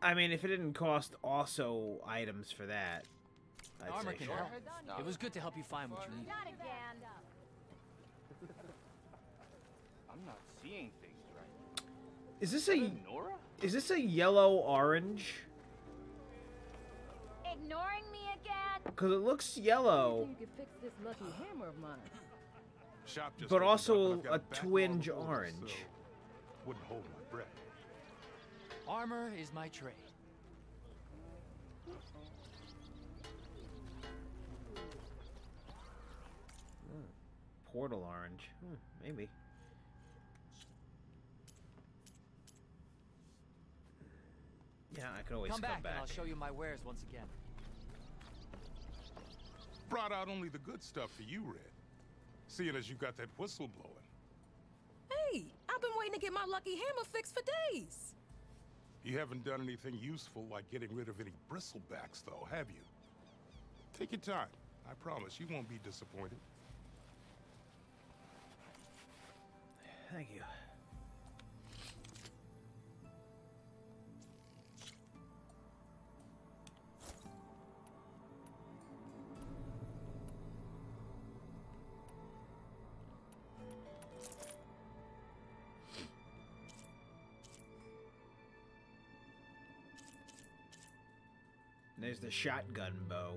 I mean, if it didn't cost also items for that, I'd Armor say can sure. help. It was good to help you find what you need. Not again. I'm not seeing things right. Is this a Nora? Is this a yellow orange? Ignoring me again? Because it looks yellow, You could fix this lucky hammer of mine. Shop just but opened also up, and I've got a backlog twinge of orders, orange. so wouldn't hold my breath. Armor is my trade. Portal orange. Maybe. Yeah, I could always Come back, back. and I'll show you my wares once again. Brought out only the good stuff for you, Red. Seeing as you got that whistle blowing. Hey, I've been waiting to get my lucky hammer fixed for days. You haven't done anything useful like getting rid of any bristlebacks, though, have you? Take your time. I promise you won't be disappointed. Thank you. There's the shotgun bow.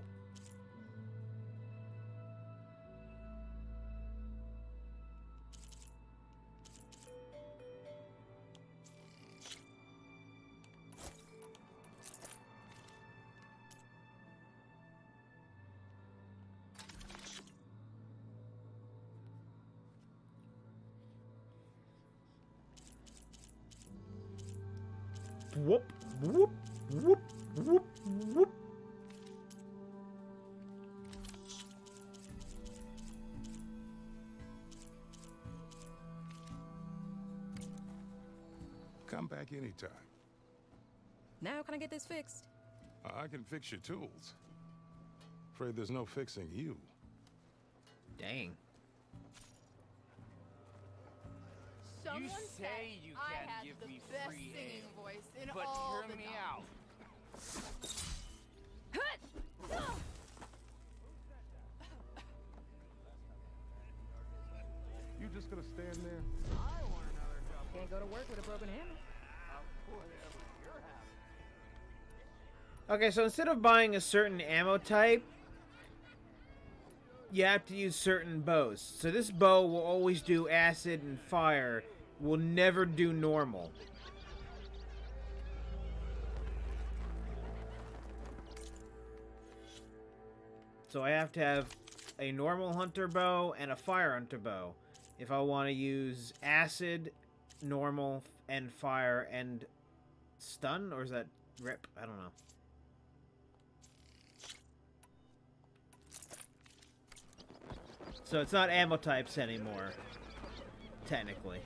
Whoop, whoop, whoop, whoop, whoop. Come back anytime. Now can I get this fixed? I can fix your tools. Afraid there's no fixing you. Dang. You say you can't give me free singing ale, voice in but all hear the me Dons. out. You just gonna stand there? I want another job. Can't go to work with a broken hammer. Whatever you're having. Okay, so instead of buying a certain ammo type, you have to use certain bows. So this bow will always do acid and fire, will never do normal. So I have to have a normal hunter bow and a fire hunter bow if I want to use acid, normal, and fire, and stun, or is that rip? I don't know. So it's not ammo types anymore, technically.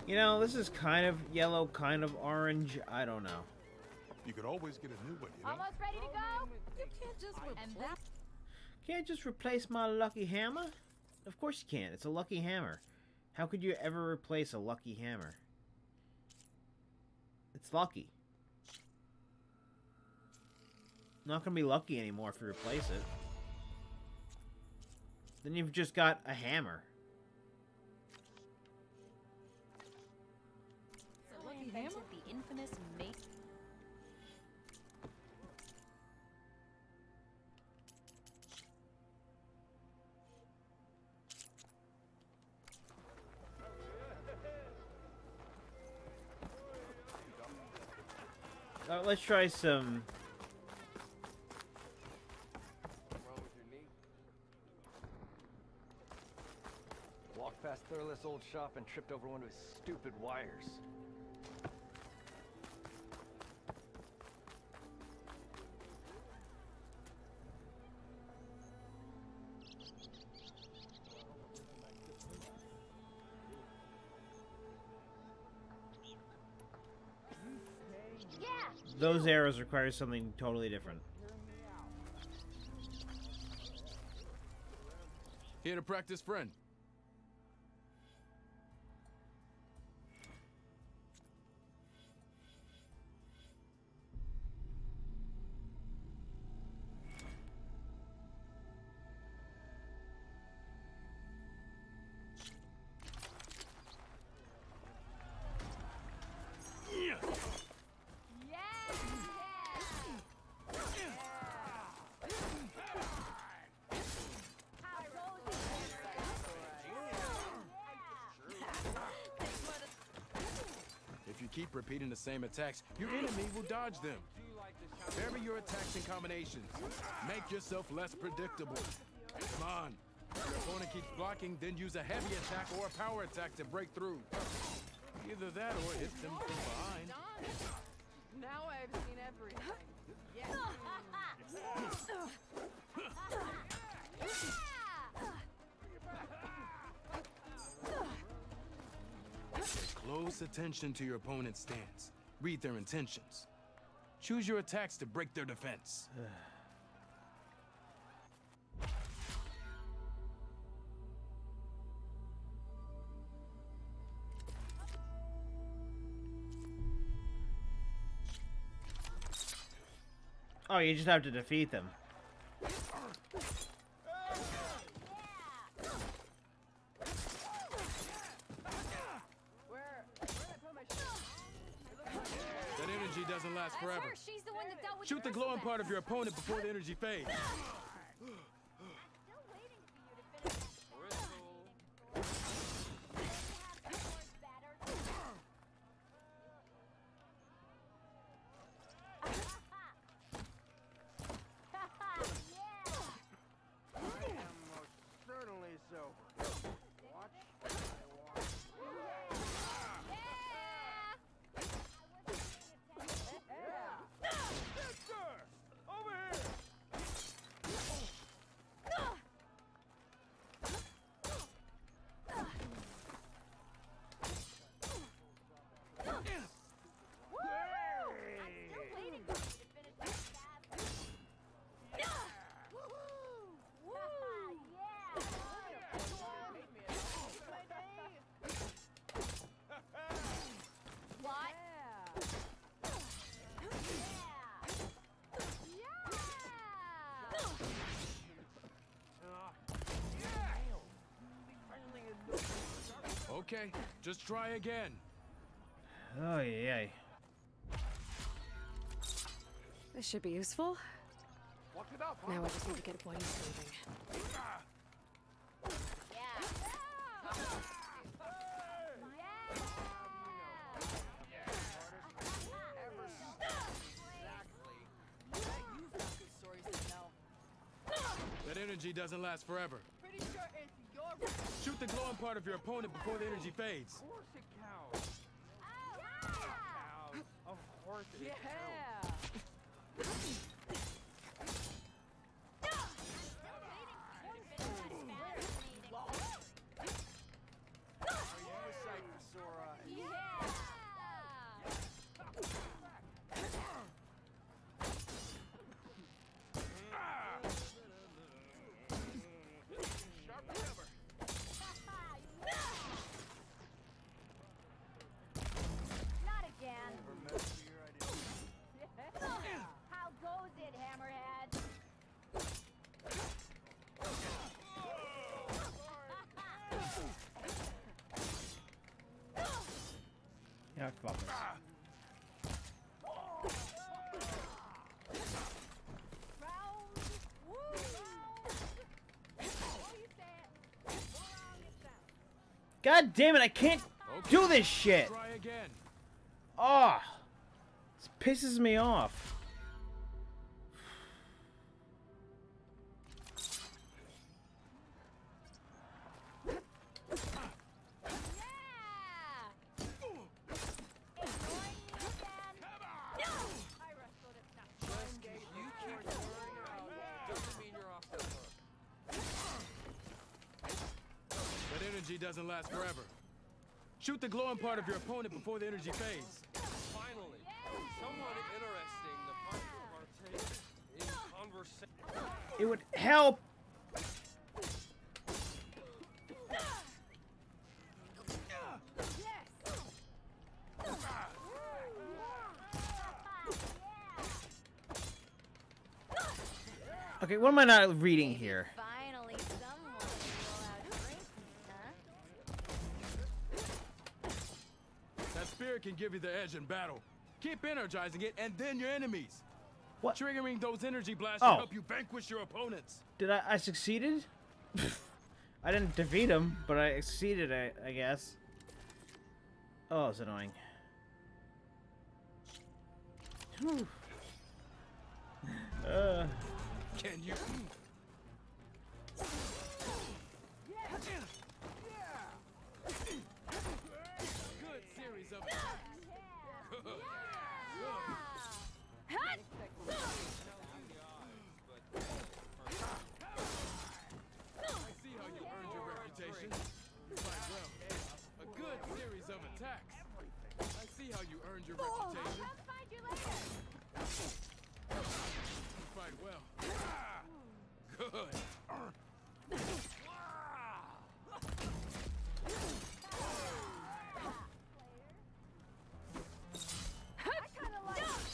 You know, this is kind of yellow, kind of orange. I don't know. You could always get a new one, you know? Almost ready to go? You can't just replace. Can't just replace my lucky hammer? Of course you can't. It's a lucky hammer. How could you ever replace a lucky hammer? It's lucky. Not gonna be lucky anymore if you replace it. Then you've just got a hammer. Someone invented the infamous mate. Let's try some. What's wrong with your knee? Walked past Thurless' old shop and tripped over one of his stupid wires. Those arrows require something totally different. Here to practice, friend. If you keep repeating the same attacks, your enemy will dodge them. Vary your attacks and combinations. Make yourself less predictable. Come on. If your opponent keeps blocking, then use a heavy attack or a power attack to break through. Either that or hit them from behind. Now I've seen everything. Yes. Pay close attention to your opponent's stance. Read their intentions. Choose your attacks to break their defense. Oh, you just have to defeat them. That energy doesn't last forever. She's the one that dealt with Shoot the glowing part of your opponent before the energy fades. Certainly sober. Watch. Over here! Okay, just try again. Oh, yeah. This should be useful. Walk it up, Now I just need to get Wayne moving. That energy doesn't last forever. Pretty sure it's your Shoot the glowing part of your opponent before the energy fades. Of course it counts. Counts. Of course it counts. Not again. How goes it, Hammerhead? Yeah, fuck it. God damn it, I can't do this shit! Try again. Oh! This pisses me off. That energy doesn't last forever. Shoot the glowing part of your opponent before the energy fades. Finally, someone interesting to partake in conversation. It would help. Okay, what am I not reading here? Finally, someone will outdrink me, huh? That spirit can give you the edge in battle. Keep energizing it, and then your enemies. What? Triggering those energy blasts Oh. will help you vanquish your opponents. Did I succeeded? I didn't defeat him, but I succeeded, I guess. Oh, it's annoying. Whew. Can you? Good series of attacks. I see how you earned your reputation. Quite well. A good series of attacks. I see how you earned your reputation. I'll find you later. Quite well. Good.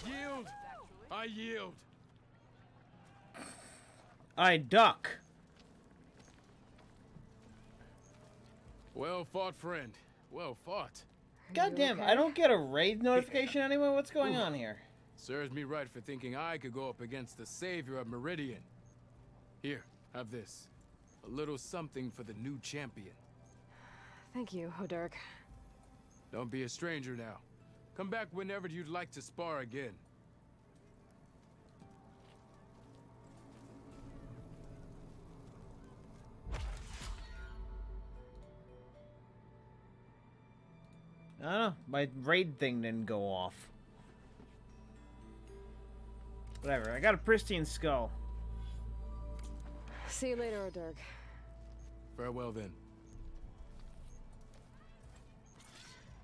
Yield. I yield. I duck. Well fought, friend. Well fought. Goddamn, I don't get a raid notification anymore. What's going on here? Serves me right for thinking I could go up against the savior of Meridian. Here, have this. A little something for the new champion. Thank you, Hodurk. Don't be a stranger now. Come back whenever you'd like to spar again. I don't know. My raid thing didn't go off. Whatever. I got a pristine skull. See you later, Hodurk. Farewell then.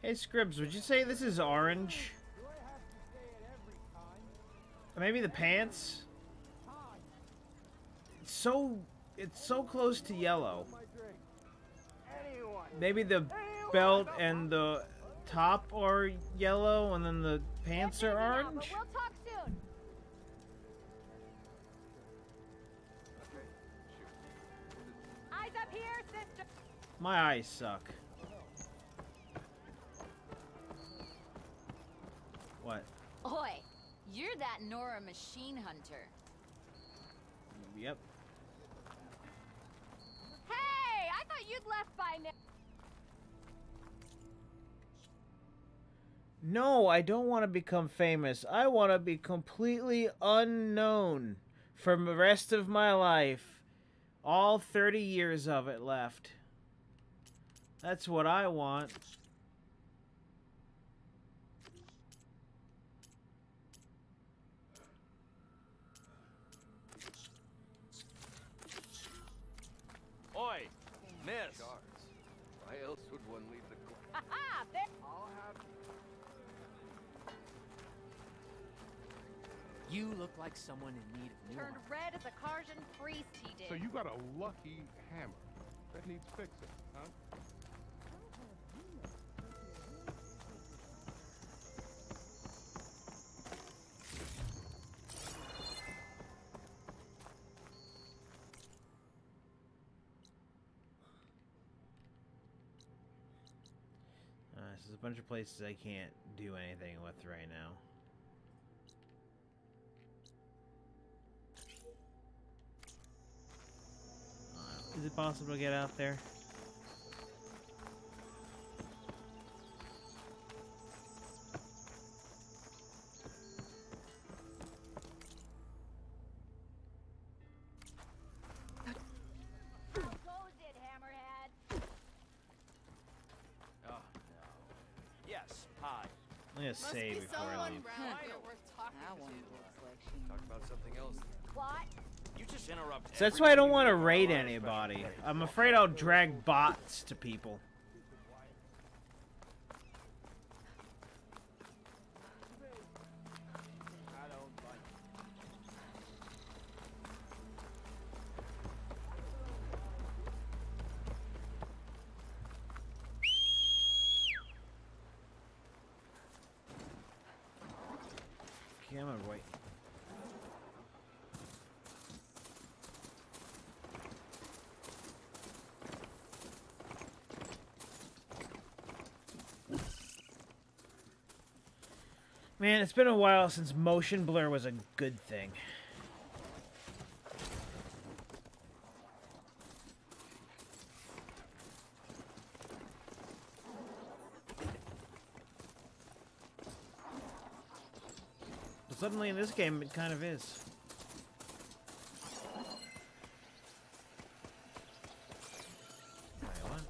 Hey, Scribs, would you say this is orange? Or maybe the pants? It's so close to yellow. Maybe the belt and the top are yellow, and then the pants are orange? We'll talk soon. Eyes up here, sister. My eyes suck. What? Oi, you're that Nora machine hunter. Yep. Hey, I thought you'd left by now. No, I don't want to become famous. I want to be completely unknown for the rest of my life. All 30 years of it left. That's what I want. Oi, miss. Why else would one leave the... Haha, there. I'll have... You look like someone in need of new Turned red as a Karjan priest, he did. So you got a lucky hammer that needs fixing, huh? There's a bunch of places I can't do anything with right now. Is it possible to get out there? Hi. I'm gonna save before I leave. That one looks like she... Talk about something else. What? You just interrupt. So that's why I don't want to raid anybody. I'm afraid I'll drag bots to people. Come on, boy. Man, it's been a while since motion blur was a good thing. But suddenly in this game, it kind of is. Wait, what?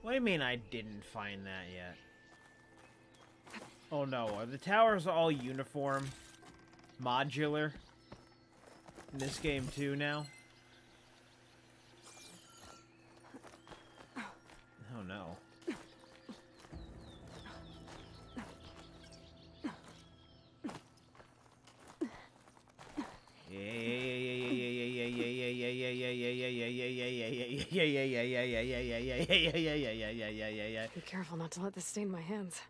What do you mean I didn't find that yet? Oh no, are the towers all uniform? Modular? In this game too now? Oh no. Be careful not to let this stain my hands.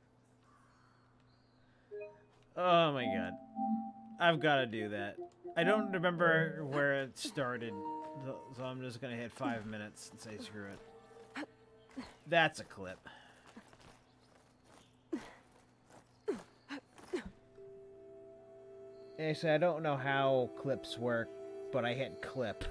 Oh my god. I've got to do that. I don't remember where it started, so I'm just gonna hit 5 minutes and say screw it. That's a clip. Actually, I don't know how clips work, but I hit clip.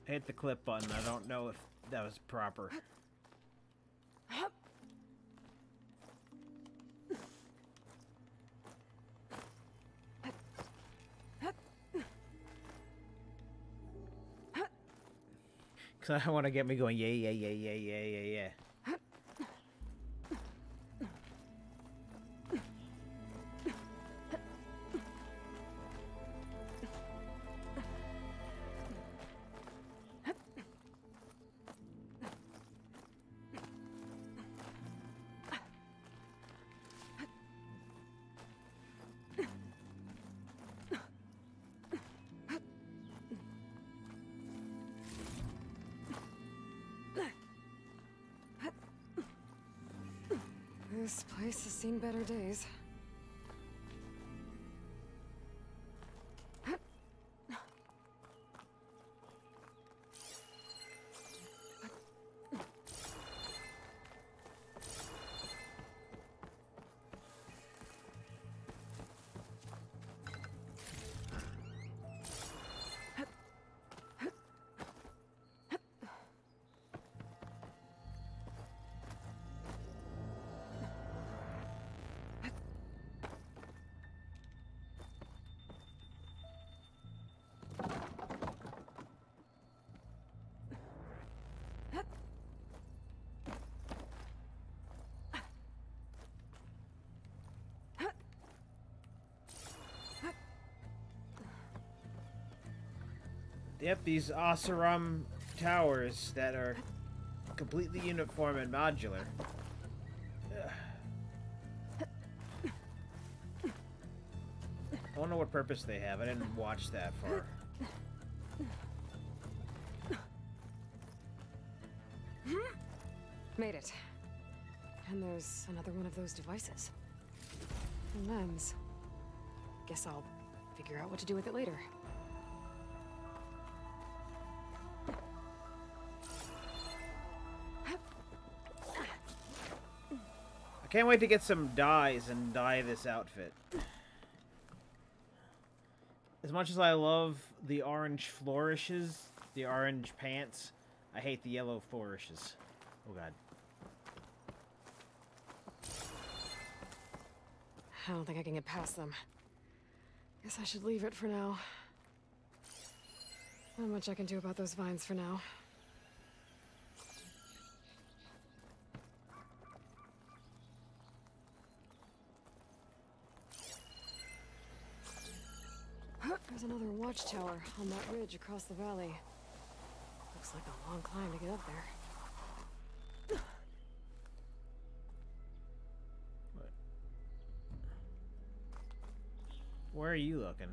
I hit the clip button. I don't know if that was proper. Because I want to get me going, yeah, yeah, yeah, yeah, yeah, yeah, yeah. This place has seen better days. Yep, these Oseram towers that are completely uniform and modular. I don't know what purpose they have. I didn't watch that far. Made it. And there's another one of those devices. A lens. Guess I'll figure out what to do with it later. I can't wait to get some dyes and dye this outfit. As much as I love the orange flourishes, the orange pants, I hate the yellow flourishes. Oh god. I don't think I can get past them. Guess I should leave it for now. Not much I can do about those vines for now. There's another watchtower on that ridge across the valley. Looks like a long climb to get up there. Where are you looking?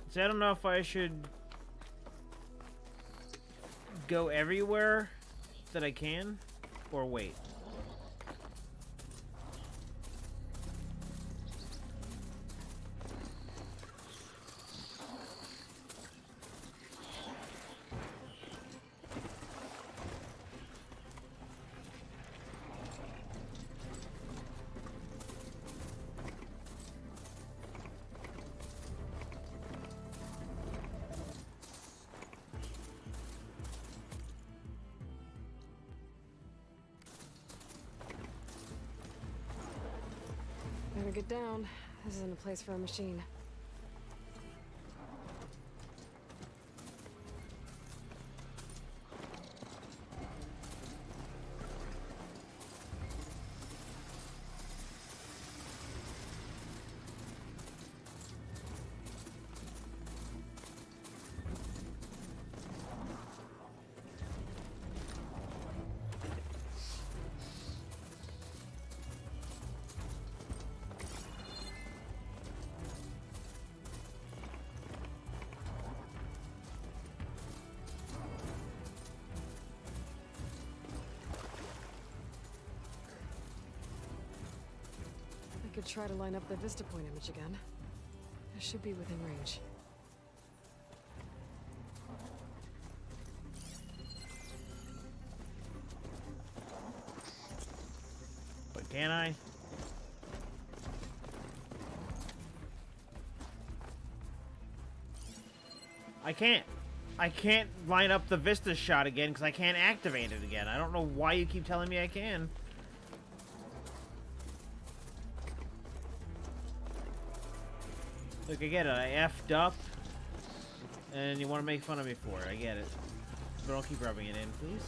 See, I don't know if I should go everywhere that I can or wait. Better get down. This isn't a place for a machine. Could try to line up the Vista Point image again. I should be within range. But can I? I can't. I can't line up the Vista shot again because I can't activate it again. I don't know why you keep telling me I can. Look, I get it. I effed up, and you want to make fun of me for it. I get it. But don't keep rubbing it in, please.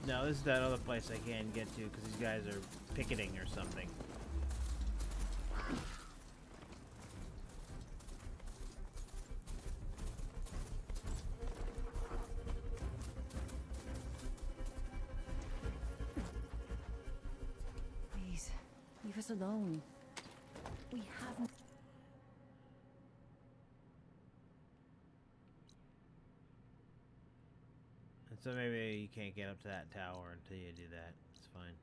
No, this is that other place I can't get to because these guys are picketing or something. Please, leave us alone. We haven't... So maybe you can't get up to that tower until you do that. It's fine.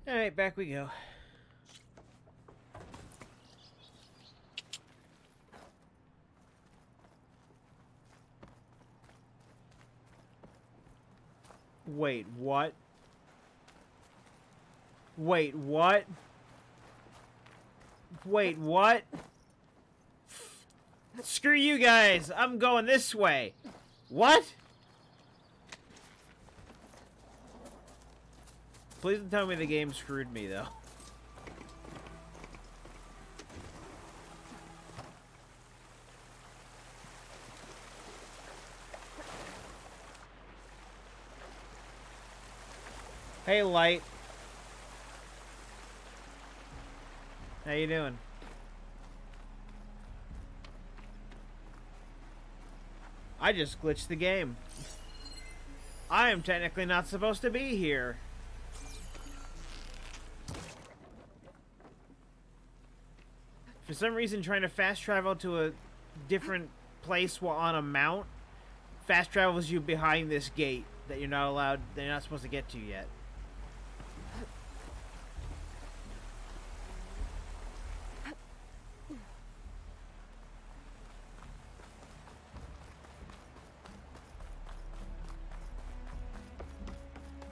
Alright, back we go. Wait, what? Wait, what? Wait, what? Screw you guys! I'm going this way! What? Please don't tell me the game screwed me, though. Hey, Light. How you doing? I just glitched the game. I am technically not supposed to be here. For some reason, trying to fast travel to a different place while on a mount fast travels you behind this gate that you're not allowed, that you're not supposed to get to yet.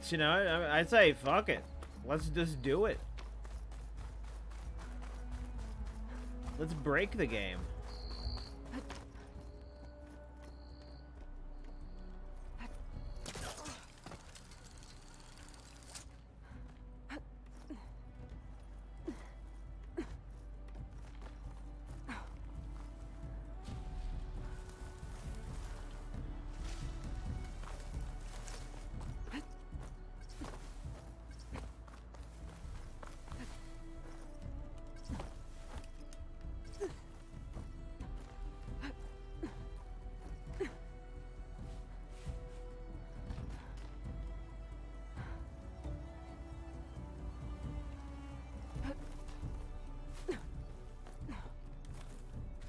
So, you know, I'd say fuck it. Let's just do it. Let's break the game.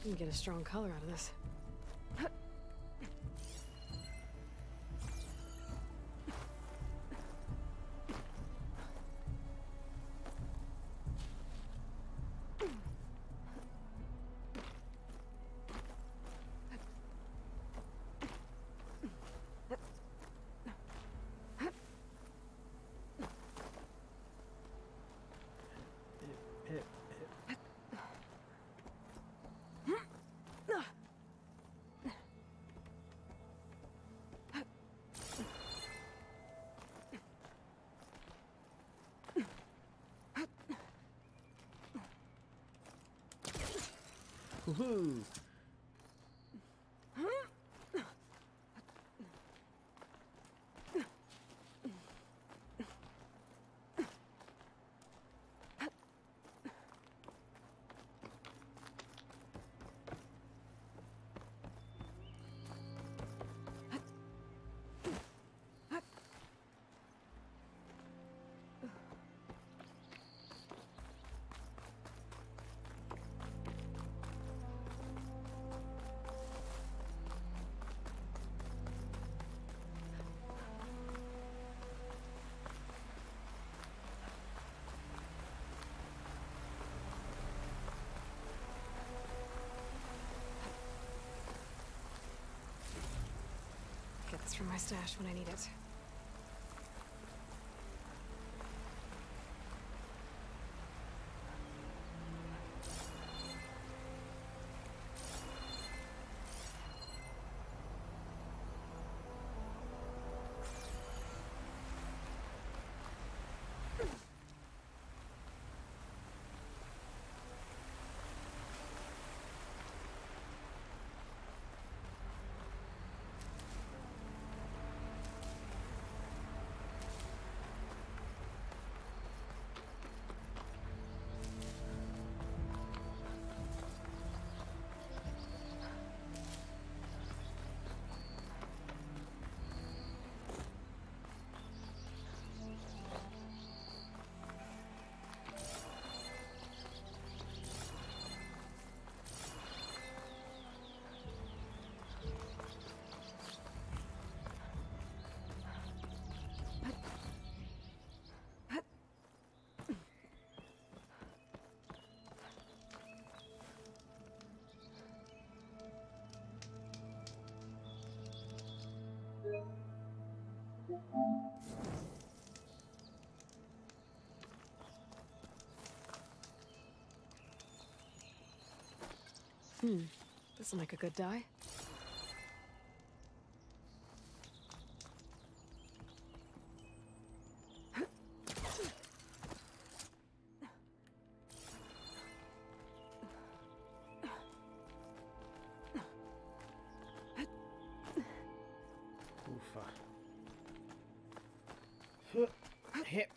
You can get a strong color out of this. Woohoo! Get this from my stash when I need it. This'll make a good dye. Hip.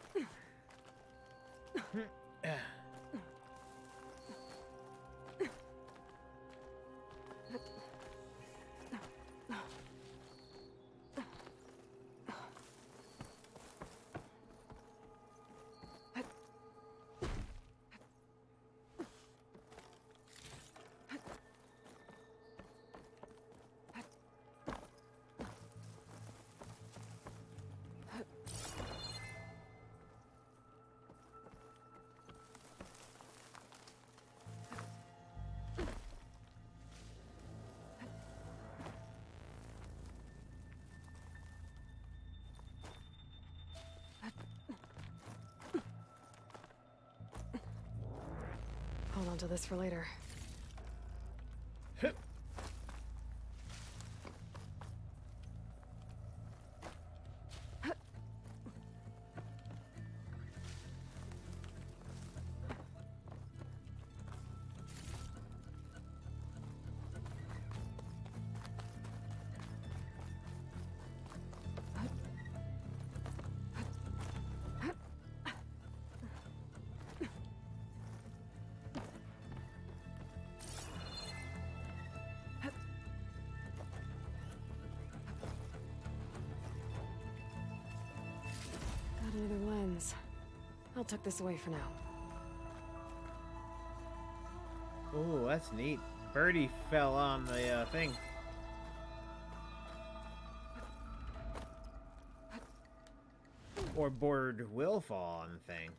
onto this for later. Got another lens. I'll tuck this away for now. Ooh, that's neat. Birdie fell on the thing. Or Bird will fall on the thing.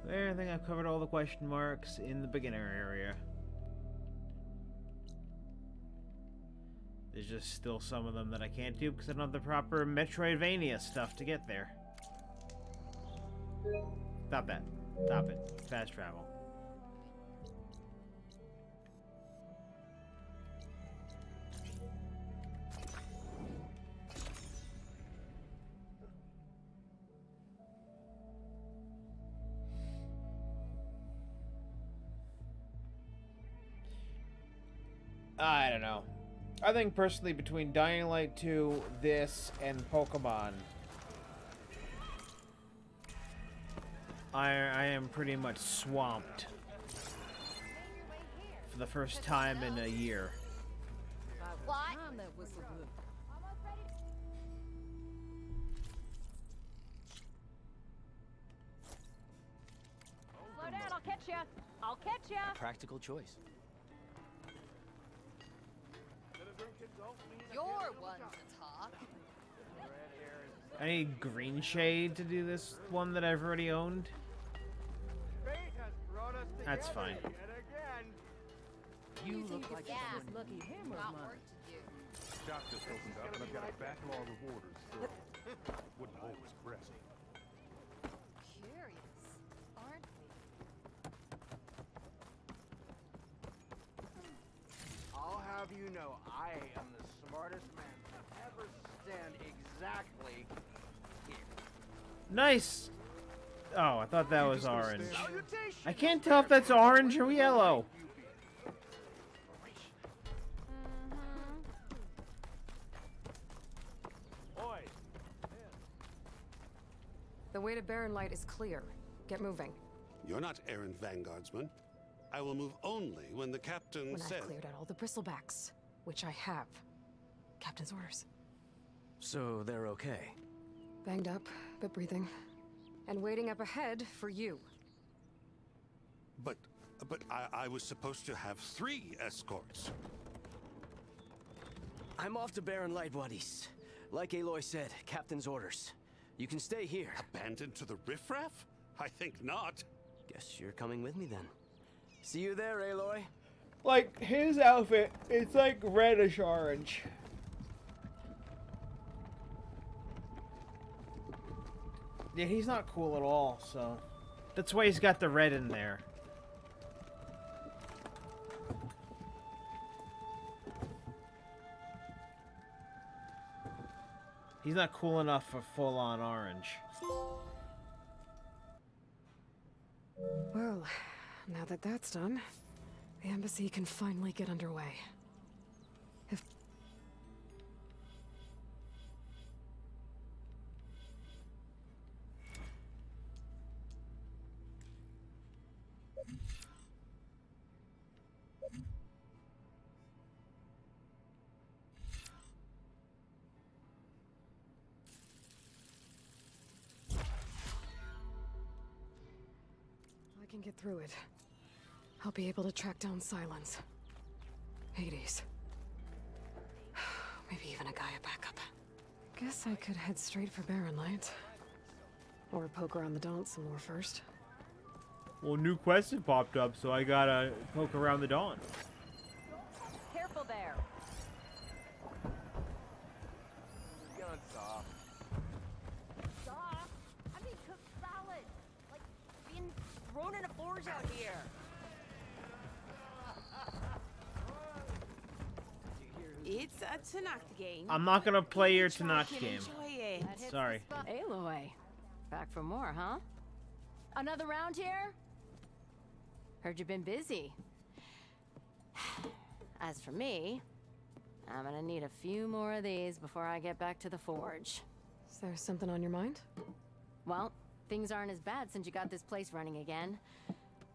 There, I think I've covered all the question marks in the beginner area. There's just still some of them that I can't do because I don't have the proper Metroidvania stuff to get there. Stop that. Stop it. Fast travel. I don't know. I think personally between Dying Light 2, this, and Pokemon, I am pretty much swamped for the first time in a year. What? Slow down, I'll catch ya. I'll catch ya. Practical choice. You're one to talk. I need Green Shade to do this one that I've already owned. That's fine. You look like Yeah. someone lucky hammer Got of mine. work to do. Shop just opened up and I've got a backlog of orders. So wouldn't always press. Curious, aren't we? I'll have you know, I am the smartest man to ever stand exactly here. Nice! Oh, I thought that was orange. I can't tell if that's orange or yellow. The way to Barren Light is clear. Get moving. You're not errant vanguardsman. I will move only when the captain When says... I've cleared out all the bristlebacks, which I have. Captain's orders. So they're okay. Banged up, but breathing. And waiting up ahead for you. But I was supposed to have 3 escorts. I'm off to Barren Light Wadis. Like Aloy said, Captain's orders. You can stay here. Abandoned to the riffraff? I think not. Guess you're coming with me then. See you there, Aloy. Like, his outfit, it's like reddish orange. Yeah, he's not cool at all, so... That's why he's got the red in there. He's not cool enough for full-on orange. Well, now that that's done, the embassy can finally get underway. If... I can get through it. I'll be able to track down Silence. Hades. Maybe even a Gaia backup. Guess I could head straight for Barren Light. Or poke around the Daunt some more first. Well, new quest had popped up, so I gotta poke around the Dawn. Careful there. Gun soft. Soft? I mean cooked salad. Like being thrown in a forge out here. It's a Tanakh game. I'm not gonna play your Try Tanakh and game. enjoy it. Sorry. Aloy. Back for more, huh? Another round here? Heard you've been busy. As for me, I'm gonna need a few more of these before I get back to the forge. Is there something on your mind? Well, things aren't as bad since you got this place running again.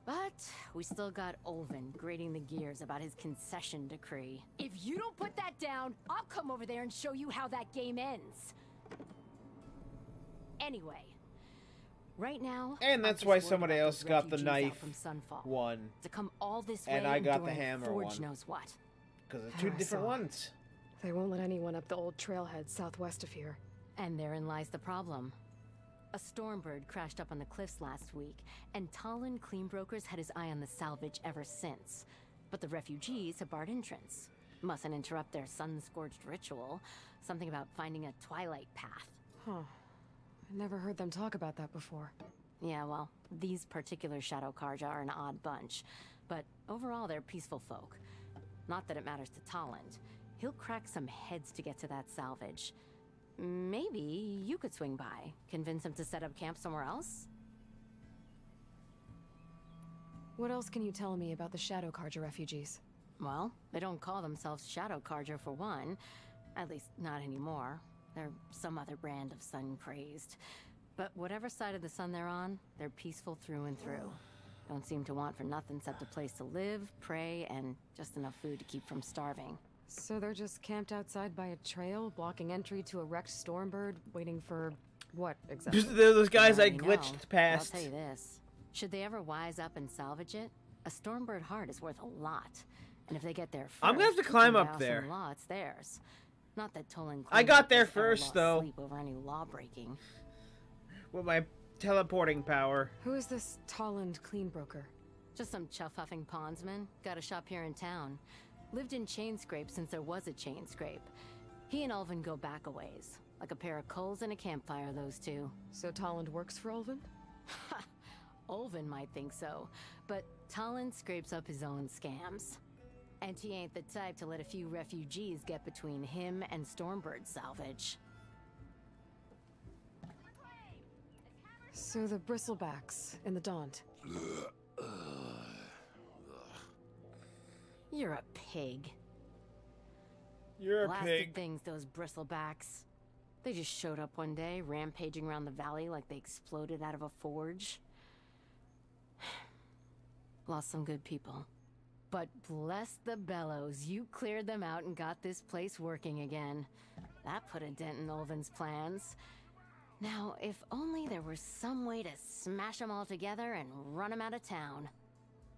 But we still got Olvin grating the gears about his concession decree. If you don't put that down, I'll come over there and show you how that game ends. Anyway, right now, And that's I'm why just worried somebody about else those got the refugees out knife from Sunfall. one. To come all this And way I got the during hammer Forge one. knows what. Because they're two I different saw. ones. They won't let anyone up the old trailhead southwest of here. And therein lies the problem. A Stormbird crashed up on the cliffs last week, and Talon Cleanbrokers had his eye on the salvage ever since. But the refugees have barred entrance. Mustn't interrupt their sun-scorched ritual. Something about finding a twilight path. Huh. I never heard them talk about that before. Yeah, well, these particular Shadow Karja are an odd bunch. But overall, they're peaceful folk. Not that it matters to Talland. He'll crack some heads to get to that salvage. Maybe you could swing by, convince him to set up camp somewhere else? What else can you tell me about the Shadow Karja refugees? Well, they don't call themselves Shadow Karja for one. At least, not anymore. They're some other brand of sun-crazed. But whatever side of the sun they're on, they're peaceful through and through. Don't seem to want for nothing except a place to live, pray, and just enough food to keep from starving. So they're just camped outside by a trail, blocking entry to a wrecked Stormbird, waiting for what exactly? Those guys I You know, glitched past. I'll tell you this. Should they ever wise up and salvage it, a Stormbird heart is worth a lot. And if they get there first, I'm gonna have to climb up House there. and Law, it's theirs. Not that Tolan I got there Cleanbrokers ever first, lost though. Sleep over any law breaking. With my teleporting power. Who is this Talland Cleanbroker? Just some chuff-huffing pondsman. Got a shop here in town. Lived in Chainscrape since there was a Chainscrape. He and Ulvin go back a ways. Like a pair of coals and a campfire, those two. So Talland works for Ulvin? Ulvin might think so, but Talon scrapes up his own scams. And he ain't the type to let a few refugees get between him and Stormbird salvage. So the Bristlebacks in the Daunt. You're a pig. You're a Blasted pig. things, those Bristlebacks. They just showed up one day, rampaging around the valley like they exploded out of a forge. Lost some good people. But bless the bellows, you cleared them out and got this place working again. That put a dent in Ulvin's plans. Now, if only there was some way to smash them all together and run them out of town.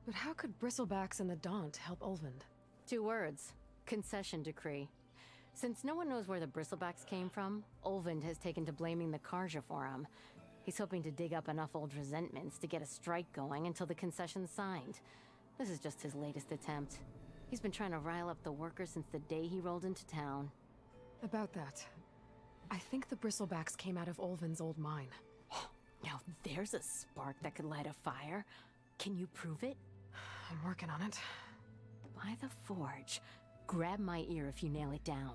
But how could Bristlebacks and the Daunt help Ulvin? 2 words. Concession decree. Since no one knows where the Bristlebacks came from, Ulvin has taken to blaming the Karja for them. He's hoping to dig up enough old resentments to get a strike going until the concession's signed. This is just his latest attempt. He's been trying to rile up the workers since the day he rolled into town. About that, I think the bristlebacks came out of Ulvin's old mine. Now there's a spark that could light a fire. Can you prove it? I'm working on it. By the forge. Grab my ear if you nail it down.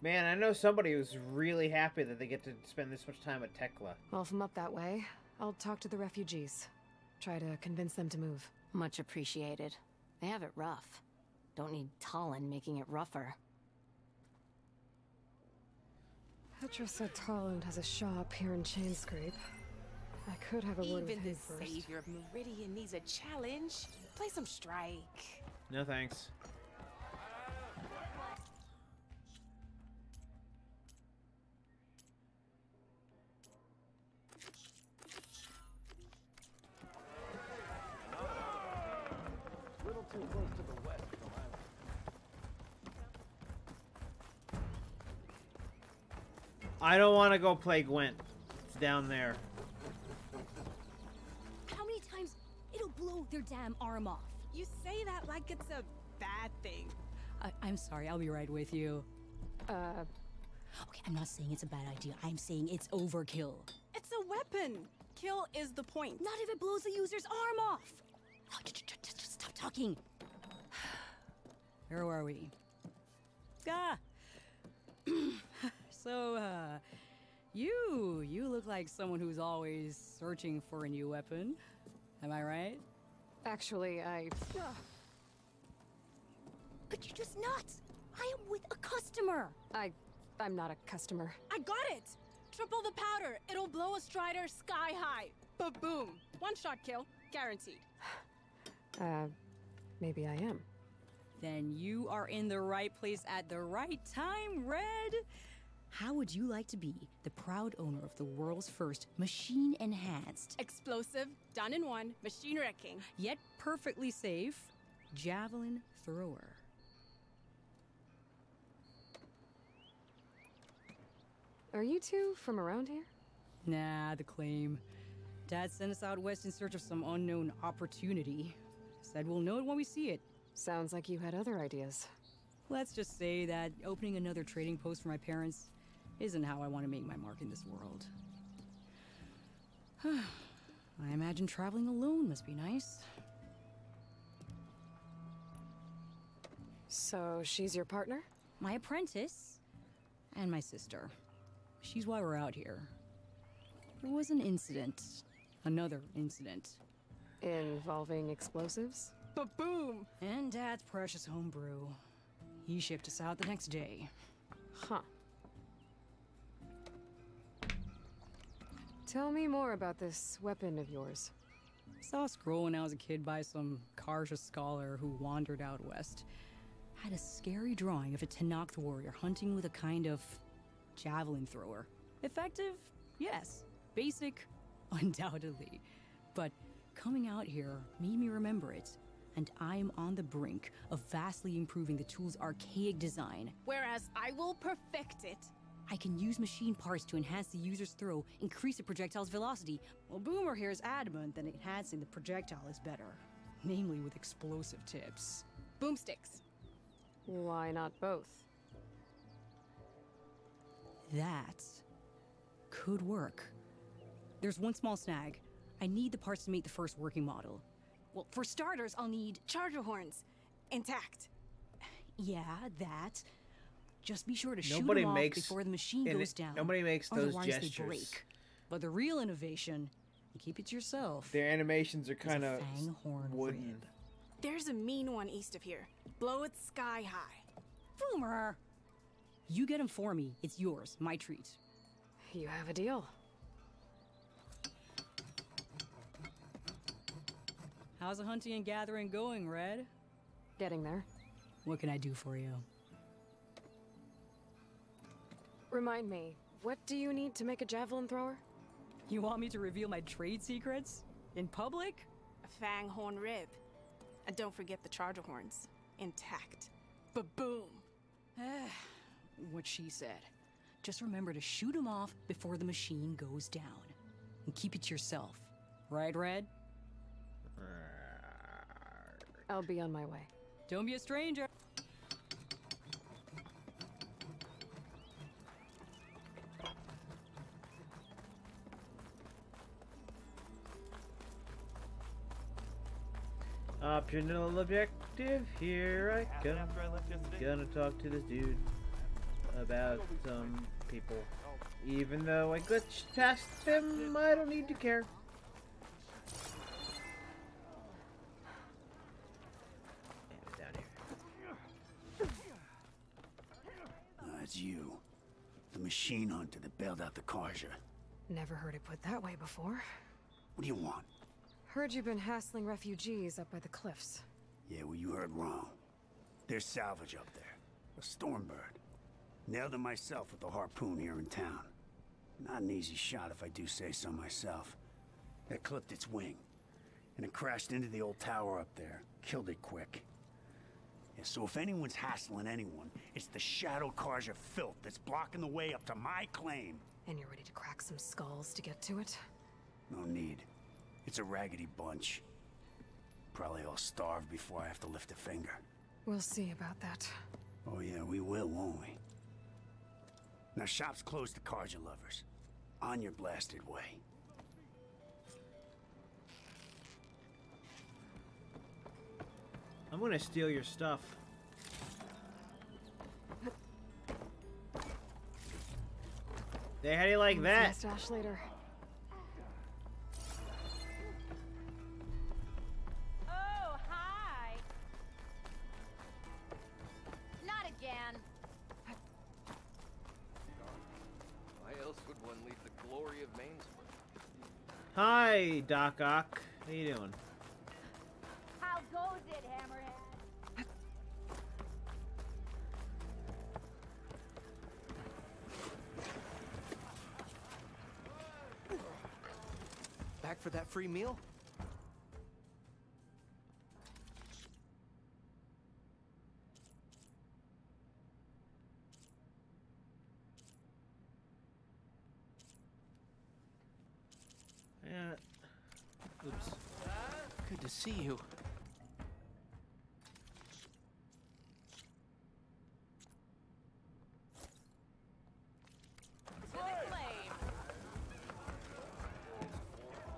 Man, I know somebody who's really happy that they get to spend this much time at Tekla. Well, if I'm up that way, I'll talk to the refugees. Try to convince them to move. Much appreciated. They have it rough. Don't need Talon making it rougher. Petra said Talon has a shop here in Chainscrape. I could have a word with Even him the first. savior of Meridian needs a challenge. Play some Strike. No thanks. A little too close to the west for my liking. I don't want to go play Gwent. It's down there. How many times it'll blow their damn arm off? You say that like it's a bad thing. I'm sorry, I'll be right with you. Okay, I'm not saying it's a bad idea. I'm saying it's overkill. It's a weapon. Kill is the point. Not if it blows the user's arm off. Oh, just stop talking. Where were we? Ah! So, you look like someone who's always searching for a new weapon. Am I right? Actually, But you're just nuts. I am with a customer. I'm not a customer. I got it. Triple the powder. It'll blow a Strider sky high. Ba-boom. One-shot kill. Guaranteed. Maybe I am. Then you are in the right place at the right time, Red. How would you like to be the proud owner of the world's first machine-enhanced, Explosive, done in one, machine wrecking. yet perfectly safe, javelin thrower? Are you two from around here? Nah, the claim. Dad sent us out west in search of some unknown opportunity. Said we'll know it when we see it. Sounds like you had other ideas. Let's just say that opening another trading post for my parents isn't how I want to make my mark in this world. I imagine traveling alone must be nice. So she's your partner? My apprentice and my sister. She's why we're out here. There was an incident. Another incident. Involving explosives? Ba-boom! And Dad's precious homebrew. He shipped us out the next day. Huh. Tell me more about this weapon of yours. Saw a scroll when I was a kid by some Karja scholar who wandered out west. Had a scary drawing of a Tenakth warrior hunting with a kind of javelin thrower. Effective? Yes. Basic? Undoubtedly. But coming out here made me remember it, and I'm on the brink of vastly improving the tool's archaic design. Whereas I will perfect it. I can use machine parts to enhance the user's throw, increase the projectile's velocity. Well, Boomer here is adamant that enhancing the projectile is better, namely with explosive tips. Boomsticks. Why not both? That could work. There's one small snag. I need the parts to make the first working model. Well, for starters, I'll need charger horns. Intact. Yeah, that. Just be sure to shoot Nobody them off makes- before the machine and goes down. nobody makes those Otherwise gestures. They break. But the real innovation, you keep it to yourself. Their animations are is a kind of fanghorn wooden. rib. There's a mean one east of here. Blow it sky high. Boomer! You get him for me. It's yours. My treat. You have a deal. How's the hunting and gathering going, Red? Getting there. What can I do for you? Remind me, what do you need to make a javelin thrower? You want me to reveal my trade secrets? In public? A fanghorn rib. And don't forget the charger horns. Intact. Ba-boom. What she said. Just remember to shoot him off before the machine goes down. And keep it to yourself. Right, Red? I'll be on my way. Don't be a stranger. Optional objective, here I come. Gonna talk to this dude about some people. Even though I glitched past them, I don't need to care. Yeah, down here. It's you. The machine hunter that bailed out the Karja. Never heard it put that way before. What do you want? Heard you've been hassling refugees up by the cliffs. Yeah, well, you heard wrong. There's salvage up there. A Stormbird. Nailed it myself with the harpoon here in town. Not an easy shot if I do say so myself. It clipped its wing. And it crashed into the old tower up there. Killed it quick. Yeah, so if anyone's hassling anyone, it's the Shadow Karja filth that's blocking the way up to my claim. And you're ready to crack some skulls to get to it? No need. It's a raggedy bunch. Probably all starved before I have to lift a finger. We'll see about that. Oh yeah, we will, won't we? Now shop's closed to Karja lovers. On your blasted way. I'm gonna steal your stuff. Hey, how do you like that? Stash later. Oh, hi. Not again. Why else would one leave the glory of Mainsmouth? Hi, Doc Ock. How you doing? How goes it, Hammerhead? Back for that free meal? Yeah. Oops. Good to see you.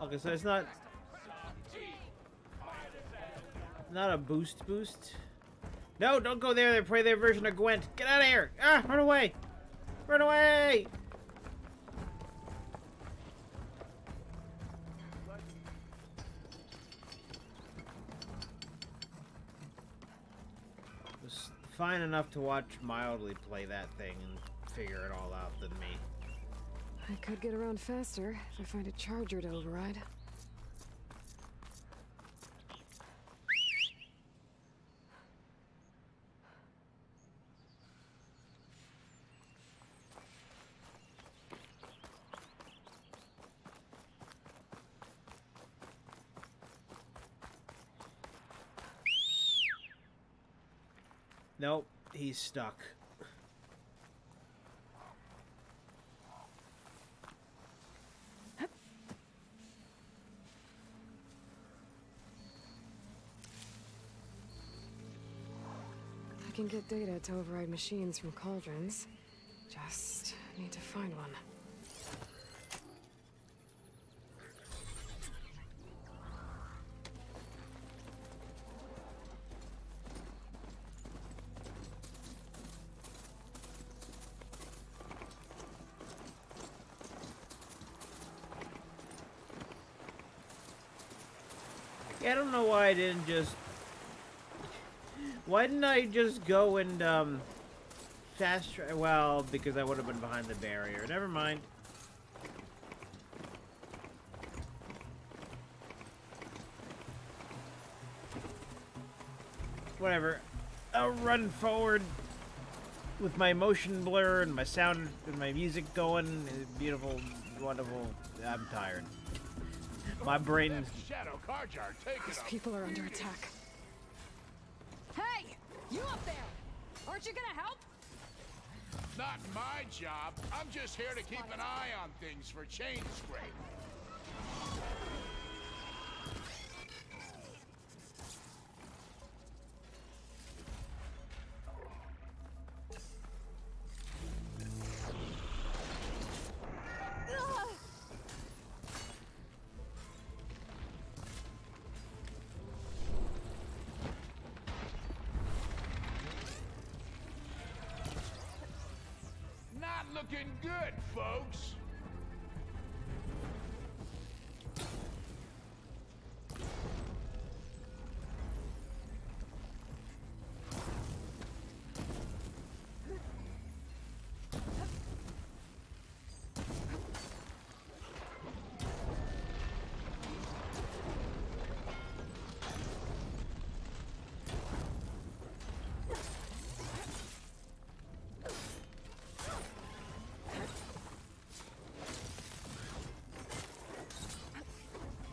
Okay, so it's not a boost. No, don't go there. They play their version of Gwent. Get out of here! Ah, run away! Run away! Was fine enough to watch Mildly play that thing and figure it all out than me. I could get around faster if I find a charger to override. Nope, he's stuck. I can get data to override machines from cauldrons. Just need to find one. Yeah, I don't know why I didn't just... Why didn't I just go and, fast travel? Well, because I would have been behind the barrier. Never mind. Whatever. I'll run forward with my motion blur and my sound and my music going. Beautiful, wonderful. I'm tired. My brain... Shadow Karjar, take Those people are under attack. Hey! You up there! Aren't you gonna help? Not my job. I'm just here to keep an eye on things for chain scrape. Not looking good, folks.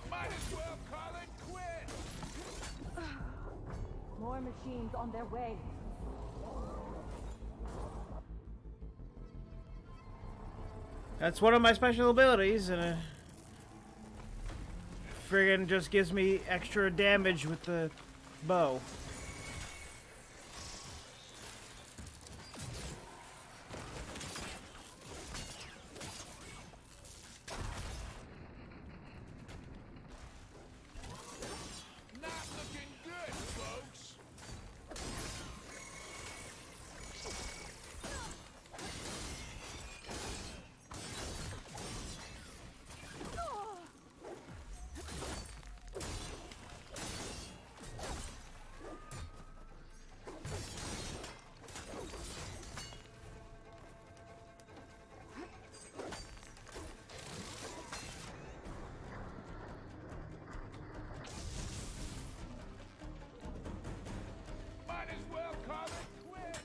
Might as well call it quits. More machines on their way. That's one of my special abilities, and it friggin' just gives me extra damage with the bow. Not looking good, folks. Might as well call it quits.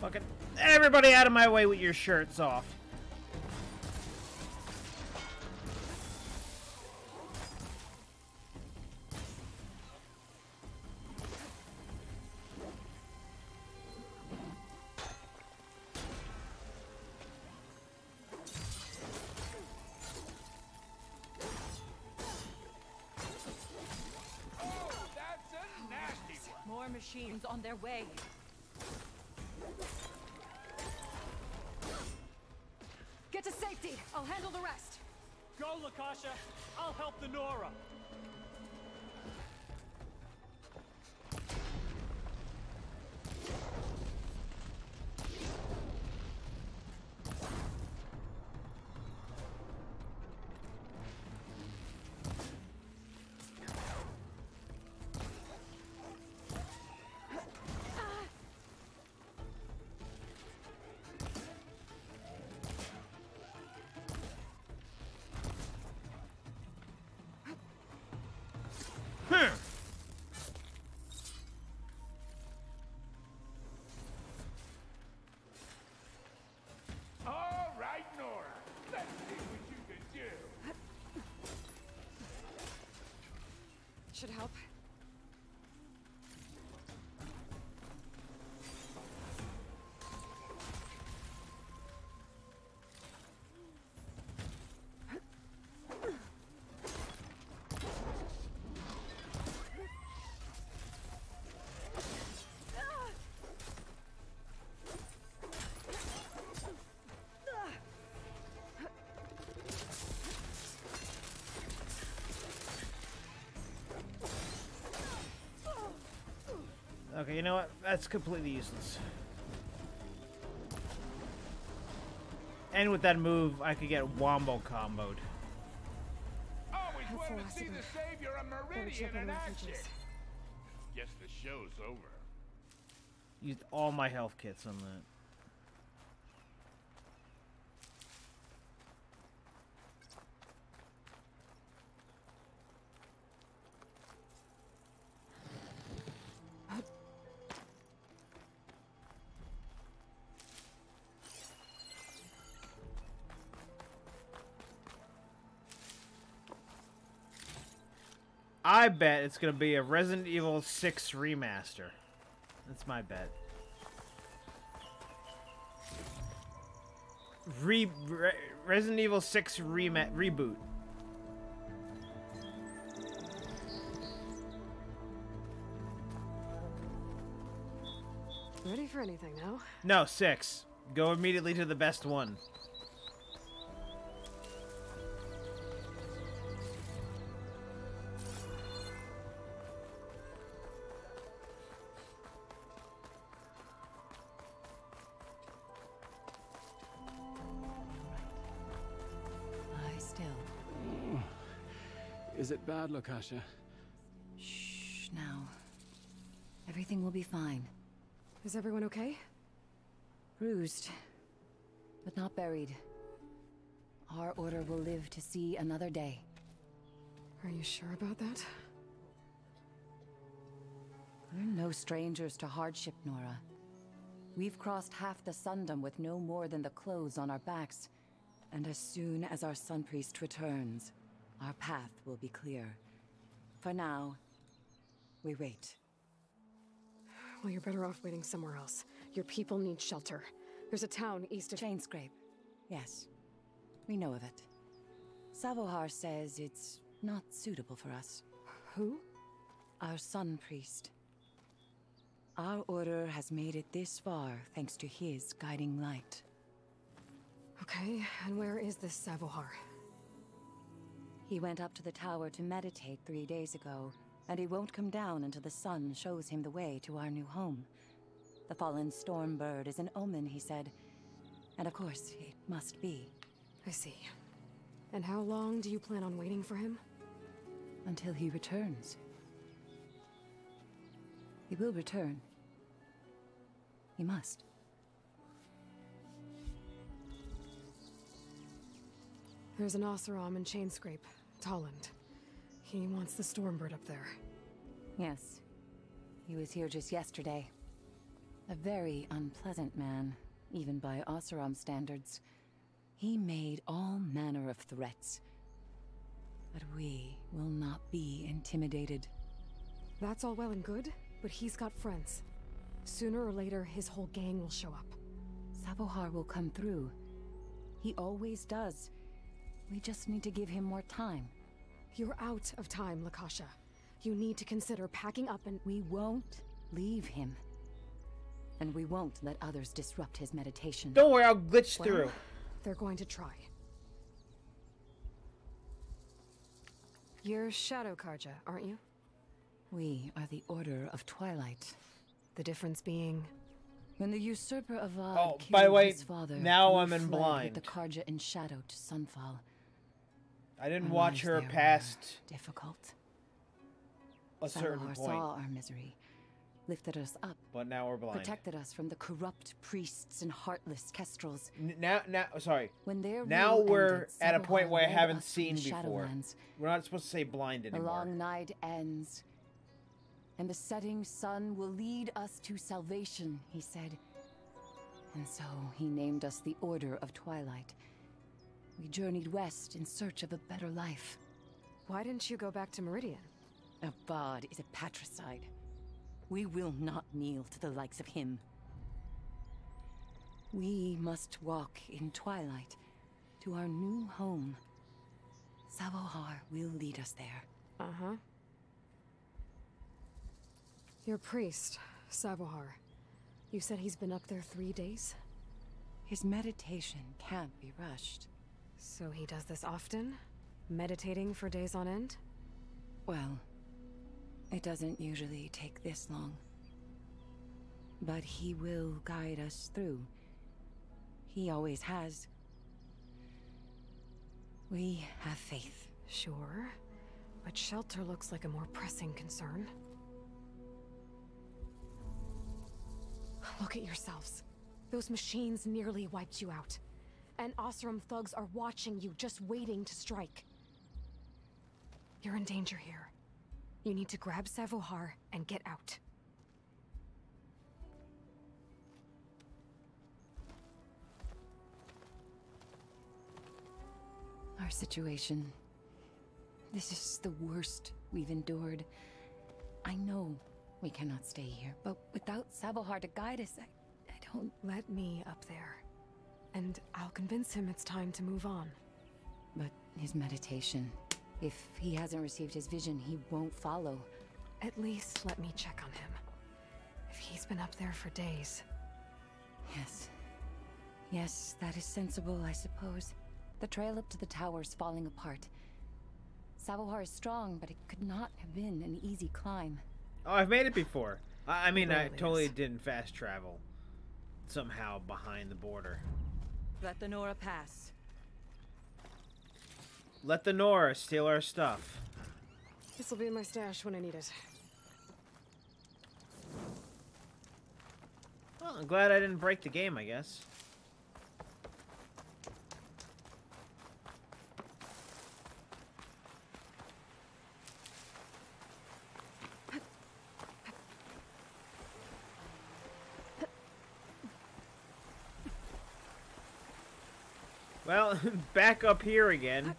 Fucking everybody out of my way with your shirts off. Oh, that's a nasty one. More machines on their way. Get to safety. I'll handle the rest. Go, Lakasha. I'll help the Nora. All right, Nora. Let's see what you can do. Should help. Okay, you know what? That's completely useless. And with that move, I could get wombo comboed. Always wanted to see the Savior of Meridian in action. Guess the show's over. Used all my health kits on that. I bet it's gonna be a Resident Evil 6 remaster. That's my bet. Resident Evil 6 reboot. Ready for anything now? No, 6. Go immediately to the best one. Lie still. Is it bad, Lakasha? Shh, now. Everything will be fine. Is everyone okay? Bruised, but not buried. Our order will live to see another day. Are you sure about that? We're no strangers to hardship, Nora. We've crossed half the Sundom with no more than the clothes on our backs. And as soon as our Sun Priest returns, our path will be clear. For now, we wait. Well, you're better off waiting somewhere else. Your people need shelter. There's a town east of... Chainscrape. Yes. We know of it. Savohar says it's not suitable for us. Who? Our Sun Priest. Our order has made it this far thanks to his guiding light. Okay, and where is this Savohar? He went up to the tower to meditate 3 days ago, and he won't come down until the sun shows him the way to our new home. The fallen storm bird is an omen, he said. And of course, it must be. I see. And how long do you plan on waiting for him? Until he returns. He will return. He must. There's an Oseram in Chainscrape, Tolland. He wants the Stormbird up there. Yes. He was here just yesterday. A very unpleasant man, even by Oseram standards. He made all manner of threats. But we will not be intimidated. That's all well and good, but he's got friends. Sooner or later, his whole gang will show up. Savohar will come through. He always does. We just need to give him more time. You're out of time, Lakasha. You need to consider packing up and... We won't leave him. And we won't let others disrupt his meditation. Don't worry, I'll glitch through. They're going to try. You're Shadow Karja, aren't you? We are the Order of Twilight. The difference being... When the usurper Avad killed by the way, his father, now we I'm in fled blind. with the Karja in shadow to Sunfall. I didn't Our watch lives her there past were difficult. a certain Savohar point. saw our misery, lifted us up, But now we're blind. protected us from the corrupt priests and heartless kestrels. Sorry. When their Now rule we're ended, at a point Savohar where I led haven't us from seen the before. Shadowlands. We're not supposed to say blind The anymore. long night ends, and the setting sun will lead us to salvation, he said. And so he named us the Order of Twilight. We journeyed west in search of a better life. Why didn't you go back to Meridian? Avad is a patricide. We will not kneel to the likes of him. We must walk in twilight to our new home. Savohar will lead us there. Uh-huh. Your priest, Savohar. You said he's been up there 3 days? His meditation can't be rushed. So he does this often? Meditating for days on end? Well, it doesn't usually take this long. But he will guide us through. He always has. We have faith. Sure. But shelter looks like a more pressing concern. Look at yourselves. Those machines nearly wiped you out. And Oseram thugs are watching you, just waiting to strike. You're in danger here. You need to grab Savohar and get out. Our situation... This is the worst we've endured. I know we cannot stay here, but without Savohar to guide us, I don't... Let me up there, and I'll convince him it's time to move on. But his meditation... If he hasn't received his vision, he won't follow. At least let me check on him. If he's been up there for days. Yes. Yes, that is sensible, I suppose. The trail up to the tower's falling apart. Savohar is strong, but it could not have been an easy climb. Oh, I've made it before. I mean, I totally didn't fast travel. Somehow behind the border. Let the Nora pass. Let the Nora steal our stuff. This'll be in my stash when I need it. Well, I'm glad I didn't break the game, I guess. Well, back up here again.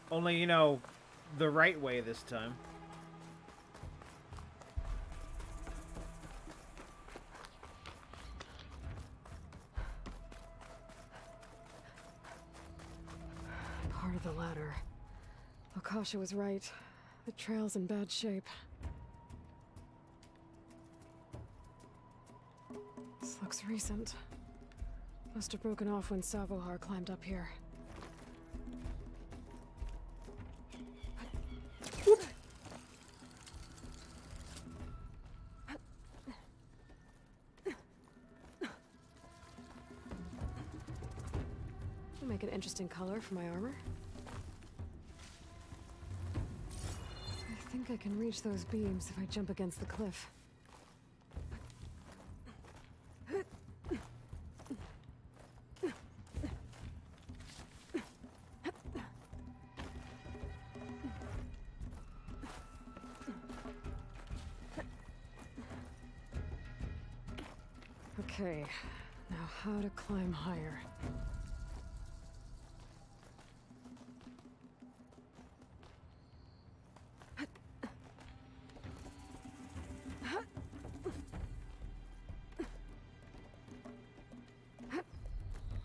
Only, you know, the right way this time. Part of the ladder. Akasha was right. The trail's in bad shape. This looks recent. Must have broken off when Savohar climbed up here. Will make an interesting color for my armor. I think I can reach those beams if I jump against the cliff. Okay, now how to climb higher.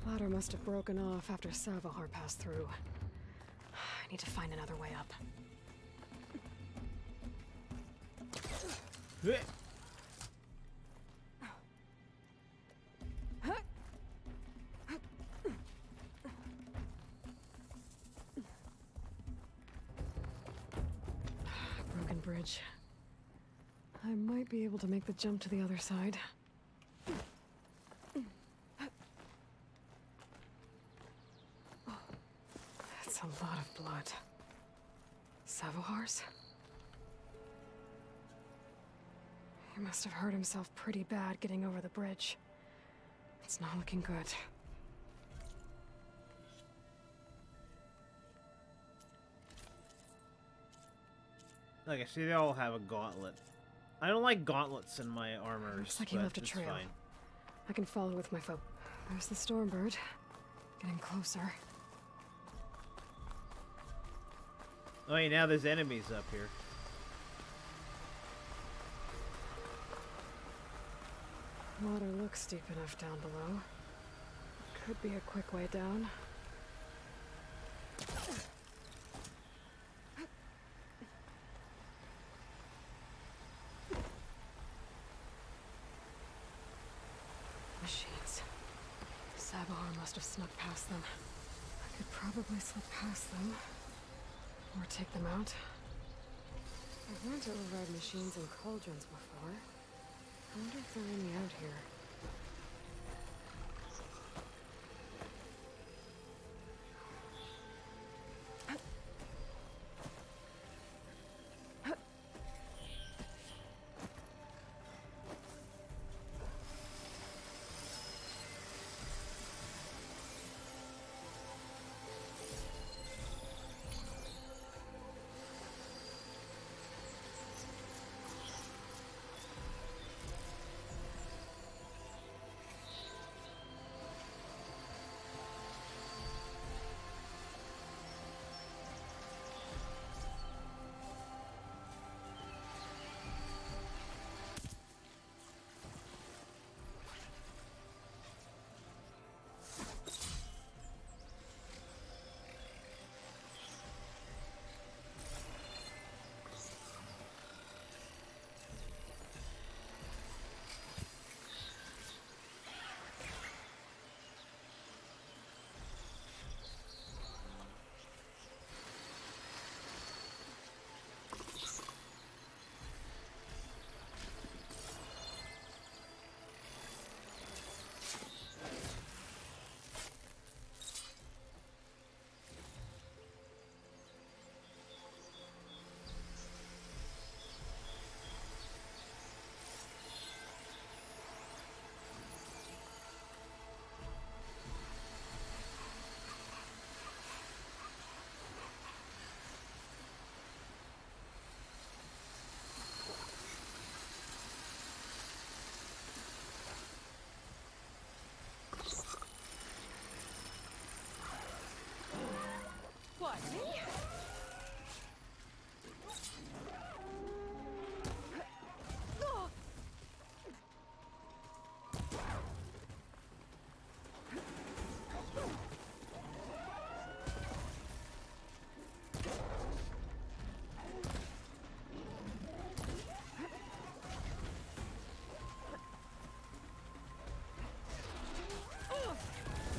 Ladder must have broken off after Savohar passed through. I need to find another way up. Broken bridge. I might be able to make the jump to the other side. That's a lot of blood. Savohar's? He must have hurt himself pretty bad getting over the bridge. It's not looking good. Like I see, they all have a gauntlet. I don't like gauntlets in my armor. Looks like he left a trail. Fine. I can follow with my foot. There's the Stormbird. Getting closer. Oh, wait, now there's enemies up here. Water looks steep enough down below. Could be a quick way down. Machines. Savohar must have snuck past them. I could probably slip past them. Or take them out. I've learned to override machines and cauldrons before. I wonder if they're any out here.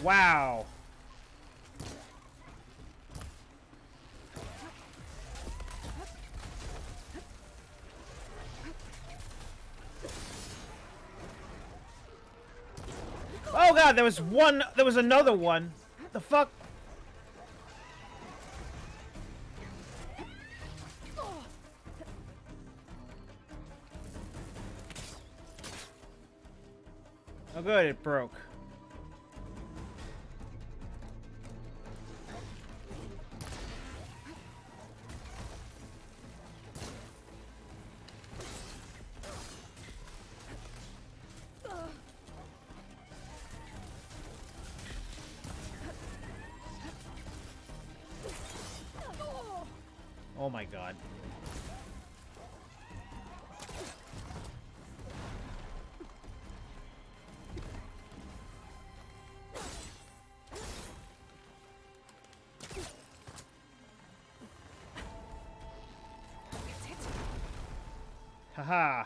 Wow. Oh god, there was another one. The fuck? Oh good, it broke. Oh my god. Haha.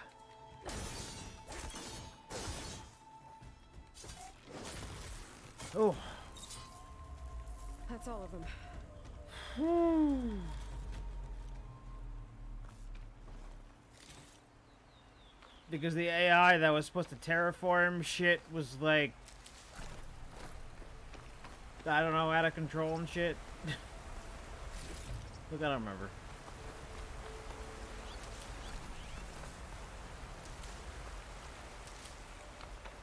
Oh. That's all of them. Because the AI that was supposed to terraform shit was like, I don't know, out of control and shit. Look, I don't remember.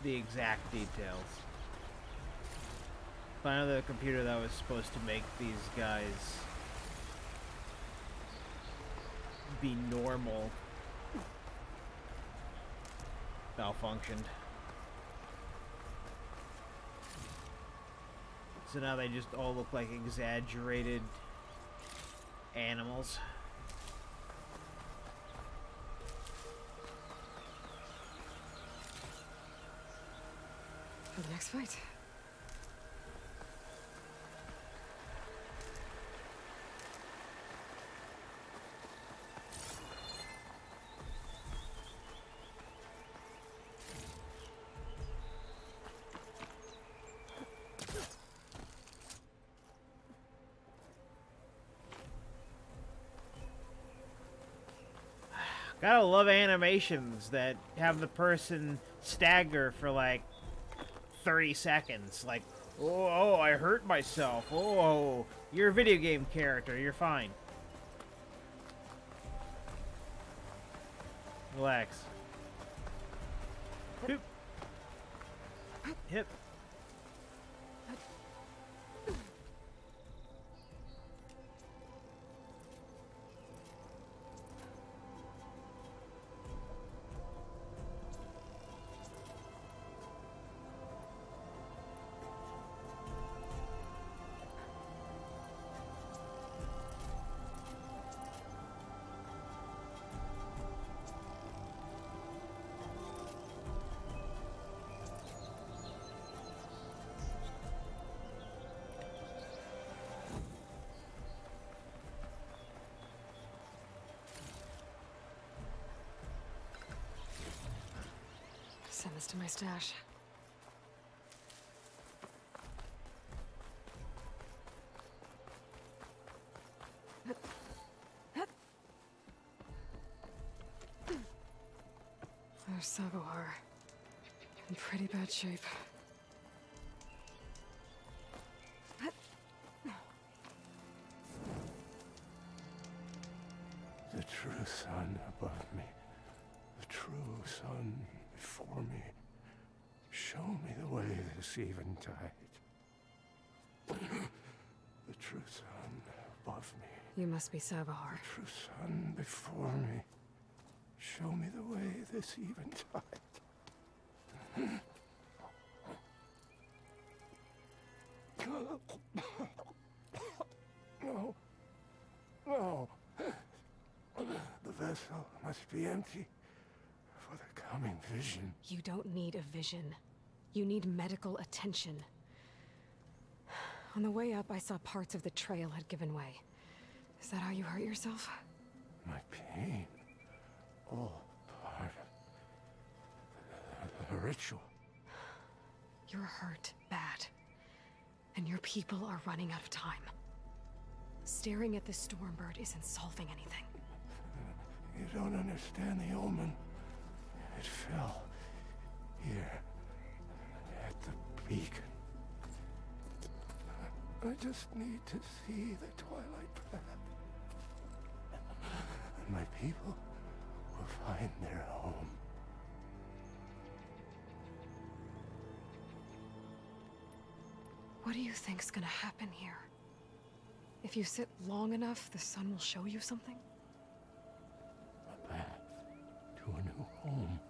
The exact details. But I know the computer that was supposed to make these guys be normal malfunctioned. So now they just all look like exaggerated animals. For the next fight. Gotta love animations that have the person stagger for like 30 seconds. Like, oh, I hurt myself. Oh, you're a video game character. You're fine. Relax. Hip. Hip. Send this to my stash. There's Sabohar. In pretty bad shape. The true sun above me. The true sun before me. Show me the way this eventide. The true sun above me. You must be Sabohar. The true sun before me. Show me the way this eventide. No. No. The vessel must be empty for the coming vision. You don't need a vision. You need medical attention. On the way up, I saw parts of the trail had given way. Is that how you hurt yourself? My pain. All part of the ritual. You're hurt bad. And your people are running out of time. Staring at this Stormbird isn't solving anything. You don't understand the omen. It fell here at the beacon. I just need to see the Twilight Path. And my people will find their home. What do you think's gonna happen here? If you sit long enough, the sun will show you something? A path to a new home.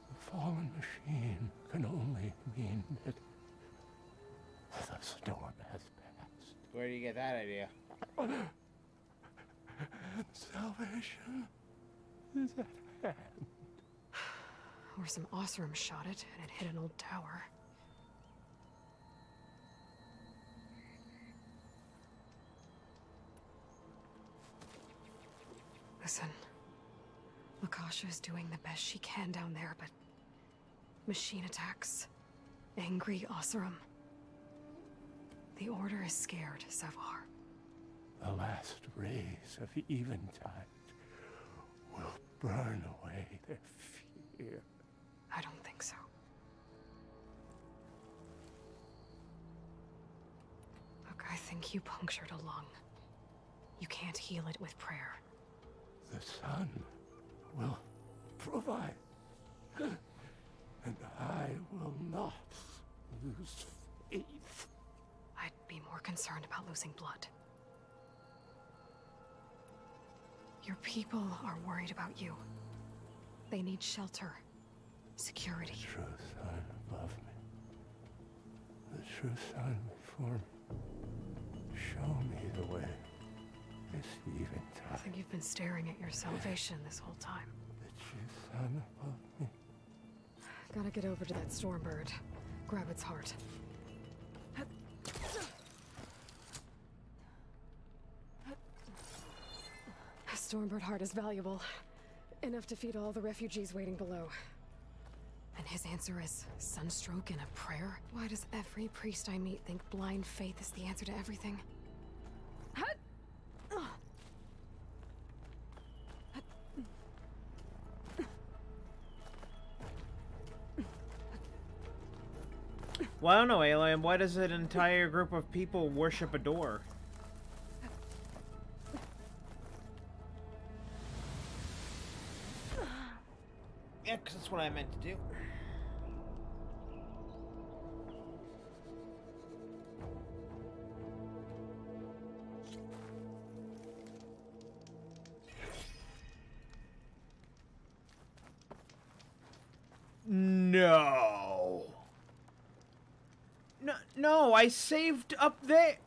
The fallen machine can only mean that the storm has passed. Where do you get that idea? And salvation is at hand. Or some Osram shot it, and it hit an old tower. Listen, Lakasha is doing the best she can down there, but machine attacks, angry Osram. The Order is scared, Savar. The last rays of Eventide will burn away their fear. I don't think so. Look, I think you punctured a lung. You can't heal it with prayer. The sun will provide. And I will not lose faith. I'd be more concerned about losing blood. Your people are worried about you. They need shelter, security. The true sun above me. The true sun before me. Show me the way. This eventide. I think you've been staring at your salvation this whole time. The true sun above me. Gotta get over to that Stormbird. Grab its heart. A Stormbird heart is valuable. Enough to feed all the refugees waiting below. And his answer is sunstroke and a prayer? Why does every priest I meet think blind faith is the answer to everything? Well, I don't know, Alien. Why does an entire group of people worship a door? Yeah, because that's what I meant to do. No. No, I saved up there.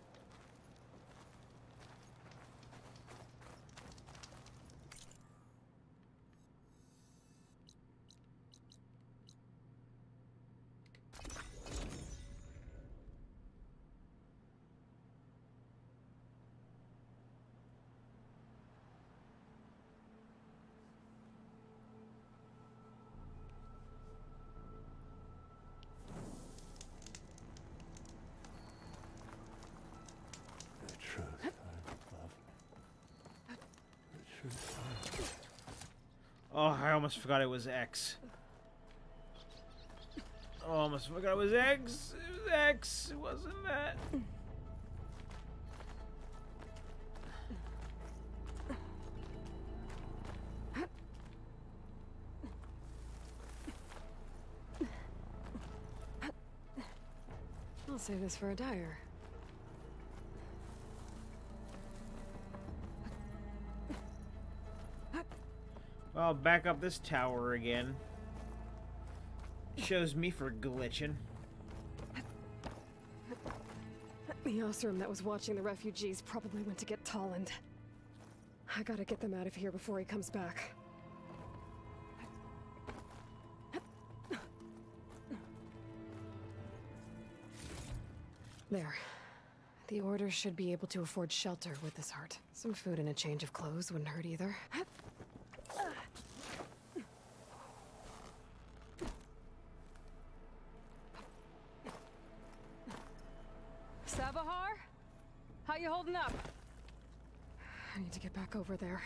Oh, I almost forgot it was X. Oh, I almost forgot it was X. It was X. It wasn't that. I'll save this for a dyer. Well, back up this tower again. Shows me for glitching. The Osram that was watching the refugees probably went to get Tolland. I gotta get them out of here before he comes back. There. The Order should be able to afford shelter with this heart. Some food and a change of clothes wouldn't hurt either. Savahar? How you holding up? I need to get back over there.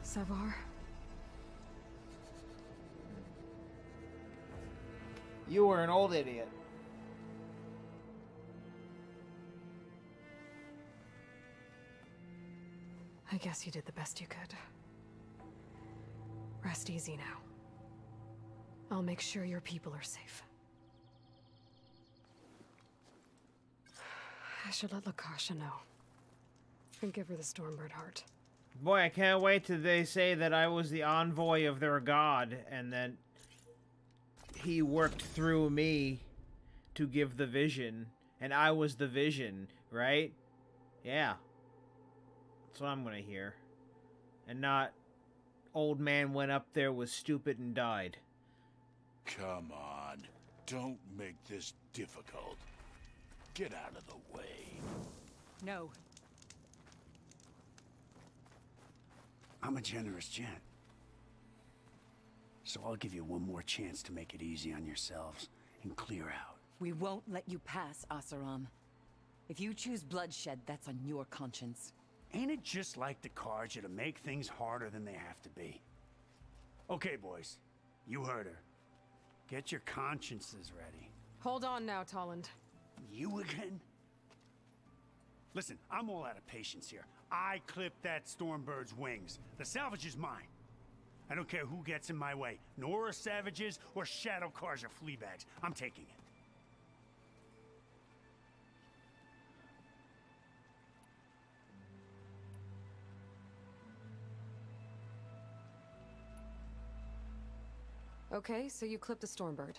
Savahar? You were an old idiot. I guess you did the best you could. Rest easy now. I'll make sure your people are safe. I should let Lakasha know. And give her the Stormbird heart. Boy, I can't wait till they say that I was the envoy of their god, and then he worked through me to give the vision, and I was the vision, right? Yeah. That's what I'm gonna hear. And not, old man went up there, was stupid, and died. Come on. Don't make this difficult. Get out of the way. No. I'm a generous gent. So I'll give you one more chance to make it easy on yourselves and clear out. We won't let you pass, Asaram. If you choose bloodshed, that's on your conscience. Ain't it just like the Karja to make things harder than they have to be? Okay, boys. You heard her. Get your consciences ready. Hold on now, Tolland. You again? Listen, I'm all out of patience here. I clipped that Stormbird's wings. The salvage is mine. I don't care who gets in my way. Nora savages or Shadow Karja fleabags. I'm taking it. Okay, so you clipped the Stormbird.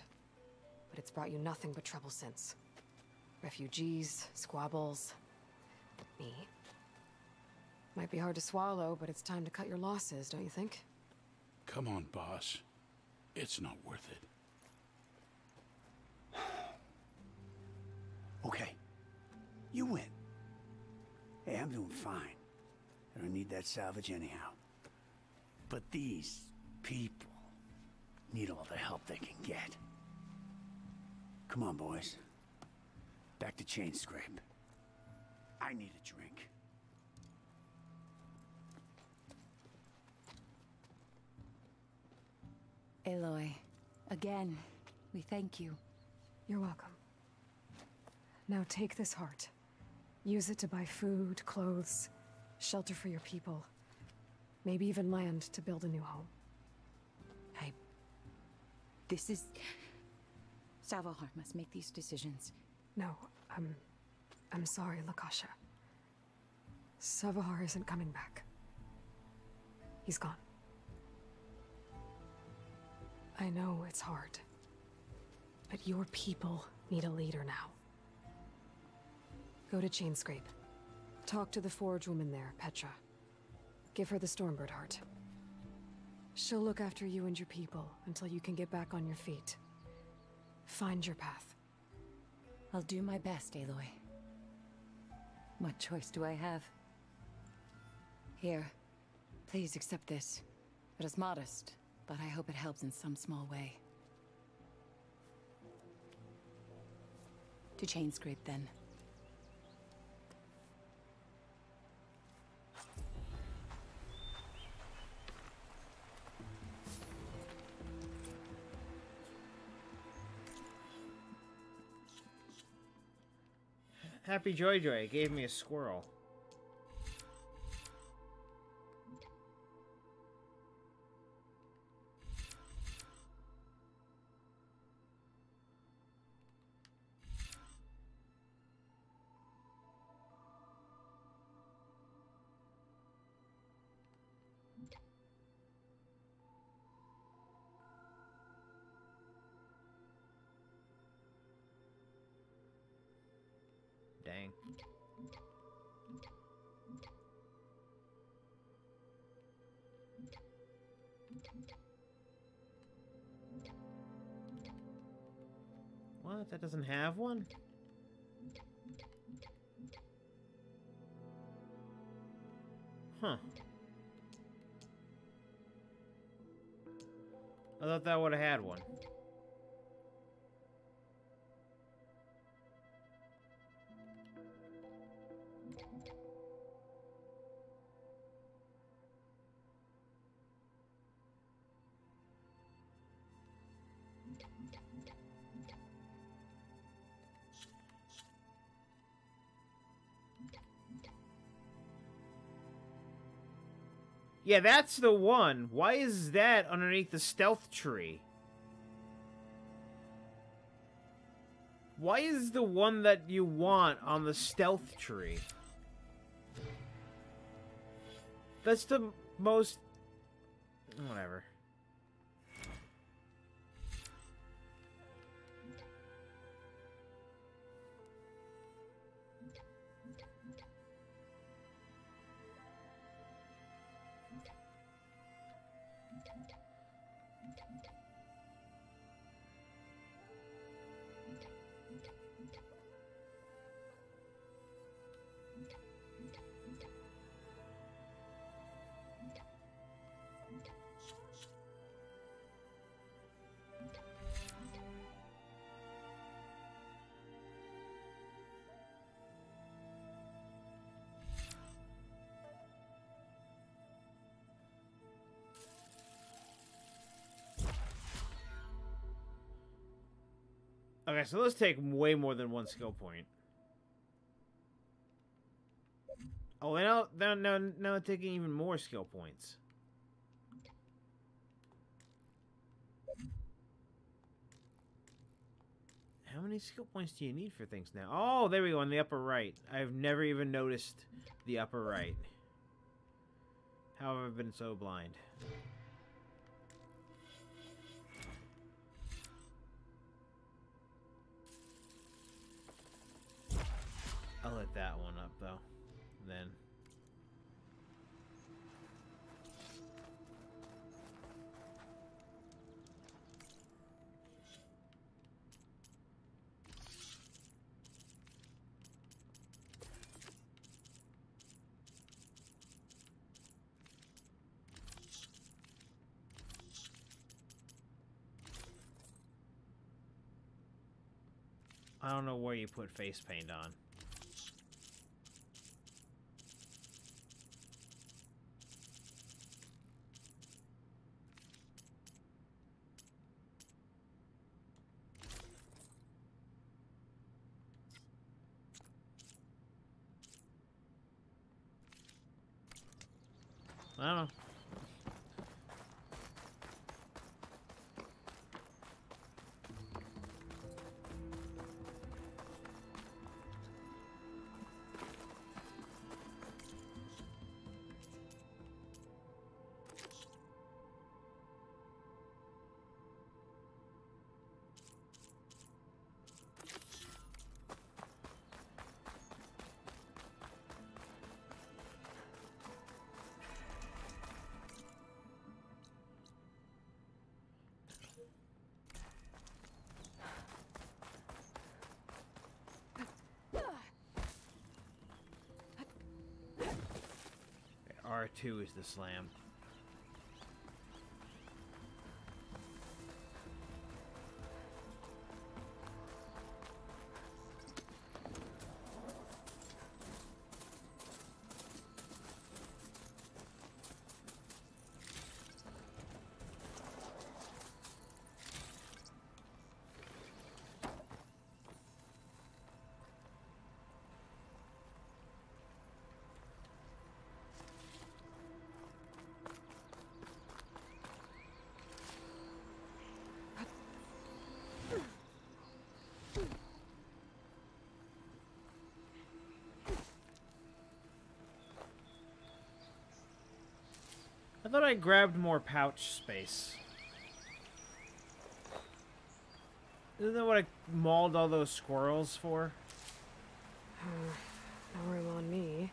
But it's brought you nothing but trouble since. Refugees, squabbles, me. Might be hard to swallow, but it's time to cut your losses, don't you think? Come on, boss. It's not worth it. Okay. You win. Hey, I'm doing fine. I don't need that salvage anyhow. But these people need all the help they can get. Come on, boys. Back to Chain Scrape. I need a drink. Aloy, again, we thank you. You're welcome. Now take this heart. Use it to buy food, clothes, shelter for your people. Maybe even land to build a new home. This is... Savahar must make these decisions. No, I'm sorry, Lakasha. Savahar isn't coming back. He's gone. I know it's hard, but your people need a leader now. Go to Chainscrape. Talk to the forge woman there, Petra. Give her the Stormbird heart. She'll look after you and your people until you can get back on your feet. Find your path. I'll do my best, Aloy. What choice do I have? Here, please accept this. It is modest, but I hope it helps in some small way. To Chainscrape, then. Happy Joy Joy gave me a squirrel. Dang. What? That doesn't have one? Huh. I thought that would have had one. Yeah, that's the one. Why is that underneath the stealth tree? Why is the one that you want on the stealth tree? That's the most... Whatever. Okay, so let's take way more than one skill point. Oh, and now they're taking even more skill points. How many skill points do you need for things now? Oh, there we go, in the upper right. I've never even noticed the upper right. How have I been so blind? I'll let that one up, though. Then. I don't know where you put face paint on. I don't know. R2 is the slam. I thought I grabbed more pouch space. Isn't that what I mauled all those squirrels for? No room on me.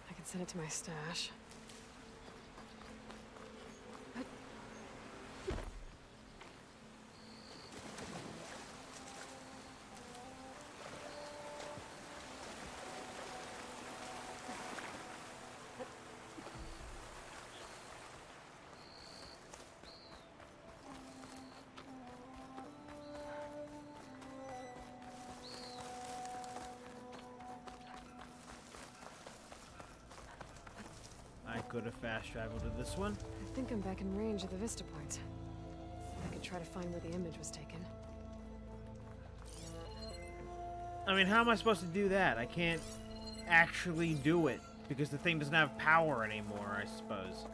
I can send it to my stash. could have fast traveled to this one. I think I'm back in range of the Vista Point. I could try to find where the image was taken. I mean, how am I supposed to do that? I can't actually do it because the thing doesn't have power anymore, I suppose.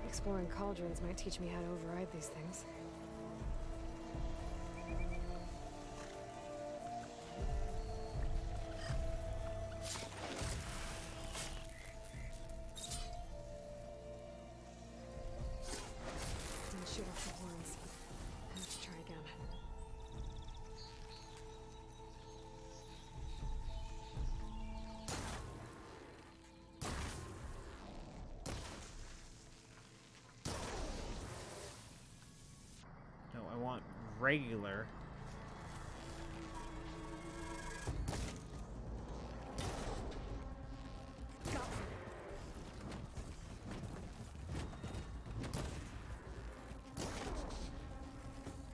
Exploring cauldrons might teach me how to override these things. Didn't shoot off the horns. Let's try again. Regular.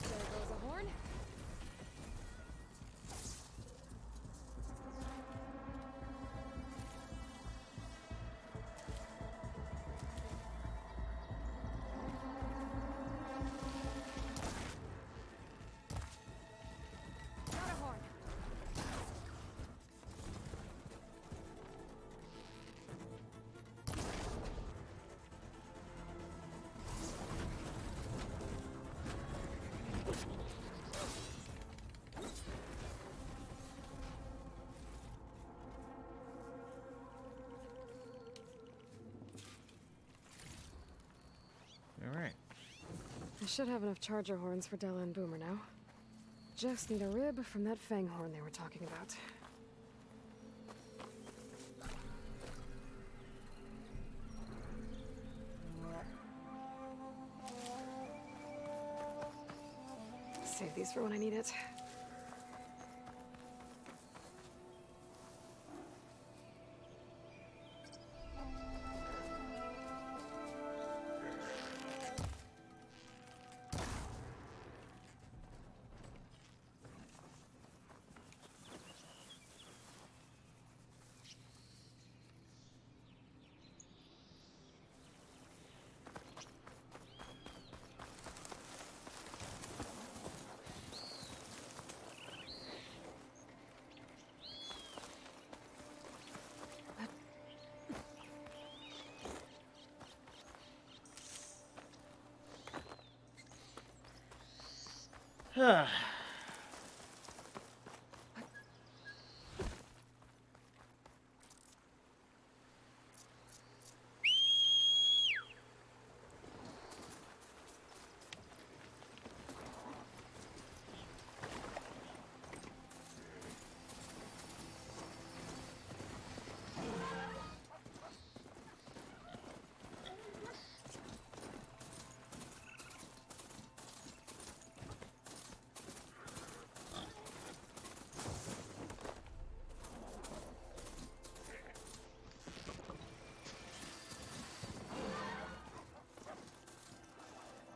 There goes a horn. Alright. I should have enough charger horns for Della and Boomer now. Just need a rib from that fang horn they were talking about. Save these for when I need it.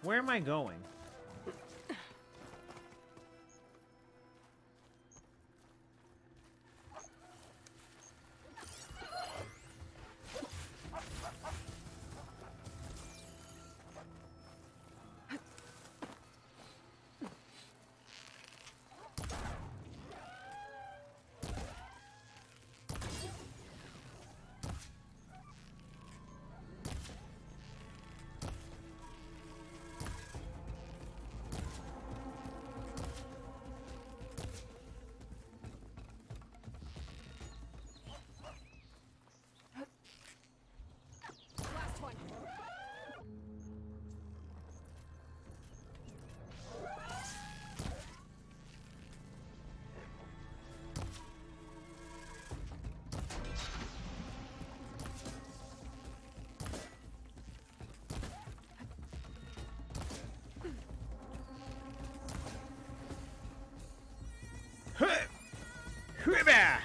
Where am I going? Ribba!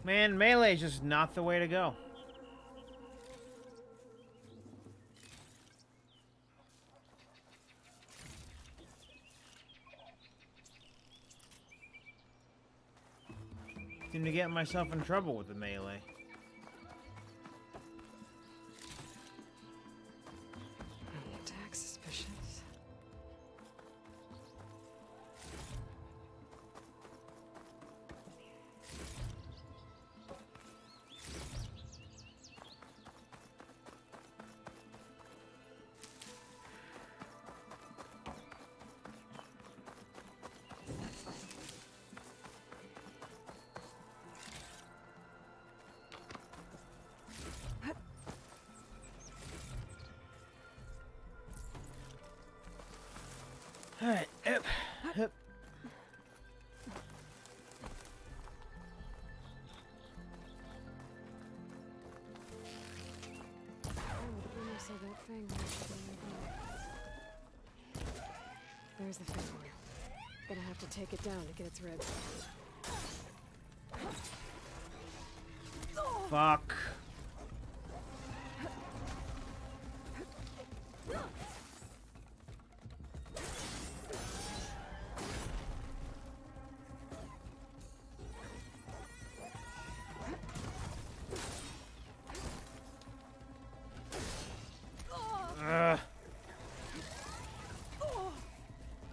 Man, melee is just not the way to go. Seem to get myself in trouble with the melee. Attack suspicious. Alright, up, up. There's the thing. Gonna have to take it down to get its ribs. Fuck.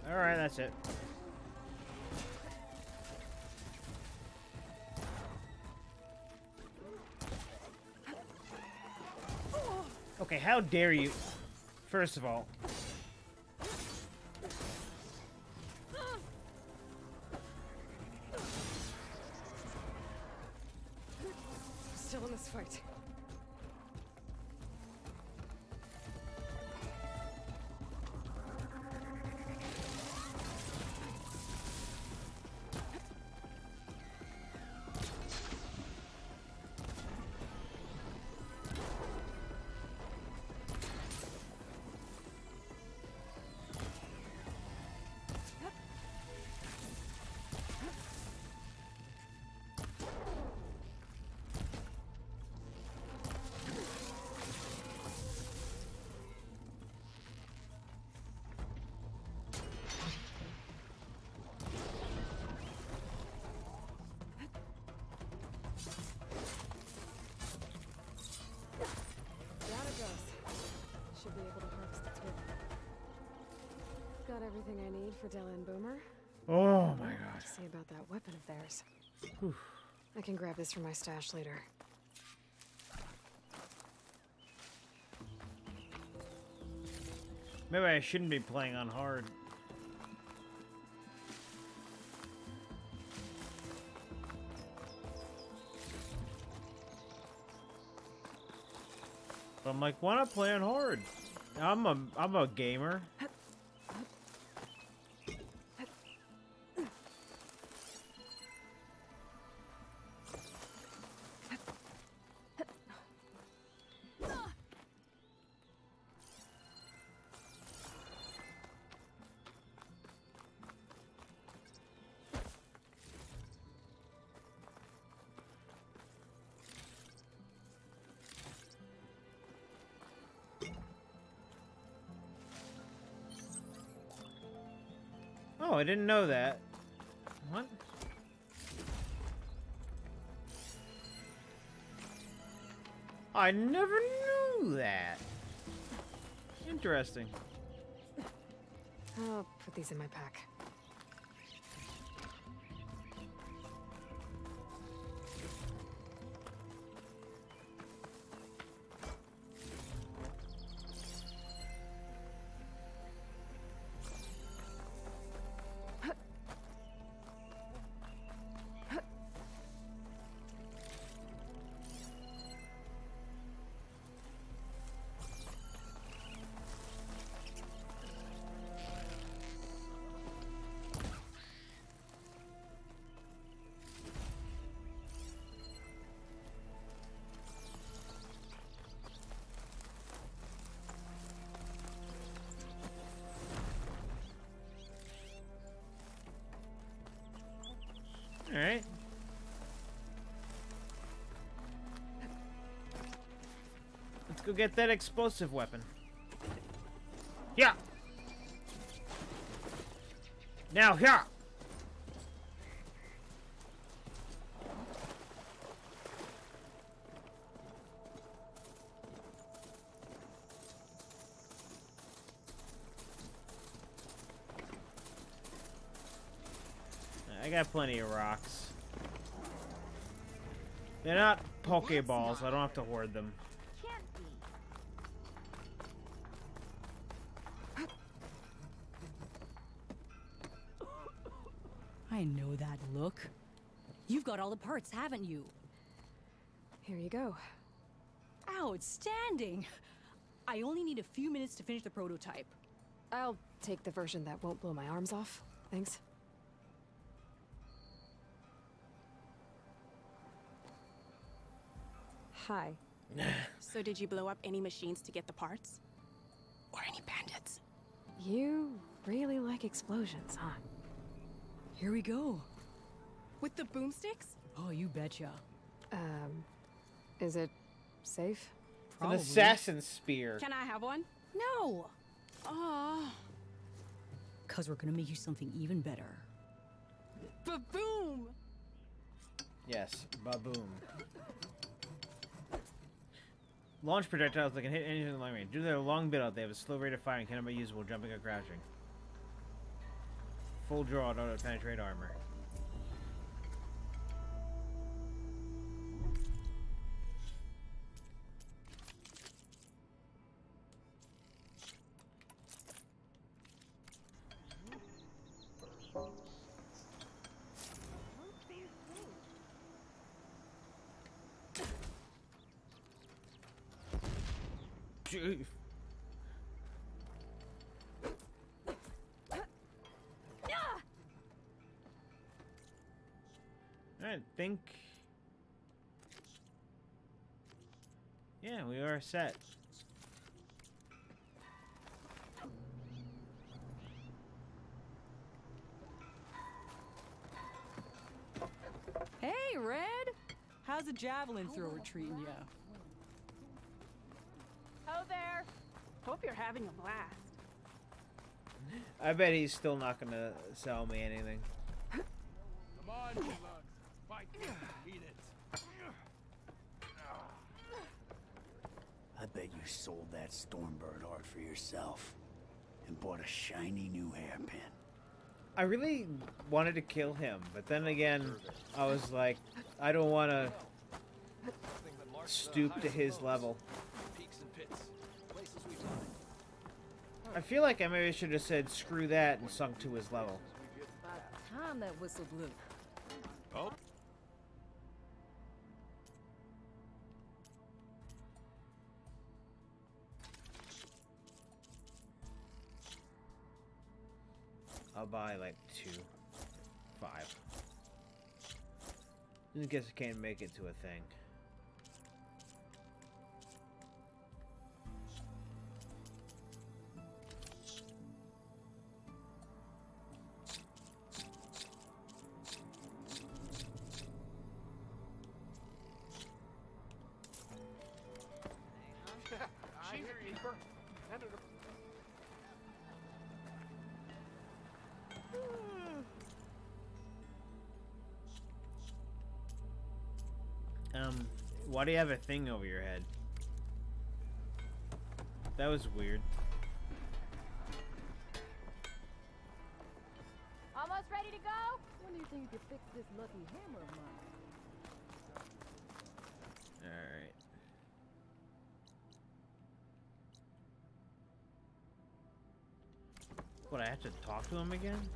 Alright, that's it. Okay, how dare you? First of all. Still in this fight. Should be able to harvest its rib. Got everything I need for Della and Boomer. Oh my god. To see about that weapon of theirs. Whew. I can grab this from my stash later. Maybe I shouldn't be playing on hard. But I'm like, why not play on hard? I'm a gamer. Oh, I didn't know that. What? I never knew that. Interesting. I'll put these in my pack. Alright. Let's go get that explosive weapon. Yeah. Now, here. I got plenty of rocks. They're not Pokeballs, so I don't have to hoard them. I know that look. You've got all the parts, haven't you? Here you go. Outstanding! I only need a few minutes to finish the prototype. I'll take the version that won't blow my arms off. Thanks. Hi. So did you blow up any machines to get the parts? Or any bandits? You really like explosions, huh? Here we go. With the boomsticks? Oh, you betcha. Is it safe? An assassin's spear. Can I have one? No! Oh. Cause we're gonna make you something even better. Ba-boom! Yes, ba-boom. Launch projectiles that can hit anything in long range. Due to their long build-out, they have a slow rate of fire and cannot be usable jumping or crouching. Full draw in order to penetrate armor. Jeez. I think... yeah, we are set. Hey, Red! How's the javelin thrower treating ya? Ho there! Hope you're having a blast. I bet he's still not gonna sell me anything. Come on, you lugs. Fight me. Eat it. I bet you sold that Stormbird art for yourself and bought a shiny new hairpin. I really wanted to kill him, but then again, I was like, I don't want to stoop to his level. I feel like I maybe should have said screw that and sunk to his level. About time that whistle blew. Oh. I'll buy like 5. I guess I can't make it to a thing. Why do you have a thing over your head? That was weird. Almost ready to go? When do you think you could fix this lucky hammer of mine? Alright. What, I have to talk to him again?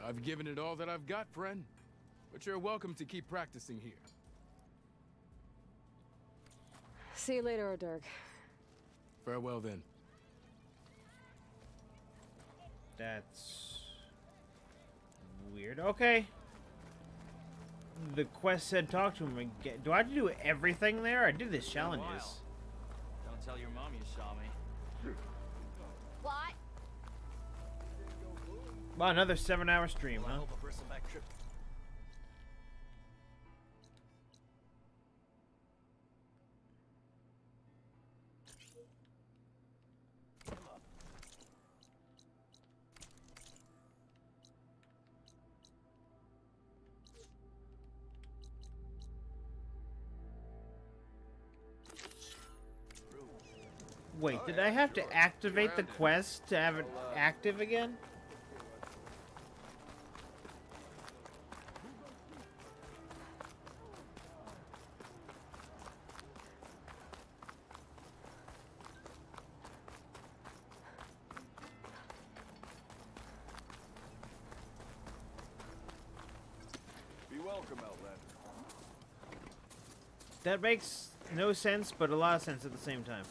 I've given it all that I've got, friend. But you're welcome to keep practicing here. See you later, Dirk. Farewell, then. That's weird. Okay. The quest said talk to him again. Do I have to do everything there? I did the challenges. Don't tell your mom you saw me. What? Wow, another 7-hour stream, Well, I huh? hope a bristleback trip. Wait, did I have to activate the quest to have it active again? Be welcome, Outlander. That makes no sense, but a lot of sense at the same time.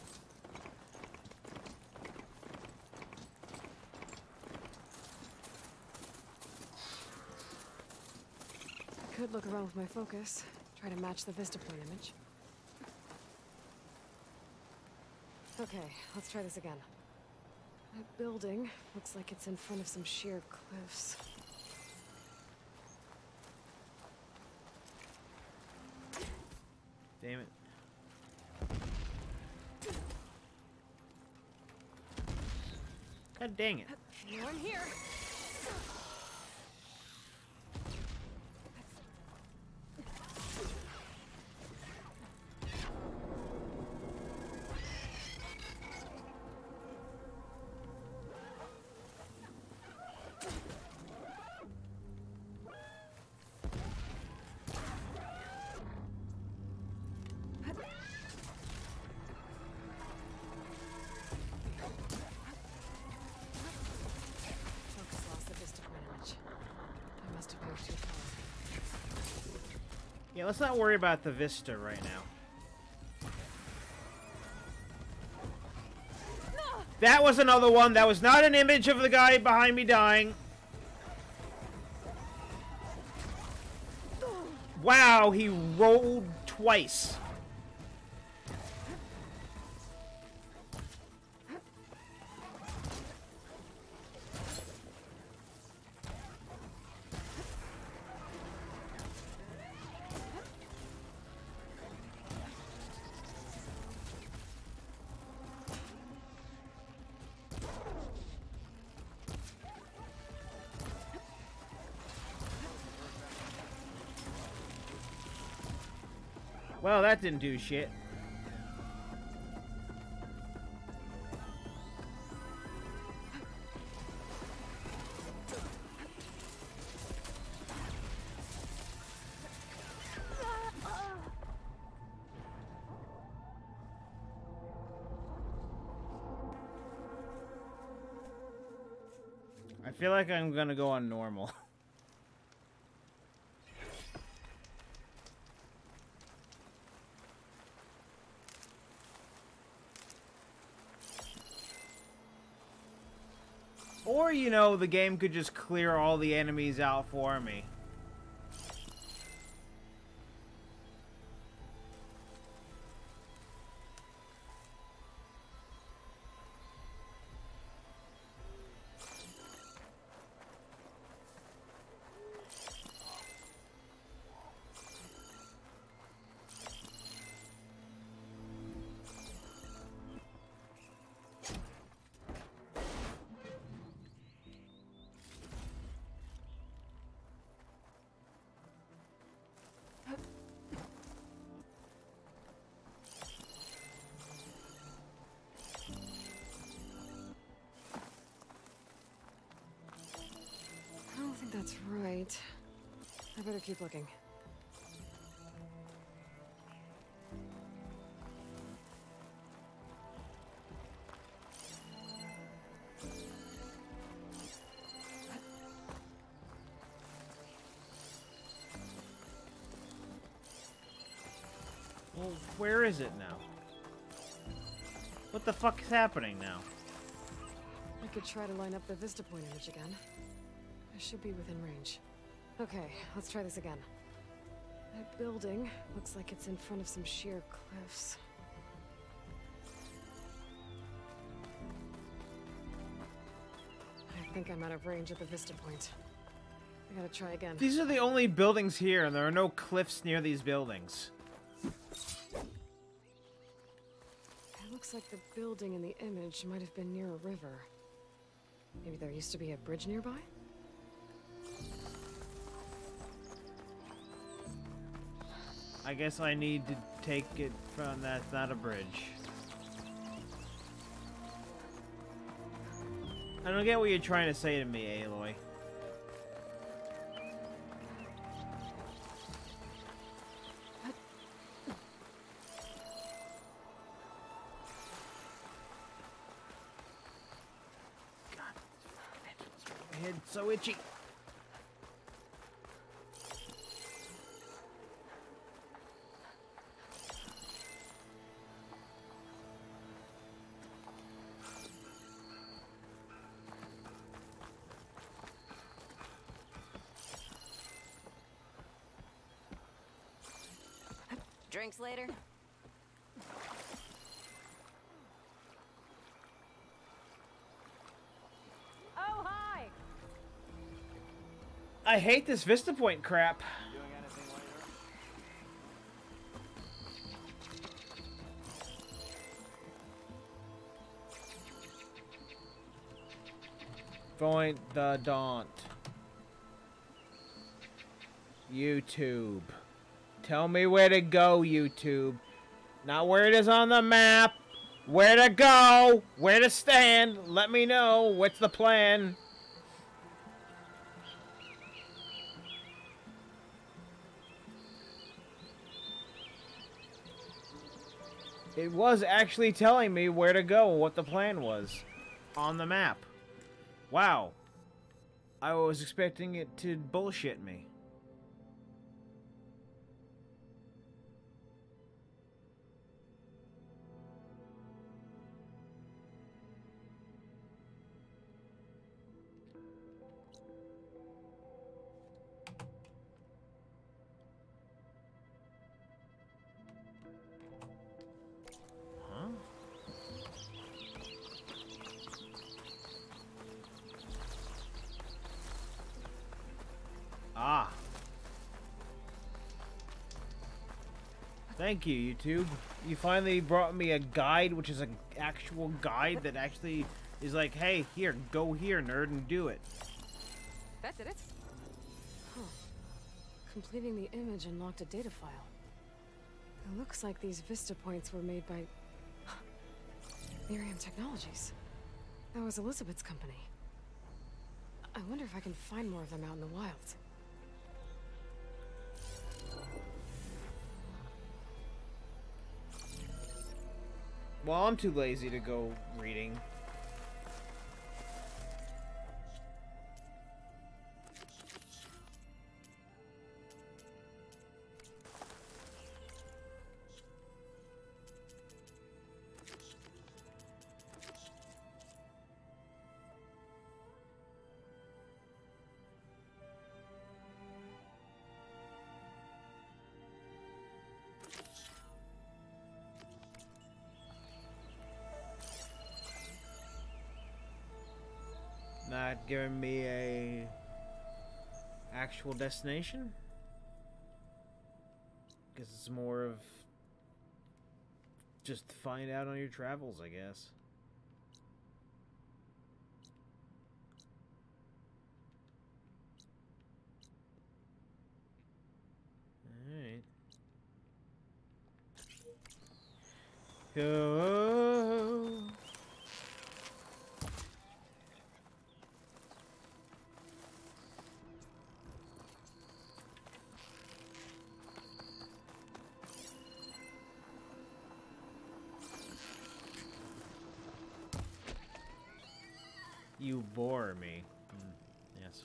Could look around with my focus. Try to match the vista point image. Okay, let's try this again. That building looks like it's in front of some sheer cliffs. Damn it. God dang it. No, I'm here. Yeah, let's not worry about the vista right now. That was another one. That was not an image of the guy behind me dying. Wow, he rolled twice. Well, that didn't do shit. I feel like I'm gonna go on normal. Or, you know, the game could just clear all the enemies out for me. I don't think that's right. I better keep looking. Well, where is it now? What the fuck is happening now? I could try to line up the vista point image again. I should be within range. Okay, let's try this again. That building looks like it's in front of some sheer cliffs. think I'm out of range at the vista point. I gotta try again. These are the only buildings here, and there are no cliffs near these buildings. It looks like the building in the image might have been near a river. Maybe there used to be a bridge nearby? I guess I need to take it from that's not a bridge. I don't get what you're trying to say to me, Aloy. My head's so itchy. Drinks later? Oh, hi! I hate this Vista Point crap. Doing anything later? Point the Daunt. YouTube. Tell me where to go, YouTube. Not where it is on the map. Where to go. Where to stand. Let me know. What's the plan? It was actually telling me where to go, what the plan was. On the map. Wow. I was expecting it to bullshit me. Ah. Thank you, YouTube. You finally brought me a guide, which is an actual guide that actually is like, hey, here, go here, nerd, and do it. That did it? Huh. Completing the image unlocked a data file. It looks like these vista points were made by Miriam Technologies. That was Elizabeth's company. I wonder if I can find more of them out in the wild. Well, I'm too lazy to go reading. Not giving me a actual destination? Guess it's more of just find out on your travels, I guess. Alright. Go. You bore me. Yes.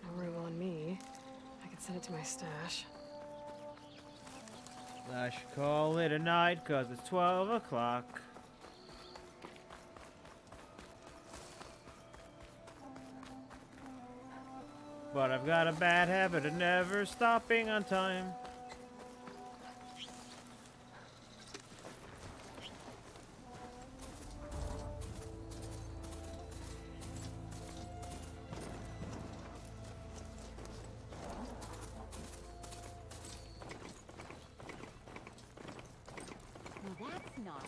No room on me. I could send it to my stash. I should call it a night, 'cause it's 12 o'clock. But I've got a bad habit of never stopping on time. Well, that's not.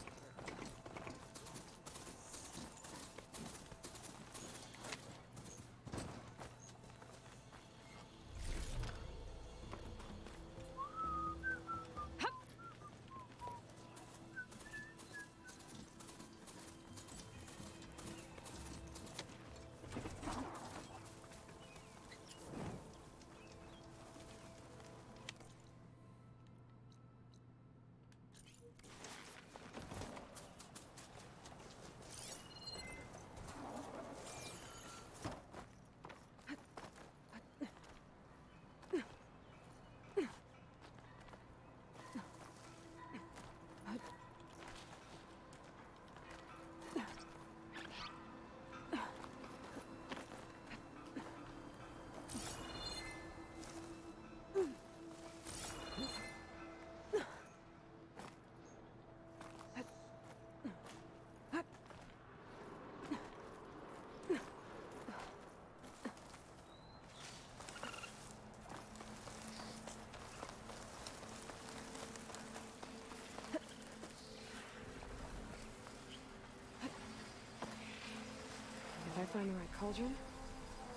If I find the right cauldron,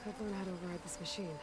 could learn how to override this machine.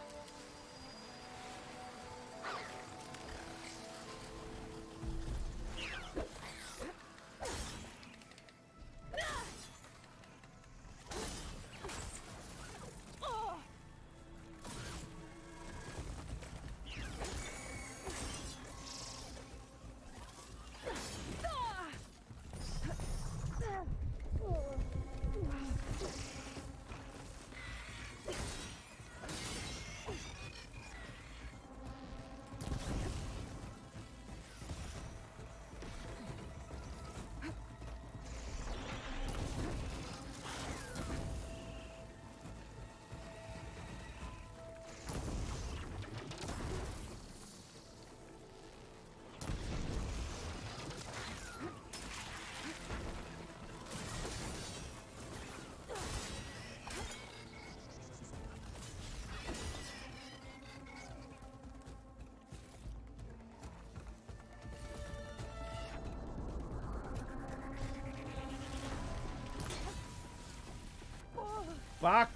Fuck!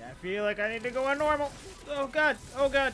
Yeah, I feel like I need to go on normal. Oh god! Oh god!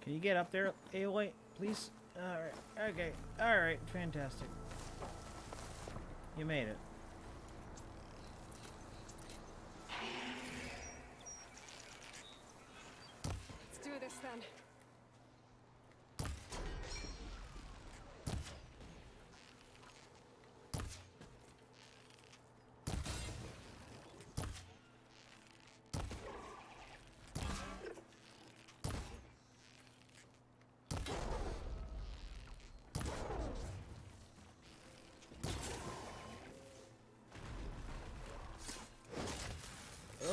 Can you get up there, Aloy, please? Alright, okay, alright, fantastic. You made it. Let's do this then.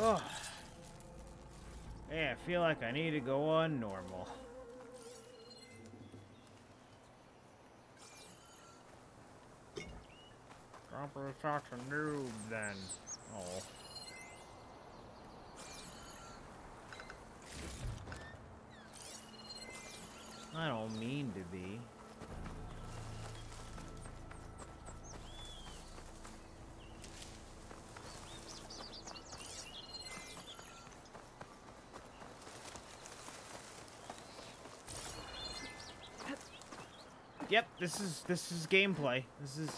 Ugh. Yeah, I feel like I need to go on normal. Don't be such a noob then. Oh. I don't mean to be. Yep, this is gameplay. This is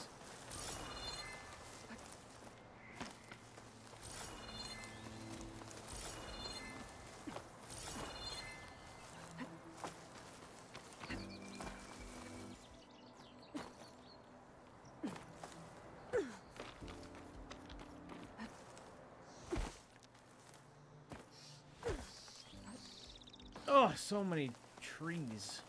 oh, so many trees.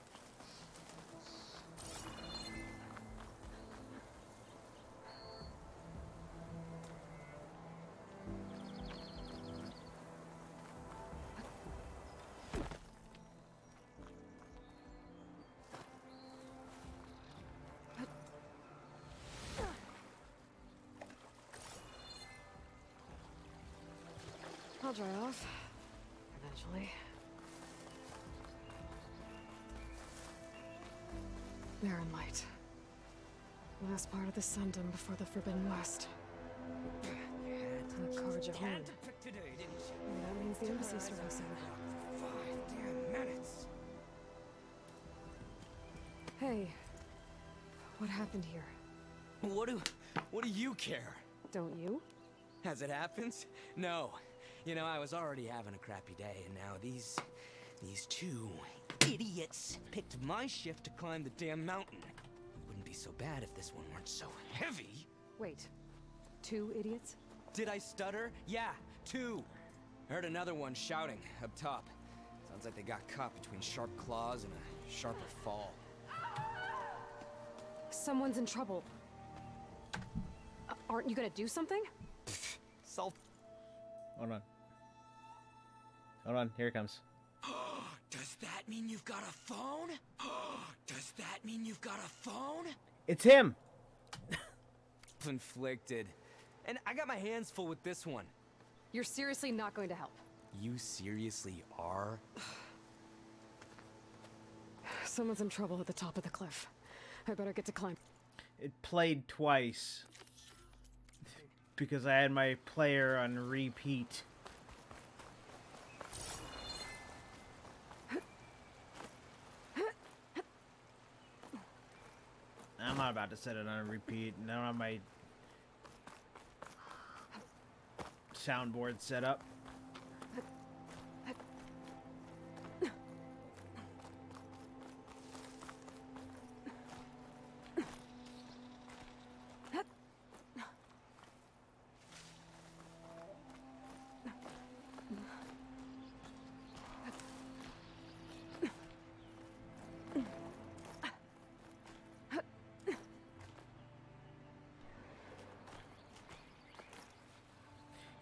I'll dry off. Eventually. Barren Light. Last part of the Sundom before the Forbidden West. The Carja of Home. That means the embassy's starting soon. 5 damn minutes. Hey. What happened here? What do you care? Don't you? As it happens? No. You know, I was already having a crappy day, and now these two idiots picked my shift to climb the damn mountain. Wouldn't be so bad if this one weren't so heavy. Wait. 2 idiots? Did I stutter? Yeah, 2. Heard another one shouting up top. Sounds like they got caught between sharp claws and a sharper fall. Someone's in trouble. Aren't you gonna do something? Salt. Hold on. Hold on, here it comes. Does that mean you've got a phone? Does that mean you've got a phone? It's him! Inflicted. And I got my hands full with this one. You're seriously not going to help? You seriously are? Someone's in trouble at the top of the cliff. I better get to climb. It played twice. Because I had my player on repeat. I'm not about to set it on repeat. I don't have my soundboard set up.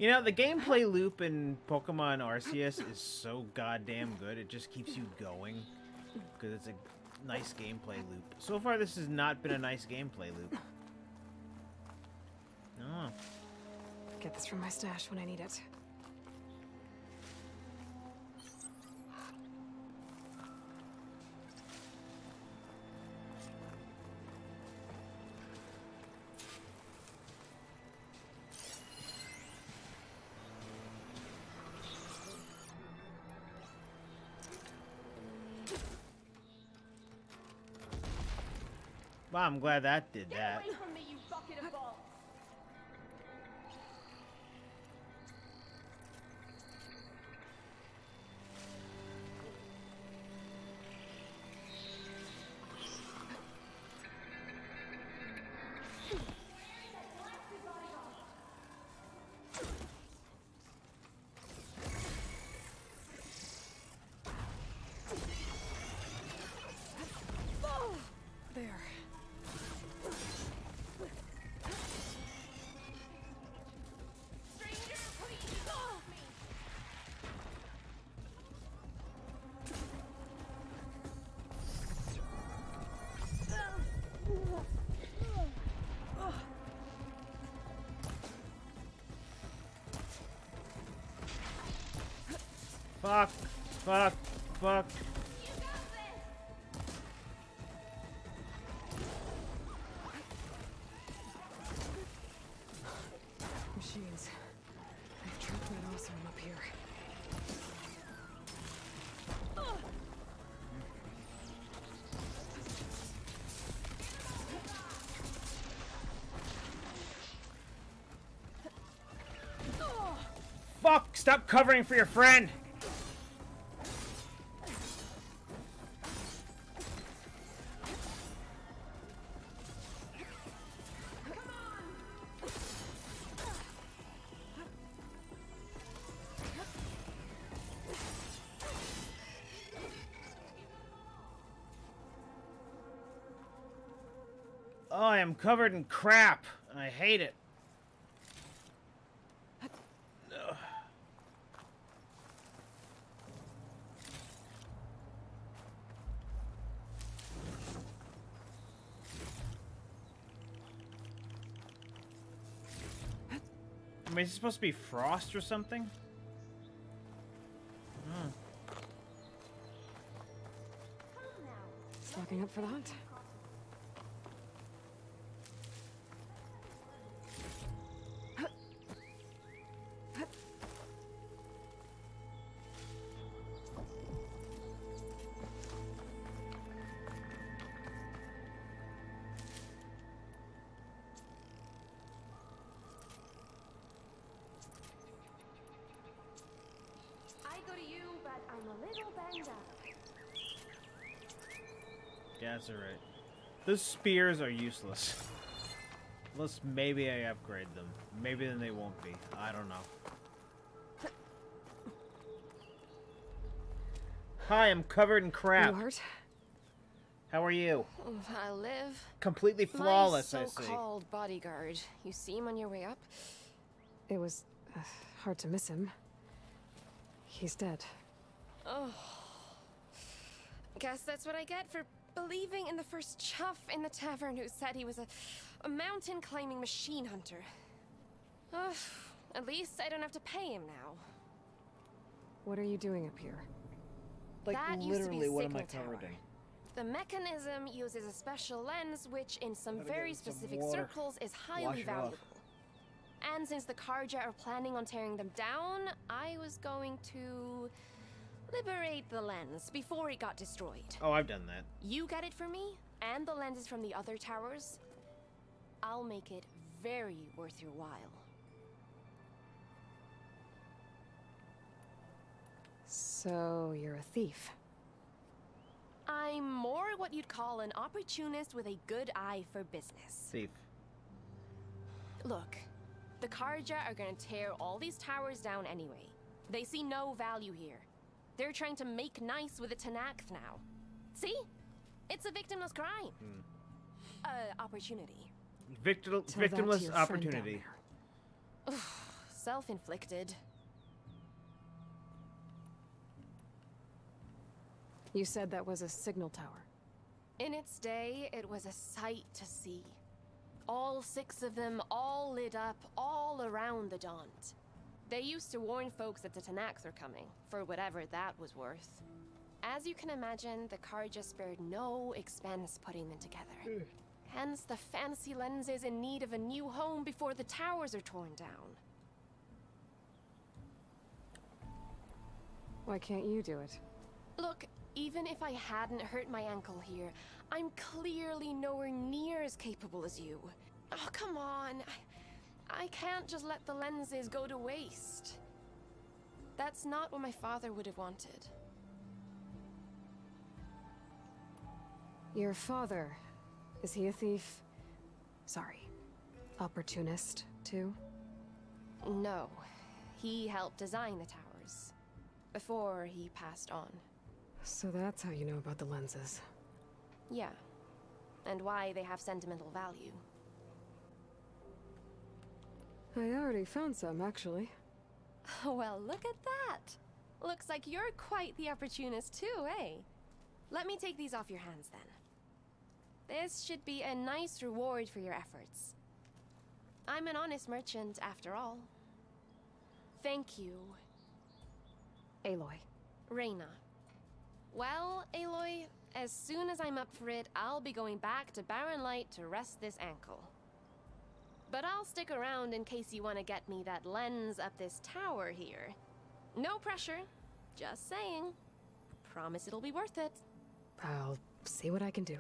You know, the gameplay loop in Pokemon Arceus is so goddamn good. It just keeps you going. Because it's a nice gameplay loop. So far, this has not been a nice gameplay loop. Oh. Get this from my stash when I need it. Well, I'm glad that did that. Get away from me, you bucket of balls! There. Fuck. Fuck. Fuck. Machines. I've trapped that awesome up here. Fuck! Stop covering for your friend! Oh, I am covered in crap. I hate it. Ugh. I mean, is it supposed to be frost or something? Hmm. Stocking up for that? Yeah, that's alright. Those spears are useless. Unless maybe I upgrade them. Maybe then they won't be. I don't know. Hi, I'm covered in crap. Lord. How are you? I live. Completely flawless, My I see. so-called bodyguard. You see him on your way up? It was hard to miss him. He's dead. Oh. Guess that's what I get for believing in the first chuff in the tavern who said he was a mountain-climbing machine hunter. Ugh. At least I don't have to pay him now. What are you doing up here? Like, that used to be a literally, what am I signal covered tower. in? The mechanism uses a special lens which, in some Gotta very get some specific water. circles, is Wash highly it off. valuable. And since the Karja are planning on tearing them down, I was going to liberate the lens before it got destroyed. Oh, I've done that. You get it for me, and the lenses from the other towers. I'll make it very worth your while. So, you're a thief. I'm more what you'd call an opportunist with a good eye for business. Thief. Look, the Karja are gonna tear all these towers down anyway. They see no value here. They're trying to make nice with the Tanakh now. See? It's a victimless crime. Opportunity. Tell that to Victimless your friend down opportunity. Self-inflicted. You said that was a signal tower. In its day, it was a sight to see. All 6 of them, all lit up, all around the Daunt. They used to warn folks that the Tanakh are coming, for whatever that was worth. As you can imagine, the Karja spared no expense putting them together. Hence the fancy lenses in need of a new home before the towers are torn down. Why can't you do it? Look, even if I hadn't hurt my ankle here, I'm clearly nowhere near as capable as you. Oh, come on. I can't just let the lenses go to waste. That's not what my father would have wanted. Your father, is he a thief? Sorry, opportunist, too? No. He helped design the towers. Before he passed on. So that's how you know about the lenses. Yeah. And why they have sentimental value. I already found some, actually. Well, look at that. Looks like you're quite the opportunist too, eh? Let me take these off your hands then. This should be a nice reward for your efforts. I'm an honest merchant after all. Thank you. Aloy. Reyna. Well, Aloy, as soon as I'm up for it, I'll be going back to Barren Light to rest this ankle. But I'll stick around in case you want to get me that lens up this tower here. No pressure, just saying. Promise it'll be worth it. I'll see what I can do.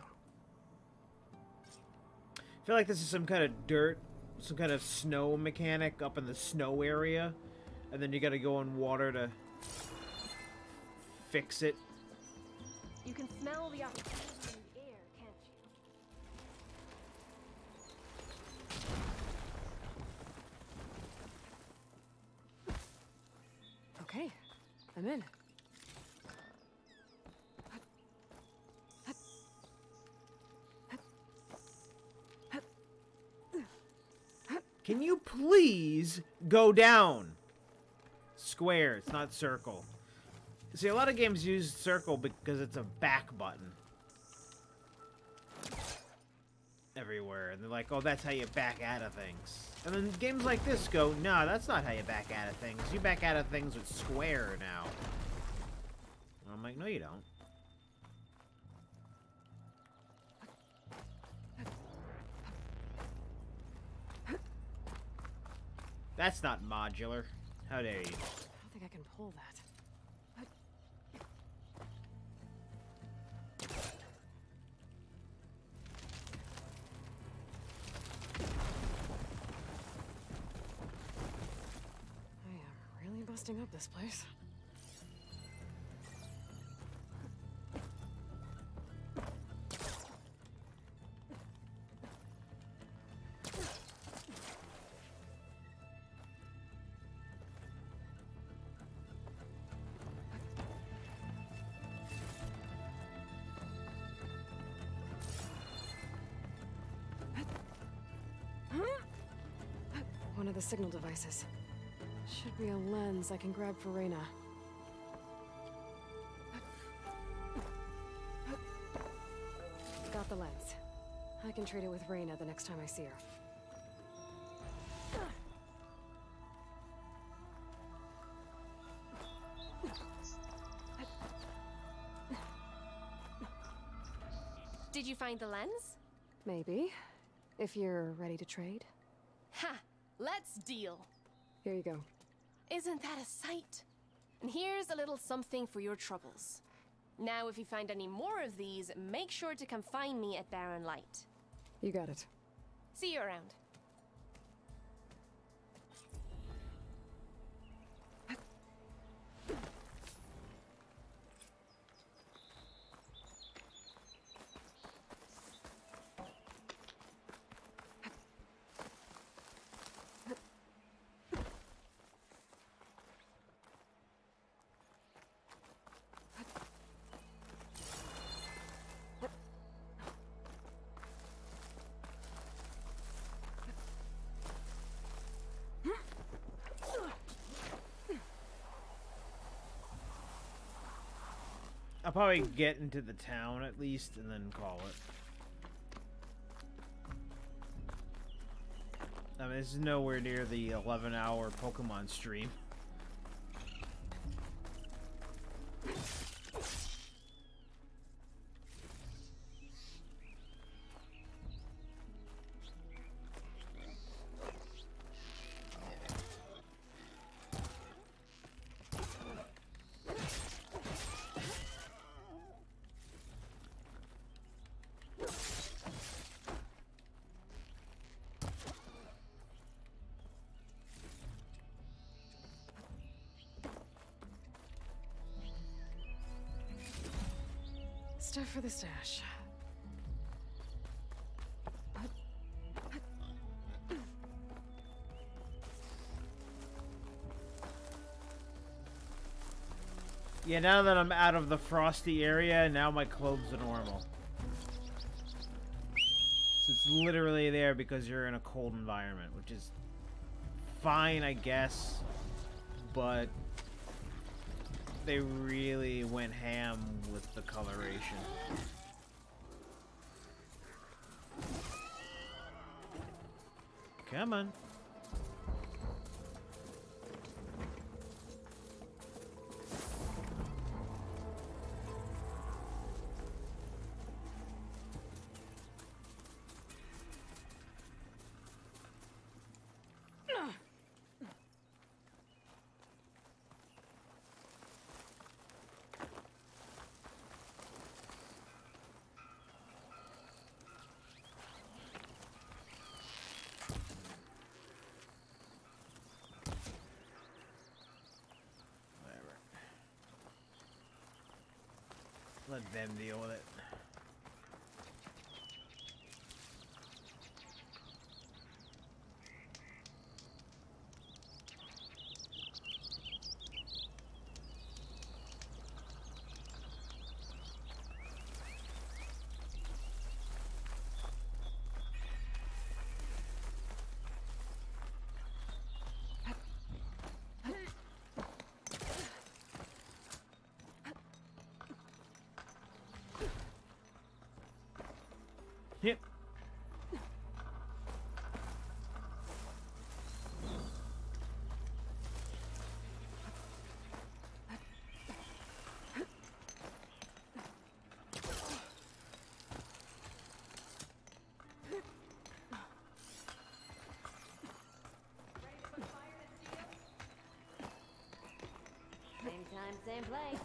I feel like this is some kind of dirt, some kind of snow mechanic up in the snow area, and then you gotta go in water to fix it. You can smell the opportunity in the air, can't you? Okay, I'm in. Can you please go down? Square, it's not circle. See, a lot of games use circle because it's a back button. Everywhere. And they're like, oh, that's how you back out of things. And then games like this go, no, that's not how you back out of things. You back out of things with square now. And I'm like, no, you don't. That's not modular. How dare you? I don't think I can pull that. I am really busting up this place. One of the signal devices. Should be a lens I can grab for Reyna. Got the lens. I can trade it with Reyna the next time I see her. Did you find the lens? Maybe. If you're ready to trade. Ha! Let's deal. Here you go. Isn't that a sight? And here's a little something for your troubles. Now, if you find any more of these, make sure to come find me at Barren Light. You got it. See you around. I'll probably get into the town at least and then call it. I mean, this is nowhere near the 11-hour Pokemon stream. Stuff for the stash. Yeah, now that I'm out of the frosty area, now my clothes are normal. So it's literally there because you're in a cold environment, which is fine, I guess, but they really went ham with the coloration. Come on. Let them deal with it. Yep. Same time, same place.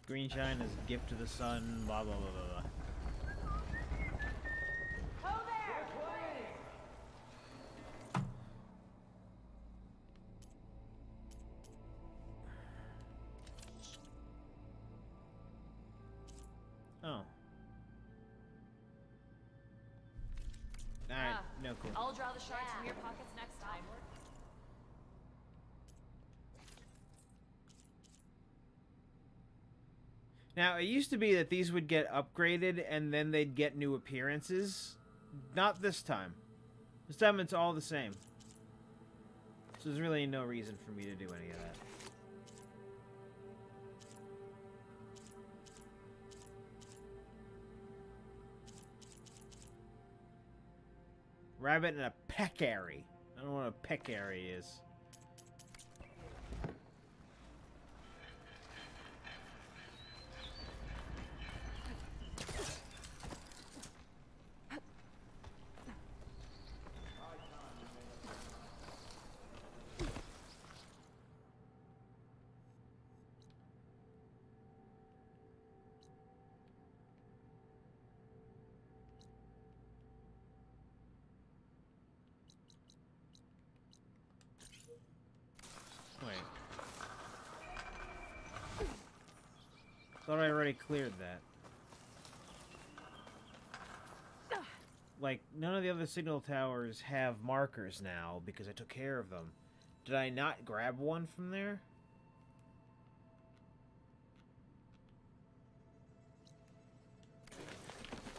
Green shine is a gift to the sun, blah blah blah blah blah. Oh. Alright, no cool. I'll draw the shards from your pockets next time. Now, it used to be that these would get upgraded and then they'd get new appearances. Not this time. This time it's all the same. So there's really no reason for me to do any of that. Rabbit and a peccary. I don't know what a peccary is. Thought I already cleared that. Like, none of the other signal towers have markers now because I took care of them. Did I not grab one from there?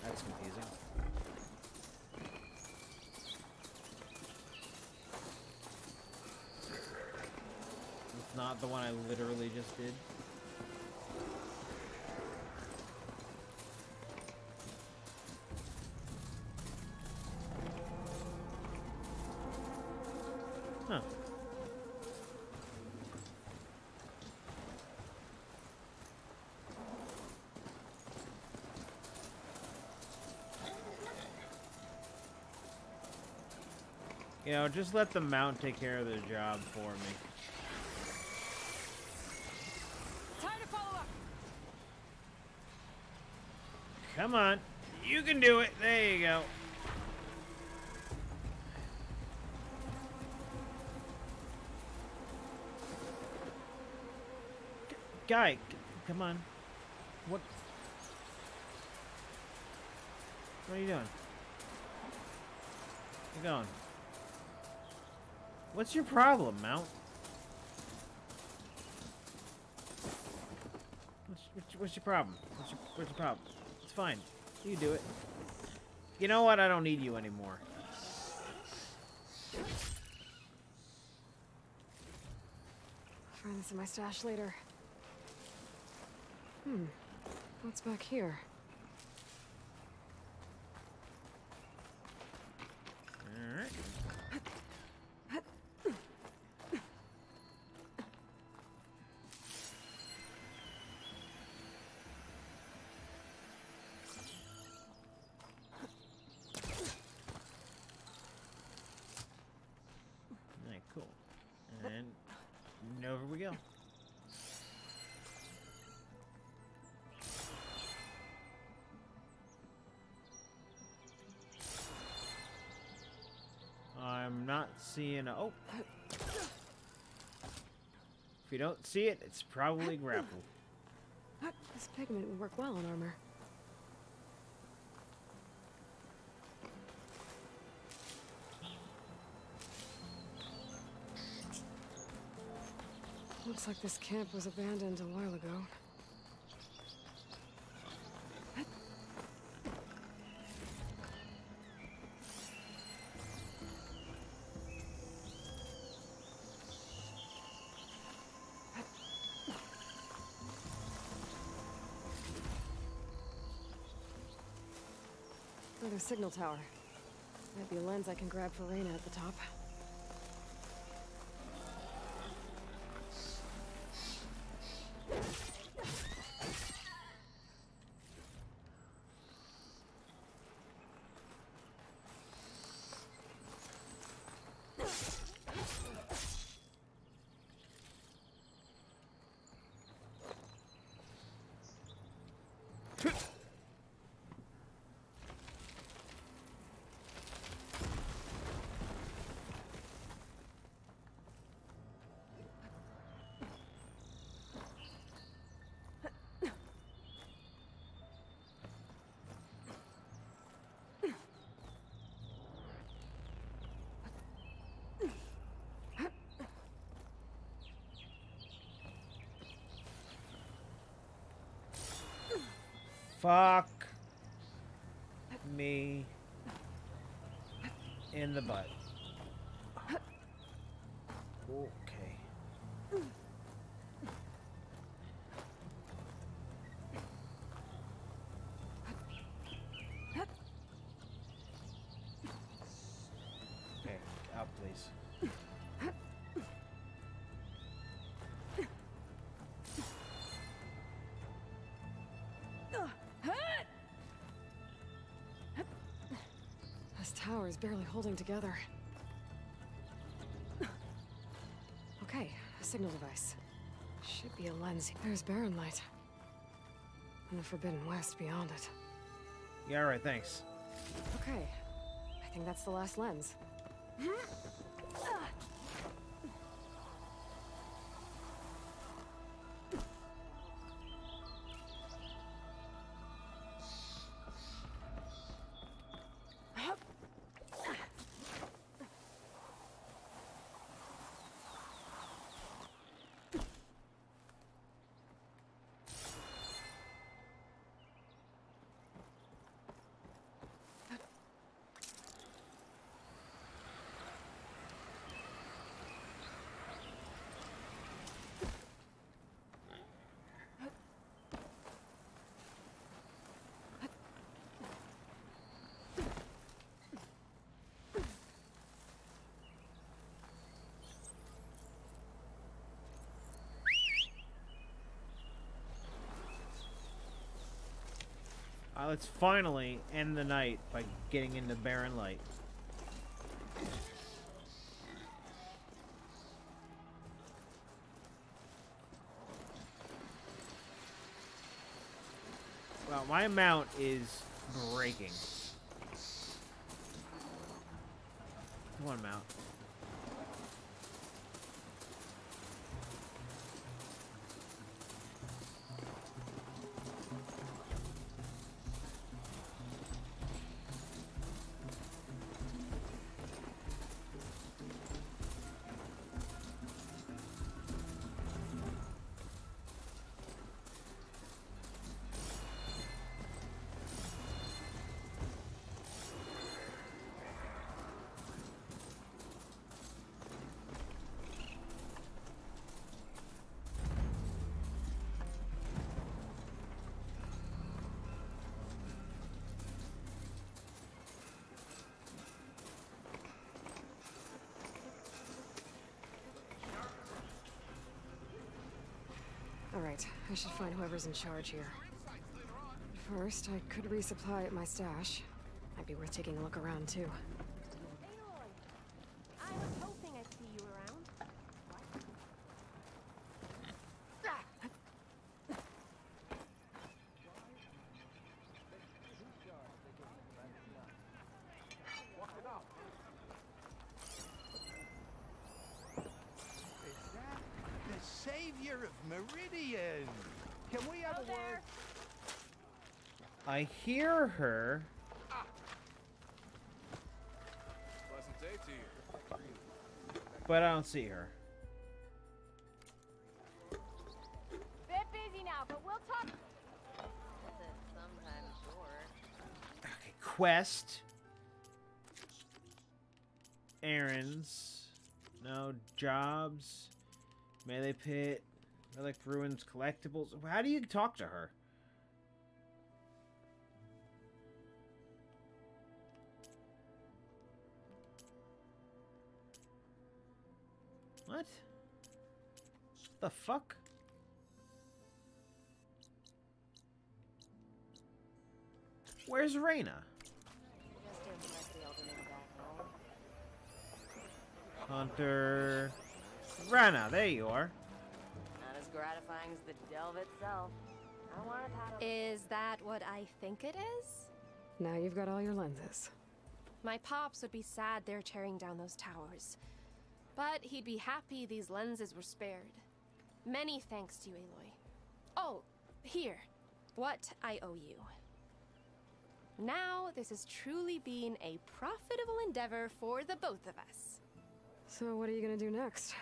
That's confusing. It's not the one I literally just did. Huh. You know, just let the mount take care of the job for me. Time to follow up. Come on. You can do it. There you go. Guy, come on. What? What are you doing? You're going. What's your problem, Mount? What's your problem? What's your problem? It's fine. You do it. You know what? I don't need you anymore. I'll find this in my stash later. What's back here? Alright. Alright, cool. And over we go. seeing a... Oh! If you don't see it, it's probably grapple. This pigment would work well on armor. Looks like this camp was abandoned a while ago. Another signal tower. Might be a lens I can grab for Reyna at the top. Fuck me in the butt. Okay. Okay, out please. This tower is barely holding together. Okay, a signal device. Should be a lens. There's Barren Light. And the Forbidden West beyond it. Yeah, alright, thanks. Okay, I think that's the last lens. Let's finally end the night by getting into Barren Light. Well, my mount is breaking. Come on, mount. Alright, I should find whoever's in charge here. First, I could resupply at my stash. Might be worth taking a look around, too. I was hoping I'd see you around. Mayor of Meridian. Can we have a word? I hear her. Pleasant day to you. But I don't see her. Bit busy now, but we'll talk. Sometime, sure. Okay, quest. Errands. No, jobs. Melee pit. Relic ruins, collectibles. How do you talk to her? What? The fuck? Where's Reyna? Hunter. Reyna, there you are. Not as gratifying as the delve itself. I want to paddle. Is that what I think it is? Now you've got all your lenses. My pops would be sad they're tearing down those towers. But he'd be happy these lenses were spared. Many thanks to you, Aloy. Oh, here. What I owe you. Now, this has truly been a profitable endeavor for the both of us. So what are you gonna do next?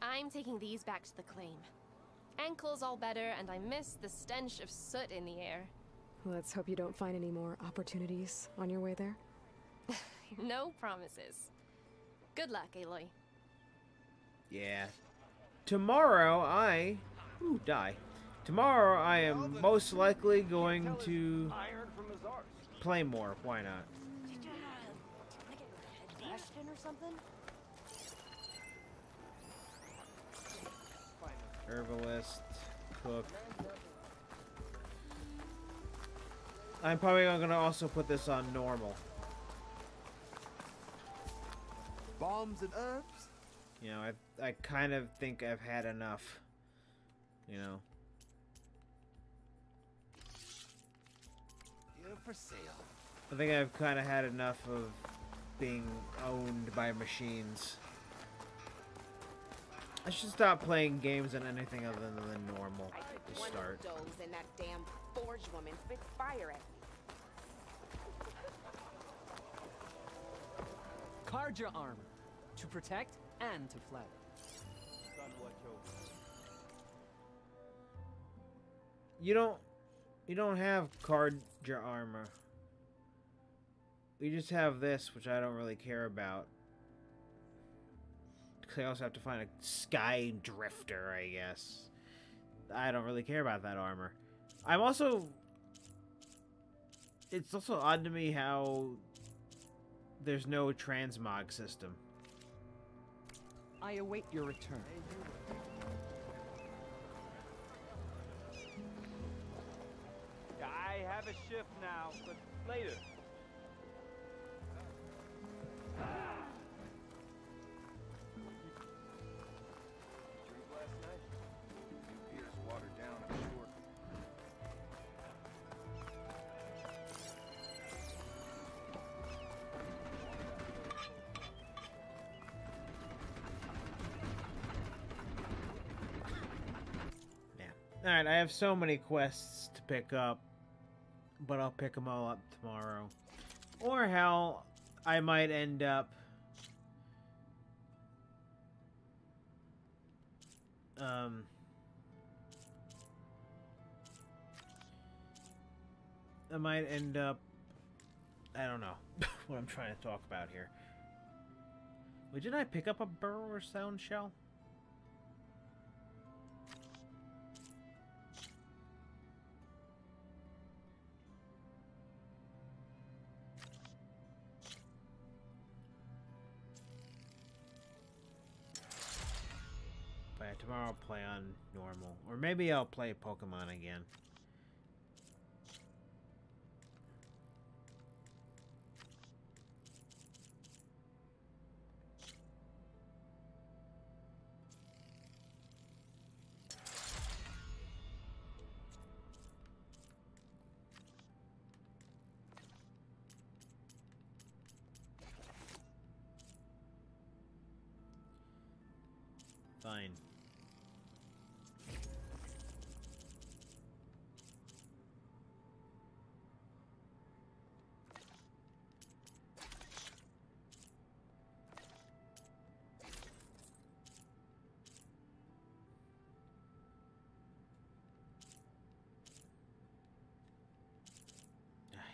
I'm taking these back to the claim. Ankle's all better, and I miss the stench of soot in the air. Let's hope you don't find any more opportunities on your way there. No promises. Good luck, Aloy. Yeah. Tomorrow I... Ooh, die. Tomorrow I am most likely going to play more. Why not? Question or something? Herbalist. Cook. I'm probably going to also put this on normal. Bombs and herbs? You know, I kind of think I've had enough. You know. You're for sale. I think I've kind of had enough of being owned by machines. I should stop playing games on anything other than normal to start. One of those and that damn forge woman spit fire at me. Card your armor. To protect and to flatter. You don't have card your armor. We just have this, which I don't really care about. Because I also have to find a sky drifter, I guess. I don't really care about that armor. I'm also... It's also odd to me how there's no transmog system. I await your return. I have a shift now, but later. Drink last night? Beer's watered down, I'm sure. Alright, I have so many quests to pick up, but I'll pick them all up tomorrow. Or hell, I might end up... I might end up... I don't know what I'm trying to talk about here. Wait, didn't I pick up a burrow or sound shell? But tomorrow I'll play on normal. Or maybe I'll play Pokemon again. Fine.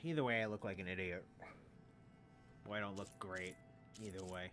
Either way, I look like an idiot. Well, I don't look great. Either way.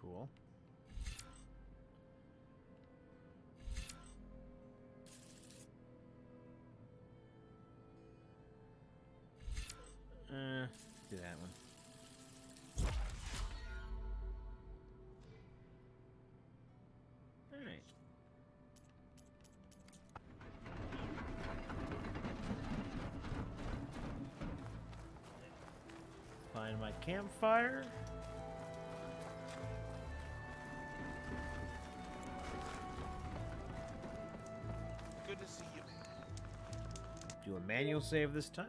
Cool. Do that one. All right. Find my campfire. Good to see you. Do a manual save this time.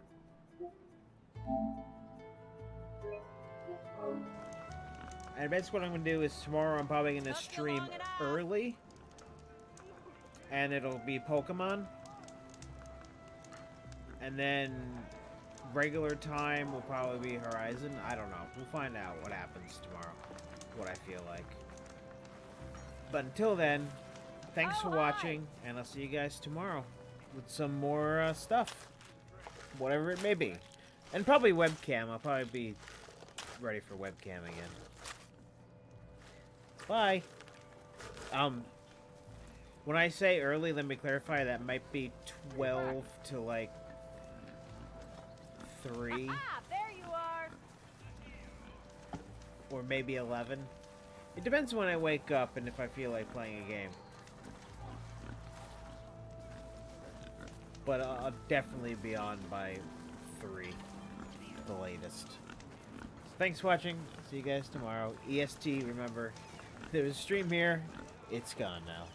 And that's what I'm going to do is tomorrow I'm probably going to stream early. And it'll be Pokemon. And then regular time will probably be Horizon. I don't know. We'll find out what happens tomorrow. What I feel like. But until then, thanks for watching. And I'll see you guys tomorrow with some more stuff. Whatever it may be. And probably webcam. I'll probably be ready for webcam again. Bye. When I say early, let me clarify, that might be 12 to like 3. There you are. Or maybe 11. It depends when I wake up and if I feel like playing a game. But I'll definitely be on by 3, the latest. Thanks for watching. See you guys tomorrow. EST, remember, if there was a stream here, it's gone now.